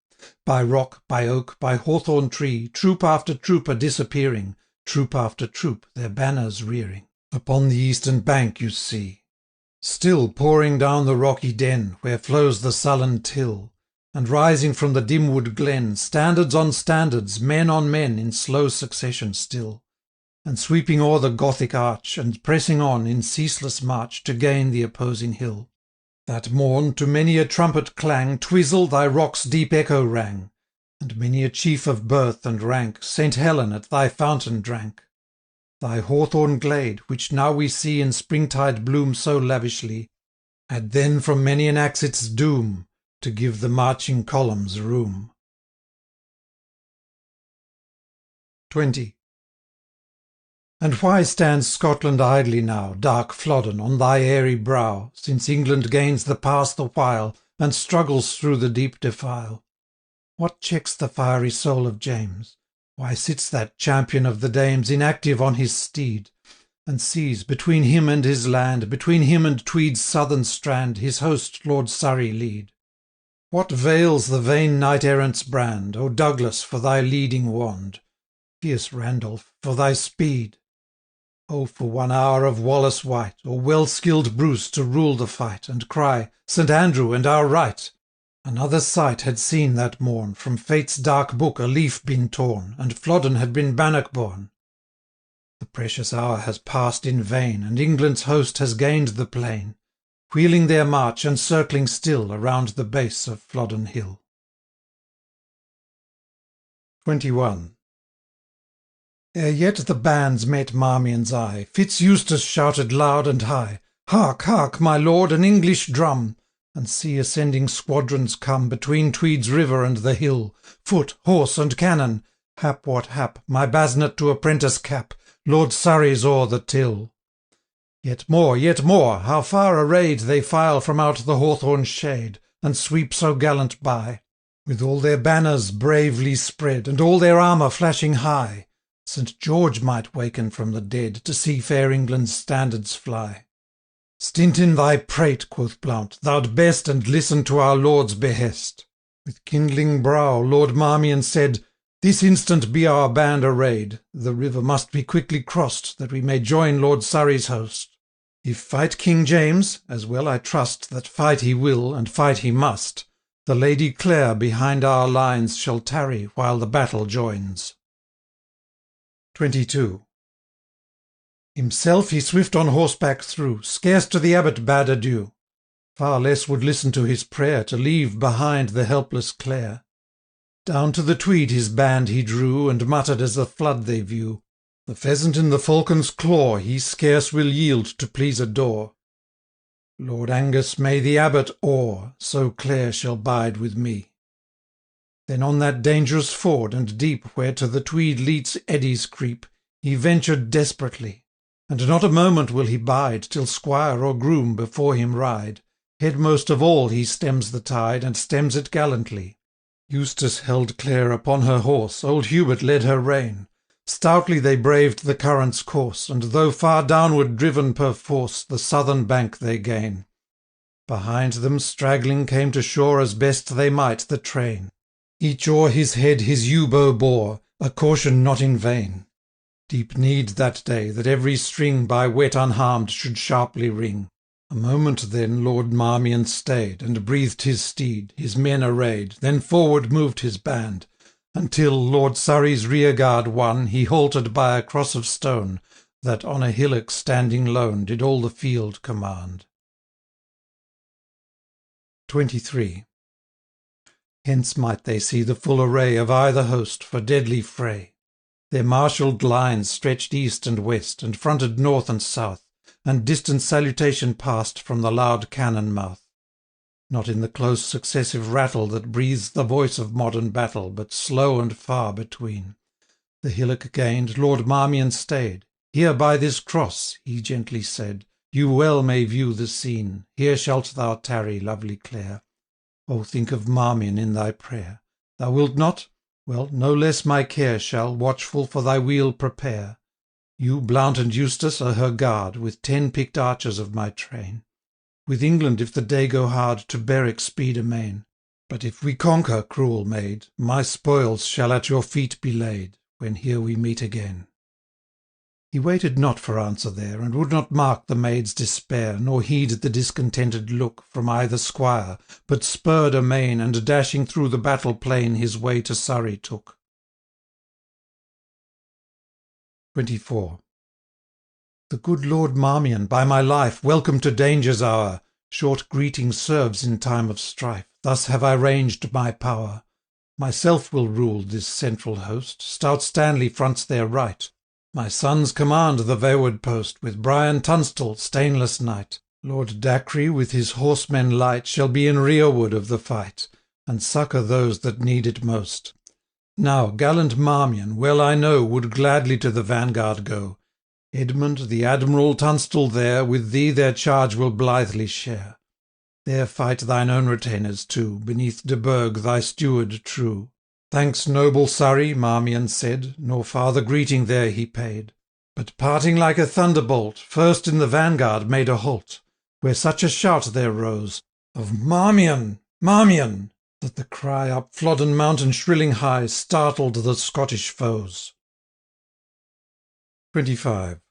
By rock, by oak, by hawthorn tree, troop after troop are disappearing, troop after troop their banners rearing. Upon the eastern bank you see, still pouring down the rocky den, where flows the sullen Till, and rising from the dim wood glen, standards on standards, men on men, in slow succession still, and sweeping o'er the Gothic arch, and pressing on in ceaseless march to gain the opposing hill. That morn, to many a trumpet clang, Twisel thy rock's deep echo rang, and many a chief of birth and rank St. Helen at thy fountain drank. Thy hawthorn glade, which now we see in springtide bloom so lavishly, had then from many an axe its doom, to give the marching columns room. 20. And why stands Scotland idly now, dark Flodden, on thy airy brow, since England gains the pass the while, and struggles through the deep defile? What checks the fiery soul of James? Why sits that champion of the dames inactive on his steed, and sees, between him and his land, between him and Tweed's southern strand, his host Lord Surrey lead? What veils the vain knight-errant's brand, O Douglas, for thy leading wand? Fierce Randolph, for thy speed? O for 1 hour of Wallace White, or well-skilled Bruce to rule the fight, and cry, St. Andrew and our right! Another sight had seen that morn, from Fate's dark book a leaf been torn, and Flodden had been Bannockbourne. The precious hour has passed in vain, and England's host has gained the plain, wheeling their march and circling still around the base of Flodden Hill. 21. Ere yet the bands met Marmion's eye, Fitz-Eustace shouted loud and high, "Hark, hark, my lord, an English drum!" And see ascending squadrons come Between Tweed's river and the hill, Foot, horse, and cannon. Hap what hap, my basnet to apprentice cap, Lord Surrey's o'er the Till. Yet more, how far arrayed They file from out the hawthorn's shade, And sweep so gallant by, with all their banners bravely spread, And all their armour flashing high. St. George might waken from the dead, To see fair England's standards fly. "Stint in thy prate," quoth Blount, "thou'd best, And listen to our Lord's behest." With kindling brow Lord Marmion said, "This instant be our band arrayed. The river must be quickly crossed, That we may join Lord Surrey's host. If fight King James, as well I trust That fight he will, and fight he must, The Lady Clare behind our lines Shall tarry while the battle joins." 22. Himself he swift on horseback threw, Scarce to the abbot bade adieu, Far less would listen to his prayer To leave behind the helpless Clare. Down to the Tweed his band he drew, And muttered as the flood they view, "The pheasant in the falcon's claw He scarce will yield to please a daw. Lord Angus may the abbot awe, So Clare shall bide with me." Then on that dangerous ford and deep, Where to the Tweed Leat's eddies creep, He ventured desperately, and not a moment will he bide Till squire or groom before him ride. Headmost of all he stems the tide, And stems it gallantly. Eustace held Clare upon her horse, Old Hubert led her rein. Stoutly they braved the current's course, And though far downward driven perforce, The southern bank they gain. Behind them straggling came to shore As best they might the train. Each o'er his head his yew-bow bore, A caution not in vain. Deep need that day that every string By wet unharmed should sharply ring. A moment then Lord Marmion stayed, And breathed his steed, his men arrayed, Then forward moved his band, until Lord Surrey's rearguard won, He halted by a cross of stone, That on a hillock standing lone Did all the field command. 23. Hence might they see the full array Of either host for deadly fray. Their marshalled lines stretched east and west, And fronted north and south, And distant salutation passed From the loud cannon mouth. Not in the close successive rattle That breathes the voice of modern battle, But slow and far between. The hillock gained, Lord Marmion stayed. "Here by this cross," he gently said, "you well may view the scene. Here shalt thou tarry, lovely Clare. O think of Marmion in thy prayer. Thou wilt not? Well, no less my care Shall, watchful, for thy weal prepare. You, Blount and Eustace, are her guard, With 10 picked archers of my train. With England, if the day go hard, To Berwick speed amain. But if we conquer, cruel maid, My spoils shall at your feet be laid, When here we meet again." He waited not for answer there, And would not mark the maid's despair, Nor heed the discontented look From either squire, but spurred amain, And dashing through the battle plain His way to Surrey took. 24. "The good Lord Marmion, by my life, Welcome to danger's hour! Short greeting serves in time of strife. Thus have I ranged my power. Myself will rule this central host, Stout Stanley fronts their right. My sons command the vaward post, With Brian Tunstall, stainless knight. Lord Dacre, with his horsemen light, Shall be in rearward of the fight, And succour those that need it most. Now, gallant Marmion, well I know, Would gladly to the vanguard go. Edmund, the Admiral Tunstall there, With thee their charge will blithely share. There fight thine own retainers too, Beneath de Burgh, thy steward true. Thanks, noble Surrey, Marmion said, Nor farther greeting there he paid. But parting like a thunderbolt, First in the vanguard made a halt, Where such a shout there rose, Of Marmion! Marmion! That the cry up Flodden mountain shrilling high Startled the Scottish foes. 25.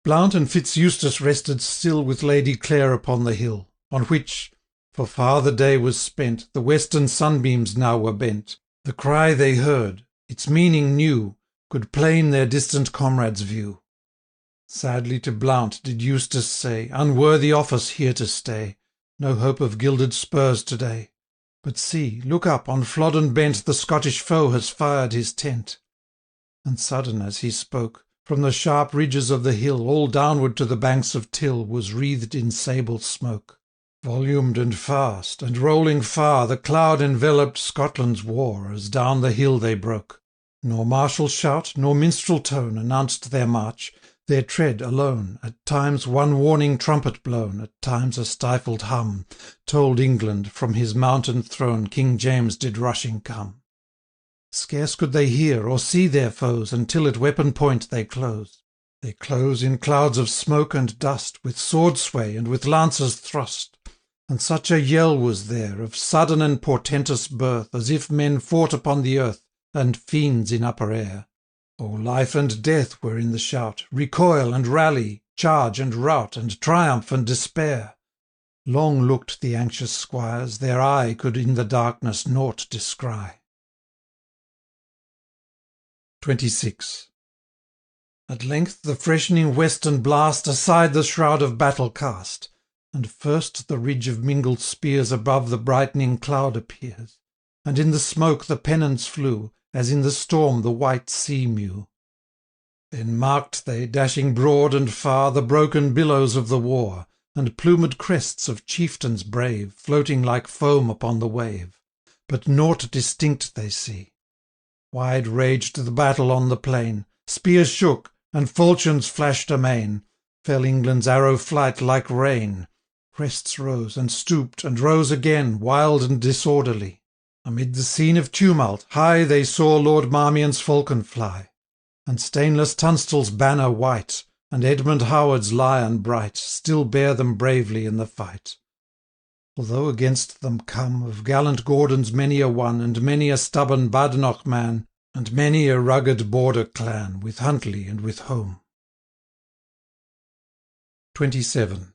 Blount and Fitz-Eustace rested still With Lady Clare upon the hill, On which, for far the day was spent, The western sunbeams now were bent. The cry they heard, its meaning knew, could plain their distant comrades view. Sadly to Blount did Eustace say, unworthy office here to stay, no hope of gilded spurs to-day. But see, look up, on Flodden bent the Scottish foe has fired his tent. And sudden as he spoke, from the sharp ridges of the hill, all downward to the banks of Till, was wreathed in sable smoke. Volumed and fast, and rolling far, the cloud enveloped Scotland's war, as down the hill they broke. Nor martial shout, nor minstrel tone announced their march, their tread alone, at times one warning trumpet blown, at times a stifled hum, told England from his mountain throne King James did rushing come. Scarce could they hear or see their foes, until at weapon point they close. They close in clouds of smoke and dust, with sword sway and with lances thrust. And such a yell was there, of sudden and portentous birth, as if men fought upon the earth, and fiends in upper air. O life and death were in the shout, recoil and rally, charge and rout, and triumph and despair. Long looked the anxious squires, their eye could in the darkness naught descry. 26. At length the freshening western blast aside the shroud of battle cast, and first the ridge of mingled spears above the brightening cloud appears, and in the smoke the pennons flew, as in the storm the white sea-mew. Then marked they, dashing broad and far, the broken billows of the war, and plumed crests of chieftains brave, floating like foam upon the wave. But naught distinct they see. Wide raged the battle on the plain, spears shook, and falchions flashed amain, fell England's arrow flight like rain. Crests rose, and stooped, and rose again, wild and disorderly. Amid the scene of tumult, high they saw Lord Marmion's falcon fly, and stainless Tunstall's banner white, and Edmund Howard's lion bright, still bear them bravely in the fight. Although against them come of gallant Gordons many a one, and many a stubborn Badenoch man, and many a rugged border clan, with Huntly and with Home. 27.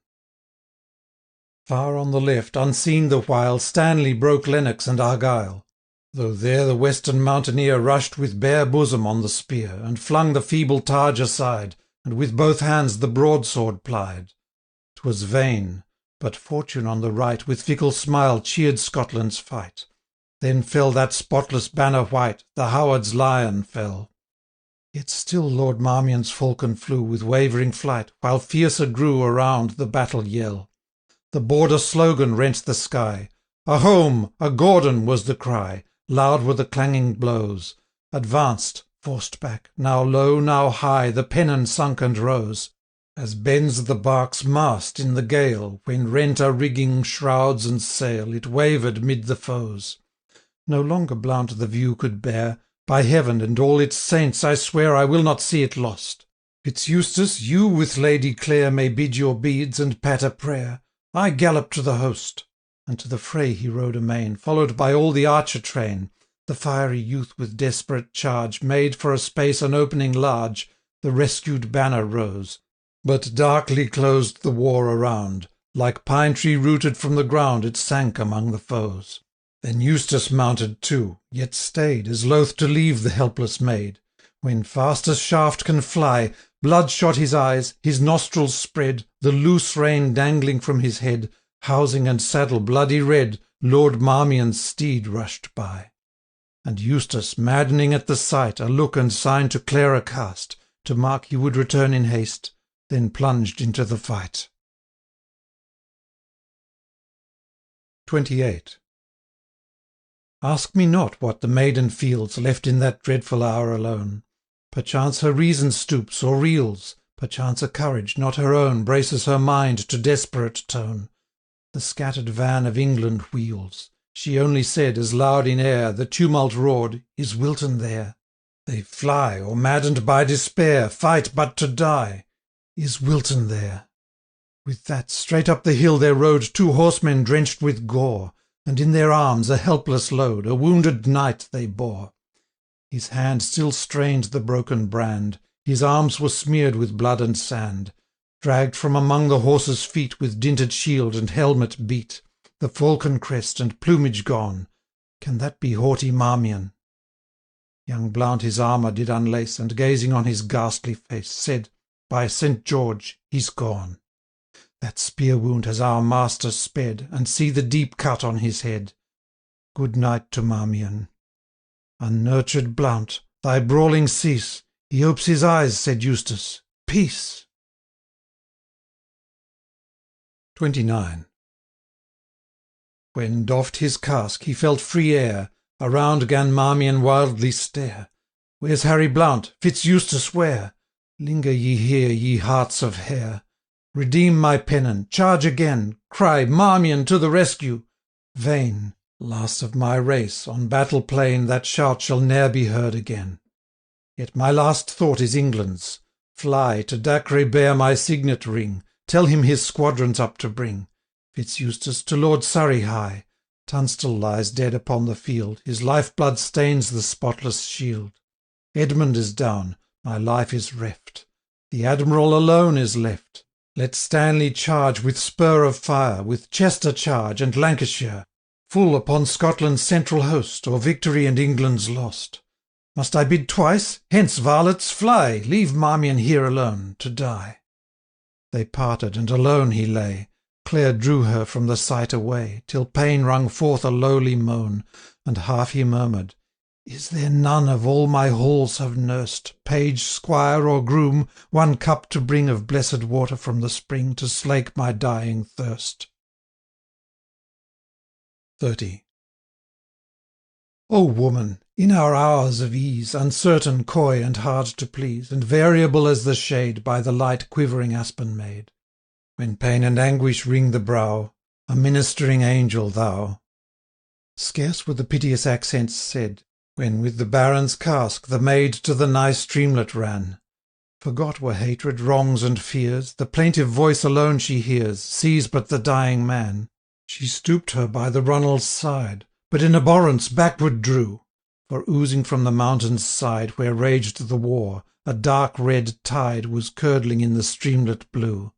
Far on the left, unseen the while, Stanley broke Lennox and Argyle, though there the western mountaineer rushed with bare bosom on the spear, and flung the feeble targe aside, and with both hands the broadsword plied. 'Twas vain, but fortune on the right with fickle smile cheered Scotland's fight. Then fell that spotless banner white, the Howard's lion fell. Yet still Lord Marmion's falcon flew with wavering flight, while fiercer grew around the battle yell. The border slogan rent the sky. "A home, a Gordon!" was the cry. Loud were the clanging blows. Advanced, forced back, now low, now high, the pennon sunk and rose, as bends the bark's mast in the gale, when rent are rigging, shrouds, and sail, it wavered mid the foes. No longer Blount the view could bear. By heaven and all its saints, I swear I will not see it lost. Fitz-Eustace, you with Lady Clare may bid your beads and patter prayer. I gallop to the host. And to the fray he rode amain, followed by all the archer train. The fiery youth with desperate charge made for a space an opening large. The rescued banner rose, but darkly closed the war around. Like pine tree rooted from the ground, it sank among the foes. Then Eustace mounted too, yet stayed, as loath to leave the helpless maid, when, fast as shaft can fly, blood shot his eyes, his nostrils spread, the loose rein dangling from his head, housing and saddle bloody red, Lord Marmion's steed rushed by. And Eustace, maddening at the sight, a look and sign to Clara cast, to mark he would return in haste, then plunged into the fight. 28. Ask me not what the maiden feels, left in that dreadful hour alone. Perchance her reason stoops or reels, perchance a courage not her own braces her mind to desperate tone. The scattered van of England wheels. She only said, as loud in air the tumult roared, "Is Wilton there?" They fly, or maddened by despair, fight but to die. Is Wilton there? With that, straight up the hill there rode 2 horsemen drenched with gore, and in their arms a helpless load, a wounded knight they bore. His hand still strained the broken brand, his arms were smeared with blood and sand. Dragged from among the horse's feet with dinted shield and helmet beat, the falcon crest and plumage gone. Can that be haughty Marmion? Young Blount his armour did unlace, and gazing on his ghastly face, said, By St. George, he's gone. That spear wound has our master sped, and see the deep cut on his head. Good night to Marmion. Unnurtured Blount, thy brawling cease. He opes his eyes, said Eustace. Peace. 29. When doffed his casque he felt free air. Around 'gan Marmion wildly stare. Where's Harry Blount? Fitz Eustace where? Linger ye here, ye hearts of hair. Redeem my pennon, charge again, cry Marmion to the rescue. Vain, last of my race, on battle plain that shout shall ne'er be heard again. Yet my last thought is England's. Fly, to Dacre bear my signet ring, tell him his squadrons up to bring. Fitz Eustace to Lord Surrey hie. Tunstall lies dead upon the field, his life-blood stains the spotless shield. Edmund is down, my life is reft. The Admiral alone is left. Let Stanley charge with spur of fire, with Chester charge, and Lancashire, full upon Scotland's central host, or victory and England's lost. Must I bid twice? Hence, varlets, fly, leave Marmion here alone, to die. They parted, and alone he lay. Clare drew her from the sight away, till pain wrung forth a lowly moan, and half he murmured, Is there none of all my halls have nursed, page, squire, or groom, one cup to bring of blessed water from the spring, to slake my dying thirst? 30. O woman, in our hours of ease, uncertain, coy, and hard to please, and variable as the shade by the light quivering aspen made, when pain and anguish wring the brow, a ministering angel thou. Scarce were the piteous accents said, when with the Baron's casque the maid to the nigh streamlet ran. Forgot were hatred, wrongs, and fears, the plaintive voice alone she hears, sees but the dying man. She stooped her by the runnel's side, but in abhorrence backward drew, for oozing from the mountain's side where raged the war, a dark red tide was curdling in the streamlet blue.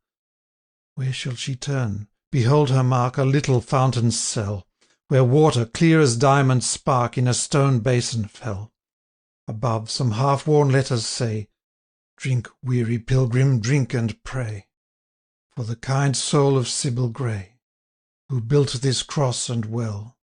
Where shall she turn? Behold her mark a little fountain's cell, where water clear as diamond spark in a stone basin fell. Above, some half-worn letters say, Drink, weary pilgrim, drink and pray, for the kind soul of Sybil Grey, who built this cross and well.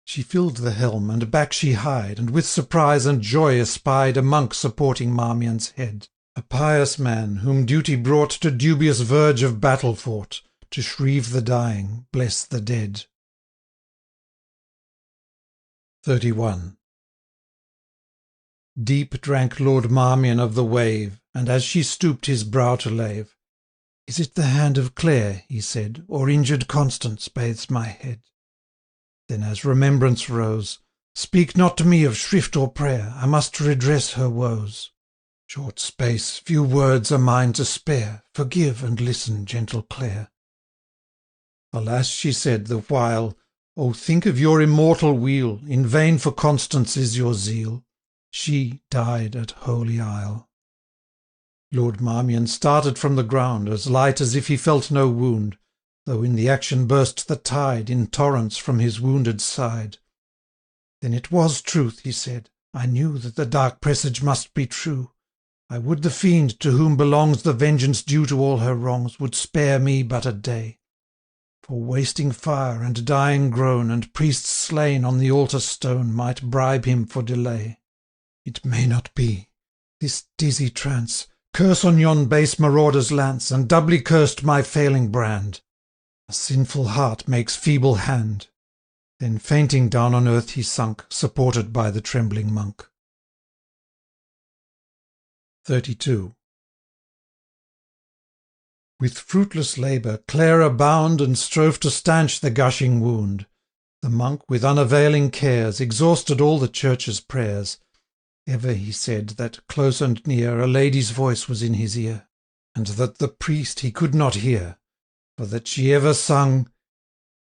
She filled the helm, and back she hied, and with surprise and joy espied a monk supporting Marmion's head, a pious man, whom duty brought to dubious verge of battle fought, to shrieve the dying, bless the dead. 31. Deep drank Lord Marmion of the wave, and as she stooped his brow to lave, Is it the hand of Clare, he said, or injured Constance bathes my head? Then as remembrance rose, Speak not to me of shrift or prayer, I must redress her woes. Short space, few words are mine to spare, forgive and listen, gentle Clare. Alas, she said the while, O think of your immortal weal, in vain for Constance is your zeal. She died at Holy Isle. Lord Marmion started from the ground, as light as if he felt no wound, though in the action burst the tide in torrents from his wounded side. Then it was truth, he said, I knew that the dark presage must be true. I would the fiend, to whom belongs the vengeance due to all her wrongs, would spare me but a day. For wasting fire and dying groan, and priests slain on the altar stone, might bribe him for delay. It may not be. This dizzy trance, curse on yon base marauder's lance, and doubly cursed my failing brand. A sinful heart makes feeble hand. Then fainting down on earth he sunk, supported by the trembling monk. 32. With fruitless labour Clara bound and strove to stanch the gushing wound. The monk with unavailing cares exhausted all the church's prayers. Ever he said that close and near a lady's voice was in his ear, and that the priest he could not hear, for that she ever sung,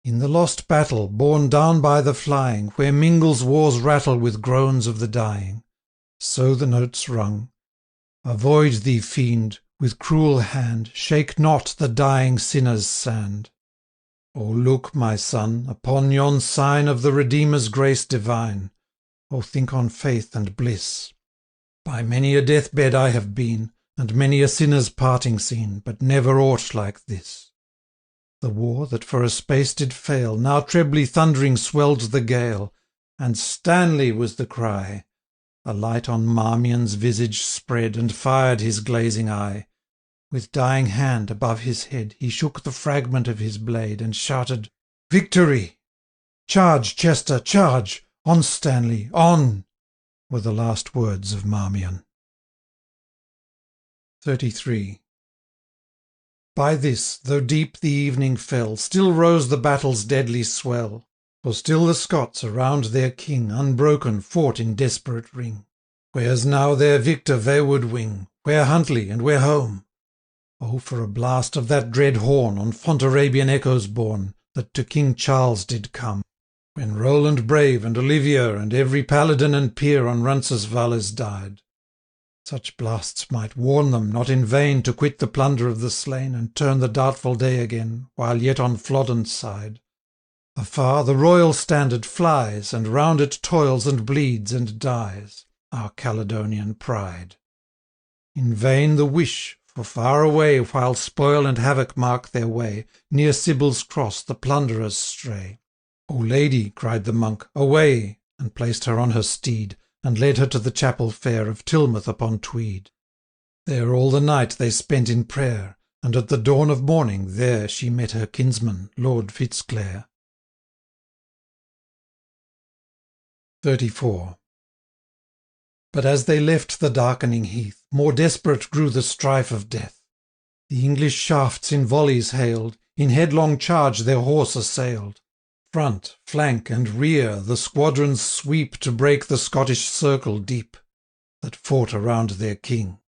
In the lost battle, borne down by the flying, where mingles war's rattle with groans of the dying. So the notes rung, Avoid thee, fiend, with cruel hand, shake not the dying sinner's sand. O look, my son, upon yon sign of the Redeemer's grace divine. O think on faith and bliss. By many a deathbed I have been, and many a sinner's parting seen, but never aught like this. The war that for a space did fail, now trebly thundering swelled the gale, and Stanley was the cry. A light on Marmion's visage spread, and fired his glazing eye. With dying hand above his head he shook the fragment of his blade, and shouted, "Victory! Charge, Chester, charge! On, Stanley, on!" were the last words of Marmion. 33. By this, though deep the evening fell, still rose the battle's deadly swell, for still the Scots around their king unbroken fought in desperate ring. Where's now their victor wayward wing? Where Huntly, and where home? Oh, for a blast of that dread horn, on Fontarabian echoes borne, that to King Charles did come, when Roland brave, and Olivier, and every paladin and peer on Roncesvalles died. Such blasts might warn them, not in vain, to quit the plunder of the slain, and turn the doubtful day again, while yet on Flodden's side. Afar the royal standard flies, and round it toils and bleeds and dies, our Caledonian pride. In vain the wish, for far away, while spoil and havoc mark their way, near Sybil's cross the plunderers stray. "O lady," cried the monk, "away!" and placed her on her steed, and led her to the chapel fair of Tilmouth upon Tweed. There all the night they spent in prayer, and at the dawn of morning there she met her kinsman, Lord Fitzclare. 34. But as they left the darkening heath, more desperate grew the strife of death. The English shafts in volleys hailed, in headlong charge their horse assailed. Front, flank, and rear the squadrons sweep to break the Scottish circle deep, that fought around their king.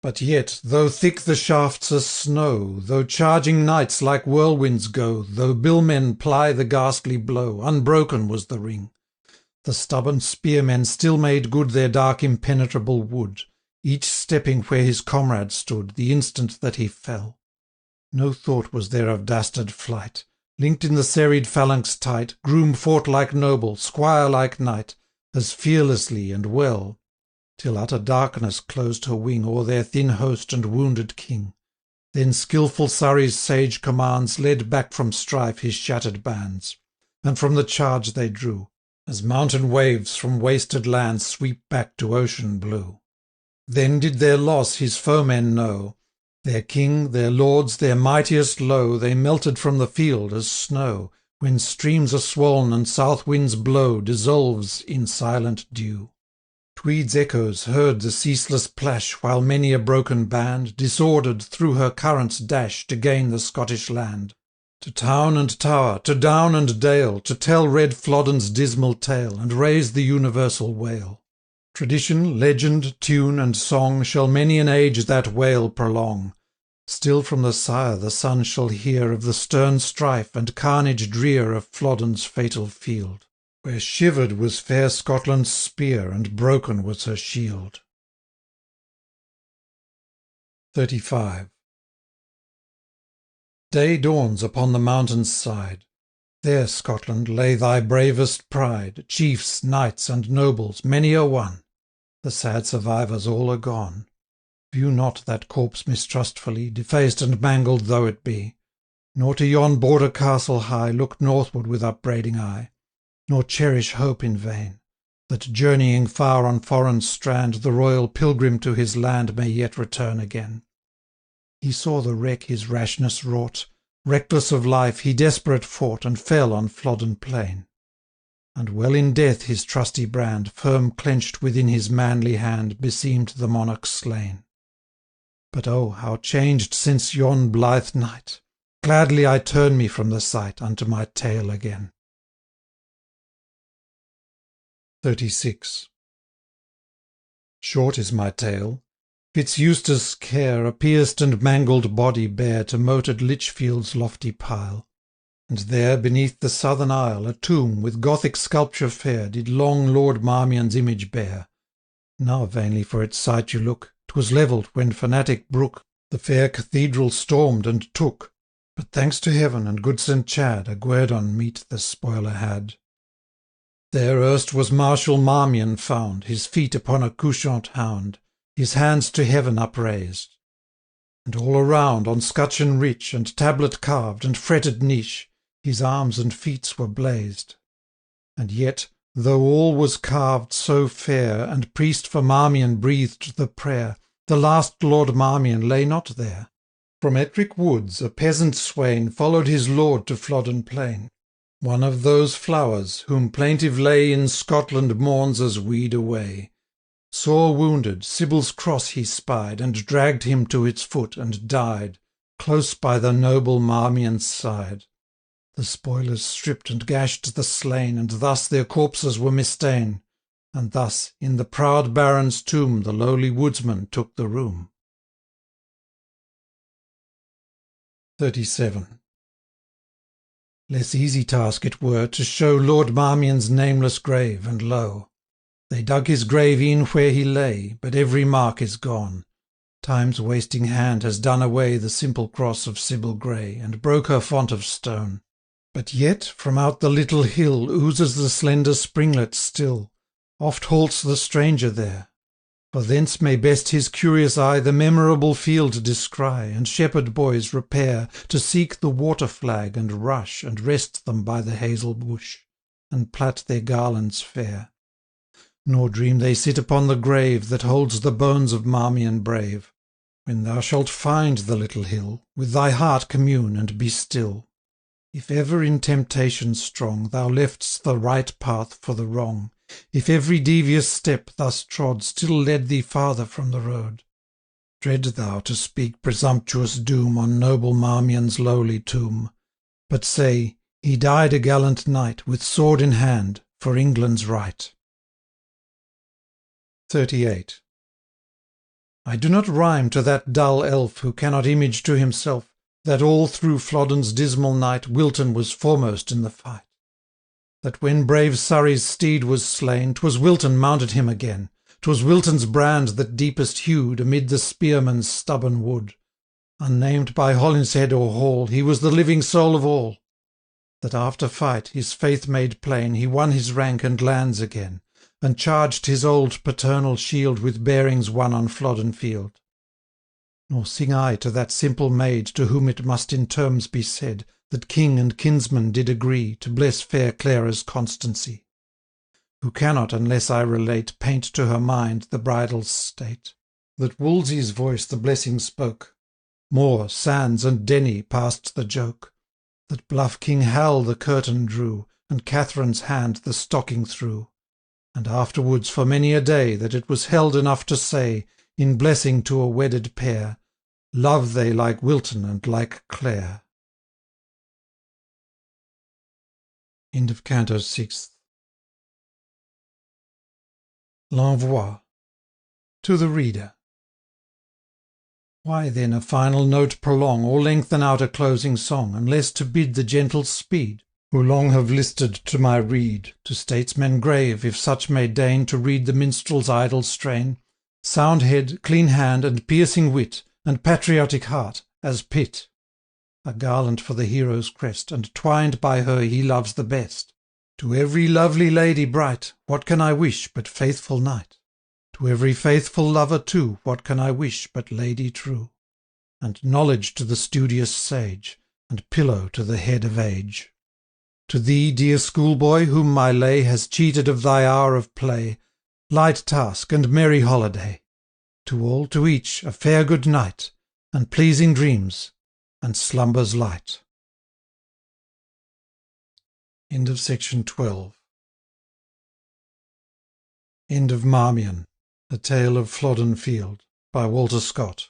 But yet, though thick the shafts as snow, though charging knights like whirlwinds go, though billmen ply the ghastly blow, unbroken was the ring. The stubborn spearmen still made good their dark impenetrable wood, each stepping where his comrade stood, the instant that he fell. No thought was there of dastard flight. Linked in the serried phalanx tight, groom fought like noble, squire like knight, as fearlessly and well, till utter darkness closed her wing o'er their thin host and wounded king. Then skilful Surrey's sage commands led back from strife his shattered bands, and from the charge they drew, as mountain waves from wasted lands sweep back to ocean blue. Then did their loss his foemen know, their king, their lords, their mightiest low, they melted from the field as snow, when streams are swoln and south winds blow, dissolves in silent dew. Tweed's echoes heard the ceaseless plash, while many a broken band, disordered, through her currents dash to gain the Scottish land. To town and tower, to down and dale, to tell red Flodden's dismal tale, and raise the universal wail. Tradition, legend, tune, and song shall many an age that wail prolong. Still from the sire the son shall hear of the stern strife and carnage drear of Flodden's fatal field, where shivered was fair Scotland's spear, and broken was her shield. 35. Day dawns upon the mountain's side. There, Scotland, lay thy bravest pride, chiefs, knights, and nobles, many a one. The sad survivors all are gone. View not that corpse mistrustfully, defaced and mangled though it be. Nor to yon border castle high look northward with upbraiding eye, nor cherish hope in vain, that journeying far on foreign strand the royal pilgrim to his land may yet return again. He saw the wreck his rashness wrought, reckless of life he desperate fought, and fell on Flodden plain. And well in death his trusty brand, firm clenched within his manly hand, beseemed the monarch slain. But oh, how changed since yon blithe night! Gladly I turn me from the sight, unto my tale again. 36. Short is my tale. Fitz-Eustace' care a pierced and mangled body bare to moated Lichfield's lofty pile. And there, beneath the southern aisle, a tomb, with Gothic sculpture fair, did long Lord Marmion's image bear. Now vainly for its site you look, 'twas levelled when fanatic Brooke the fair cathedral stormed and took. But thanks to heaven and good St. Chad, a guerdon meet the spoiler had. There erst was Marshal Marmion found, his feet upon a couchant hound, his hands to heaven upraised. And all around, on scutcheon rich, and tablet carved, and fretted niche, his arms and feats were blazed. And yet, though all was carved so fair, and priest for Marmion breathed the prayer, the last Lord Marmion lay not there. From Ettrick woods a peasant swain followed his lord to Flodden plain, one of those flowers whom plaintive lay in Scotland mourns as weed away. Sore wounded, Sybil's cross he spied, and dragged him to its foot, and died, close by the noble Marmion's side. The spoilers stripped and gashed the slain, and thus their corpses were mista'en, and thus in the proud baron's tomb the lowly woodsman took the room. 37. Less easy task it were to show Lord Marmion's nameless grave, and lo! They dug his grave e'en where he lay, but every mark is gone. Time's wasting hand has done away the simple cross of Sybil Grey, and broke her font of stone. But yet from out the little hill oozes the slender springlet still. Oft halts the stranger there, for thence may best his curious eye the memorable field descry, and shepherd boys repair to seek the water flag and rush, and rest them by the hazel bush, and plait their garlands fair. Nor dream they sit upon the grave that holds the bones of Marmion brave. When thou shalt find the little hill, with thy heart commune and be still. If ever in temptation strong thou left'st the right path for the wrong, if every devious step thus trod still led thee farther from the road, dread thou to speak presumptuous doom on noble Marmion's lowly tomb, but say, he died a gallant knight, with sword in hand, for England's right. 38. I do not rhyme to that dull elf who cannot image to himself that all through Flodden's dismal night Wilton was foremost in the fight. That when brave Surrey's steed was slain, 'twas Wilton mounted him again. 'Twas Wilton's brand that deepest hewed amid the spearman's stubborn wood. Unnamed by Holinshead or Hall, he was the living soul of all. That after fight, his faith made plain, he won his rank and lands again, and charged his old paternal shield with bearings won on Flodden Field. Nor sing I to that simple maid, to whom it must in terms be said, that king and kinsman did agree to bless fair Clara's constancy, who cannot, unless I relate, paint to her mind the bridal's state. That Wolsey's voice the blessing spoke, More, Sands and Denny passed the joke, that bluff King Hal the curtain drew, and Catherine's hand the stocking threw, and afterwards for many a day that it was held enough to say, in blessing to a wedded pair, love they like Wilton and like Clare. End of Canto 6th. L'Envoi. To the Reader. Why then a final note prolong, or lengthen out a closing song, unless to bid the gentle speed, who long have listed to my reed, to statesmen grave, if such may deign to read the minstrel's idle strain, sound head, clean hand, and piercing wit, and patriotic heart, as Pitt, a garland for the hero's crest, and twined by her he loves the best. To every lovely lady bright, what can I wish but faithful knight? To every faithful lover too, what can I wish but lady true? And knowledge to the studious sage, and pillow to the head of age. To thee, dear schoolboy, whom my lay has cheated of thy hour of play, light task and merry holiday. To all, to each, a fair good night, and pleasing dreams, and slumbers light. End of section 12. End of Marmion, A Tale of Flodden Field, by Walter Scott.